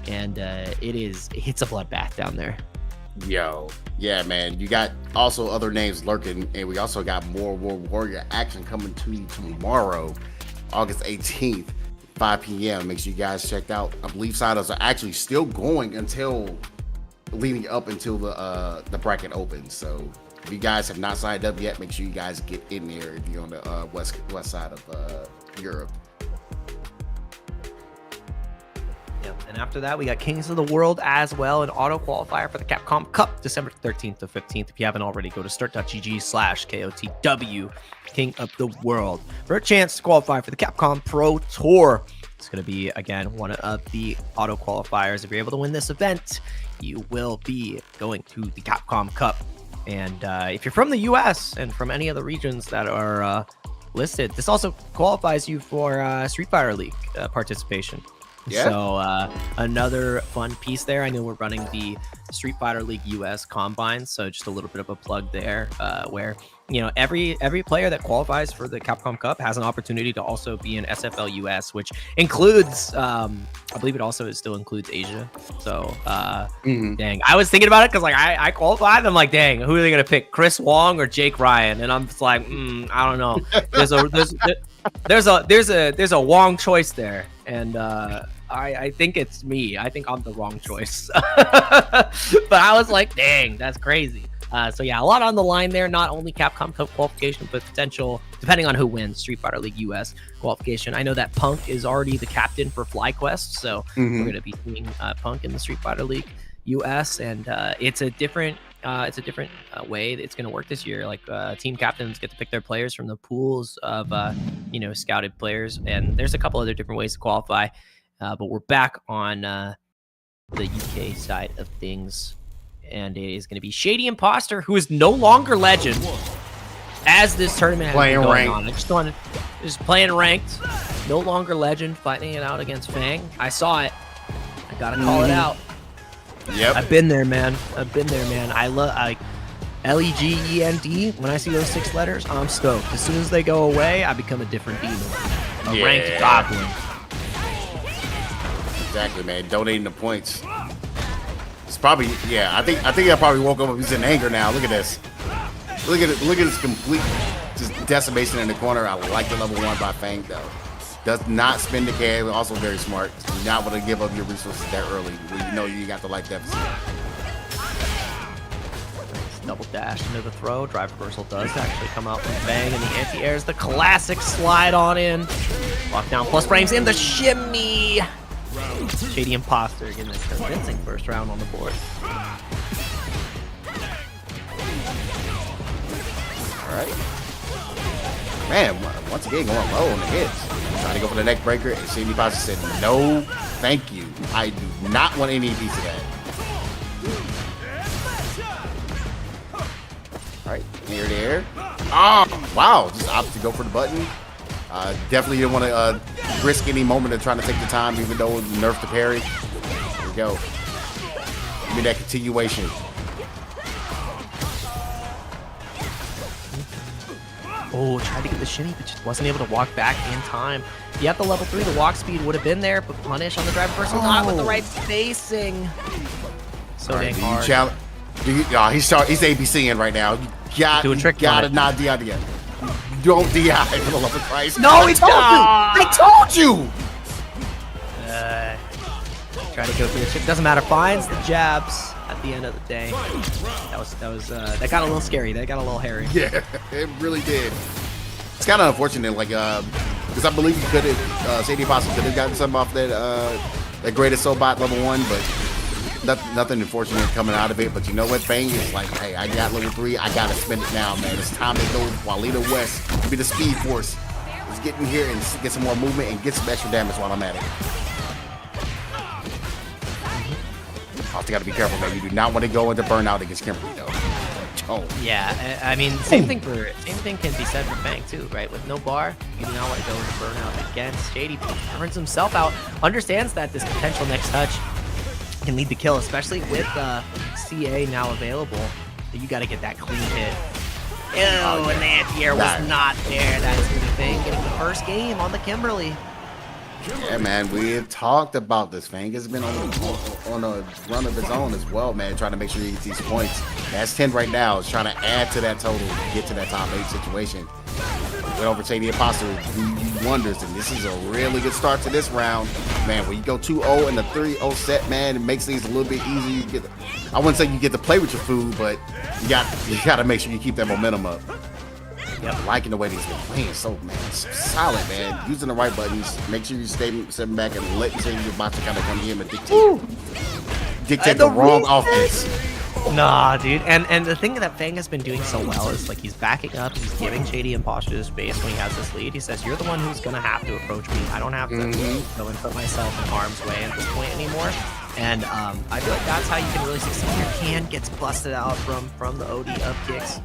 And it's a bloodbath down there. Yo, yeah, man. You got also other names lurking, and we also got more World Warrior action coming to you tomorrow, August 18th, 5 p.m. Make sure you guys check out. I believe sign-ups are actually still going until leading up until the bracket opens. So if you guys have not signed up yet, make sure you guys get in there if you're on the west side of Europe. And after that, we got Kings of the World as well, an auto qualifier for the Capcom Cup, December 13th to 15th. If you haven't already, go to start.gg/KOTW, King of the World, for a chance to qualify for the Capcom Pro Tour. It's going to be, again, one of the auto qualifiers. If you're able to win this event, you will be going to the Capcom Cup. And if you're from the US and from any of the regions that are listed, this also qualifies you for Street Fighter League participation. Yeah. So another fun piece there. I know we're running the Street Fighter League US Combine, so just a little bit of a plug there, where every player that qualifies for the Capcom Cup has an opportunity to also be in SFL US, which includes, I believe it also still includes Asia. So dang, I was thinking about it because I qualified. I'm like, dang, who are they gonna pick, Chris Wong or Jake Ryan? And I'm just like, I don't know. There's a Wong choice there, and I think it's me. I think I'm the wrong choice. But I was like, dang, that's crazy. So yeah, a lot on the line there. Not only Capcom Cup qualification, but potential, depending on who wins, Street Fighter League US qualification. I know that Punk is already the captain for FlyQuest, so we're going to be seeing Punk in the Street Fighter League US, and it's a different way that it's going to work this year. Like team captains get to pick their players from the pools of scouted players, and there's a couple other different ways to qualify. But we're back on the UK side of things, and it is going to be Shady Imposter, who is no longer legend as this tournament has been going on. I just wanted just playing ranked, no longer legend, fighting it out against Fang. I saw it. I gotta call it out. Yep. I've been there, man. I love LEGEND. When I see those 6 letters, I'm stoked. As soon as they go away, I become a different demon. A ranked goblin. Exactly, man. Donating the points. It's probably, I think I probably woke up. He's in anger now. Look at this. Look at it. Look at this complete just decimation in the corner. I like the level 1 by Fang though. Does not spend the K. Also very smart. Do not want to give up your resources that early. You know you got the life deficit. Double dash into the throw. Drive reversal does actually come out from Fang, and the anti-air is the classic slide on in. Lockdown plus frames in the shimmy. Shady Imposter getting a convincing first round on the board. All right. Man, once again going low on the hits. Trying to go for the neck breaker, and Shady Imposter said, no, thank you. I do not want any piece of that. All right, there. Oh, wow, just opted to go for the button. Definitely didn't want to risk any moment of trying to take the time, even though it was nerfed to parry. There we go. Give me that continuation. Oh, tried to get the shimmy, but just wasn't able to walk back in time. If you have the level 3, the walk speed would have been there, but punish on the drive reversal, not with the right spacing. So dang hard. He's ABCing right now. You gotta not DI again. Don't DI for the love of Christ. No, he told you. I told you. Try to go for the chip. Doesn't matter. Finds the jabs at the end of the day. That got a little scary. That got a little hairy. Yeah, it really did. It's kind of unfortunate, like, because I believe he could have, Shady Apostle could have gotten something off that Greatest Soul Bot level 1, but nothing unfortunate coming out of it. But you know what, Fang is like, hey, I got level 3, I gotta spend it now, man. It's time to go Walita West to be the Speed Force. Let's get in here and get some more movement and get some extra damage while I'm at it. Also gotta be careful, man. You do not want to go into burnout against Kimberly, though. Oh. Yeah, I mean, same thing can be said for Fang too, right? With no bar, you do not want to go into burnout against Shady. Burns himself out, understands that this potential next touch can lead to kill, especially with CA now available. You got to get that clean hit. Ew, and the anti-air was not there. That is going to be Fang getting the first game on the Kimberly. Yeah, man, we have talked about this. Fang has been on a run of his own as well, man, trying to make sure he gets these points. That's 10 right now. Is trying to add to that total to get to that top 8 situation. Went over Shady Apostle, do wonders, and this is a really good start to this round. Man, when you go 2-0 in the 3-0 set, man, it makes things a little bit easier. You get I wouldn't say you get to play with your food, but you got to make sure you keep that momentum up. Yep, liking the way he's been playing, so solid, man. Using the right buttons, make sure you step back and let your bots kind of come in and dictate the wrong offense. Nah, dude. And the thing that Fang has been doing so well is, like, he's backing up, he's giving Shady Imposter space when he has this lead. He says, you're the one who's gonna have to approach me. I don't have to go and put myself in harm's way at this point anymore. And I feel like that's how you can really succeed. Your can gets busted out from the OD up kicks.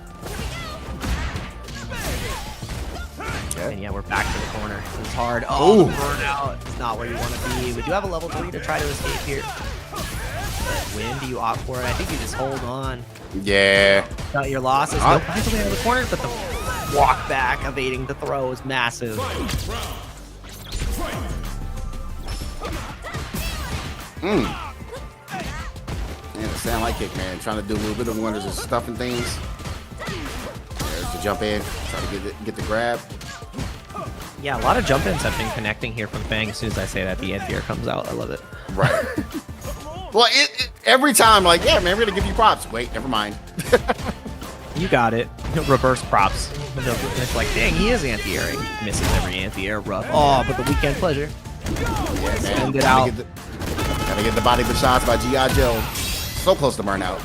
And yeah, we're back to the corner. It's hard. Oh, burnout is not where you want to be. We do have a level 3 to try to escape here. But when do you opt for it? I think you just hold on. Yeah. Got your losses. Go find your way out of the corner, but the walk back, evading the throw is massive. Yeah, the sound like kick, man. Trying to do a little bit of wonders and stuffing things. There's the jump in. Try to get the grab. Yeah, a lot of jump-ins have been connecting here from Fang. As soon as I say that, the anti-air comes out. I love it. Right. Well, every time, like, yeah, man, we're gonna give you props. Wait, never mind. You got it. Reverse props. It's like, dang, he is anti-airing. Misses every anti-air rough. Oh, but the weekend pleasure. Yeah, man. Send it out. Gotta get the body for shots by G.I. Joe. So close to burnout.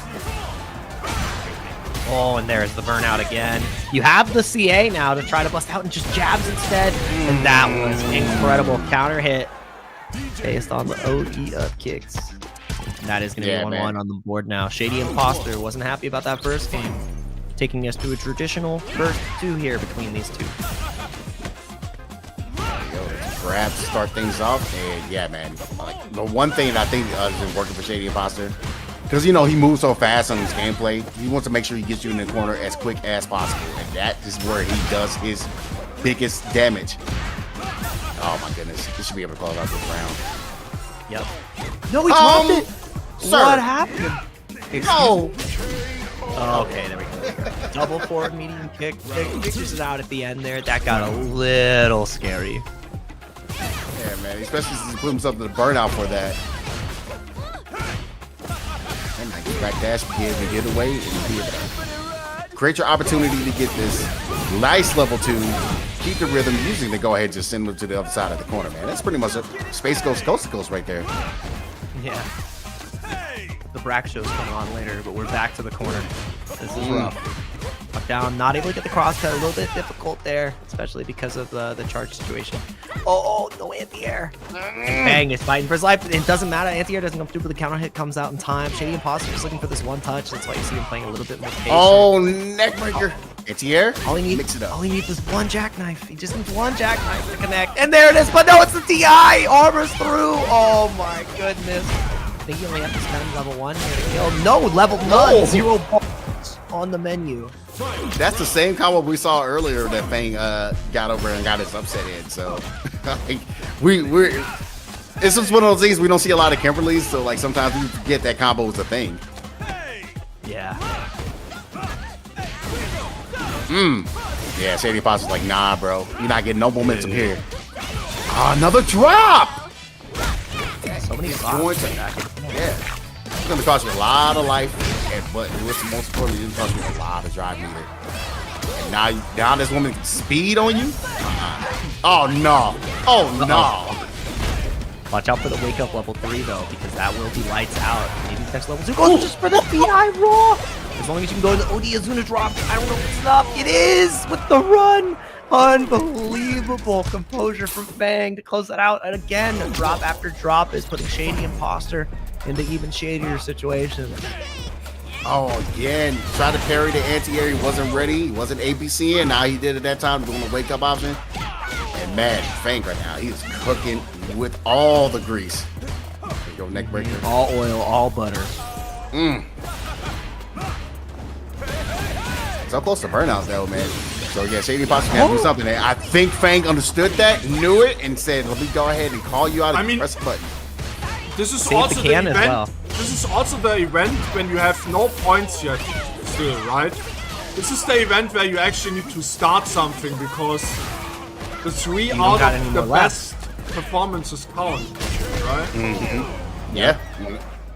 Oh, and there's the burnout again. You have the CA now to try to bust out and just jabs instead. And that was incredible counter hit based on the OD up kicks. And that is going to be 1-1 on the board now. Shady Imposter wasn't happy about that first game. Taking us to a traditional first 2 here between these two. Grab to start things off. And yeah, man. Like, the one thing that I think has been working for Shady Imposter, because, you know, he moves so fast on his gameplay, he wants to make sure he gets you in the corner as quick as possible. And that is where he does his biggest damage. Oh, my goodness. He should be able to close out this round. Yep. No, he dropped it! Sir. What happened? No! Oh, okay, there we go. Double forward medium kick. Figures it out at the end there. That got a little scary. Yeah, man. Especially since he put himself to the burnout for that. And I get back dash, get away, and create your opportunity to get this nice level 2. Keep the rhythm, using the go ahead, just send them to the other side of the corner, man. That's pretty much a Space Ghost coast to coast right there. Yeah. The Brack show's coming on later, but we're back to the corner. This is rough. Up down, not able to get the crosscut, a little bit difficult there, especially because of the charge situation. Oh, no anti-air. And Fang is fighting for his life. It doesn't matter. Anti-air doesn't come through, but the counter hit comes out in time. Shady Imposter is looking for this one touch. That's why you see him playing a little bit more patient. Oh, neckbreaker. Anti-air. All he needs, mix it up. All he needs is one jackknife. He just needs one jackknife to connect. And there it is. But no, it's the TI. Armor's through. Oh, my goodness. I think you only have to spend level 1 here to kill. No, level none. 0 balls on the menu. That's the same combo we saw earlier that Fang got over and got his upset in. So like, it's just one of those things we don't see a lot of Kimberly's. So like sometimes we forget that combo is a thing. Yeah. Yeah, Shady Imposter's like, nah, bro, you're not getting no momentum here. Another drop. So many spots. Yeah, it's gonna cost you a lot of life, but what's most importantly, it's gonna cost you a lot of drive meter. And Now this woman can speed on you? Oh no. Oh no. Watch out for the wake up level 3 though, because that will be lights out. Maybe next level 2 goes just for the BI raw. As long as you can go to the OD Azuna drop. I don't know if it's enough. It is with the run. Unbelievable composure from Fang to close that out. And again, drop after drop is putting Shady Imposter into even shadier situations. Oh, again, tried to parry the anti-air. He wasn't ready. He wasn't ABCing. Now he did it that time, doing the wake up option. And man, Fang right now, he's cooking with all the grease. There you go, neck breaker. All oil, all butter. So close to burnouts though, man. So yeah, Shady Imposter can do something there. I think Fang understood that, knew it, and said, let me go ahead and call you out and press the button. This is Save also the the can event. as well. This is also the event when you have no points yet, still, right? This is the event where you actually need to start something because the 3 out of the best performances count, right? Yeah.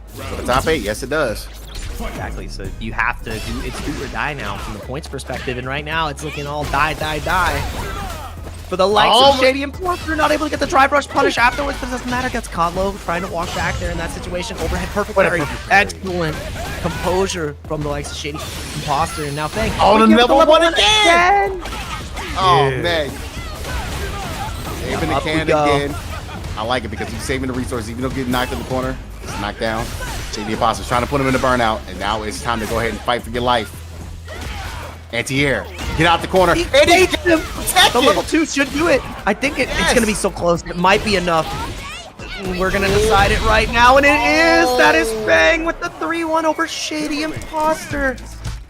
For the top 8, yes it does. Exactly. So you have to do it's do or die now from the points perspective, and right now it's looking all die. For the likes of Shady Imposter, not able to get the drive rush punish afterwards, but it doesn't matter. Gets Codlow trying to walk back there in that situation. Overhead perfect parry. Excellent composure from the likes of Shady Imposter, and now Fang. Oh, the level 1 again! Oh man. Saving the can again. I like it because he's saving the resources, even though getting knocked in the corner. He's knocked down. Shady Imposter's trying to put him in the burnout, and now it's time to go ahead and fight for your life. Anti-air, get out the corner. He faked him. The level 2 should do it. I think it's going to be so close. It might be enough. We're going to decide it right now, and it is. That is Fang with the 3-1 over Shady Imposter.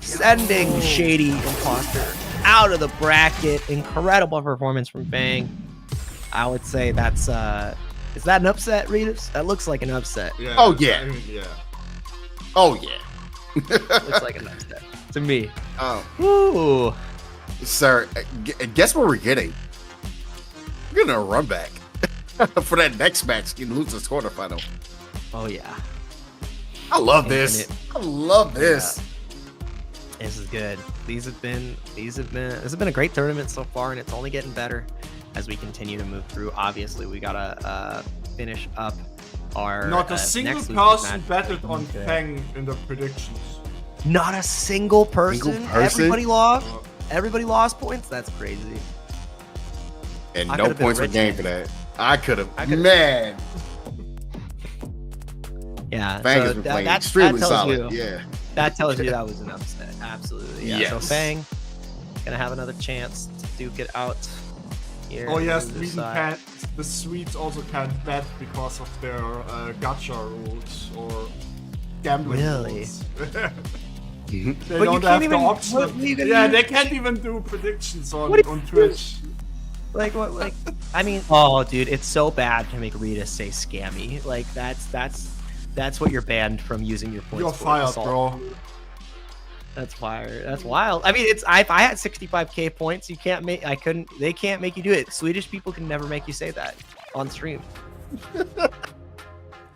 Sending Shady Imposter out of the bracket. Incredible performance from Fang. I would say that's is that an upset, Ritas? That looks like an upset. Yeah, oh yeah. I mean, yeah. Oh yeah. Looks like an upset to me. Oh. Ooh. Sir, guess what we're getting? We're getting a run back for that next match. You lose this quarterfinal. Oh yeah. I love this. I love this. Yeah. This is good. This has been a great tournament so far, and it's only getting better as we continue to move through. Obviously, we gotta finish up our. Not a single person betted on Fang in the predictions. Not a single person. Everybody lost. Everybody lost points. That's crazy. And no points were gained for that. I could have. Man. Yeah. Fang has been playing extremely solid. Yeah. That tells you that was an upset. Absolutely. Yeah. Yes. So Fang gonna have another chance to duke it out. Here oh yes, the Swedes also can't bet because of their gacha rules or gambling rules. They don't have the option. Yeah, they can't even do predictions on Twitch. Like what? Like I mean, oh dude, it's so bad to make Rita say scammy. Like that's what you're banned from using your points. You're fired, bro. That's fire. That's wild. I mean, it's if I had 65k points, you can't make. They can't make you do it. Swedish people can never make you say that on stream.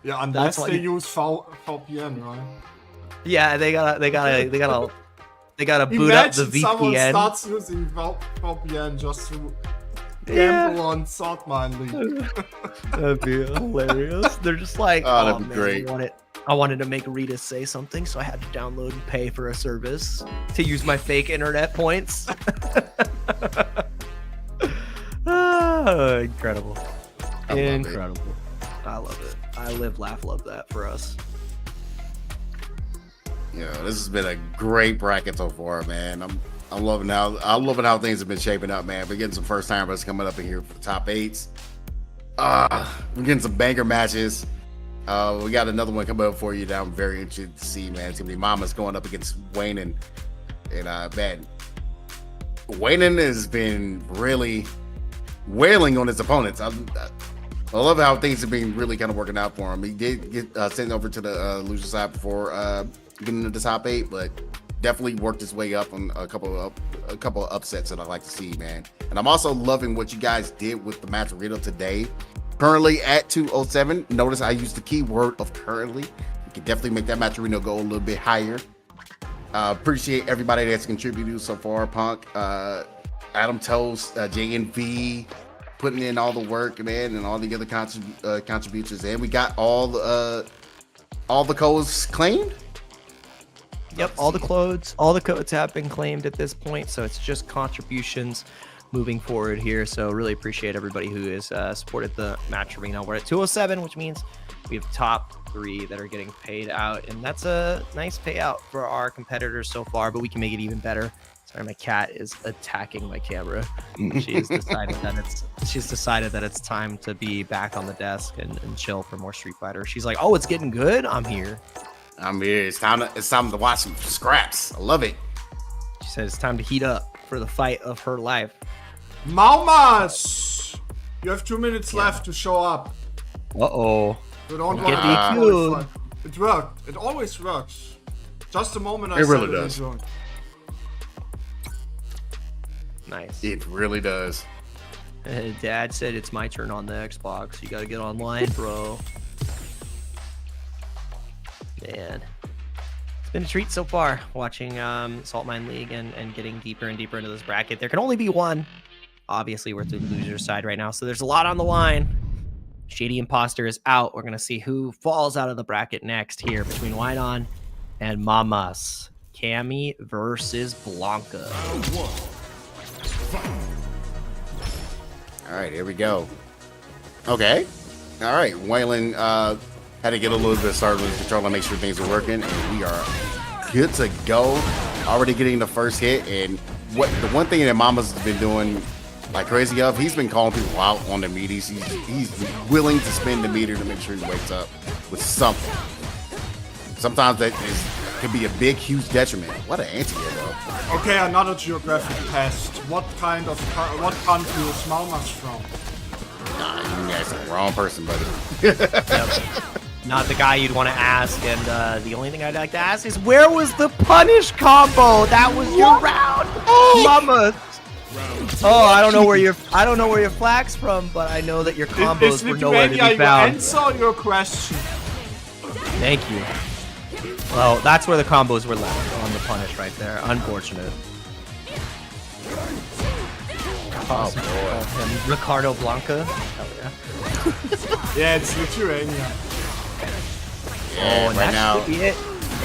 Yeah, unless they use VPN, right? Yeah, they gotta boot up the VPN. Someone starts using VPN just to gamble on Saltmine League. That'd be hilarious. They're just like, oh that'd be great. I wanted to make Rita say something, so I had to download and pay for a service to use my fake internet points. Incredible. Incredible. I love it. I live, laugh, love that for us. Yeah, this has been a great bracket so far, man. I'm loving how things have been shaping up, man. We're getting some first timers coming up in here for the top 8s. We're getting some banger matches. We got another one coming up for you that I'm very interested to see, man. Timothy Mama's going up against Wayne, and man, Wayne has been really wailing on his opponents. I love how things have been really kind of working out for him. He did get sent over to the loser side before getting into the top 8, but definitely worked his way up on a couple of upsets that I like to see, man. And I'm also loving what you guys did with the match Rito today. Currently at 207. Notice I used the keyword of currently. You can definitely make that Maturino go a little bit higher. Appreciate everybody that's contributed so far. Punk, Adam Toast, JNV, putting in all the work, man, and all the other contributions. And we got all the codes claimed. Yep, all the codes have been claimed at this point, so it's just contributions moving forward here. So really appreciate everybody who has supported the match arena. We're at 207, which means we have top 3 that are getting paid out, and that's a nice payout for our competitors so far, but we can make it even better. Sorry, my cat is attacking my camera. She's decided that it's time to be back on the desk and chill for more Street Fighter. She's like, "Oh, it's getting good. I'm here." I'm here. It's time to watch some scraps. I love it. She said it's time to heat up for the fight of her life. Mamas! You have 2 minutes left to show up. Uh-oh. So don't Get DQ'd. It worked. It always works. Just a moment I It said really it does. wrong. Nice. It really does. Dad said it's my turn on the Xbox. You gotta get online, bro. Man. It's been a treat so far watching Saltmine League and getting deeper and deeper into this bracket. There can only be one. Obviously, we're to the loser side right now, so there's a lot on the line. Shady Imposter is out. We're going to see who falls out of the bracket next here between Wynon and Mamas. Cammy versus Blanca. All right, here we go. Okay. All right, Waylon had to get a little bit started with control to make sure things are working, and we are good to go. Already getting the first hit, and the one thing that Mama's been doing like crazy of, he's been calling people out on the meat. He's willing to spend the meter to make sure he wakes up with something. Sometimes that can be a big, huge detriment. What an anti-hero, though. Okay, another geographic test. What country is Malmas from? Nah, you asked the wrong person, buddy. Yep. Not the guy you'd want to ask, and the only thing I'd like to ask is, where was the punish combo? That was your round, Mama. Oh, I don't know where your flag's from, but I know that your combos were nowhere to be found. Answer your question. Thank you. Well, that's where the combos were left on the punish right there. Unfortunate. Oh boy. Ricardo Blanca. Hell yeah. Yeah, it's Lithuania. Yeah, right now. Should be it.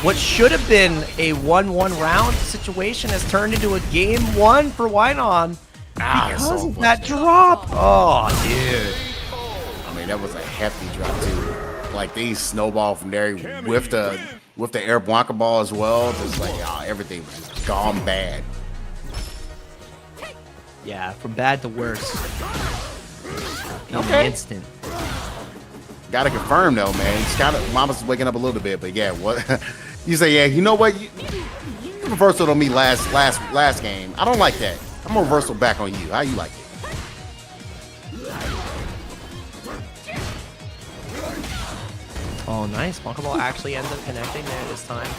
What should have been a 1-1 round situation has turned into a game 1 for Wynon because of that drop. Oh, dude. I mean, that was a hefty drop too. Like they snowball from there with the air Blanca ball as well. Just like everything was just gone bad. Yeah, from bad to worse. In an instant. Gotta confirm though, man. Mama's waking up a little bit, but yeah, what you say? Yeah, you know what? You reversal on me last game. I don't like that. I'm gonna reversal back on you. How you like it? Oh, nice. Blanca ball actually ends up connecting there this time.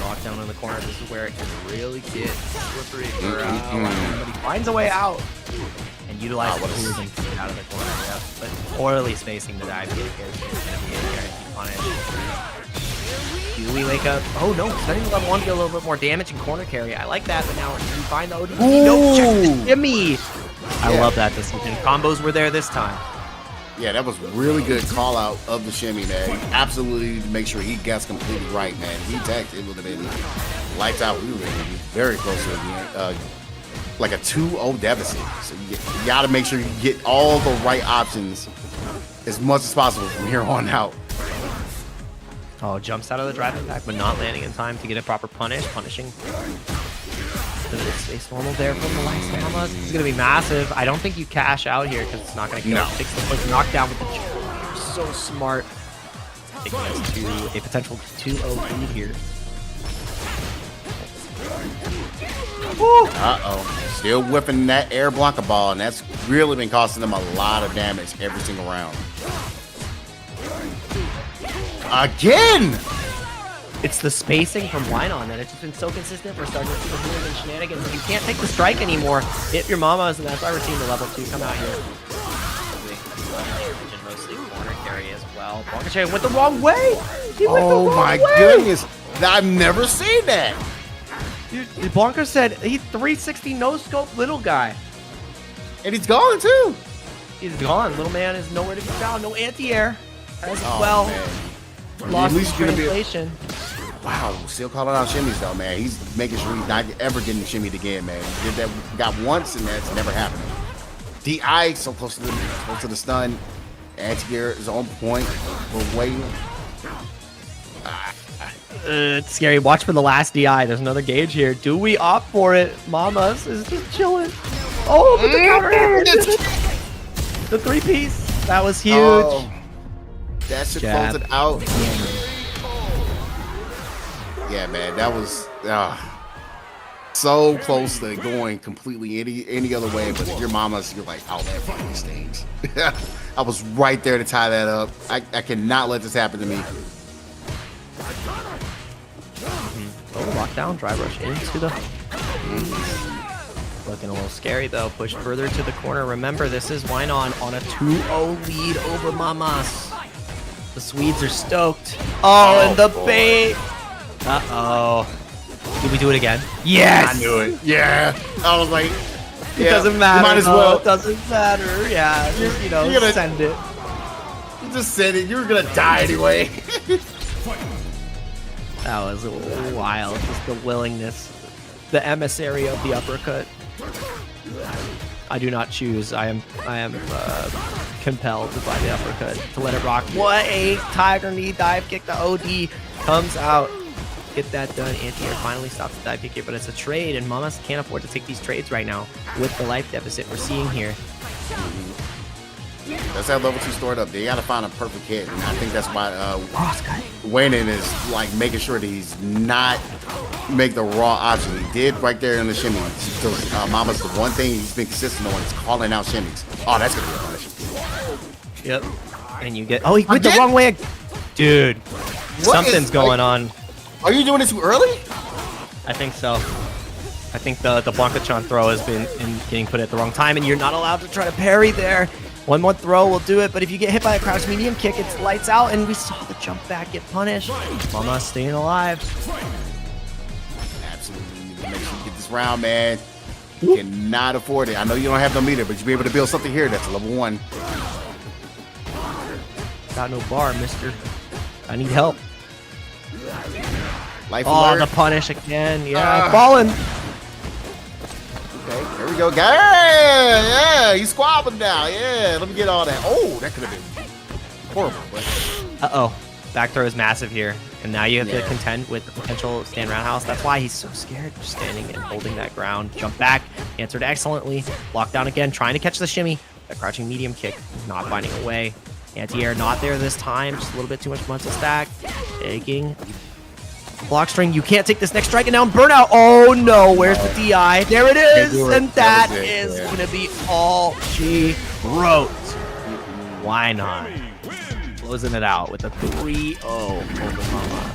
Knocked down in the corner. This is where it can really get slippery for but he finds a way out and utilizes the cooling to get out of the corner. Yeah, but poorly spacing the dive kick is going to be a guaranteed punish. Do we wake up? Oh no, setting the level 1 to get a little bit more damage and corner carry. I like that, but now we find the ODP. No, check the shimmy. I love that decision. Combos were there this time. Yeah, that was really good call out of the shimmy, man. Absolutely to make sure he gets completely right, man. He teched, it would have been lights out. We would have been very close to like a 2-0 deficit. So you got to make sure you get all the right options as much as possible from here on out. Oh, jumps out of the driving back, but not landing in time to get a proper punish. Punishing. Space normal there from the last Mamas. This is going to be massive. I don't think you cash out here because it's not going to kill. No. Takes the quick knockdown with the jump. You're so smart. Taking us to a potential 2-0 lead here. Uh-oh. Still whipping that air Blanca ball, and that's really been costing them a lot of damage every single round. Again! It's the spacing from Wynon that it's just been so consistent. We're starting to see the weird and shenanigans. You can't take the strike anymore. Hit your Mamas, and that's why we're seeing the level 2 come out here. Mostly corner carry as well. Blanca went the wrong way. He went the wrong way. Goodness. I've never seen that. Dude, Blanca said he 360 no scope little guy. And he's gone too. He's gone. Little man is nowhere to be found. No anti-air as Oh, well. man. Lost At least his you're gonna be. translation. Wow, still calling out shimmies though, man. He's making sure he's not ever getting shimmied again, man. He did that, got once, and that's never happened. DI so close to the stun. Anti-air is on point. We're waiting. It's scary. Watch for the last DI. There's another gauge here. Do we opt for it? Mamas is just chilling. Oh, but the counter hit. The 3-piece. That was huge. Oh, that should Jab. close it out. Yeah, man, that was so close to going completely any other way. But if your mama's, you're like, oh, that fucking stings. I was right there to tie that up. I cannot let this happen to me. Oh, lockdown, drive rush into the... Looking a little scary, though. Push further to the corner. Remember, this is Wynon on a 2-0 lead over Mamas. The Swedes are stoked. Oh, and the boy. bait. Uh-oh. Did we do it again? Yes! I knew it. Yeah. I was like, It yeah, doesn't matter. You might as well. It doesn't matter. Yeah, just, you know, you're gonna- send it. You just said it. You were gonna die anyway. That was wild. Just the willingness. The emissary of the uppercut. I do not choose. I am compelled by the uppercut to let it rock. What a tiger knee dive kick. The OD comes out. Get that done. Anti-air finally stops the dive kick here, but it's a trade, and Mamas can't afford to take these trades right now with the life deficit we're seeing here. That's that level 2 stored up. They gotta find a perfect hit, and I think that's why Wainin is like making sure that he's not make the raw option. He did right there in the shimmy. So Mama's the one thing he's been consistent on is calling out shimmies. Oh, that's gonna be a punish. Yep. And you get... Oh, he went the wrong way. Dude, something's going on. Are you doing it too early? I think so. I think the Blanca-chan throw has been getting put at the wrong time, and you're not allowed to try to parry there. One more throw will do it, but if you get hit by a crouch medium kick, it's lights out, and we saw the jump back get punished. Mama staying alive. Absolutely. You need to make sure you get this round, man. You cannot afford it. I know you don't have no meter, but you'll be able to build something here that's level 1. Got no bar, mister. I need help. Life Oh, alert. the punish again. Yeah, falling. Okay, here we go, guys. Yeah, he's squabbling now. Yeah, let me get all that. Oh, that could have been horrible. But Uh-oh. Back throw is massive here. And now you have to contend with the potential stand roundhouse. That's why he's so scared, just standing and holding that ground. Jump back, answered excellently. Locked down again, trying to catch the shimmy. That crouching medium kick, not finding a way. Anti-air not there this time, just a little bit too much muscle stack. Taking block string, you can't take this next strike, and now burnout. Oh no, where's the DI? There it is, and that is gonna be all she wrote. Why not? Closing it out with a 3-0 over Mama.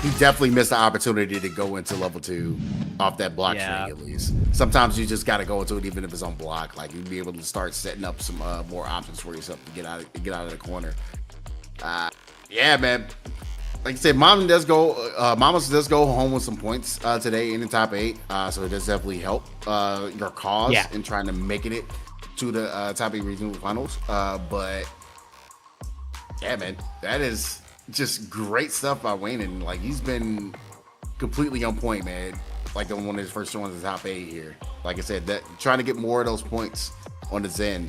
he definitely missed the opportunity to go into level 2 off that block string at least. Sometimes you just got to go into it even if it's on block. Like you'd be able to start setting up some more options for yourself to get out of the corner. Yeah, man. Like I said, Mamas does go home with some points today in the top 8. So it does definitely help your cause in trying to making it to the top 8 regional finals. But yeah, man, that is just great stuff by Wayne, and like he's been completely on point, man. Like on one of his first ones in the top 8 here. Like I said, that trying to get more of those points on the Zen.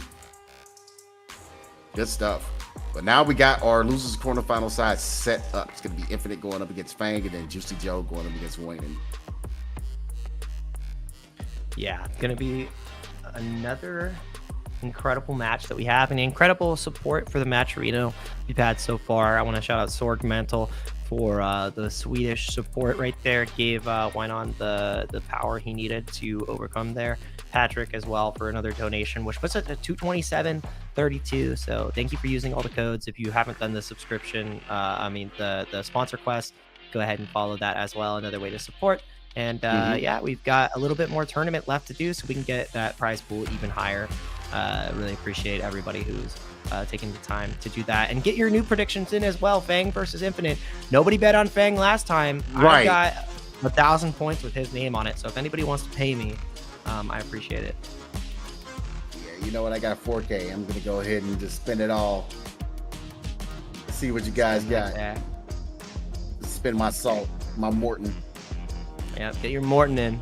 Good stuff. But now we got our losers quarterfinal side set up. It's gonna be Infinite going up against Fang, and then Juicy Joe going up against Wayne. Yeah, it's gonna be another incredible match that we have, and incredible support for the match arena we've had so far. I want to shout out Sorg Mental for the Swedish support right there. Gave Wynon the power he needed to overcome there. Patrick as well for another donation, which puts it at 227.32. So thank you for using all the codes. If you haven't done the subscription, the sponsor quest, go ahead and follow that as well. Another way to support. And yeah, we've got a little bit more tournament left to do so we can get that prize pool even higher. Really appreciate everybody who's taking the time to do that, and get your new predictions in as well. Fang versus Infinite. Nobody bet on Fang last time. Right. 1,000 points with his name on it. So if anybody wants to pay me, I appreciate it. Yeah, you know what? I got 4K. I'm gonna go ahead and just spend it all. See what you guys got. Yeah. Spend my salt, my Morton. Yeah, get your Morton in.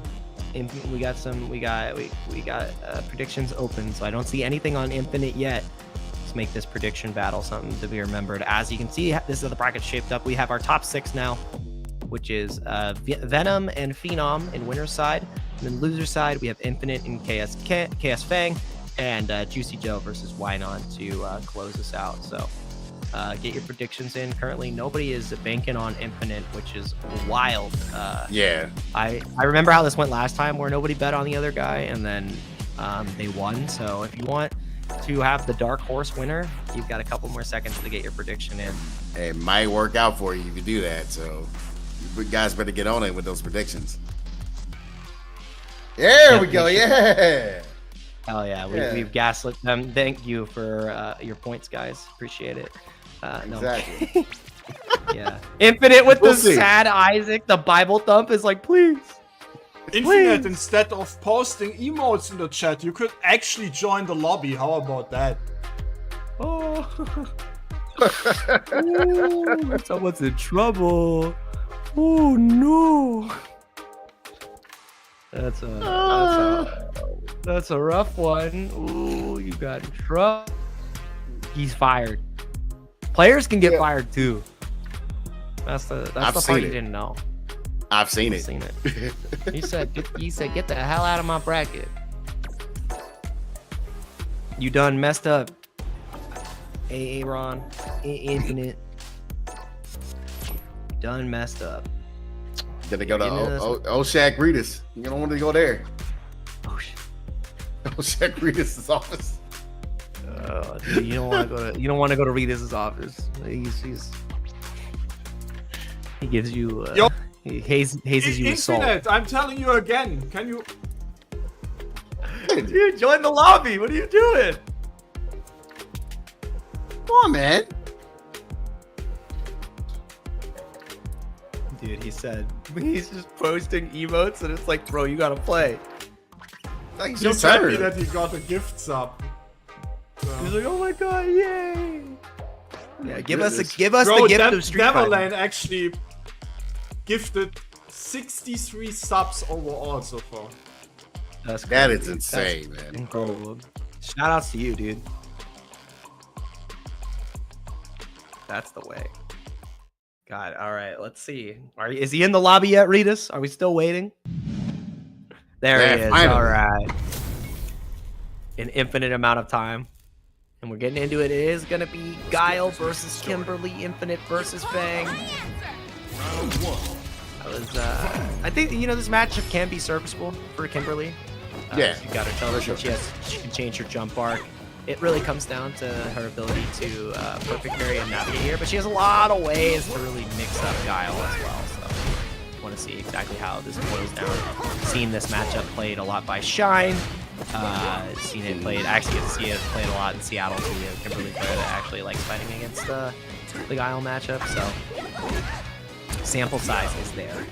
We got predictions open, so I don't see anything on Infinite yet. Let's make this prediction battle something to be remembered. As you can see, this is the bracket shaped up. We have our top 6 now, which is Venom and Phenom in winner's side. And then loser side, we have Infinite and KS Fang, and Juicy Joe versus Wynon to close us out. So get your predictions in. Currently, nobody is banking on Infinite, which is wild. Yeah. I remember how this went last time, where nobody bet on the other guy, and then they won. So if you want to have the dark horse winner, you've got a couple more seconds to get your prediction in. It might work out for you if you do that. So you guys better get on it with those predictions. There we go. Yeah. Hell yeah. We've gaslit them. Thank you for your points, guys. Appreciate it. Exactly. No. Yeah. Infinite with We'll the see. sad Isaac. The Bible thump is like, please. Infinite, Please. instead of posting emotes in the chat, you could actually join the lobby. How about that? Oh. Ooh, someone's in trouble. Oh no. That's a rough one. Ooh, you got in trouble. He's fired. Players can get fired too. That's the part you didn't know. I've seen it. He said, get the hell out of my bracket. You done messed up. Aaron, Infinite. Done messed up. Gonna go to Shaq Reedus. You don't want to go there. Oh shit. Shaq Reedus' office. Dude, you don't want to go to Reedus' office. He gives you he hazes you with salt. Infinite, I'm telling you again. Can you? Dude, join the lobby. What are you doing? Come on, man. Dude, he said he's just posting emotes, and it's like, bro, you gotta play. Like, He's just happy that he got a gift sub. He's like, oh my god, yay! Yeah, give us the gift of Street Fighter. Neverland actually gifted 63 subs overall so far. That is insane, man. Incredible. Shout outs to you, dude. That's the way. God, all right, let's see. Is he in the lobby yet, Reedus? Are we still waiting? There he is. Finally. All right. An infinite amount of time. And we're getting into it. It is going to be Guile versus Kimberly, Infinite versus Fang. I think, this matchup can be serviceable for Kimberly. Yeah. You got to tell her she can change her jump arc. It really comes down to her ability to perfect parry and navigate here, but she has a lot of ways to really mix up Guile as well. So I want to see exactly how this boils down. Seen this matchup played a lot by Shine. Seen it played. Actually, get to see it played a lot in Seattle too. A Kimberly player that actually likes fighting against the Guile matchup. So sample size is there.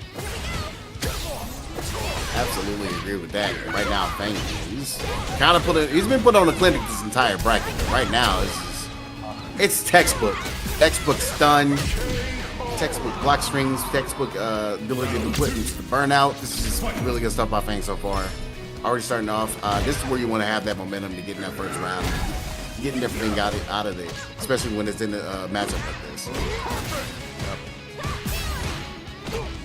Absolutely agree with that. Right now, Fang, he's been put on the clinic this entire bracket. But right now, it's textbook stun, textbook block strings, textbook ability to put into the burnout. This is just really good stuff by Fang so far. Already starting off. This is where you want to have that momentum to get in that first round, getting everything out of it, especially when it's in a matchup like this.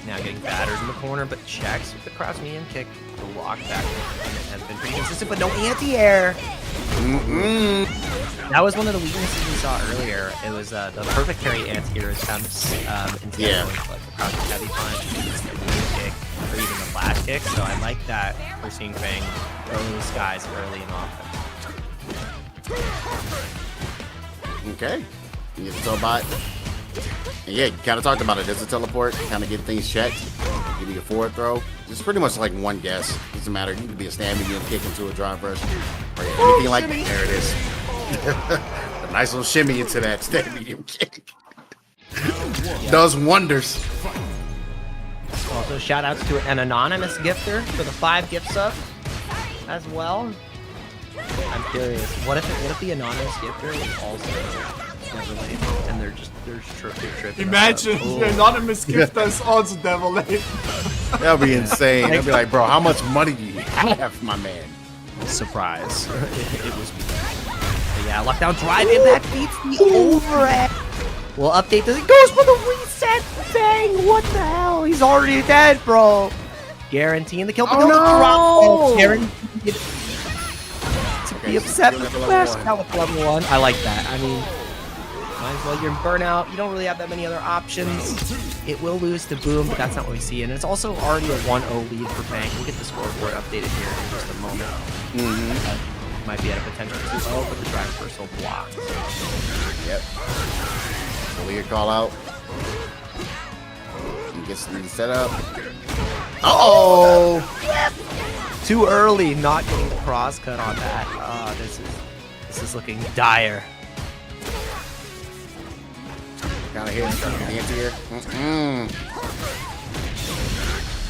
Now getting battered in the corner, but checks with the cross medium kick. The lock back has been pretty consistent, but no anti-air. That was one of the weaknesses we saw earlier. It was the perfect carry anti-air attempts instead of like the cross heavy punch, the medium kick, or even the flash kick. So I like that we're seeing Fang throw those guys early in offense. Okay. You get the toe bot. And yeah, you kind of talked about it. There's a teleport, kind of get things checked. Give you a forward throw. It's pretty much like one guess. Doesn't matter. You could be a stand medium kick into a drive rush. Or anything like that. There it is. A nice little shimmy into that stand medium kick. Does wonders. Oh Also, shout outs to an anonymous gifter for the 5 gift subs as well. I'm curious, what if the anonymous gifter is also Devilade and they're tripping? Imagine the anonymous gifter is also Devilade. That'd be insane. I'd be like, bro, how much money do you have, my man? Surprise. It was me. But yeah, lockdown drive impact beats the overhead. We'll update this. It goes for the reset. Fang, what the hell? He's already dead, bro. Guaranteeing the kill. Oh, no! Guaranteed. Be upset with Flash out with level 1. I like that. I mean, might as well. You're in burnout. You don't really have that many other options. It will lose to Boom, but that's not what we see. And it's also already a 1-0 lead for Fang. We'll get the scoreboard updated here in just a moment. Might be at a potential 2-0, but the drive first will block. Yep. So Lear call out. He gets the set up. Uh-oh! Too early, not getting the cross cut on that. This is looking dire. Kind of hit, start getting into here.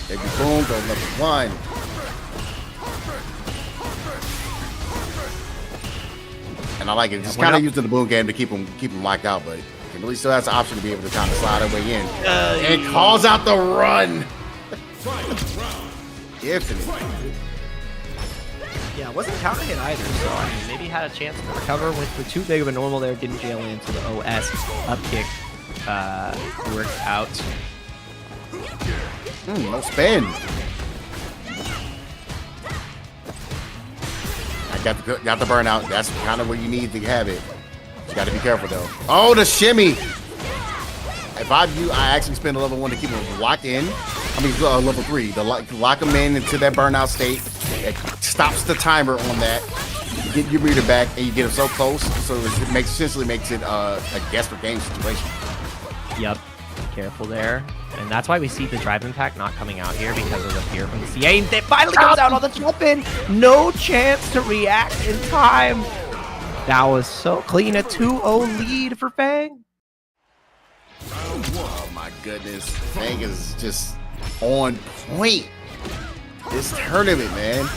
Baby Boom, go level 1. And I like it. Just kind of using the Boom game to keep him locked out, but Kimberly still has the option to be able to kind of slide her way in. And calls out the run. Infinite. Yeah, wasn't counter hit either, so I mean, maybe had a chance to recover with too big of a normal there. Didn't jail into the OS up kick. Worked out. No spin. I got the burnout. That's kind of where you need to have it. You got to be careful though. Oh, the shimmy. If I do, I actually spend a level 1 to keep him locked in. I mean, level 3 to lock him in into that burnout state. It stops the timer on that. You get your meter back, and you get him so close, so it essentially makes it a desperate game situation. Yep. Careful there. And that's why we see the drive impact not coming out here because of the fear from the CA. That finally comes out on the jump in. No chance to react in time. That was so clean. A 2-0 lead for Fang. Oh my goodness. Fang is just on point this tournament, man.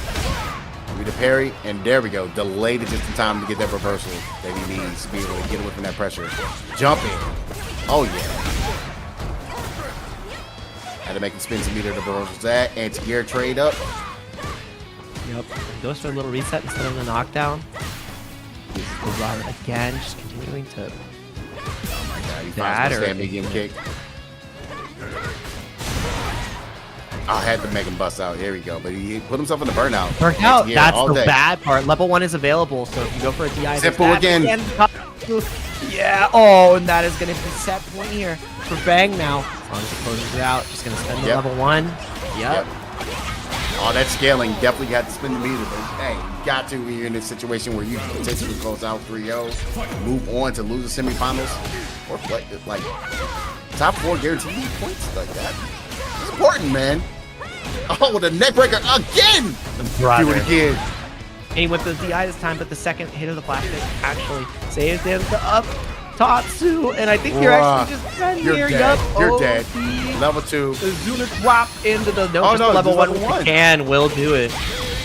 We the parry, and there we go. Delayed it just in time to get that reversal that he needs to be able to get away from that pressure. Jumping. Oh yeah. Had to make him spin some meter to reversal that. Anti-gear trade up. Yep. Goes for a little reset instead of the knockdown. Uses the run again, just continuing to. Oh my god, he that finds the medium kick. I had to make him bust out. Here we go. But he put himself in the burnout. Worked out. That's the bad part. Level 1 is available, so if you go for a DI, simple again. Yeah. Oh, and that is going to be set point here for Fang now. As long as it closes it out, just going to spend the level 1. Yep. Oh, that scaling definitely got to spend the meter. But hey, you got to when you're in this situation where you potentially close out 3-0, move on to lose the semifinals, or play like top 4 guaranteed points like that. It's important, man. Oh, the neck breaker again! Brother. Do it again. And he went for the DI this time, but the second hit of the plastic actually saved him the up Tatsu. And I think you're actually just dead here. Dead. You're Oh, dead. Level 2. The Zuna drop into the level 1 with the can will do it.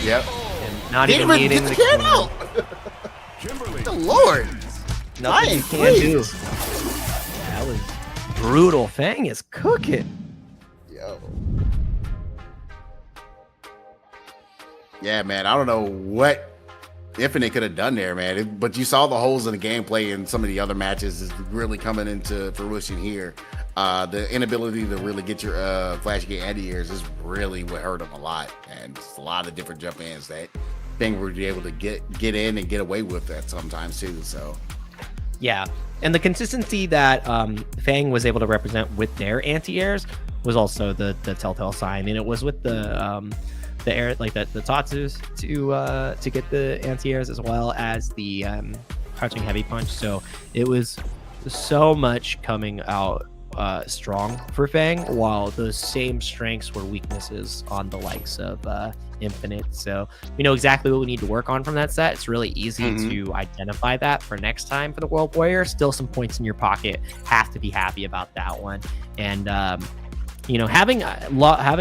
Yep. And not even needing the can out. Kimberly. The Lord. Nothing you can do. That was brutal. Fang is cooking. Yo. Yeah, man. I don't know what Infinite could have done there, man. But you saw the holes in the gameplay in some of the other matches is really coming into fruition here. The inability to really get your flash gate anti-airs is really what hurt him a lot. And it's a lot of different jump ins that Fang would be able to get in and get away with that sometimes too. So yeah, and the consistency that Fang was able to represent with their anti-airs was also the telltale sign, and it was with the air, like the Tatsus to get the anti-airs as well as the crouching heavy punch. So it was so much coming out strong for Fang, while those same strengths were weaknesses on the likes of Infinite. So we know exactly what we need to work on from that set. It's really easy to identify that for next time for the World Warrior. Still some points in your pocket. Have to be happy about that one. And you know, having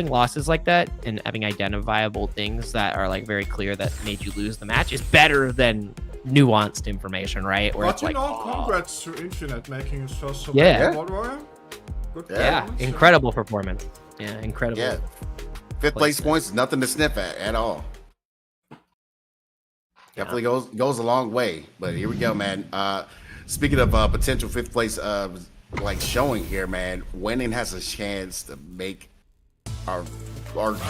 losses like that and having identifiable things that are like very clear that made you lose the match is better than nuanced information, right? Where But it's you like, know, congrats to Infinite making his first sub World Warrior. Good yeah, performance. incredible performance. Yeah, incredible. Yeah. Fifth place points, nothing to sniff at all. Definitely goes a long way. But here we go, man. Speaking of potential fifth place like showing here, man, winning has a chance to make our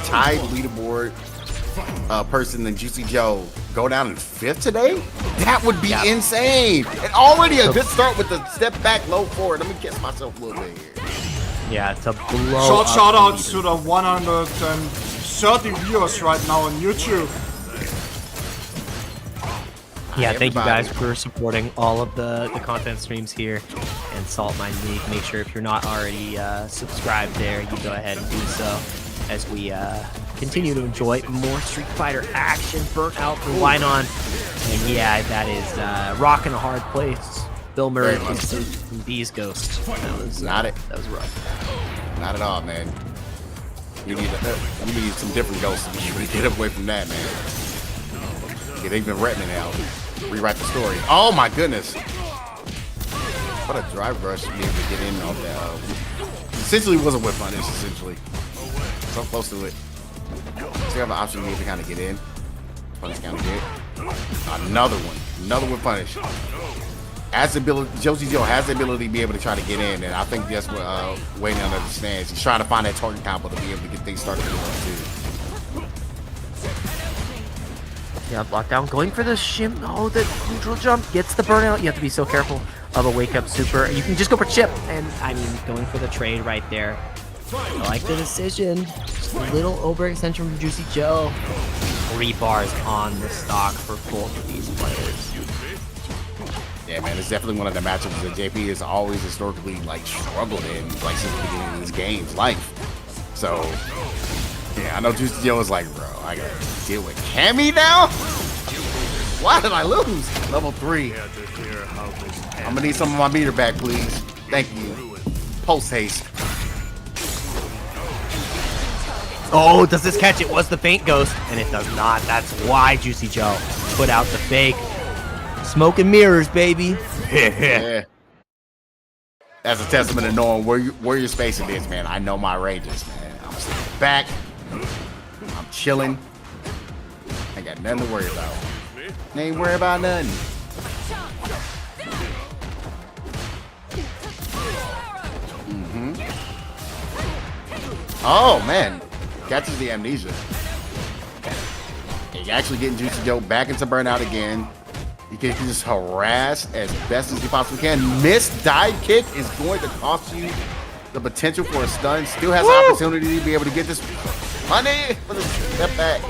tied leaderboard person than Juicy Joe go down in fifth today. That would be insane. And already a good start with the step back low forward. Let me catch myself a little bit here. Yeah, to blow up Shout outs to the 130 viewers right now on YouTube. Yeah, thank you guys for supporting all of the content streams here and Saltmine League. Make sure if you're not already subscribed there, you go ahead and do so as we continue to enjoy more Street Fighter action. Burnt out for Wynon. And yeah, that is rocking a hard place. Bill Murray from B's Ghost. That was That was rough. Not at all, man. We need some different ghosts to be able to get away from that, man. Get even Redman out. Rewrite the story. Oh my goodness. What a drive rush to be able to get in on that. Essentially was a whip punish, essentially. So close to it. So you have an option to be able to kind of get in. Punish kind of get. Another one. Another whip punish. Has the ability, Josie Joe has the ability to be able to try to get in, and I think that's what Wayne understands. He's trying to find that target combo to be able to get things started too. Yeah, lockdown going for the shim. Oh, the neutral jump gets the burnout. You have to be so careful of a wake up super. You can just go for chip, and I mean going for the trade right there. I like the decision. Just a little overextension from Juicy Joe. 3 bars on the stock for both of these players. Yeah, man, it's definitely one of the matchups that JP has always historically like struggled in, like since the beginning of this game's life. So, yeah, I know Juicy Joe is like, bro, I gotta deal with Cammy now. Why did I lose? Level 3. I'm gonna need some of my meter back, please. Thank you. Post haste. Oh, does this catch? It was the faint ghost, and it does not. That's why Juicy Joe put out the fake. Smoke and mirrors, baby. Yeah. That's a testament to knowing where your spacing is, man. I know my ranges, man. I'm sitting back. I'm chilling. I got nothing to worry about. Ain't worry about nothing. Oh, man. Catches the amnesia. He's actually getting Juicy Joe back into burnout again. You can just harass as best as you possibly can. Missed dive kick is going to cost you the potential for a stun. Still has the opportunity to be able to get this money for the step back.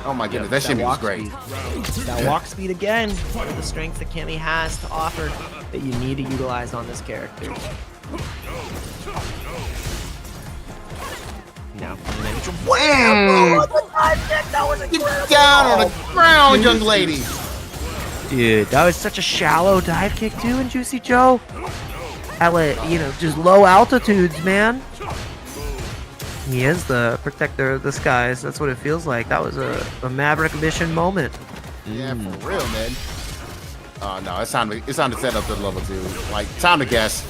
Oh my goodness, that shimmy was great. That walk speed again. One of the strengths that Cammy has to offer that you need to utilize on this character. Now, wham! Get down on the ground, young lady. Dude, that was such a shallow dive kick too in Juicy Joe. At just low altitudes, man. He is the protector of the skies. That's what it feels like. That was a Maverick mission moment. Yeah, for real, man. Oh no, it's time to set up the level 2. Like, time to guess.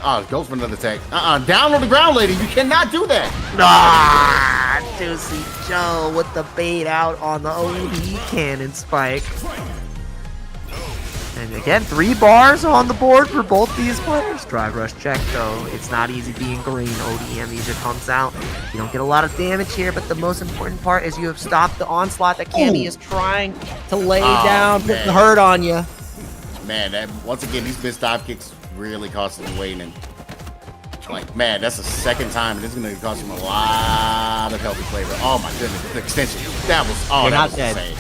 Oh, goes for another tech. Down on the ground, lady. You cannot do that. Ah, Juicy Joe with the bait out on the OD cannon spike. And again, 3 bars on the board for both these players. Drive rush check, though. It's not easy being green. OD amnesia comes out. You don't get a lot of damage here, but the most important part is you have stopped the onslaught that Cammy is trying to lay down, put the hurt on you. Man, once again, these missed dive kicks really costing Wayne. And like, man, that's the second time, and this is going to cost him a lot of healthy flavor. Oh my goodness, the extension. That was that was insane.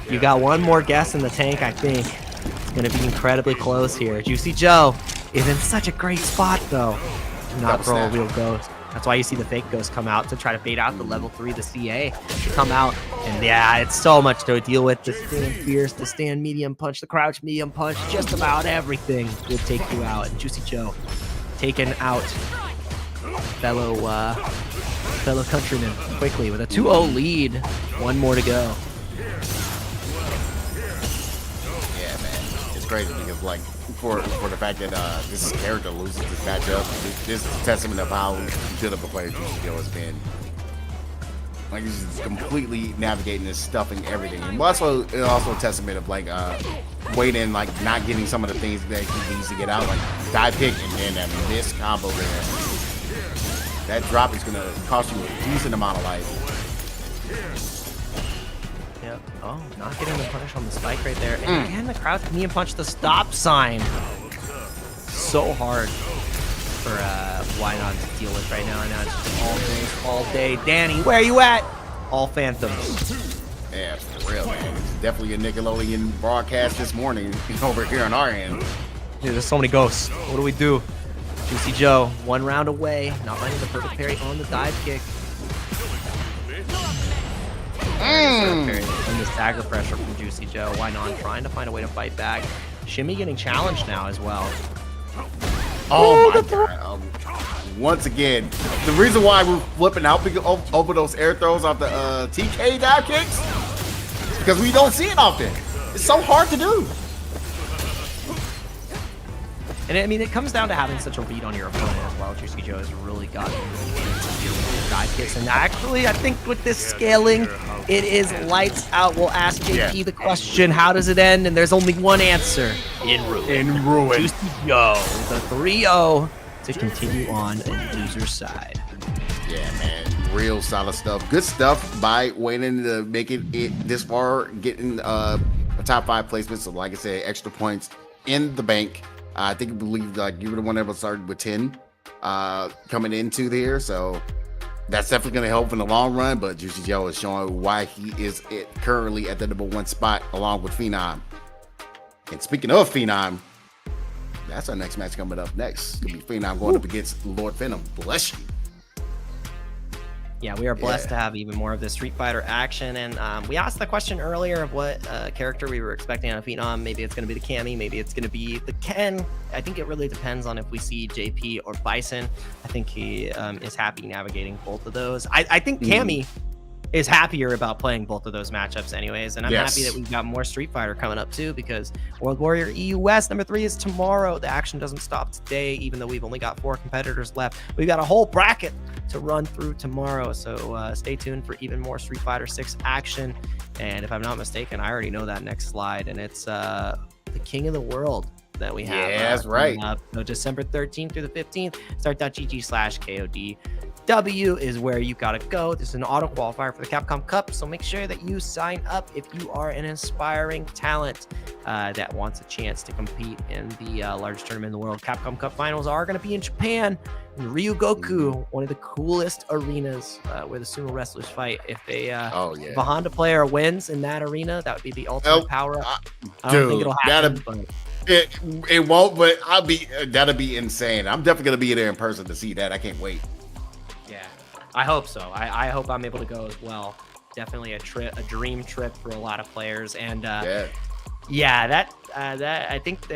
You got one more guess in the tank, I think. Going to be incredibly close here. Juicy Joe is in such a great spot, though. Do not throw a real ghost. That's why you see the fake ghost come out to try to bait out the level 3, the CA, to come out. And yeah, it's so much to deal with. The stand fierce, the stand medium punch, the crouch medium punch, just about everything will take you out. And Juicy Joe taken out fellow countrymen quickly with a 2-0 lead. One more to go. Yeah, man, it's crazy because like for the fact that this character loses this matchup, this is a testament of how good of a player Juicy Joe has been. Like he's just completely navigating this, stuffing everything, and also it's also a testament of like waiting, like not getting some of the things that he needs to get out, like dive kick and then that miss combo there. That drop is gonna cost you a decent amount of life. Yep. Oh, not getting the punish on the spike right there. And again, the crowd knee and punch the stop sign. So hard for why not to deal with right now. And now it's just all things all day. Danny, where you at? All phantoms. Yeah, for real, man. It's definitely a Nickelodeon broadcast this morning over here on our end. Dude, there's so many ghosts. What do we do? Juicy Joe, 1 round away. Not finding the perfect parry on the dive kick. And the stagger pressure from Juicy Joe. Why not? Trying to find a way to fight back. Shimmy getting challenged now as well. Oh my god. Once again, the reason why we're flipping out over those air throws off the TK dive kicks is because we don't see it often. It's so hard to do. And I mean, it comes down to having such a read on your opponent as well. Juicy Joe has really gotten dive kicks. And actually, I think with this scaling, it is lights out. We'll ask JP the question, how does it end? And there's only one answer. In ruin. In ruin. Juicy Joe with a 3-0 to continue on the loser's side. Yeah, man. Real solid stuff. Good stuff by waiting to make it this far, getting a top 5 placement. So, like I said, extra points in the bank. I believe like you were the one that was started with 10 coming into there. So that's definitely going to help in the long run. But Juicy Joe is showing why he is currently at the #1 spot along with Phenom. And speaking of Phenom, that's our next match coming up next. It's going to be Phenom going up against Lord Venom. Bless you. Yeah, we are blessed to have even more of this Street Fighter action. And we asked the question earlier of what character we were expecting out of Phenom. Maybe it's going to be the Cammy. Maybe it's going to be the Ken. I think it really depends on if we see JP or Bison. I think he is happy navigating both of those. I think Cammy is happier about playing both of those matchups anyways. And I'm happy that we've got more Street Fighter coming up too, because World Warrior EU West #3 is tomorrow. The action doesn't stop today, even though we've only got 4 competitors left. We've got a whole bracket to run through tomorrow. So stay tuned for even more Street Fighter 6 action. And if I'm not mistaken, I already know that next slide, and it's the King of the World that we have. Yeah, that's right. So December 13th through the 15th, start.gg/KOD. W is where you gotta go. This is an auto qualifier for the Capcom Cup, so make sure that you sign up if you are an inspiring talent that wants a chance to compete in the largest tournament in the world. Capcom Cup finals are going to be in Japan, in Ryugoku, one of the coolest arenas where the sumo wrestlers fight. If they if a Honda player wins in that arena, that would be the ultimate power up. I don't think it'll happen. It won't, but that'll be insane. I'm definitely gonna be there in person to see that. I can't wait. Yeah, I hope so. I hope I'm able to go as well. Definitely a dream trip for a lot of players. And that I think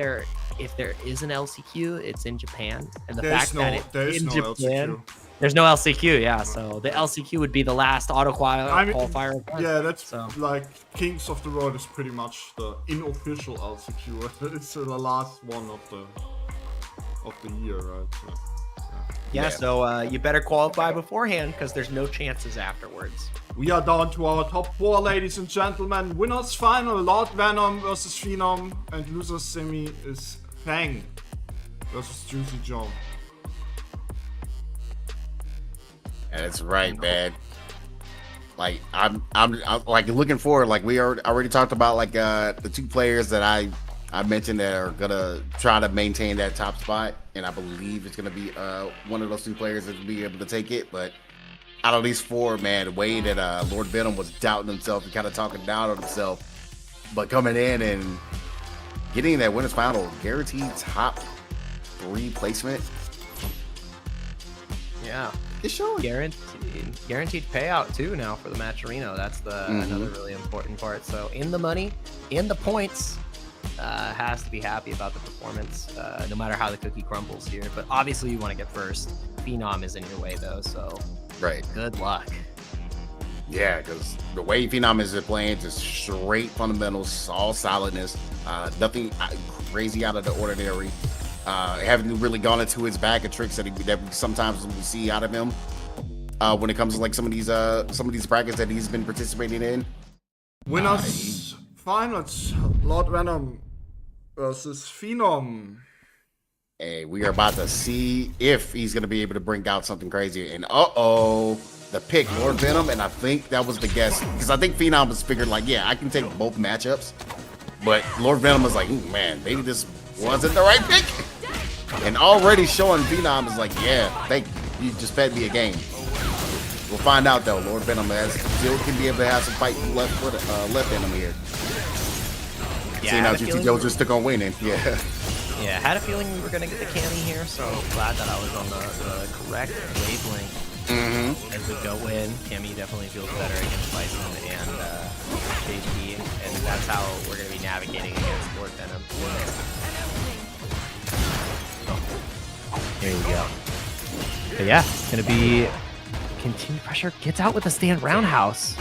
if there is an LCQ, it's in Japan. And the fact that it's in Japan, there's no LCQ. Yeah, so the LCQ would be the last auto qualifier. Yeah, that's like Kings of the Road is pretty much the unofficial LCQ. It's the last one of the year, right? So. So you better qualify beforehand because there's no chances afterwards. We are down to our top 4, ladies and gentlemen. Winners final, Lord Venom versus Phenom, and losers semi is Fang versus Juicy Joe. That's right, man. Like I'm like looking forward. Like we already talked about like the 2 players that I mentioned that are gonna try to maintain that top spot, and I believe it's gonna be one of those 2 players that will be able to take it. But out of these 4, man, the way that Lord Venom was doubting himself and kind of talking down on himself, but coming in and getting that winners final, guaranteed top 3 placement. Yeah, it's showing guaranteed payout too now for the match arena. That's the another really important part. So in the money, in the points. has to be happy about the performance, no matter how the cookie crumbles here. But obviously, you want to get first. Phenom is in your way, though, so good luck. Yeah, because the way Phenom is playing, just straight fundamentals, all solidness, nothing crazy out of the ordinary. Haven't really gone into his bag of tricks that sometimes we see out of him when it comes to like some of these brackets that he's been participating in. Winners finals: Lord Venom versus Phenom. Hey, we are about to see if he's gonna be able to bring out something crazy. And the pick, Lord Venom, and I think that was the guess, because I think Phenom was figured like, yeah, I can take both matchups, but Lord Venom was like, man, maybe this wasn't the right pick. And already showing Phenom is like, yeah, thank you, you just fed me a game. We'll find out though. Lord Venom still can be able to have some fight left in him here. Yeah, seeing how GT just took on winning. Yeah. Yeah, had a feeling we were gonna get the Cammy here, so glad that I was on the correct wavelength. As we go in, Cammy definitely feels better against Bison and JP, and that's how we're going to be navigating against Lord Venom. There we go. But yeah, it's going to be continued pressure. Gets out with the stand roundhouse.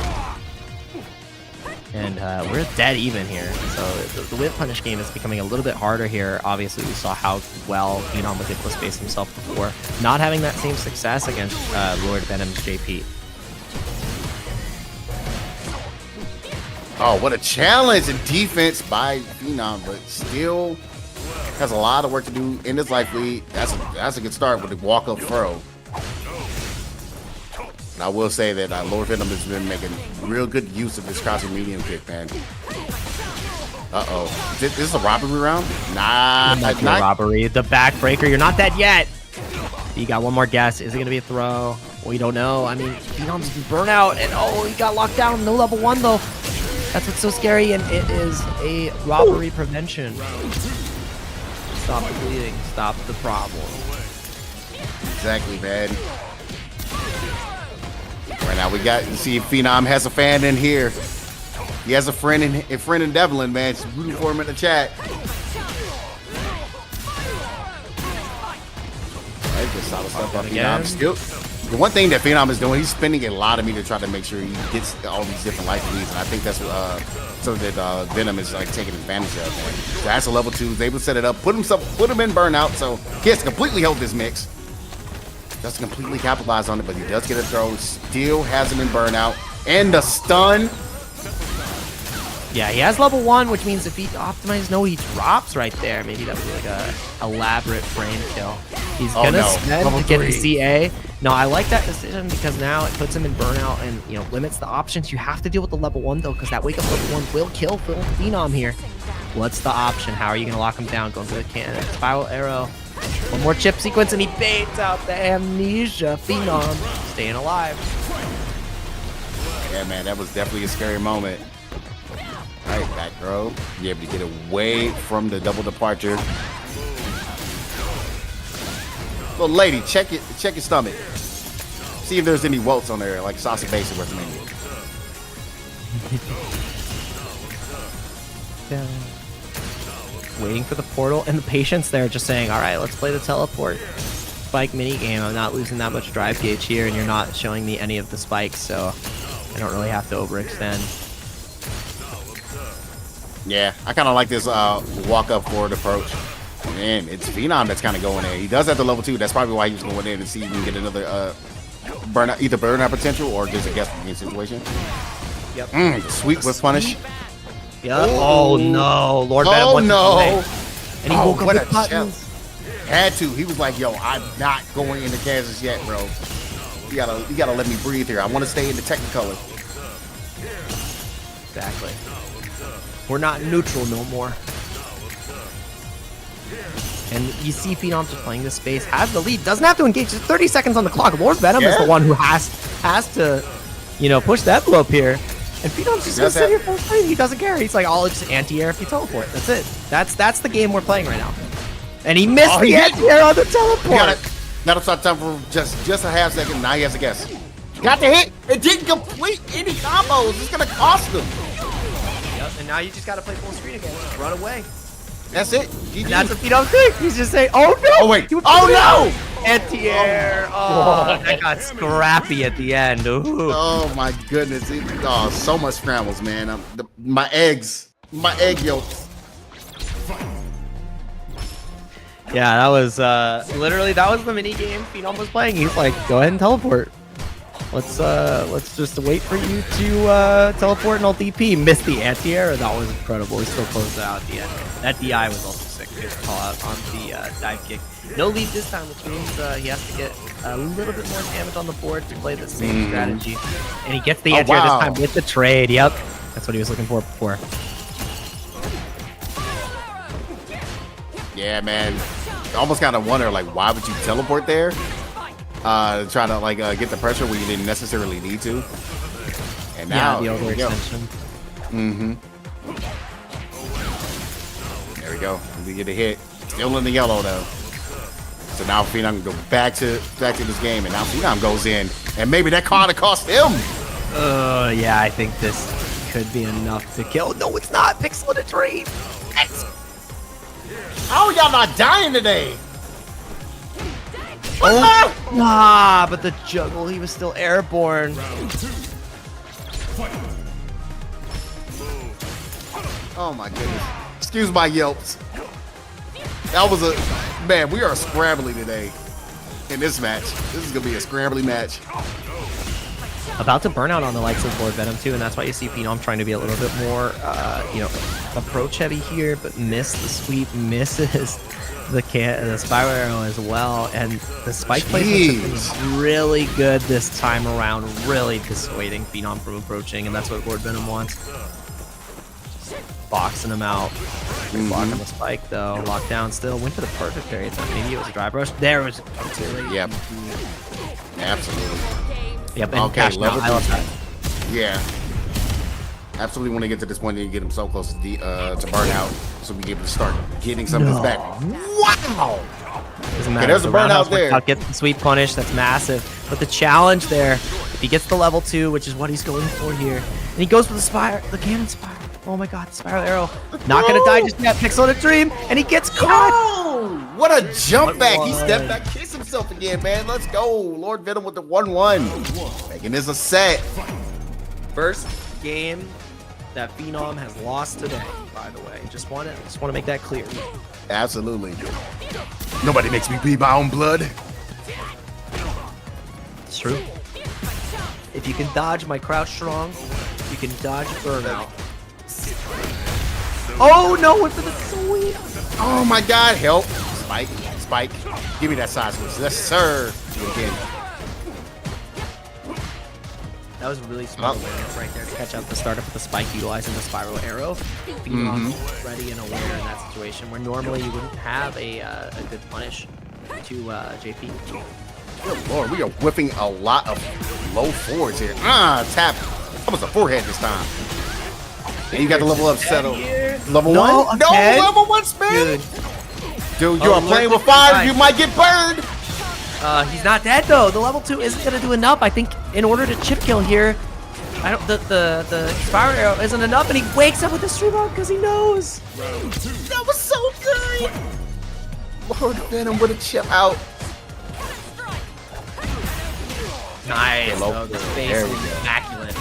And we're dead even here. So the whip punish game is becoming a little bit harder here. Obviously, we saw how well Phenom was able to space himself before. Not having that same success against Lord Venom's JP. Oh, what a challenge in defense by Phenom, but still has a lot of work to do in his life lead. That's a good start with the walk-up throw. And I will say that Lord Venom has been making real good use of this crossing medium kick, man. Uh-oh. Is this a robbery round? Nah. Not a robbery. The backbreaker. You're not dead yet. You got one more guess. Is it going to be a throw? We don't know. I mean, Phenom's burnout. And he got locked down. No level 1, though. That's what's so scary. And it is a robbery prevention. Stop the bleeding. Stop the problem. Exactly, man. Right now, we got to see if Phenom has a fan in here. He has a friend in Devlin, man. Just rooting for him in the chat. Right, just solid stuff off Phenom. Still, the one thing that Phenom is doing, he's spending a lot of meter to try to make sure he gets all these different life leads, and I think that's something that Venom is like taking advantage of. Man. So that's a level 2. He's able to set it up, put him in burnout, so he has to completely hold this mix. Doesn't completely capitalize on it, but he does get a throw. Still has him in burnout. And the stun. Yeah, he has level 1, which means if he optimizes, he drops right there. Maybe that was like a elaborate frame kill. He's gonna spend to get the CA. No, I like that decision because now it puts him in burnout and limits the options. You have to deal with the level 1 though, because that wake up level 1 will kill Phenom here. What's the option? How are you gonna lock him down? Going for the cannon, spiral arrow. One more chip sequence and he baits out the amnesia. Phenom staying alive. Yeah, man, that was definitely a scary moment. All right, back throw. Be able to get away from the double departure. Little lady, check your stomach. See if there's any welts on there, like saucy base or what's Yeah. Waiting for the portal, and the patience there just saying, all right, let's play the teleport spike mini game. I'm not losing that much drive gauge here, and you're not showing me any of the spikes, so I don't really have to overextend. Yeah, I kind of like this walk up forward approach. Man, it's Phenom that's kind of going in. He does have the level 2. That's probably why he was going in to see if he can get another burnout, either burnout potential or just a guess game situation. Yep. Sweet with punish. Yep. Oh no, Lord Venom went no. And he woke up with buttons. Had to. He was like, yo, I'm not going into Kansas yet, bro. You gotta let me breathe here. I want to stay in the Technicolor. Exactly. We're not neutral no more. And you see Phenom just playing this space, has the lead, doesn't have to engage. Just 30 seconds on the clock. Lord Venom is the one who has to, push the envelope here. And Phenom's just gonna sit here for free. He doesn't care. He's like, I'll just anti-air if you teleport. That's it. That's the game we're playing right now. And he missed the anti-air on the teleport. Gotta stop time for just a half second. Now he has to guess. Got the hit. It didn't complete any combos. It's gonna cost him. Yep, and now you just gotta play full screen again. Just run away. That's it. And that's what Phenom did. He's just saying, oh no! Oh wait. Oh no! Anti-air. Oh, that got scrappy at the end. Ooh. Oh my goodness. Oh, so much scrambles, man. My egg yolks. Yeah, that was literally that was the mini game Phenom was playing. He's like, go ahead and teleport. Let's just wait for you to teleport and ult DP. Missed the anti-air. That was incredible. He still closed it out at the end. That DI was also sick. Good call out on the dive kick. No lead this time, which means he has to get a little bit more damage on the board to play the same strategy. And he gets the anti-air this time with the trade. Yep, that's what he was looking for before. Yeah, man. I almost kind of wonder, like, why would you teleport there? Try to like get the pressure where you didn't necessarily need to. And now, the overextension. There we go. We get a hit. Still in the yellow though. So now Phenom can go back to this game, and now Phenom goes in, and maybe that kind of cost him. Yeah, I think this could be enough to kill. No, it's not. Pixel in a dream. How are y'all not dying today? Oh, but the juggle, he was still airborne. Oh my goodness. Excuse my yelps. That was man, we are scrambly today in this match. This is gonna be a scrambly match. About to burn out on the likes of Lord Venom too, and that's why you see Phenom trying to be a little bit more, approach heavy here, but miss the sweep, misses the spiral arrow as well, and the spike placement has been really good this time around, really dissuading Phenom from approaching, and that's what Lord Venom wants. Boxing him out. Blocking the spike though. Lockdown still. Went for the perfect parry. Maybe it was a drive rush. There was. Yep. Absolutely. Yep. And okay. Level I love that. Yeah. Absolutely want to get to this point and get him so close to burnout, so we get able to start getting some of this back. Wow. Doesn't matter. There's a burnout there. Gets the sweep punish. That's massive. But the challenge there, if he gets the level 2, which is what he's going for here, and he goes for the cannon spiral. Oh my god, spiral arrow. Not gonna die just yet. Pixel in a dream, and he gets caught. Oh, what a jump back. He stepped back, kissed himself again, man. Let's go. Lord Venom with the 1-1. Making this a set. First game that Phenom has lost today, by the way. Just want to make that clear. Absolutely. Nobody makes me bleed my own blood. It's true. If you can dodge my crouch strong, you can dodge burnout. Oh no, went for the sweep. Oh my god, help. Spike. Give me that side switch. Yes, sir. Again. That was really smart awareness right there to catch out the startup with the spike, utilizing the spiral arrow. Phenom ready and aware in that situation where normally you wouldn't have a good punish to JP. Good lord, we are whipping a lot of low forwards here. Tap. Almost a forehead this time. And you got the level up settled. Level 1? No, level 1 spin! Dude, you are playing with fire, you might get burned! He's not dead though. The level 2 isn't gonna do enough. I think in order to chip kill here, the spiral arrow isn't enough, and he wakes up with the stream on because he knows. That was so good! Lord Venom with a chip out. Nice. Oh, the face is immaculate.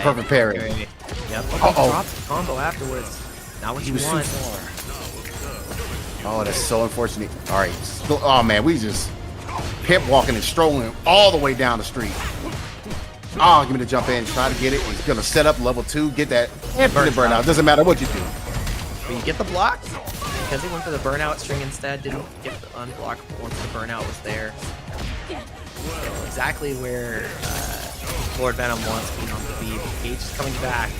Perfect parry. Yep. Drops the combo afterwards. Not what you want. Oh, that's so unfortunate. All right. Oh man, we just pimp walking and strolling all the way down the street. Oh, give me the jump in, try to get it. He's gonna set up level 2, get that infinite burnout. Doesn't matter what you do. But you get the block because he went for the burnout string instead. Didn't get the unblock once the burnout was there. So exactly where Lord Venom wants Phenom to be. Cage is coming back.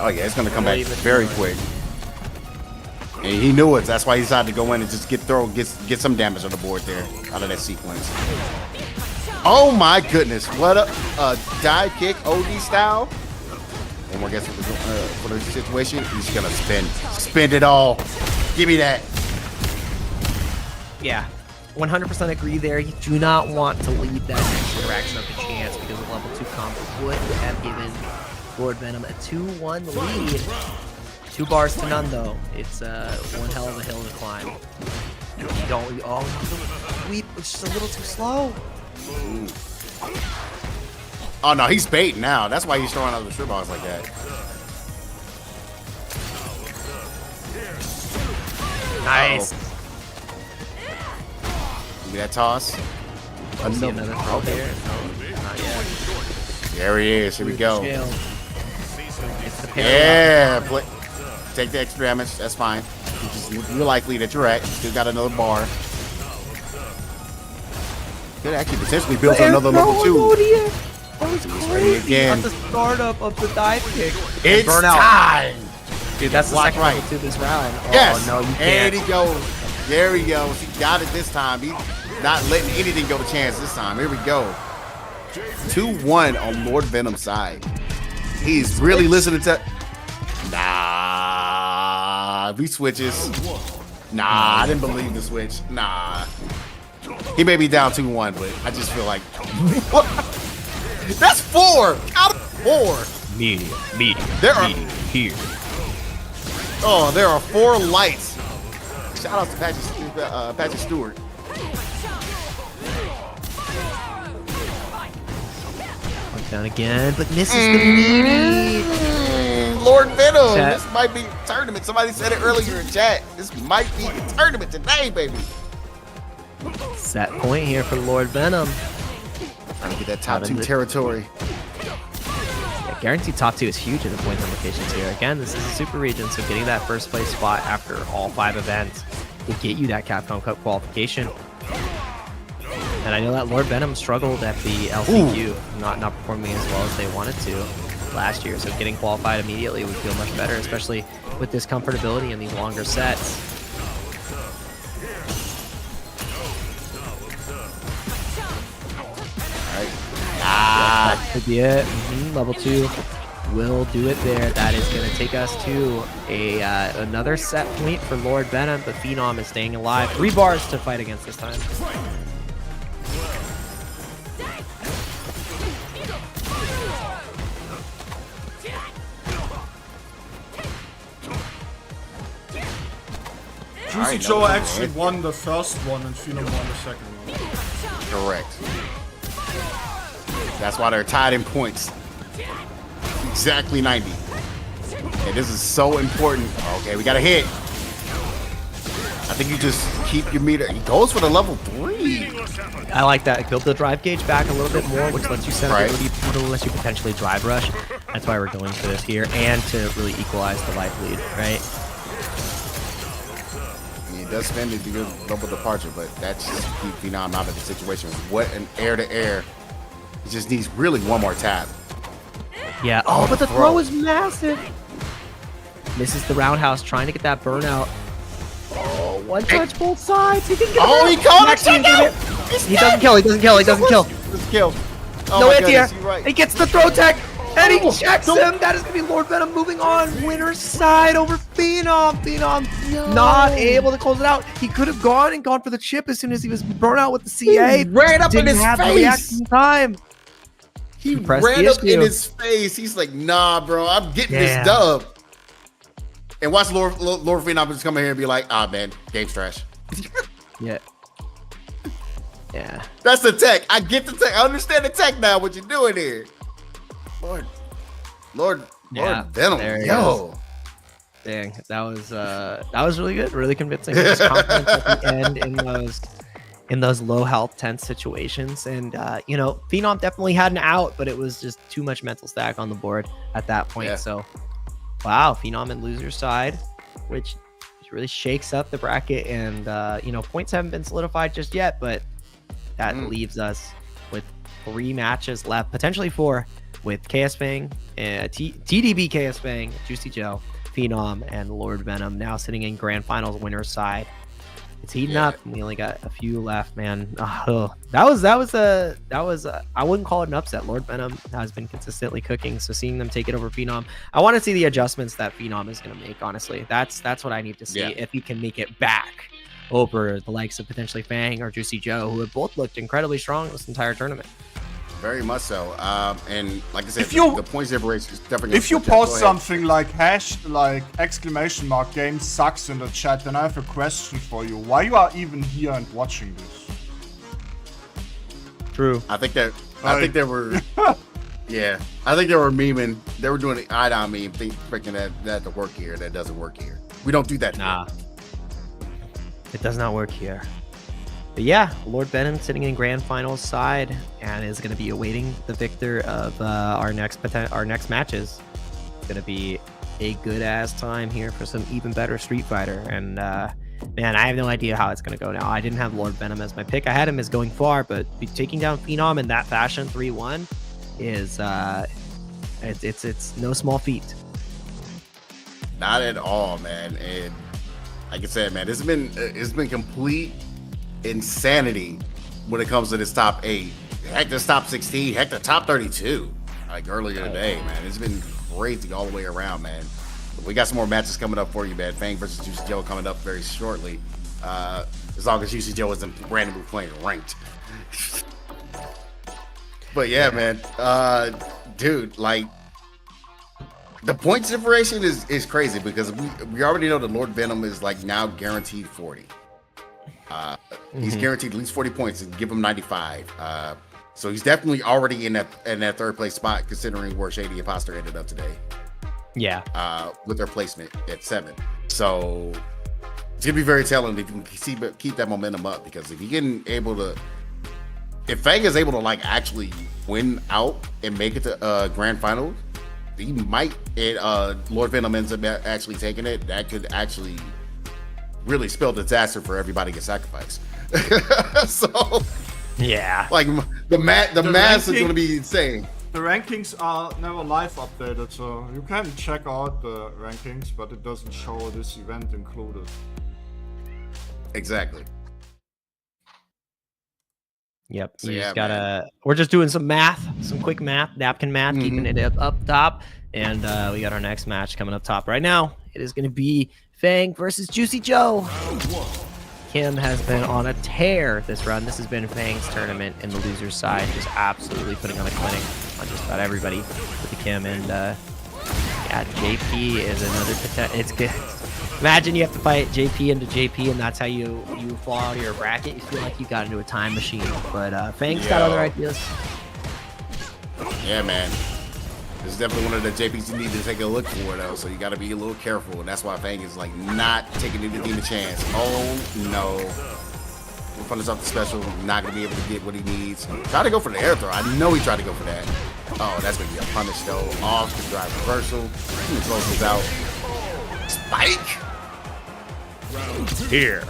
Oh yeah, it's gonna come back very quick. And he knew it. That's why he decided to go in and just get some damage on the board there out of that sequence. Oh my goodness! What a dive kick, OD style. One more guess for the situation. He's gonna spend it all. Give me that. Yeah. 100% agree there. You do not want to leave that next interaction up to chance because a level 2 combo would have given Lord Venom a 2-1 lead. 2 bars to none though. It's one hell of a hill to climb. You don't. Oh, sweep. It's just a little too slow. Oh no, he's baiting now. That's why he's throwing out the strip balls like that. Nice. Give me that toss. Another throw here. No, not yet. There he is. Here we go. It's the Yeah. Take the extra damage. That's fine. You're likely that you're at. Still got another bar. Could actually potentially build another level 2. That was crazy. Again. At the startup of the dive kick. It's time. Dude, that's the second right level 2 this round. Oh, Yes. no, you There can't. he goes. There he goes. He got it this time. He's not letting anything go to chance this time. Here we go. 2-1 on Lord Venom's side. He's really listening to. Nah. If he switches. Nah, I didn't believe the switch. Nah. He may be down 2-1, but I just feel like. What? That's 4. Out of 4. Medium, There are. here. Oh, there are 4 lights. Shout out to Patrick Stewart. Down again, but misses the meaty. Lord Venom, Chat. this might be tournament. Somebody said it earlier in chat. This might be the tournament today, baby. Set point here for Lord Venom. Trying to get that top 2 territory. Yeah, guaranteed top 2 is huge in the point implications here. Again, this is a super region, so getting that first place spot after all 5 events will get you that Capcom Cup qualification. And I know that Lord Venom struggled at the LCQ, not performing as well as they wanted to last year. So getting qualified immediately would feel much better, especially with this comfortability in these longer sets. That could be it. Level 2 will do it there. That is going to take us to another set point for Lord Venom, but Phenom is staying alive. 3 bars to fight against this time. Juicy Joe actually won the first one and Phenom won the second one. Correct. That's why they're tied in points. Exactly 90. And this is so important. Okay, we got a hit. I think you just keep your meter. He goes for the level 3. I like that. Build the drive gauge back a little bit more, which lets you send Right. lets you potentially drive rush. That's why we're going for this here, and to really equalize the life lead, right? He does spend it to give double departure, but that's just keep Phenom out of the situation. What an air-to-air. He just needs really one more tap. Yeah. Oh, but the throw is massive. Misses the roundhouse, trying to get that burnout. Oh, one touch both sides. He didn't get Oh, he called it. He doesn't kill. He doesn't kill. He doesn't kill. Just kill. Oh No my anti-air. goodness, you're right. He gets the throw tech, and he checks him. That is going to be Lord Venom moving on. Winner's side over Phenom. Phenom not able to close it out. He could have gone for the chip as soon as he was burnt out with the CA. He ran up in his have the face. reaction time. He Press ran the up in issue. his face. He's like, nah, bro, I'm getting Damn. this dub. And watch Lord Phenom just come in here and be like, ah, man, game's trash. Yeah. Yeah. That's the tech. I get the tech. I understand the tech now, what you're doing here. Lord Yeah, Venom. there he Yo. Dang, that was really good, really convincing. Just confidence at the end in those low health, tense situations, and you know, Phenom definitely had an out, but it was just too much mental stack on the board at that point. Yeah. So, wow, Phenom in loser side, which really shakes up the bracket, and you know, points haven't been solidified just yet, but that leaves us with 3 matches left, potentially 4, with KS Fang, TDB KS Fang, Juicy Joe, Phenom, and Lord Venom now sitting in grand finals winner's side. It's heating up, and we only got a few left, man. Oh, that was I wouldn't call it an upset. Lord Venom has been consistently cooking, so seeing them take it over Phenom, I want to see the adjustments that Phenom is going to make. Honestly, that's what I need to see, if he can make it back over the likes of potentially Fang or Juicy Joe, who have both looked incredibly strong this entire tournament. Very much so. And like I said, If you- the point separation is definitely. If you gonna switch up. post Go ahead. something like exclamation mark game sucks in the chat, then I have a question for you. Why you are even here and watching this? True. I think they were. Yeah, I think they were memeing. They were doing the eye-on meme, thinking that to work here. That doesn't work here. We don't do that. Nah. It does not work here. But yeah, Lord Venom sitting in grand finals side and is going to be awaiting the victor of our next matches. It's going to be a good ass time here for some even better Street Fighter. And man, I have no idea how it's going to go now. I didn't have Lord Venom as my pick. I had him as going far, but taking down Phenom in that fashion 3-1 is it's no small feat. Not at all, man. And like I said, man, it's been complete insanity when it comes to this top 8. Heck, this top 16. Heck, the top 32. Like earlier today, man. It's been crazy all the way around, man. We got some more matches coming up for you, man. Fang versus Juicy Joe coming up very shortly. As long as Juicy Joe isn't randomly playing ranked. But yeah, man. Dude, like, the point separation is crazy because we already know that Lord Venom is like now guaranteed 40. He's guaranteed at least 40 points and give him 95. So he's definitely already in that third place spot considering where Shady Imposter ended up today. Yeah. With their placement at 7. So it's gonna be very telling if you can keep that momentum up, because if Fang is able to like actually win out and make it to grand final, he might. Lord Venom ends up actually taking it. That could actually really spell disaster for everybody to get sacrificed. So yeah, like the math is going to be insane. The rankings are never live updated, so you can check out the rankings, but it doesn't show this event included. Exactly. Yep. So You yeah, just gotta. We're just doing some math, some quick math, napkin math, keeping it up top, and we got our next match coming up top right now. It is going to be Fang versus Juicy Joe. Kim has been on a tear this run. This has been Fang's tournament, and the loser's side just absolutely putting on a clinic on just about everybody with the Kim. And yeah, JP is another potential. It's good. Imagine you have to fight JP into JP, and that's how you fall out of your bracket. You feel like you got into a time machine. But Fang's got other ideas. Yeah, man. This is definitely one of the JPs you need to take a look for, though. So you got to be a little careful, and that's why Fang is like not taking anything a chance. Oh no! We'll punish off the special. Not gonna be able to get what he needs. Try to go for the air throw. I know he tried to go for that. Oh, that's gonna be a punish though. Off the drive reversal. He closes out. Spike. Here.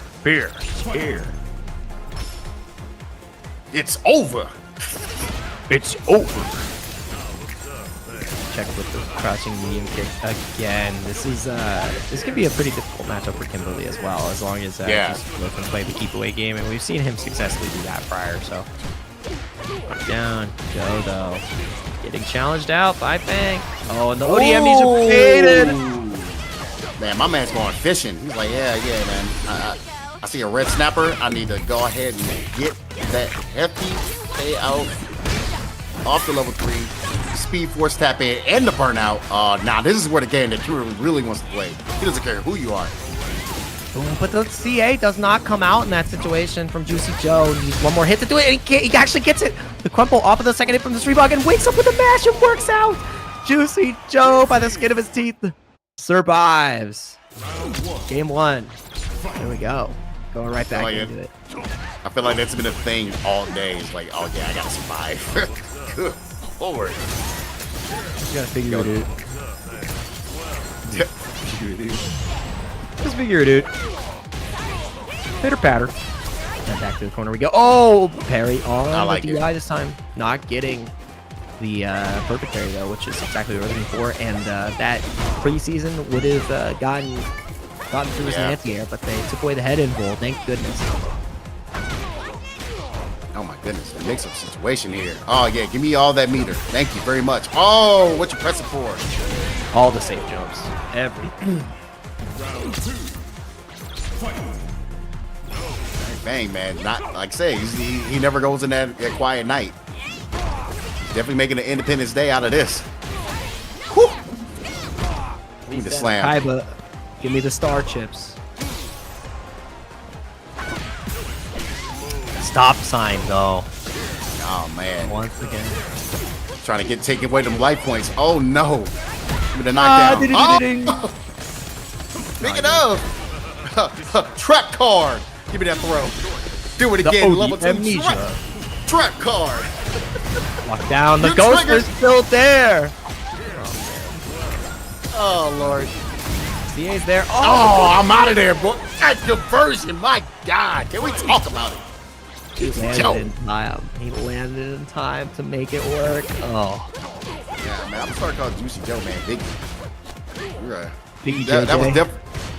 It's over. It's over. Check with the crouching medium kick again. This could be a pretty difficult matchup for Kimberly as well, as long as Juicy can play the keep away game, and we've seen him successfully do that prior. So down, Joe though, getting challenged out by Fang. Oh, and the ODMs are faded. Man, my man's going fishing. He's like, yeah, man. I see a red snapper. I need to go ahead and get that hefty payout off the level 3. Speed force tap in and the burnout. Now this is where the game that Kimberly really wants to play. He doesn't care who you are. But the CA does not come out in that situation from Juicy Joe. He needs one more hit to do it, and he actually gets it. The crumple off of the second hit from the street bug and wakes up with a mash and works out. Juicy Joe, by the skin of his teeth, survives. Game 1. There we go. Going right back into it. I feel like that's been a thing all day. It's like, oh yeah, I gotta survive. Good Lord. You gotta figure it out. Just figure it out. Pitter patter. And back to the corner we go. Oh, parry on the DI this time. Not getting the perfect parry though, which is exactly what we're looking for. And that preseason would have gotten through his anti-air, but they took away the head invul. Thank goodness. Oh my goodness, the mix-up situation here. Oh yeah, give me all that meter. Thank you very much. Oh, what you pressing for? All the safe jumps. Everything. Fang, man, not like I say, he never goes in that quiet night. Definitely making an Independence Day out of this. Whew. Give me the slam. Kaiba, give me the star chips. Stop sign though. Oh man. Once again. Trying to take away them life points. Oh no. Give me the knockdown. Speaking of trap card. Give me that throw. Do it again. Level 2 trap card. Lock down. The ghost is still there. Oh lord. CA's there. Oh, I'm out of there, boy. That diversion. My God. Can we talk about it? He landed in time. He landed in time to make it work. Oh. Yeah, man. I'm gonna start calling Juicy Joe, man. Biggie. You're right. Biggie that JJ.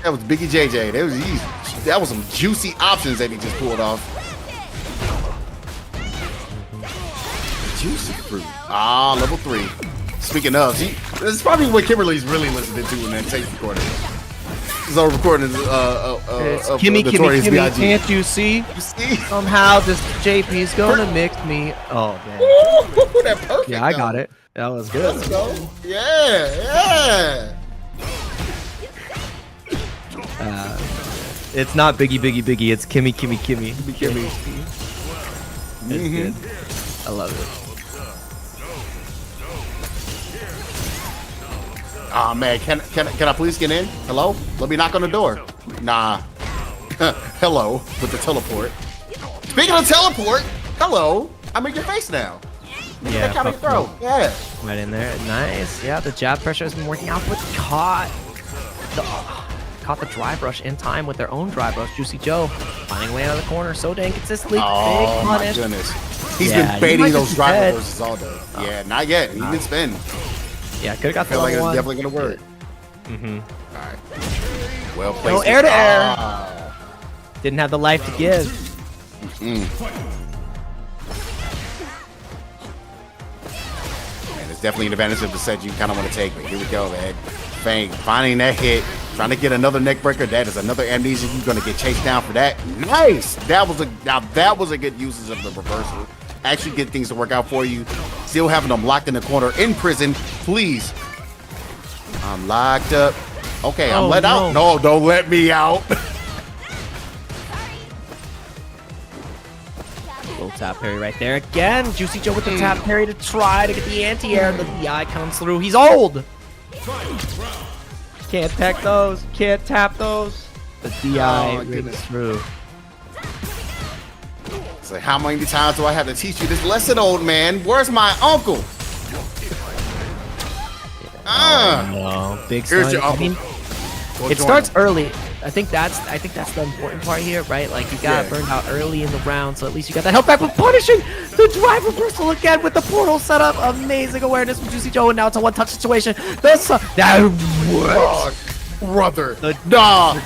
That was Biggie JJ. That was easy. That was some juicy options that he just pulled off. Juicy fruit. Ah, level 3. Speaking of, this is probably what Kimberly's really listening to in that tape recorder. This is our recording of Kimmy, Notorious B.I.G. Can't you see? You see? Somehow this JP's gonna mix me. Oh man. Ooh, that perfect. Yeah, I got it. That was good. Let's go. Yeah. It's not Biggie. It's Kimmy. It's good. I love it. Oh man, can I please get in? Hello? Let me knock on the door. Nah. Hello with the teleport. Speaking of teleport, hello. I'm in your face now. Yeah. That kind of throw. Yeah. Right in there. Nice. Yeah, the jab pressure has been working out, but caught the drive rush in time with their own drive rush. Juicy Joe finding a way out of the corner so dang consistently. Oh Big my punish. goodness. He's been baiting those drive head. rushes all day. Yeah, not yet. He didn't spin. Yeah, could have got the Feel like it's one. definitely gonna work. All right. Well placed. No air to air. Ah. Didn't have the life to give. Man, it's definitely an advantage of the set you kind of want to take. But here we go, man. Fang finding that hit, trying to get another neck breaker. That is another amnesia. You're gonna get chased down for that. Nice. That was a good usage of the reversal. Actually get things to work out for you. Still having them locked in the corner in prison. Please. I'm locked up. Okay, I'm let out. No, don't let me out. Little tap parry right there again. Juicy Joe with the tap parry to try to get the anti-air. The DI comes through. He's old. Can't tech those. Can't tap those. The DI rings through. It's like, how many times do I have to teach you this lesson, old man? Where's my uncle? No, big Here's stun. your uncle. I mean, it starts early. I think that's the important part here, right? Like you got burned out early in the round, so at least you got that help back. But punishing the drive reversal again with the portal setup. Amazing awareness from Juicy Joe, and now it's a one-touch situation. That works. Brother. The juggle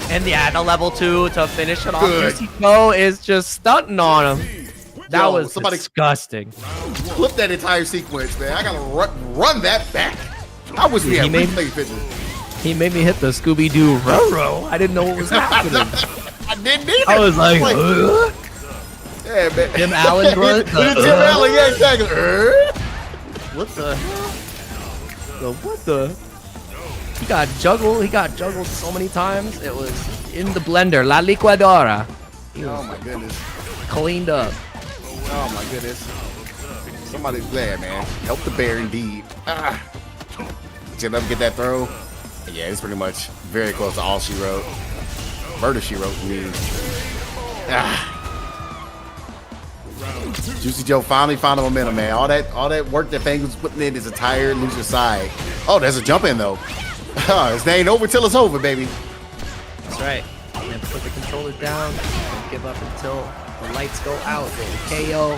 and the level 2 to finish it off. Juicy Joe is just stunting on him. That was disgusting. Flip that entire sequence, man. I gotta run that back. I wish we had replay footage. He made me hit the Scooby-Doo Roro. I didn't know what was happening. I didn't either. I was like, yeah, man. Tim Allen grunt. Tim Allen, yeah, exactly. What the? What the? He got juggled so many times. It was in the blender. La licuadora. Oh my goodness. Cleaned up. Oh my goodness. Somebody's there, man. Help the bear indeed. Did you ever get that throw? Yeah, it's pretty much very close to all she wrote. Murder she wrote for me. Juicy Joe finally found the momentum, man. All that work that Fang was putting in is a tired loser side. Oh, there's a jump in though. It ain't over till it's over, baby. That's right. And put the controller down. Don't give up until the lights go out. KO.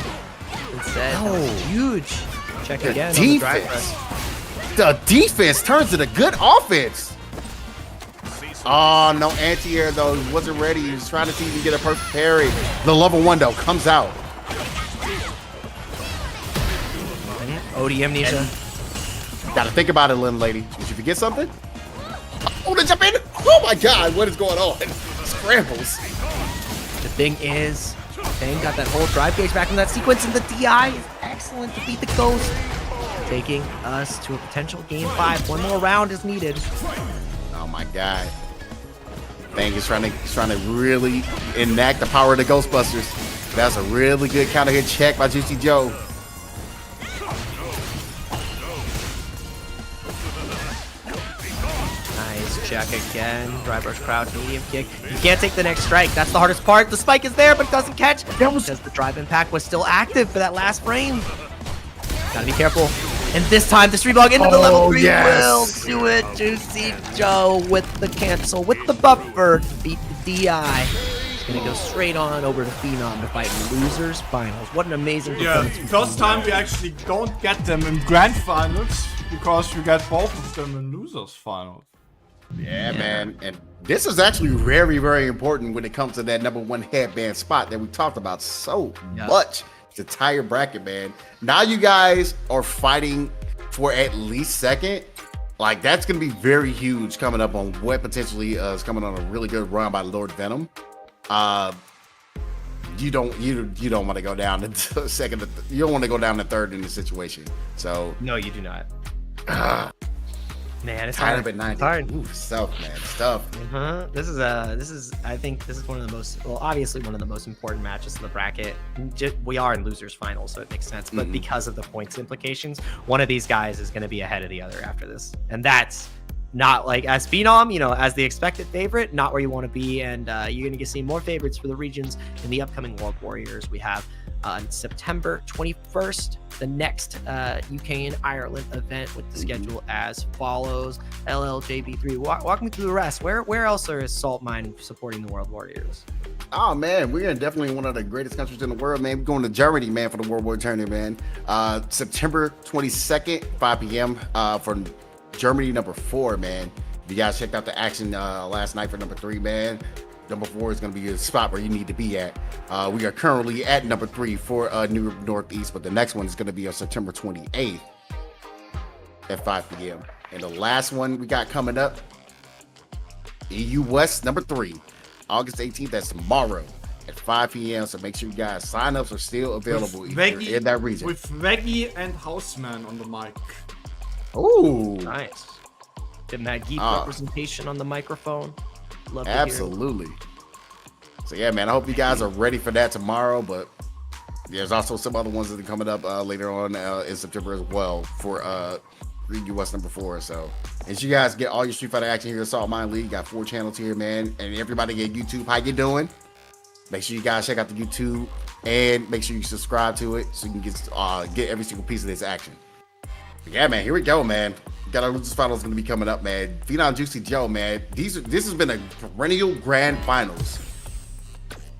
Instead, that was huge. Check again on the drive press. The defense turns to the good offense. Oh, no anti-air though. He wasn't ready. He was trying to see if he can get a perfect parry. The level 1 though comes out. OD amnesia. Gotta think about it, little lady. Did you forget something? Oh, the jump in! Oh my God, what is going on? Scrambles. The thing is, Fang got that whole drive gauge back from that sequence, and the DI is excellent to beat the Ghost, taking us to a potential game 5. One more round is needed. Oh my God. Fang is trying to really enact the power of the Ghostbusters. That's a really good counter hit check by Juicy Joe. Nice check again. Drive rush crouch, medium kick. You can't take the next strike. That's the hardest part. The spike is there, but it doesn't catch. Because the drive impact was still active for that last frame. Gotta be careful. And this time, the street block into the level 3 will do it. Juicy Joe with the cancel, with the buffer, beat the DI. He's gonna go straight on over to Phenom to fight losers finals. What an amazing performance. First time we actually don't get them in grand finals because we get both of them in losers finals. Yeah, man. And this is actually very, very important when it comes to that #1 headband spot that we talked about so much. The entire bracket, man. Now you guys are fighting for at least second. Like, that's gonna be very huge coming up on what potentially is coming on a really good run by Lord Venom. You don't want to go down to second. You don't want to go down to third in the situation. So No, you do not. Man, it's tied hard. up at 90. It's hard. Ooh, stuff, man. Stuff. This is I think this is one of the most, well, obviously one of the most important matches in the bracket. We are in losers finals, so it makes sense. But because of the points implications, one of these guys is going to be ahead of the other after this, and that's not like as Phenom, you know, as the expected favorite, not where you want to be. And you're going to see more favorites for the regions in the upcoming World Warriors. We have on September 21st, the next UK and Ireland event with the schedule as follows. LLJB3, walk me through the rest. Where else is Saltmine supporting the World Warriors? Oh man, we're definitely one of the greatest countries in the world, man. We're going to Germany, man, for the World War tournament, man. September 22nd, 5 p.m. For Germany #4, man. If you guys checked out the action last night for #3, man, #4 is going to be a spot where you need to be at. We are currently at #3 for New Northeast, but the next one is going to be on September 28th at 5 p.m. And the last one we got coming up, EU West #3, August 18th. That's tomorrow at 5 p.m. So make sure you guys sign-ups are still available if you're in that region. With Veggy and Houseman on the mic. Ooh, Nice. Getting that geek representation on the microphone. Love to absolutely. So yeah, man, I hope you guys are ready for that tomorrow. But there's also some other ones that are coming up later on in September as well for US #4. So as you guys get all your Street Fighter action here at Saltmine League, got 4 channels here, man, and everybody at YouTube, how you doing? Make sure you guys check out the YouTube and make sure you subscribe to it so you can get every single piece of this action. But yeah, man, here we go, man. Got our losers finals going to be coming up, man. Phenom, Juicy Joe, man. This has been a perennial grand finals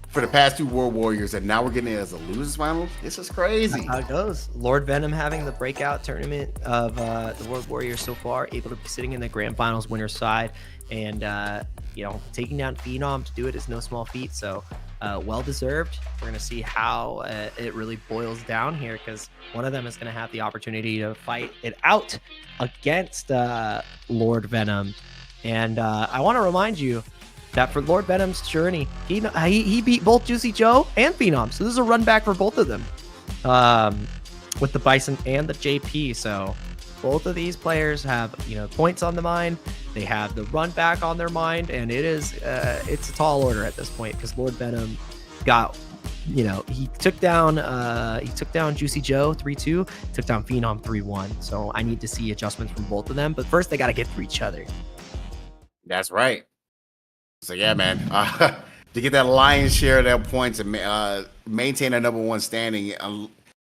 for the past 2 World Warriors, and now we're getting it as a losers finals. This is crazy. That's how it goes. Lord Venom having the breakout tournament of the World Warriors so far, able to be sitting in the grand finals winner's side, and you know, taking down Phenom to do it is no small feat. So well deserved. We're gonna see how it really boils down here, because one of them is gonna have the opportunity to fight it out against Lord Venom. And I want to remind you that for Lord Venom's journey, he beat both Juicy Joe and Phenom, so this is a run back for both of them with the Bison and the JP. So both of these players have, you know, points on the mind. They have the run back on their mind, and it's a tall order at this point, because Lord Venom got, you know, he took down Juicy Joe 3-2, took down Phenom 3-1. So I need to see adjustments from both of them, but first they got to get through each other. That's right. So yeah, man, to get that lion's share of their points and maintain a #1 standing,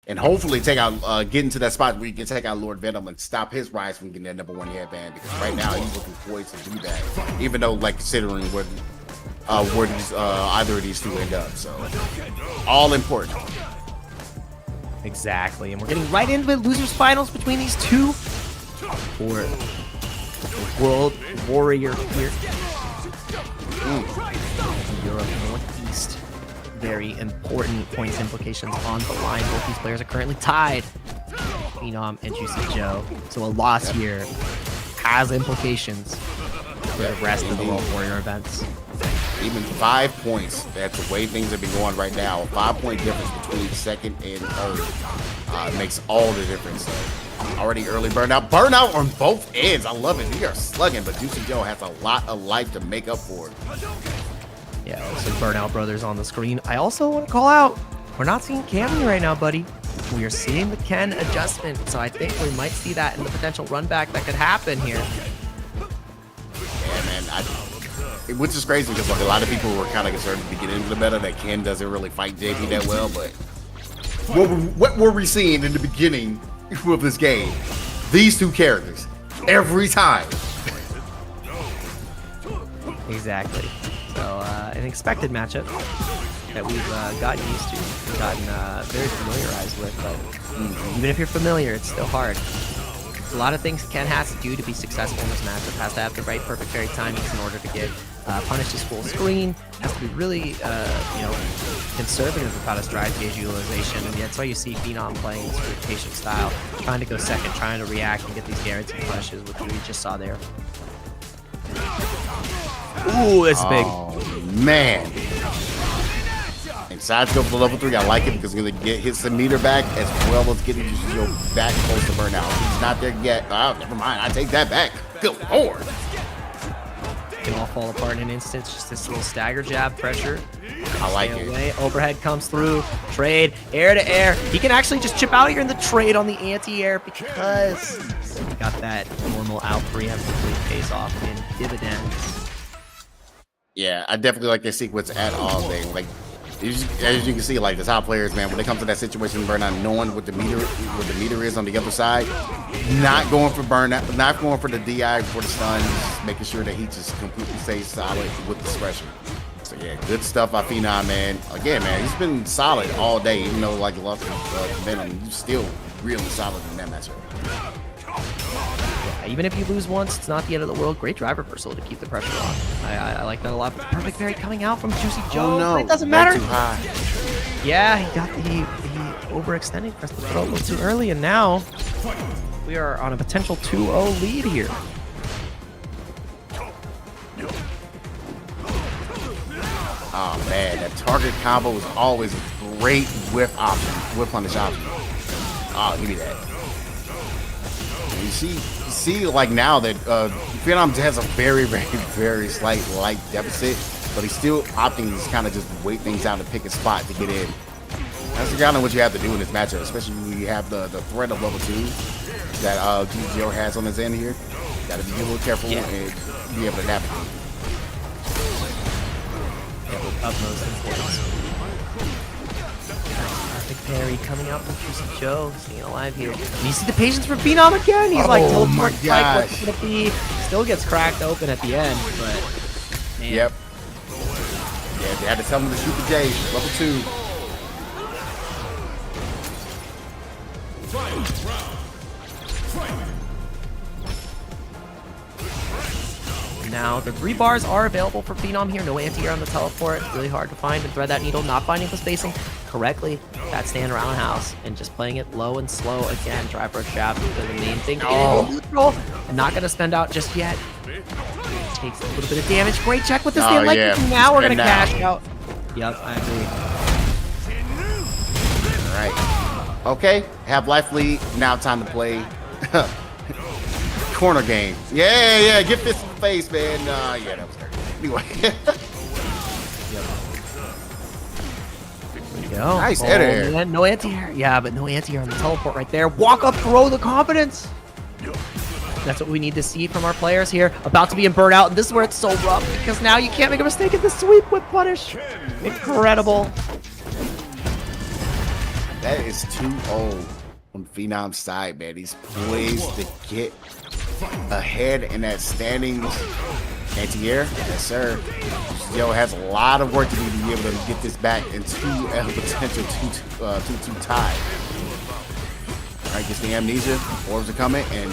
and hopefully take out, get into that spot where you can take out Lord Venom and stop his rise from getting that #1 headband. Because right now he's looking poised to do that, even though, like, considering where these either of these two end up. So all important. Exactly, and we're getting right into the losers finals between these two for the World Warrior here. Europe Northeast. Very important points implications on the line. Both these players are currently tied, Phenom and Juicy Joe. So a loss here has implications for the rest of the World Warrior events. Even 5 points. That's the way things have been going right now. A 5-point difference between second and third makes all the difference. So, already early burnout. Burnout on both ends. I love it. We are slugging, but Juicy Joe has a lot of life to make up for it. Yeah, some Burnout Brothers on the screen. I also want to call out, we're not seeing Cammy right now, buddy. We are seeing the Ken adjustment, so I think we might see that in the potential run back that could happen here. Yeah, man. Which is crazy because like a lot of people were kind of concerned to get into the meta that Ken doesn't really fight JP that well, but what were we seeing in the beginning of this game? These two characters every time. Exactly. So an expected matchup that we've gotten used to, we've gotten very familiarized with, but even if you're familiar, it's still hard. There's a lot of things Ken has to do to be successful in this matchup. Has to have the right perfect fairy timings in order to get punished his full screen. Has to be really, conservative about his drive gauge utilization, and that's why you see Phenom playing this sort of patient style, trying to go second, trying to react and get these guaranteed punishes, which we just saw there. Ooh, that's big. Oh, man. And sides go for level 3. I like it because he's going to get his meter back as well as getting his back close to burnout. He's not there yet. Oh, never mind. I take that back. Good lord. Can all fall apart in an instant. Just this little stagger jab pressure. I like it. Away. Overhead comes through. Trade. Air to air. He can actually just chip out here in the trade on the anti-air because he got that normal out preemptively pays off in dividends. Yeah, I definitely like that sequence at all thing. Like, as you can see, like the top players, man, when they come to that situation, burnout, knowing what the meter is on the other side, not going for burnout, not going for the DI for the stun, just making sure that he just completely stays solid with discretion. So yeah, good stuff by Phenom, man. Again, man, he's been solid all day, even though like lost Venom, he's still really solid in that matchup. Yeah, even if you lose once, it's not the end of the world. Great drive reversal to keep the pressure on. I like that a lot. Perfect fairy coming out from Juicy Joe. Oh, no. But it doesn't matter. Too high. Yeah, he got the overextending, pressed the throw a little too early, and now we are on a potential 2-0 lead here. Oh man, that target combo is always a great whiff punish option. Oh, give me that. You see, like now that Phenom has a very, very, very slight light deficit, but he's still opting to kind of just wait things out and pick a spot to get in. That's kind of what you have to do in this matchup, especially when you have the threat of level 2 that GGO has on his end here. Got to be a little careful and be able to navigate. Yeah, with utmost importance. Perfect parry coming out from Juicy Joe, staying alive here. And you see the patience for Phenom again. He's like, teleport spike, what's gonna be? Still gets cracked open at the end, but man. Yep. Yeah, they had to tell him to shoot the J, level 2. Now, the 3 bars are available for Phenom here. No anti-air on the teleport. Really hard to find and thread that needle. Not finding the spacing correctly. That stand roundhouse and just playing it low and slow again. Drive rush jab is the main thing. Neutral. And not going to spend out just yet. Takes a little bit of damage. Great check with the stand like this. Now we're going to cash out. Yep, I agree. All right. Okay, have life lead. Now time to play corner game. Yeah, get fist in the face, man. Yeah, that was hurt. Anyway. There we go. Nice air. Man, no anti-air. Yeah, but no anti-air on the teleport right there. Walk up, throw the confidence. That's what we need to see from our players here. About to be in burnout, and this is where it's so rough because now you can't make a mistake in the sweep with punish. Incredible. That is 2-0 on Phenom's side, man. He's poised to get ahead in that standings anti-air. Yes, sir. Joe has a lot of work to do to be able to get this back into a potential 2-2 tie. All right, gets the amnesia. Orbs are coming, and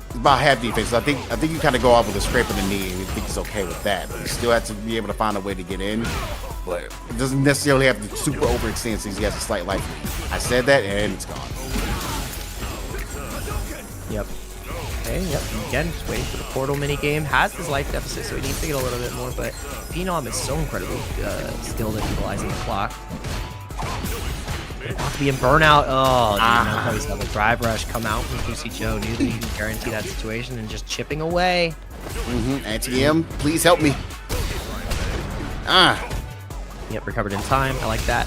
it's about half defense. So I think you kind of go off with a scrape of the knee, and you think he's okay with that. But you still have to be able to find a way to get in. But it doesn't necessarily have to super overextend since he has a slight life lead. I said that, and it's gone. Yep. Okay, yep, again, just waiting for the portal minigame. Has his life deficit, so he needs to get a little bit more, but Phenom is so incredibly skilled at utilizing the clock. About to be in burnout. Oh, dude, he's got the drive rush come out from Juicy Joe. Knew that he can guarantee that situation and just chipping away. Anti-M, please help me. Yep, recovered in time. I like that.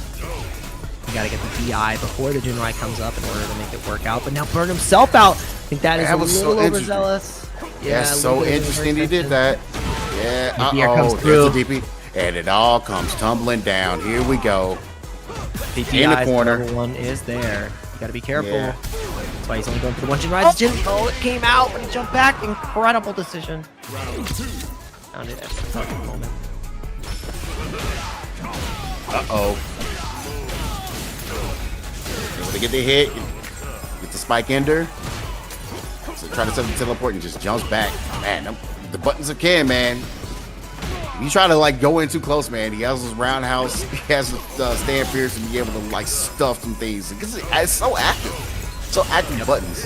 You gotta get the DI before the Junrai comes up in order to make it work out, but now burn himself out. I think that is a little overzealous. Yeah, so interesting he did that. Yeah, there's a DP. And it all comes tumbling down. Here we go. The in the corner. Number one is there. You gotta be careful. Yeah. That's why he's only going for the one Junrai. Oh, it came out, but he jumped back. Incredible decision. Found it at the perfect moment. Able to get the hit, get the spike ender. So try to set the teleport and just jumps back. Man, the buttons of Ken, man. If you try to like go in too close, man, he has his roundhouse, he has stand fierce to be able to like stuff some things. It's so active. So active buttons.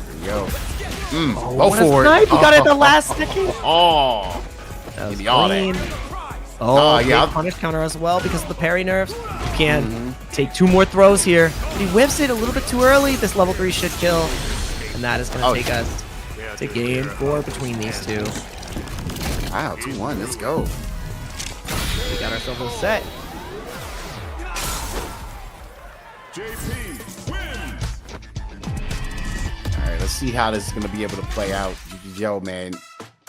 There you go. Go for it. He got it at the last second. Give me all that. Oh, yeah. Punish counter as well because of the parry nerfs. You can take 2 more throws here. But he whiffs it a little bit too early. This level 3 should kill. And that is going to take us to game 4 between these two. Wow, 2-1. Let's go. We got ourselves a set. All right, let's see how this is going to be able to play out. Joe, man,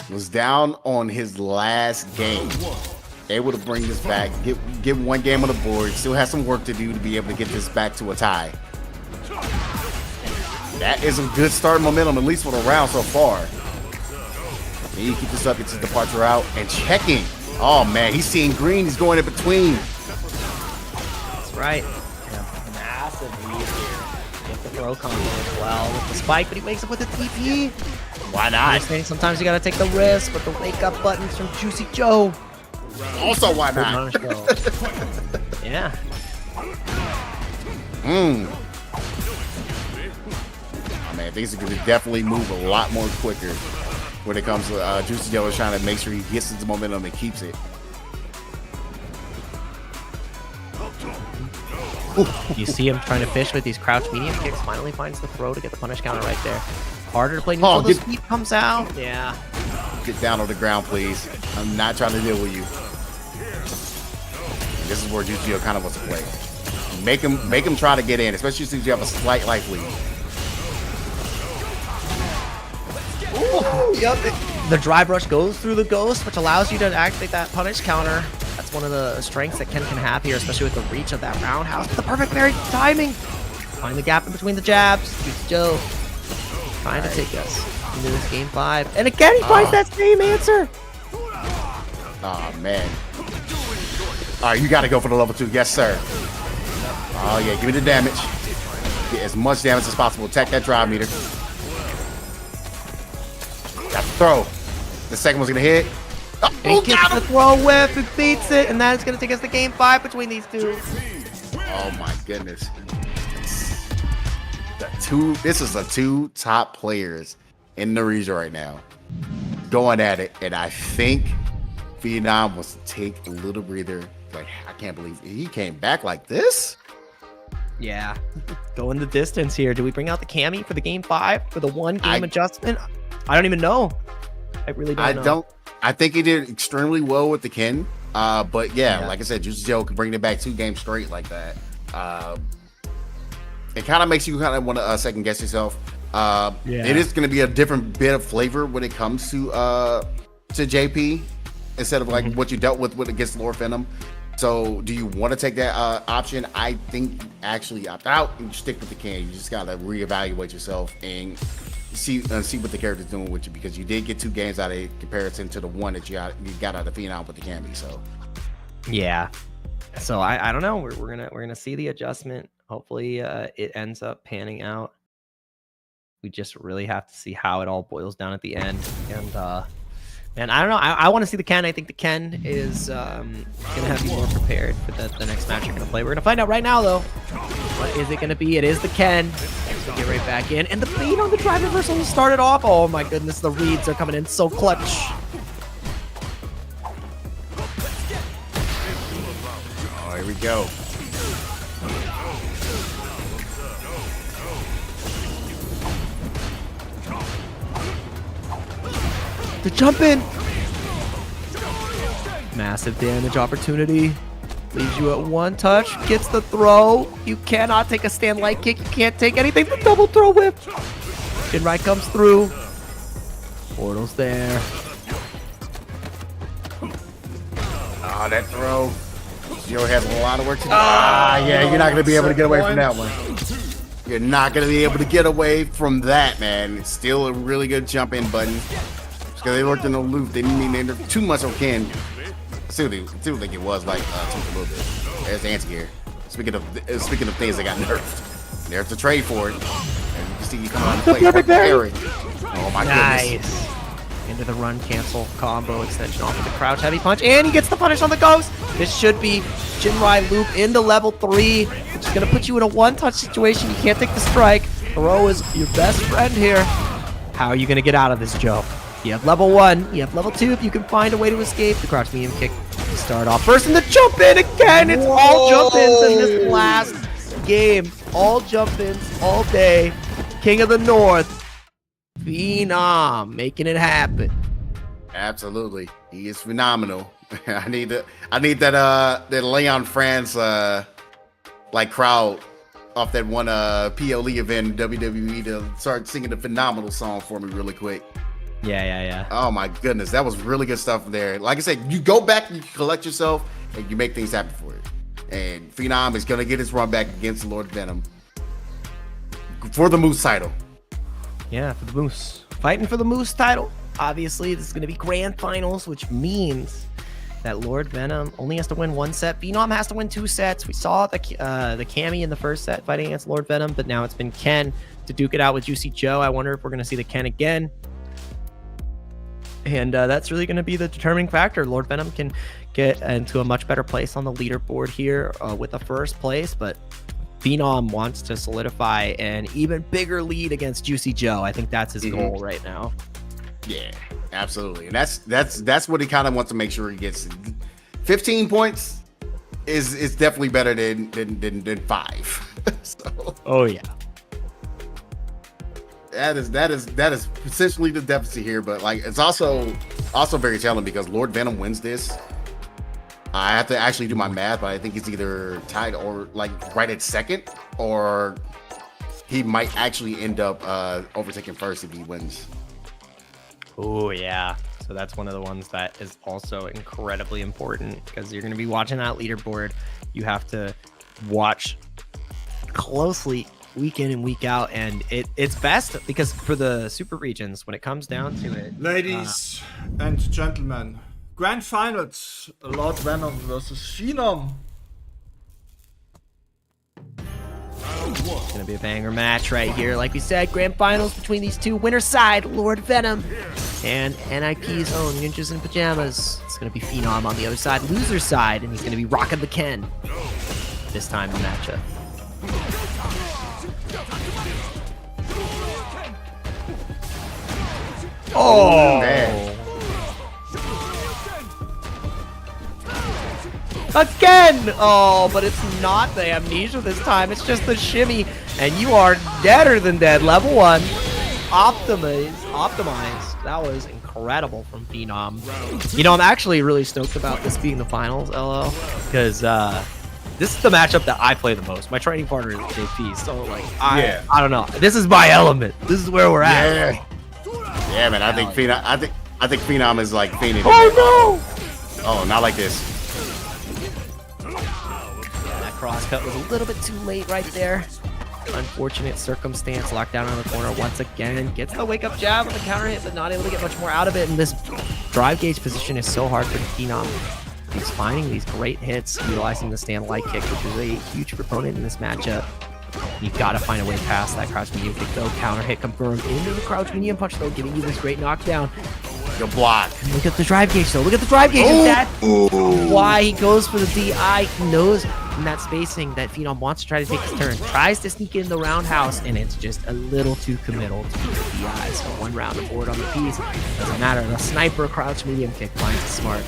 was down on his last game. Able to bring this back, get 1 game on the board. Still has some work to do to be able to get this back to a tie. That is a good start momentum, at least for the round so far. And you keep this up, gets his departure out, and checking. Oh man, he's seeing green. He's going in between. That's right. Massive lead here. Get the throw combo as well with the spike, but he wakes up with a TP. Why not? Sometimes you gotta take the risk, but the wake up buttons from Juicy Joe. Also, why not? Yeah. Oh man, things are going to definitely move a lot more quicker when it comes to Juicy Joe is trying to make sure he gets his momentum and keeps it. You see him trying to fish with these crouch medium kicks. Finally finds the throw to get the punish counter right there. Harder to play neutral. The speed comes out. Yeah. Get down on the ground, please. I'm not trying to deal with you. And this is where Juicy Joe kind of wants to play. Make him try to get in, especially since you have a slight life lead. Ooh, yep. The drive rush goes through the ghost, which allows you to activate that punish counter. That's one of the strengths that Ken can have here, especially with the reach of that roundhouse. The perfect parry timing. Find the gap in between the jabs. Juicy Joe trying to take us into this game 5. And again, he finds that same answer. Oh, man. All right, you got to go for the level 2. Yes, sir. Oh, yeah, give me the damage. Get as much damage as possible. Attack that drive meter. Got the throw. The second one's going to hit. He gets the throw whip and beats it, and that is going to take us to game 5 between these two. Oh, my goodness. This is the 2 top players in the region right now going at it, and I think Phenom wants to take a little breather. Like, I can't believe he came back like this. Yeah, going the distance here. Do we bring out the Cammy for the game 5 for the 1 game adjustment? I don't even know. I really don't know. I think he did extremely well with the Ken, but yeah, like I said, Juicy Joe can bring it back 2 games straight like that. It kind of makes you kind of want to second guess yourself. It is going to be a different bit of flavor when it comes to JP instead of like what you dealt with against Lord Venom. So do you want to take that option? I think you actually opt out and stick with the Ken. You just got to reevaluate yourself and see what the character's doing with you, because you did get 2 games out of it in comparison to the 1 that you got out of Phenom with the Cammy. So yeah. So I don't know. We're gonna see the adjustment. Hopefully it ends up panning out. We just really have to see how it all boils down at the end. And man, I don't know. I want to see the Ken. I think the Ken is gonna have you more prepared for the next match you're gonna play. We're gonna find out right now, though. What is it gonna be? It is the Ken. Get right back in. And the bait on the drive reversal started off. Oh my goodness, the reads are coming in so clutch. Oh, here we go. The jump in. Massive damage opportunity. Leaves you at one touch. Gets the throw. You cannot take a stand light kick. You can't take anything. The double throw whip. Jinrai comes through. Portal's there. Ah, that throw. Zero has a lot of work to do. Yeah, you're not going to be able to get away from that one. You're not going to be able to get away from that, man. It's still a really good jump-in button. Just because they worked in the loop, they didn't mean they're too much on Ken. See what they think it was like just a little bit. There's the anti here. Speaking of things that got nerfed. There's the trade for it. And you can see you come on and play. Oh my goodness. Into the run cancel combo extension off with the crouch heavy punch, and he gets the punish on the ghost. This should be Jinrai loop into level 3, which is gonna put you in a one-touch situation. You can't take the strike. Throw is your best friend here. How are you gonna get out of this, Joe? You have level 1, you have level 2 if you can find a way to escape. The crouch medium kick to start off first, and the jump in again. It's all jump ins in this last game. All jump ins all day. King of the North, Phenom, making it happen. Absolutely, he is phenomenal. I need that Leon France like crowd off that one PLE event in WWE to start singing the Phenomenal song for me really quick. Yeah. Oh my goodness, that was really good stuff there. Like I said, you go back and you collect yourself and you make things happen for it. And Phenom is gonna get his run back against Lord Venom for the Moose title. Yeah, for the Moose. Fighting for the Moose title. Obviously, this is going to be grand finals, which means that Lord Venom only has to win 1 set. Phenom has to win 2 sets. We saw the Cammy in the first set fighting against Lord Venom, but now it's been Ken to duke it out with Juicy Joe. I wonder if we're going to see the Ken again. And that's really going to be the determining factor. Lord Venom can get into a much better place on the leaderboard here with the first place, but Phenom wants to solidify an even bigger lead against Juicy Joe. I think that's his goal right now. Yeah, absolutely. And that's what he kind of wants to make sure he gets. 15 points is definitely better than 5. So, oh yeah. That is essentially the deficit here, but like it's also very telling because Lord Venom wins this. I have to actually do my math, but I think it's either tied or like right at second, or he might actually end up overtaking first if he wins. Oh yeah. So that's one of the ones that is also incredibly important because you're going to be watching that leaderboard. You have to watch closely week in and week out, and it's best because for the super regions, when it comes down to it, ladies and gentlemen, grand finals, Lord Venom versus Phenom. It's gonna be a banger match right here. Like we said, grand finals between these two. Winner side, Lord Venom, and NIP's own Ninjas in Pajamas. It's gonna be Phenom on the other side, loser side, and he's gonna be rocking the Ken this time in the matchup. Oh man. Again! Oh, but it's not the amnesia this time. It's just the shimmy. And you are deader than dead. Level 1. Optimize. That was incredible from Phenom. You know, I'm actually really stoked about this being the finals, LO. Because this is the matchup that I play the most. My training partner is JP. So, like, I don't know. This is my element. This is where we're at. Yeah, man. I think Phenom is like fiending. Oh, no! Oh, not like this. Crosscut was a little bit too late right there. Unfortunate circumstance. Locked down on the corner once again. Gets the wake up jab on the counter hit, but not able to get much more out of it. And this drive gauge position is so hard for Phenom. He's finding these great hits, utilizing the stand light kick, which is a huge proponent in this matchup. You've got to find a way past that crouch medium kick though. Counter hit confirmed into the crouch medium punch though, giving you this great knockdown. Good block. Look at the drive gauge though. Look at the drive gauge. That's why he goes for the DI. He knows in that spacing that Phenom wants to try to take his turn. Tries to sneak in the roundhouse, and it's just a little too committal to keep the DI. So 1 round of board on the piece. Doesn't matter. The sniper crouch medium kick finds it smart.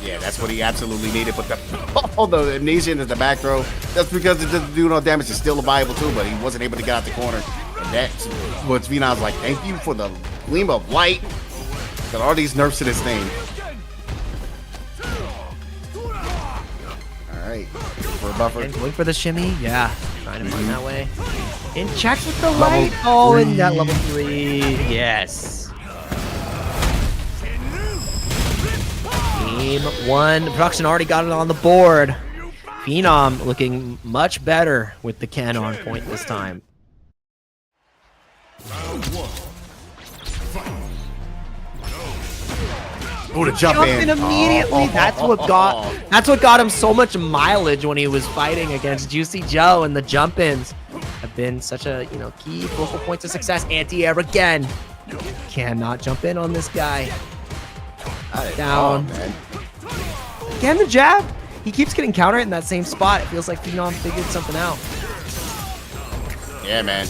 Yeah, that's what he absolutely needed. But the amnesia into the back throw, that's because it doesn't do no damage. It's still viable too, but he wasn't able to get out the corner. And that's what Phenom's like, thank you for the gleam of light. Got all these nerfs to this thing. All right, for a buffer. And going for the shimmy. Yeah, trying to find that way. And checks with the light. Oh, and that level 3. Yes. Game 1. The production already got it on the board. Phenom looking much better with the Ken on point this time. Oh, to jump in immediately. That's what got him so much mileage when he was fighting against Juicy Joe, and the jump-ins have been such a key focal point of success. Anti-air again. Cannot jump in on this guy. Down. Again, the jab. He keeps getting countered in that same spot. It feels like Phenom figured something out. Yeah, man.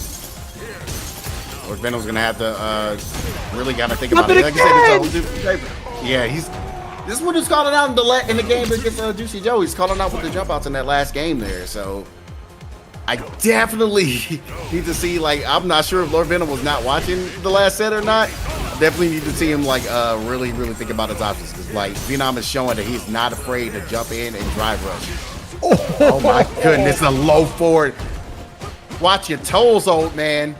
Lord Venom's gonna have to really gotta think about it. Like I said, yeah, this is what he's calling out in the game against Juicy Joe. He's calling out with the jump outs in that last game there. So I definitely need to see, like, I'm not sure if Lord Venom was not watching the last set or not. Definitely need to see him, like, really think about his options. Because, like, Phenom is showing that he's not afraid to jump in and drive rush. Oh my goodness, a low forward. Watch your toes, old man.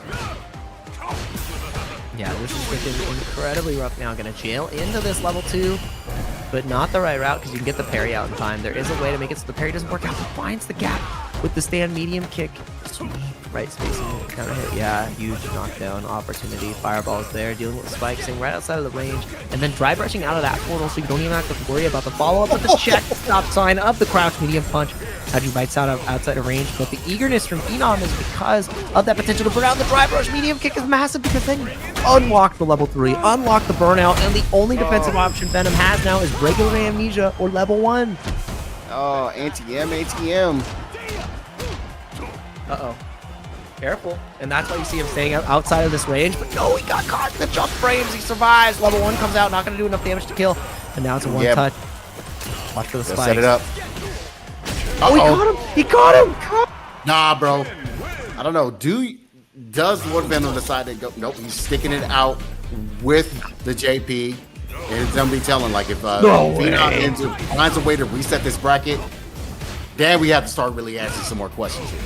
Yeah, this is looking incredibly rough now. Gonna jail into this level 2, but not the right route because you can get the parry out in time. There is a way to make it so the parry doesn't work out. He finds the gap with the stand medium kick. Sweet. Right spacing, counter hit. Yeah, huge knockdown opportunity. Fireball's there, dealing with spikes, staying right outside of the range, and then dry brushing out of that portal so you don't even have to worry about the follow-up with the check stop sign of the crouch medium punch. Had you bites out of outside of range, but the eagerness from Phenom is because of that potential to burn out. The dry brush medium kick is massive because then you unlock the level 3, unlock the burnout, and the only defensive option Venom has now is regular amnesia or level 1. Oh, ATM. Uh-oh. Careful. And that's why you see him staying outside of this range. But no, he got caught in the jump frames. He survives. Level 1 comes out, not going to do enough damage to kill. And now it's a one-touch. Watch for the spikes. Set it up. Oh, he caught him. He caught him. Nah, bro. I don't know. Does Lord Venom decide to go? Nope, he's sticking it out with the JP. And it's gonna be telling, like, if Phenom finds a way to reset this bracket, then we have to start really asking some more questions here.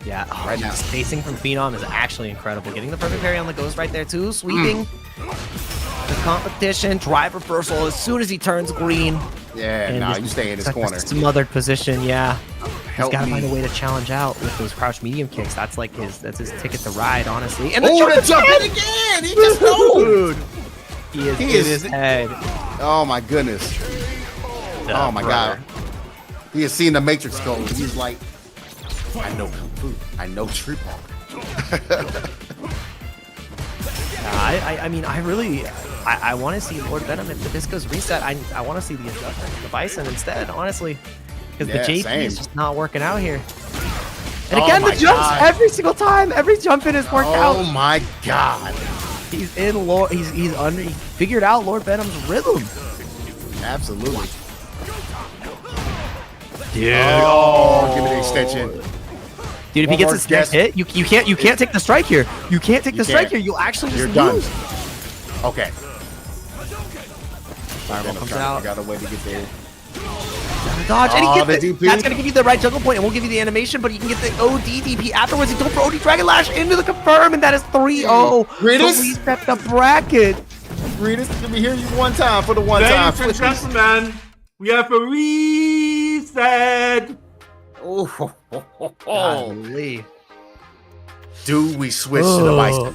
Yeah, right now. Spacing from Phenom is actually incredible. Getting the perfect parry on the ghost right there too. Sweeping the competition. Drive reversal as soon as he turns green. Yeah, nah, you stay in his corner. Smothered position, yeah. He's got to me. find a way to challenge out with those crouch medium kicks. That's like his ticket to ride, honestly. And the jump in again! He just knows! He is in his head. Oh my goodness. Oh my god. He has seen the Matrix code. He's like, I know Kung Fu. I know Street Ball. I mean, I want to see Lord Venom if the disco's reset. I want to see the adjustment of the Bison instead, honestly. Because the JP is just not working out here. And again, the jumps every single time. Every jump in has worked out. Oh my god. He's in Lord. He figured out Lord Venom's rhythm. Absolutely. Dude. Oh, give me the extension. Dude, if he gets his next hit, you can't take the strike here. You can't take the strike here. You'll actually just lose. Okay. Fireball comes out. Got a way to get there. Dodge, and he gets that's gonna give you the right juggle point, and we'll give you the animation, but you can get the OD DP afterwards. He goes for OD Dragon Lash into the confirm, and that is 3-0. Ritus, reset the bracket. Ritus, let me hear you one time for the one time. Ladies and gentlemen, we have a reset. Oh, Golly. Do we switch to the Bison?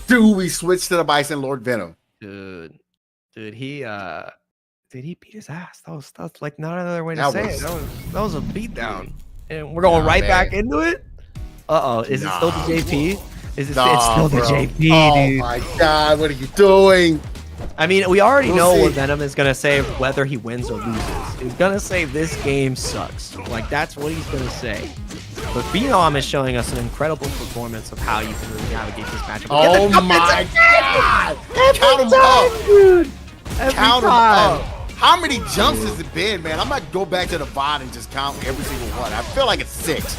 Do we switch to the Bison, Lord Venom? Dude, he beat his ass. That was like not another way to say it. That was a beatdown. And we're going back into it? Uh-oh. Is it still the JP? It's still the JP, oh dude. My God, what are you doing? I mean, we already We'll know see. what Venom is going to say whether he wins or loses. He's going to say this game sucks. Like, that's what he's going to say. But Phenom is showing us an incredible performance of how you can really navigate this matchup. Oh my God! Count him up, dude! Every count him time. up. How many jumps has it been, man? I'm gonna go back to the bot and just count every single one. I feel like it's 6.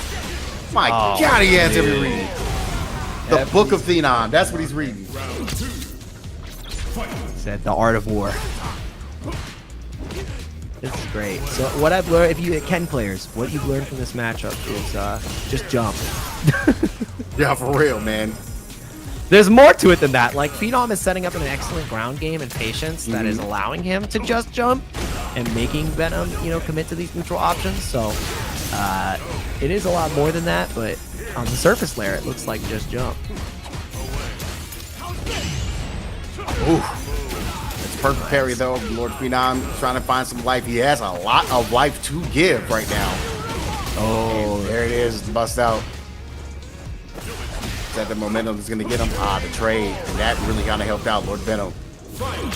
My God, he has every read. The Book of Phenom. That's what he's reading. Said the art of war. This is great. So what I've learned, if you Ken players, what you've learned from this matchup is just jump. Yeah, for real, man. There's more to it than that. Like, Phenom is setting up an excellent ground game and patience that is allowing him to just jump and making Venom, you know, commit to these neutral options. So it is a lot more than that, but on the surface layer, it looks like just jump. Ooh. It's perfect parry, though. Lord Phenom trying to find some life. He has a lot of life to give right now. Oh, there it is. Bust out. That the momentum is going to get him. The trade. And that really kind of helped out. Lord Venom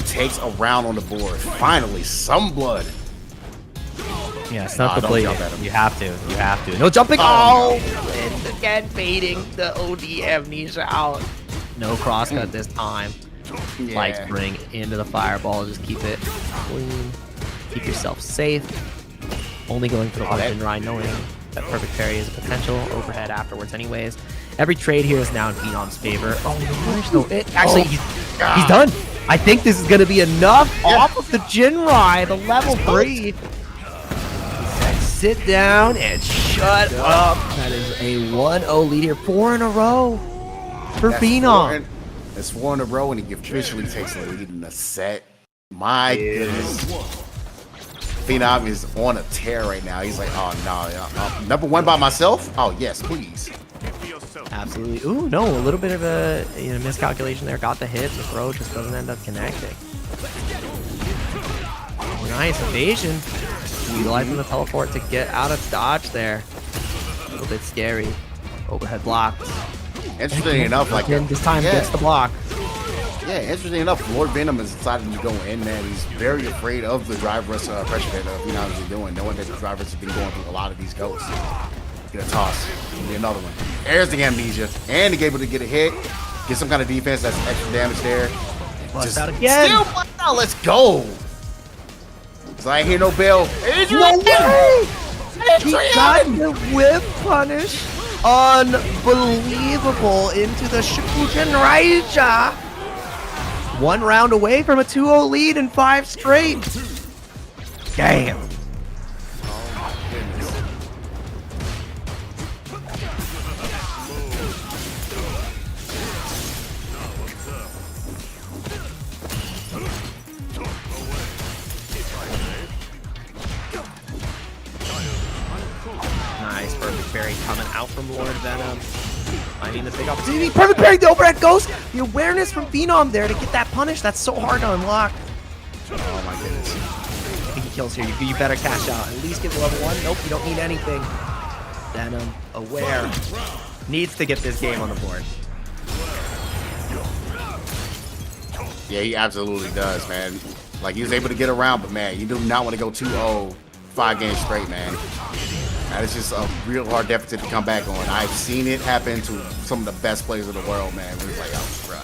takes a round on the board. Finally, some blood. Yeah, it's not the don't play. jump at him. You have to. You have to. No jumping. Oh, and again, baiting the OD amnesia out. No crosscut this time. Yeah. Light spring into the fireball. Just keep it clean. Keep yourself safe. Only going for the weapon ride, knowing that perfect parry is a potential overhead afterwards anyways. Every trade here is now in Phenom's favor. Oh, no punish though. Actually, he's done. I think this is going to be enough off of the Jinrai, the level 3. Sit down and shut up. That is a 1-0 lead here. 4 in a row for Phenom. That's 4 in a row, and he officially takes the lead in the set. My goodness. Phenom is on a tear right now. He's like, oh, no. Number 1 by myself? Oh, yes, please. Absolutely. Ooh, no, a little bit of a miscalculation there. Got the hit. The throw just doesn't end up connecting. Nice evasion. Utilizing the teleport to get out of dodge there. A little bit scary. Overhead blocked. Interesting enough, like this time gets the block. Yeah, interesting enough, Lord Venom has decided to go in, man. He's very afraid of the drive rush pressure that Phenom is doing, knowing that the drive rush has been going through a lot of these ghosts. Get a toss. Get another one. There's the amnesia. And he's able to get a hit. Get some kind of defense. That's extra damage there. Bust out again. Still bust out. Let's go. So I ain't hear no bell. No way! He got the whip punish. Unbelievable into the Shikuken Raija. 1 round away from a 2-0 lead in 5 straight. Damn. Nice, perfect parry coming out from Lord Venom. Finding the big opportunity. Perfect parry, the overhead ghost. The awareness from Phenom there to get that punish. That's so hard to unlock. Oh my goodness. I think he kills here. You better cash out. At least get level 1. Nope, you don't need anything. Venom, aware. Needs to get this game on the board. Yeah, he absolutely does, man. Like, he was able to get around, but man, you do not want to go 2-0 5 games straight, man. That is just a real hard deficit to come back on. I've seen it happen to some of the best players in the world, man. It's like, oh, bro.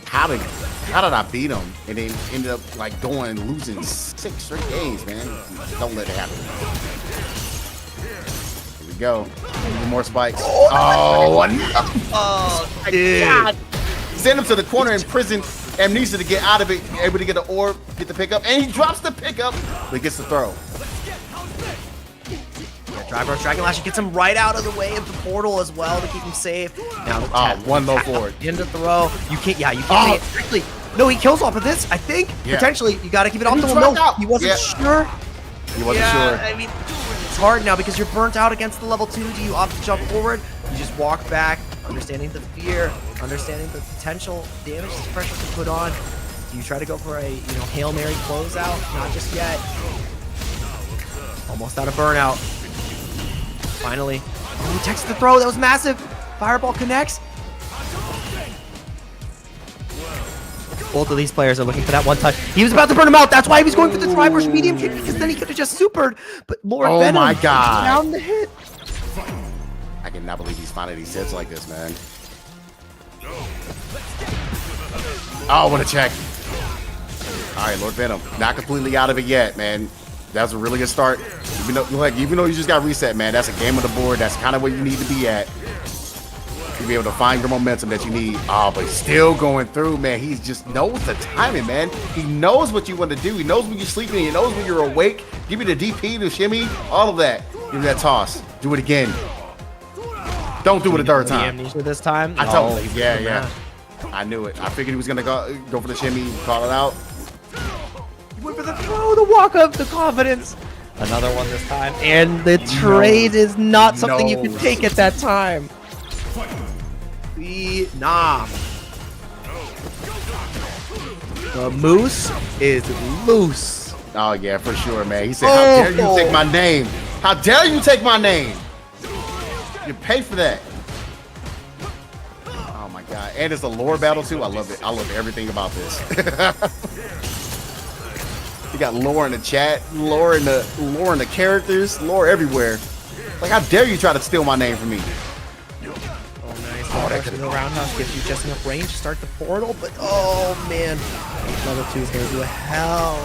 How did I beat him and then ended up like losing 6 straight games, man? Don't let it happen. Here we go. Even more spikes. Oh, no. Oh, dude. God. Send him to the corner in prison. Amnesia to get out of it, able to get the orb, get the pickup, and he drops the pickup, but he gets the throw. Yeah, Drive Rush Dragon Lash gets him right out of the way of the portal as well to keep him safe. Now the one low forward. End of throw. You can't take it directly. No, he kills off of this, I think. Yeah. Potentially, you gotta keep it optimal. No, he wasn't sure. He wasn't sure. I mean, it's hard now because you're burnt out against the level 2. Do you opt to jump forward? You just walk back, understanding the fear, understanding the potential damage this pressure can put on. Do you try to go for a Hail Mary closeout? Not just yet. Almost out of burnout. Finally. Oh, he texted the throw. That was massive. Fireball connects. Both of these players are looking for that one touch. He was about to burn him out. That's why he was going for the drive rush medium kick, because then he could have just supered. But Lord Venom my God. down the hit. I cannot believe he's finding these hits like this, man. Oh, what a check. All right, Lord Venom, not completely out of it yet, man. That was a really good start. Even though you just got reset, man, that's a game on the board. That's kind of where you need to be at. To be able to find the momentum that you need. Oh, but he's still going through, man. He just knows the timing, man. He knows what you want to do. He knows when you're sleeping. He knows when you're awake. Give me the DP, the shimmy, all of that. Give me that toss. Do it again. Don't do it a third time. Amnesia this time? I told you. Yeah. I knew it. I figured he was gonna go for the shimmy, call it out. He went for the throw, the walk up, the confidence. Another one this time. And the trade is not something you can take at that time. Nah. The moose is loose. Oh yeah, for sure, man. He said, "How dare you take my name? How dare you take my name? You pay for that." Oh my god! And it's a lore battle too. I love it. I love everything about this. You got lore in the chat, lore in the characters, lore everywhere. Like, how dare you try to steal my name from me? Oh, that could the roundhouse gives you just enough range to start the portal, but oh man, level 2 is going to do a hell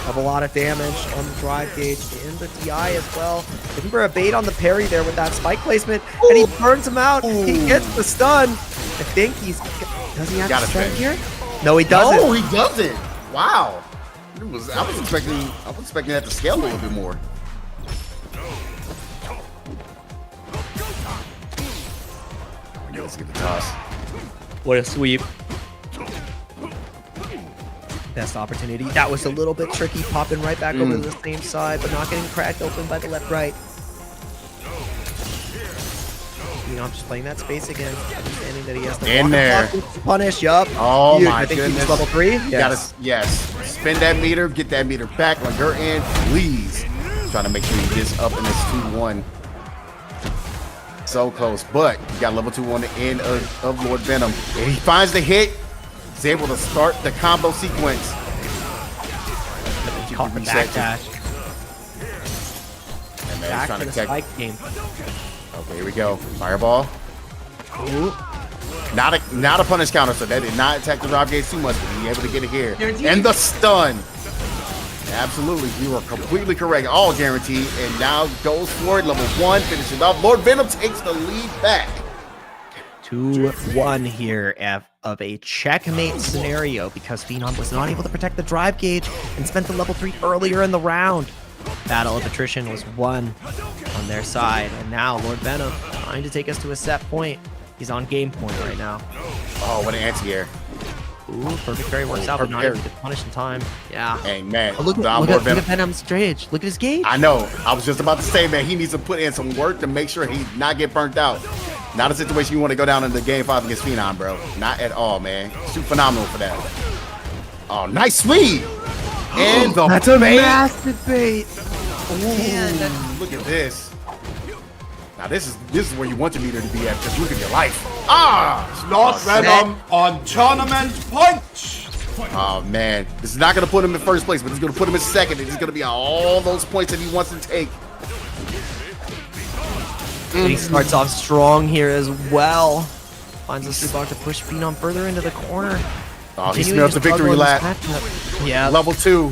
of a lot of damage on the drive gauge and the DI as well. Looking for a bait on the parry there with that spike placement, and he burns him out. He gets the stun. I think does he have to stun here? No, he doesn't. No, he doesn't. Wow. I was expecting that to scale a little bit more. Let's get the toss. What a sweep. Best opportunity. That was a little bit tricky, popping right back over to the same side, but not getting cracked open by the left-right. You know, I'm just playing that space again. Understanding that he has to in there. Punish, yup. Oh Huge. my I think goodness. he's level 3. Yes. Yes. Spin that meter, get that meter back on your end, please. Trying to make sure he gets up in this 2-1. So close, but you got level 2 on the end of Lord Venom. And he finds the hit. He's able to start the combo sequence. Caught the backdash. And man, Back he's trying to to the tech. spike game. Okay, here we go. Fireball. Ooh. Not a punish counter, so that did not attack the drive gauge too much, but he able to get it here. And the stun. Absolutely, you are completely correct. All guaranteed, and now goes for it. Level 1, finishes off. Lord Venom takes the lead back. 2-1 here of a checkmate scenario because Phenom was not able to protect the drive gauge and spent the level 3 earlier in the round. Battle of attrition was won on their side, and now Lord Venom trying to take us to a set point. He's on game point right now. Oh, what an anti-air. Ooh, perfect parry works out, but not able to get punished in time. Yeah. Hey, man. Oh, look at Venom's stage. Look at his gauge. I know. I was just about to say, man, he needs to put in some work to make sure he not get burnt out. Not a situation you want to go down into game 5 against Phenom, bro. Not at all, man. Too phenomenal for that. Oh, nice sweep. And the That's a massive bait. Ooh, look at this. Now this is where you want your meter to be at, because look at your life. Ah! Lord Venom on tournament point. Oh man, this is not gonna put him in first place, but it's gonna put him in second. It's gonna be all those points that he wants to take. He starts off strong here as well. Finds a super to push Phenom further into the corner. Oh, he smells the victory lap. Yeah, Level 2.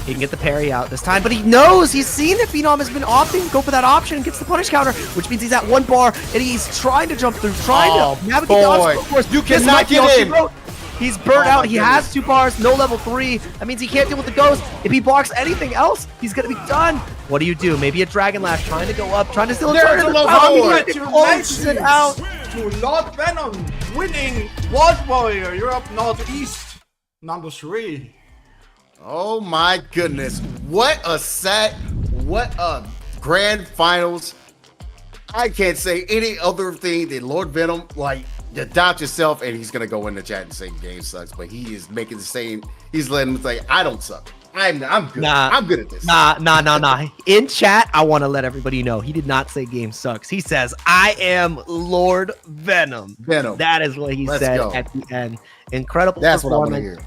He can get the parry out this time, but he knows, he's seen that Phenom has been opting, go for that option, and gets the punish counter, which means he's at 1 bar, and he's trying to jump through, trying to navigate the obstacle course. You cannot get in. He's burnt out. He has 2 bars, no level 3. That means he can't deal with the ghost. If he blocks anything else, he's gonna be done. What do you do? Maybe a Dragon Lash trying to go up, trying to steal a turn. Congratulations out to Lord Venom winning World Warrior Europe Northeast number 3. Oh my goodness. What a set. What a grand finals. I can't say any other thing than Lord Venom, like, adopt yourself, and he's gonna go in the chat and say game sucks, but he is making the same, he's letting him say, I don't suck. I'm good. I'm good at this. Nah. In chat, I want to let everybody know he did not say game sucks. He says, I am Lord Venom. Venom. That is what he said go. at the end. Incredible That's what I want to performance. hear.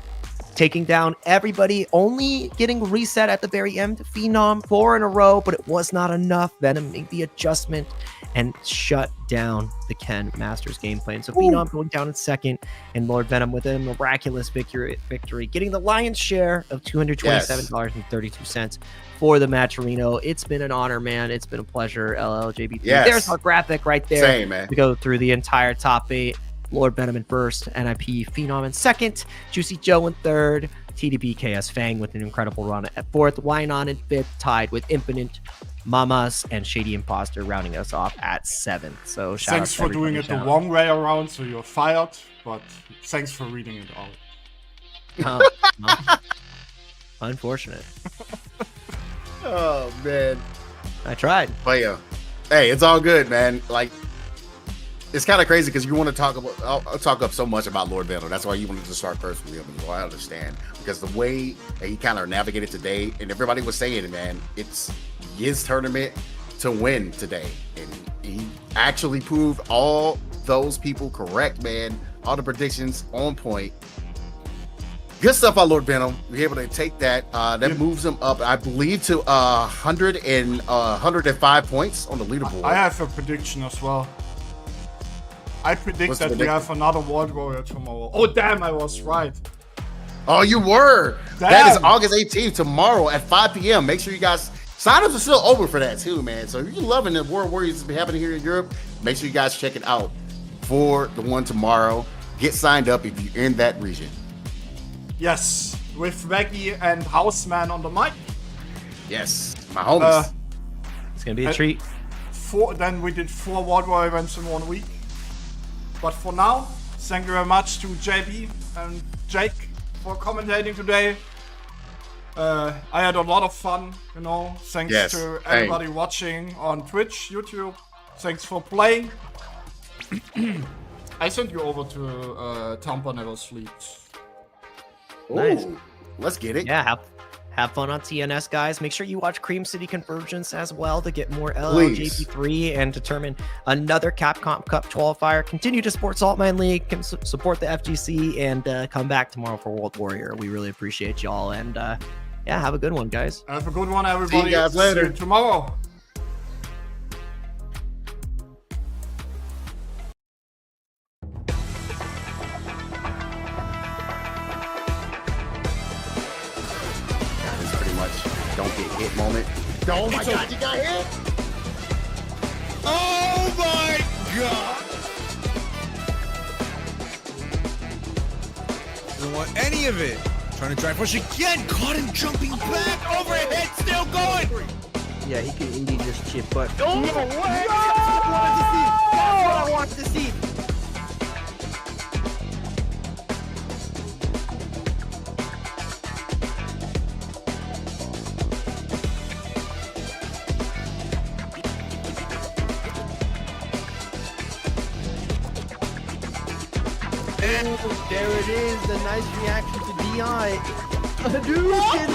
Taking down everybody, only getting reset at the very end. Phenom 4 in a row, but it was not enough. Venom made the adjustment and shut down the Ken Masters game plan. So Phenom going down in second, and Lord Venom with a miraculous victory, getting the lion's share of $227.32 for the Matcherino. It's been an honor, man. It's been a pleasure, LLJB3. Yes. There's our graphic right there. Same, man. We go through the entire top 8. Lord Venom in first, NIP Phenom in second, Juicy Joe in third, TDB KS Fang with an incredible run at fourth, Wynon in fifth, tied with Infinite, Mamas, and Shady Imposter rounding us off at seventh. So shout Thanks out for doing it the wrong way around, so you're fired, but thanks for reading it out. Unfortunate. Oh man, I tried. but yeah, hey, it's all good, man. Like, it's kind of crazy because you want to talk about, I'll talk up so much about Lord Venom. That's why you wanted to start first with him. So I understand, because the way that he kind of navigated today, and everybody was saying it, man, it's his tournament to win today, and he actually proved all those people correct, man. All the predictions on point. Good stuff by Lord Venom. We're able to take that. That moves him up, I believe, to 105 points on the leaderboard. I have a prediction as well. I predict What's the that we prediction? have another World Warrior tomorrow. Oh, damn, I was right. Oh, you were. Damn. That is August 18th, tomorrow at 5 p.m. Make sure you guys, sign-ups are still open for that too, man. So if you're loving the World Warriors that's been happening here in Europe, make sure you guys check it out for the one tomorrow. Get signed up if you're in that region. Yes, with Veggy and Houseman on the mic. Yes, my homies. It's going to be a treat. Then we did 4 World War events in 1 week. But for now, thank you very much to JB and Jake for commentating today. I had a lot of fun, you know. Thanks to everybody watching on Twitch, YouTube. Thanks for playing. I sent you over to Tampa Never Sleeps. Nice. Ooh, let's get it. Yeah, have fun on TNS, guys. Make sure you watch Cream City Convergence as well to get more LLJP3 and determine another Capcom Cup qualifier. Continue to support Saltmine League, support the FGC, and come back tomorrow for World Warrior. We really appreciate y'all, and yeah, have a good one, guys. Have a good one, everybody. See you guys later. See you tomorrow. Don't get hit moment. Oh my God, you got hit? Oh my God! Don't want any of it. Trying to drive push again. Caught him jumping back. Overhead, still going. Yeah, he can indeed just chip, but Oh, no way! That's what I wanted to see. And there it is, the nice reaction to DI. Hadouken!